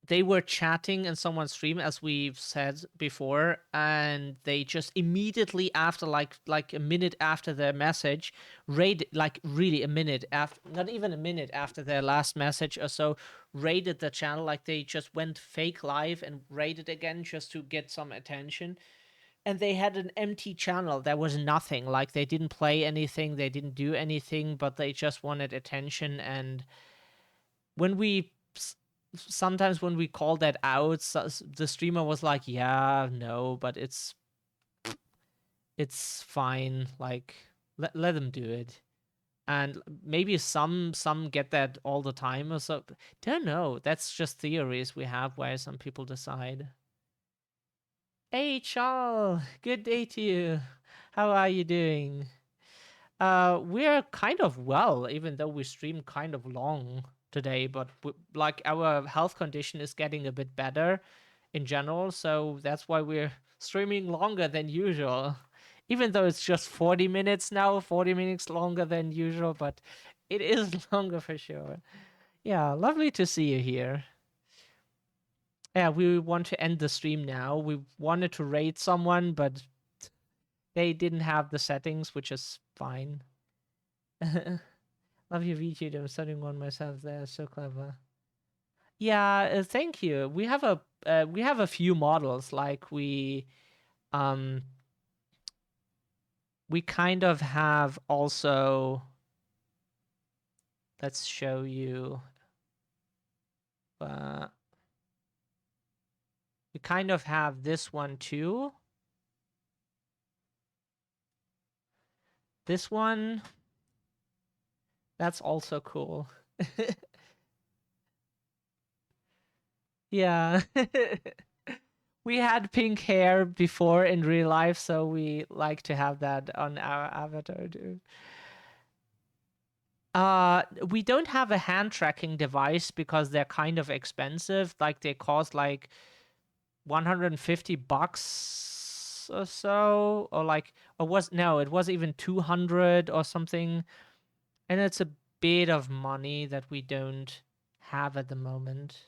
they were chatting in someone's stream, as we've said before, and they just immediately after like a minute after their message raided, like really a minute after, not even a minute after their last message or so, raided the channel. Like they just went fake live and raided again just to get some attention. And they had an empty channel. There was nothing. Like they didn't play anything, they didn't do anything, but they just wanted attention. And when we sometimes when we call that out, the streamer was like, yeah, no, but it's fine, like let them do it. And maybe some get that all the time or so. Don't know, that's just theories we have where some people decide. Hey Charles, good day to you. How are you doing? We're kind of well, even though we stream kind of long today, but like our health condition is getting a bit better in general, so that's why we're streaming longer than usual. Even though it's just 40 minutes now, 40 minutes longer than usual, but it is longer for sure. Yeah, lovely to see you here. Yeah, we want to end the stream now. We wanted to raid someone, but they didn't have the settings, which is fine. Love your VTube. I'm studying one myself. They're so clever. Yeah, thank you. We have a few models. Like we kind of have also. Let's show you. We kind of have this one too. This one. That's also cool. Yeah. We had pink hair before in real life, so we like to have that on our avatar too. We don't have a hand tracking device because they're kind of expensive. Like they cost like $150 or so, or like, or was no, it was even 200 or something, and it's a bit of money that we don't have at the moment.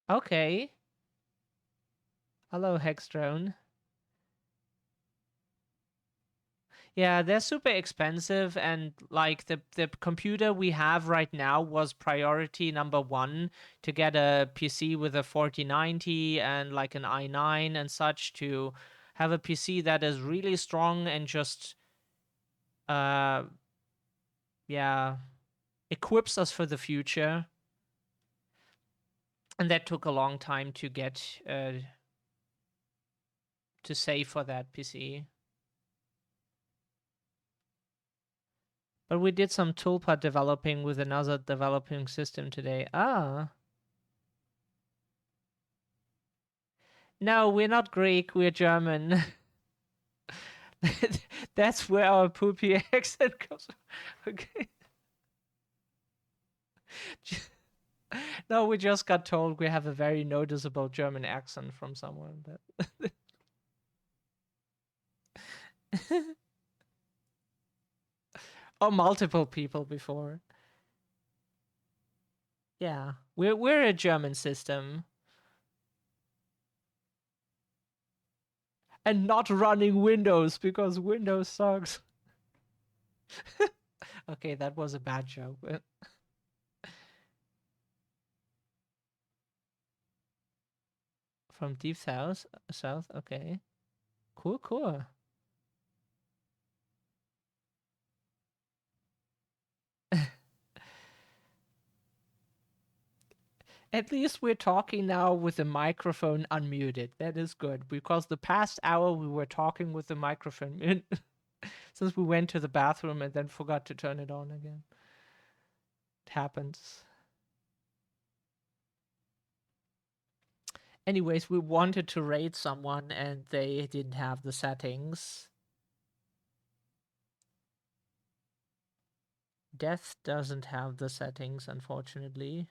Okay. Hello, Hexdrone. Yeah, they're super expensive, and like the computer we have right now was priority number one to get a PC with a 4090 and like an i9 and such, to have a PC that is really strong and just uh yeah, equips us for the future. And that took a long time to get to save for that PC. But we did some toolpath developing with another developing system today. Ah. No, we're not Greek, we're German. That's where our poopy accent comes from. Okay. No, we just got told we have a very noticeable German accent from someone. But or multiple people before. Yeah, we're a German system. And not running Windows because Windows sucks. Okay, that was a bad joke. From deep south, okay. Cool, cool. At least we're talking now with the microphone unmuted. That is good, because the past hour we were talking with the microphone in since we went to the bathroom and then forgot to turn it on again. It happens. Anyways, we wanted to raid someone and they didn't have the settings. Death doesn't have the settings, unfortunately.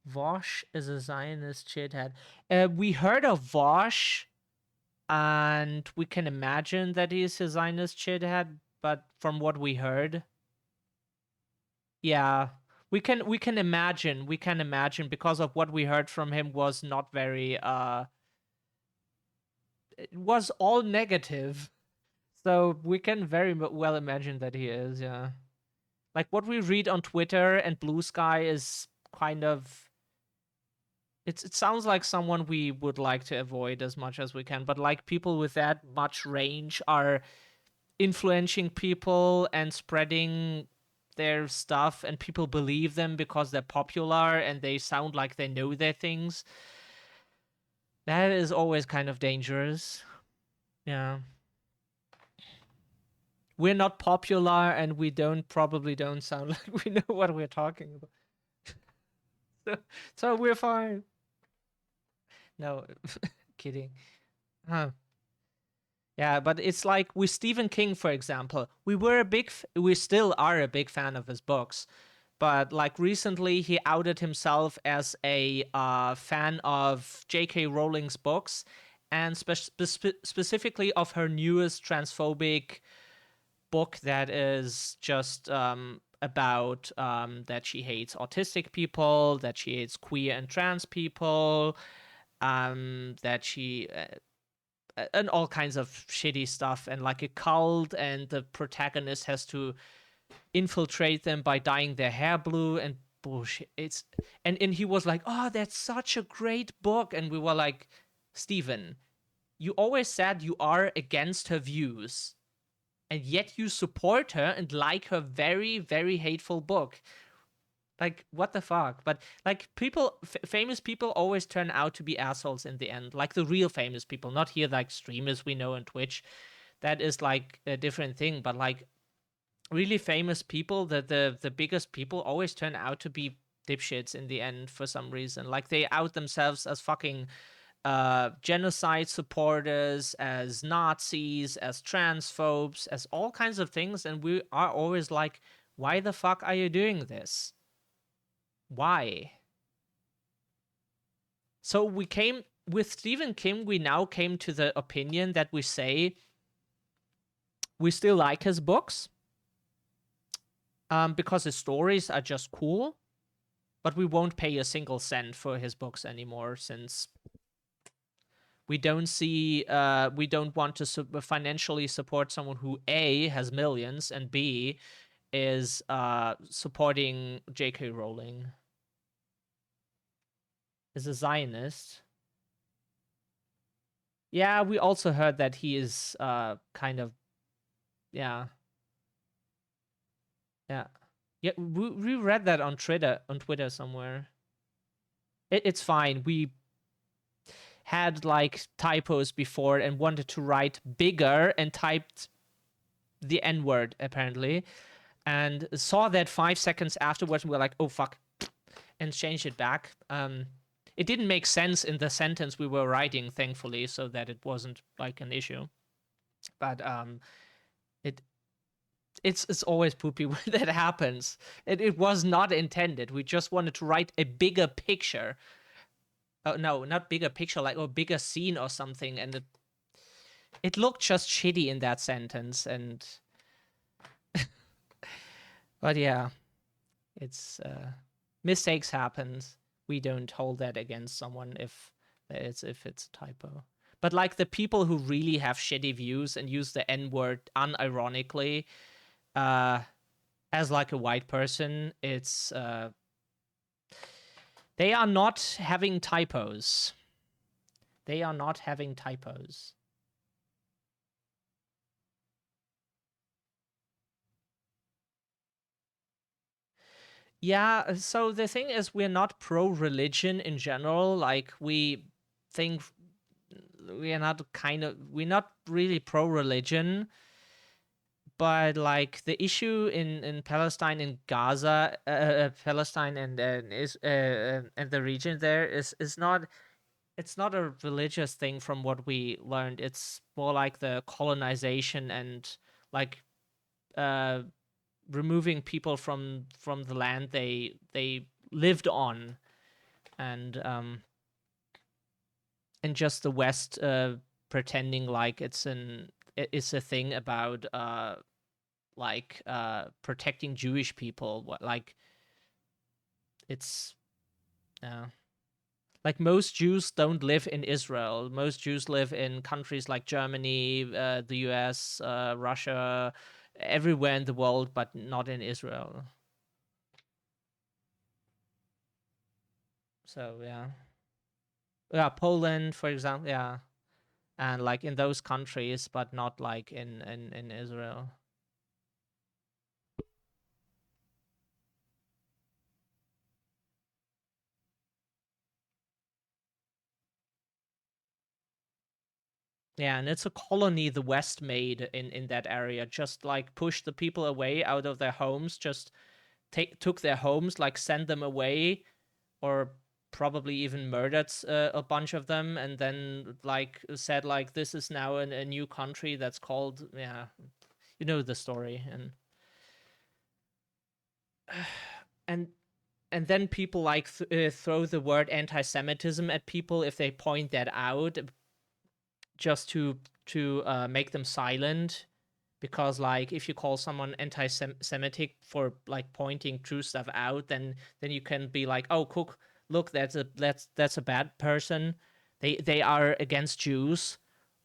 Vosh is a Zionist shithead. We heard of Vosh, and we can imagine that he is a Zionist shithead, but from what we heard, yeah, we can imagine because of what we heard from him was not very it was all negative. So we can very well imagine that he is, yeah. Like what we read on Twitter and Blue Sky is kind of it sounds like someone we would like to avoid as much as we can, but like people with that much range are influencing people and spreading their stuff, and people believe them because they're popular and they sound like they know their things. That is always kind of dangerous. Yeah. We're not popular and we probably don't sound like we know what we're talking about. So we're fine. No, kidding. Huh. Yeah, but it's like with Stephen King, for example, we still are a big fan of his books, but like recently he outed himself as a fan of J.K. Rowling's books, and specifically of her newest transphobic book that is just about that she hates autistic people, that she hates queer and trans people, that she and all kinds of shitty stuff, and like a cult, and the protagonist has to infiltrate them by dyeing their hair blue and bullshit. And he was like, "Oh, that's such a great book," and we were like, "Steven, you always said you are against her views, and yet you support her and like her very, very hateful book. Like, what the fuck? But like, people, famous people always turn out to be assholes in the end. Like the real famous people, not here like streamers we know on Twitch. That is like a different thing. But like, really famous people, the biggest people, always turn out to be dipshits in the end for some reason. Like, they out themselves as fucking genocide supporters, as Nazis, as transphobes, as all kinds of things, and we are always like, why the fuck are you doing this? Why? So we came with Stephen King, we now came to the opinion that we say we still like his books because his stories are just cool, but we won't pay a single cent for his books anymore, since we don't see, we don't want to financially support someone who A, has millions, and B, is supporting J.K. Rowling. Is a Zionist. Yeah, we also heard that he is kind of, yeah. Yeah. Yeah, we read that on Twitter somewhere. It's fine. We had like typos before and wanted to write bigger and typed the N-word apparently, and saw that 5 seconds afterwards and we were like, oh fuck, and changed it back. It didn't make sense in the sentence we were writing, thankfully, so that it wasn't like an issue. But it's always poopy when that happens. It was not intended. We just wanted to write a bigger picture. Oh no, not bigger picture, like a bigger scene or something, and it looked just shitty in that sentence, and but yeah, it's mistakes happen. We don't hold that against someone if it's a typo. But like the people who really have shitty views and use the N-word unironically, as like a white person, it's they are not having typos. They are not having typos. Yeah, so the thing is, we're not pro-religion in general. Like, we think we're not really pro-religion. But like the issue in Palestine and Gaza, Palestine and the region there is not, it's not a religious thing from what we learned. It's more like the colonization and like removing people from the land they lived on, and just the West pretending like it's a thing about like protecting Jewish people. Like, it's like most Jews don't live in Israel. Most Jews live in countries like Germany, the US, Russia, everywhere in the world, but not in Israel. So yeah, Poland, for example, yeah, and like in those countries, but not like in Israel. Yeah, and it's a colony the West made in that area. Just like push the people away out of their homes, just took their homes, like sent them away, or probably even murdered a bunch of them, and then like said like this is now a new country that's called, yeah, you know the story. And and then people like throw the word anti-Semitism at people if they point that out, just to make them silent, because like if you call someone anti-Semitic for like pointing true stuff out, then you can be like, oh, cook, look, that's a bad person. They are against Jews,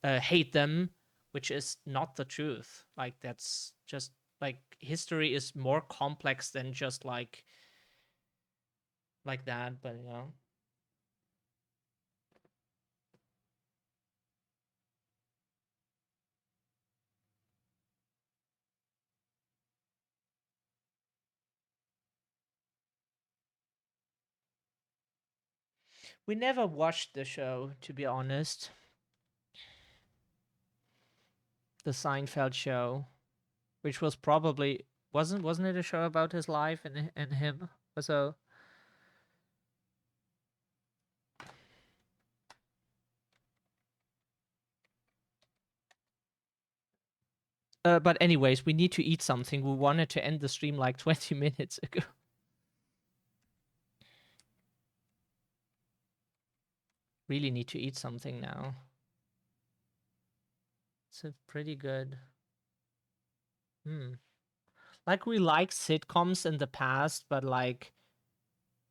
hate them, which is not the truth. Like, that's just like, history is more complex than just like that. But We never watched the show, to be honest. The Seinfeld show, which was probably wasn't it a show about his life and him? So but anyways, we need to eat something. We wanted to end the stream like 20 minutes ago. Really need to eat something now. It's a pretty good. Like, we liked sitcoms in the past, but like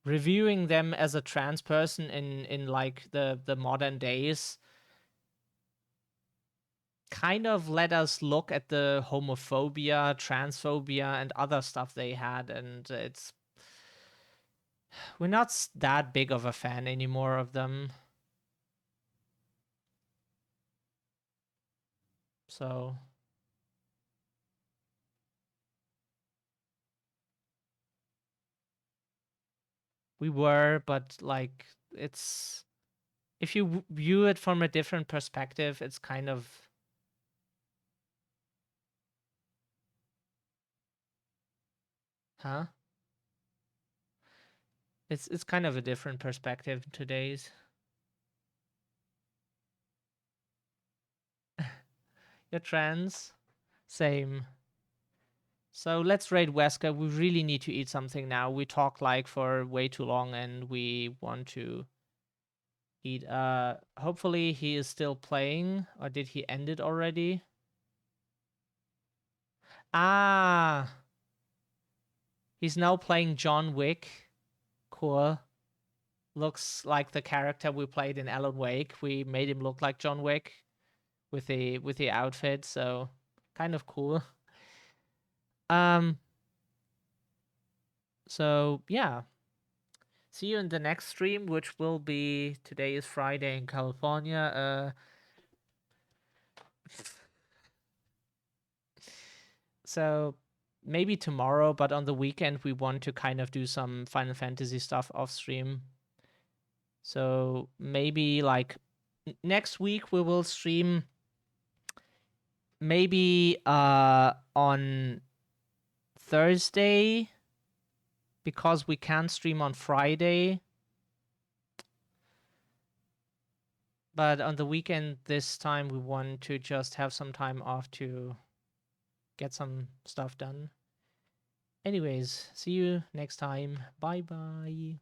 reviewing them as a trans person in like the modern days kind of let us look at the homophobia, transphobia, and other stuff they had, and we're not that big of a fan anymore of them. So we were, but like, it's, if you view it from a different perspective, it's kind of, huh? It's kind of a different perspective today's. You're trans? Same. So let's raid Wesker. We really need to eat something now. We talked like for way too long and we want to eat. Hopefully he is still playing, or did he end it already? Ah, he's now playing John Wick. Cool. Looks like the character we played in Alan Wake. We made him look like John Wick with the outfit, so kind of cool. So yeah. See you in the next stream, which will be, today is Friday in California. So maybe tomorrow, but on the weekend we want to kind of do some Final Fantasy stuff off stream. So maybe like next week we will stream maybe on Thursday, because we can't stream on Friday. But on the weekend this time we want to just have some time off to get some stuff done. Anyways, see you next time. Bye bye.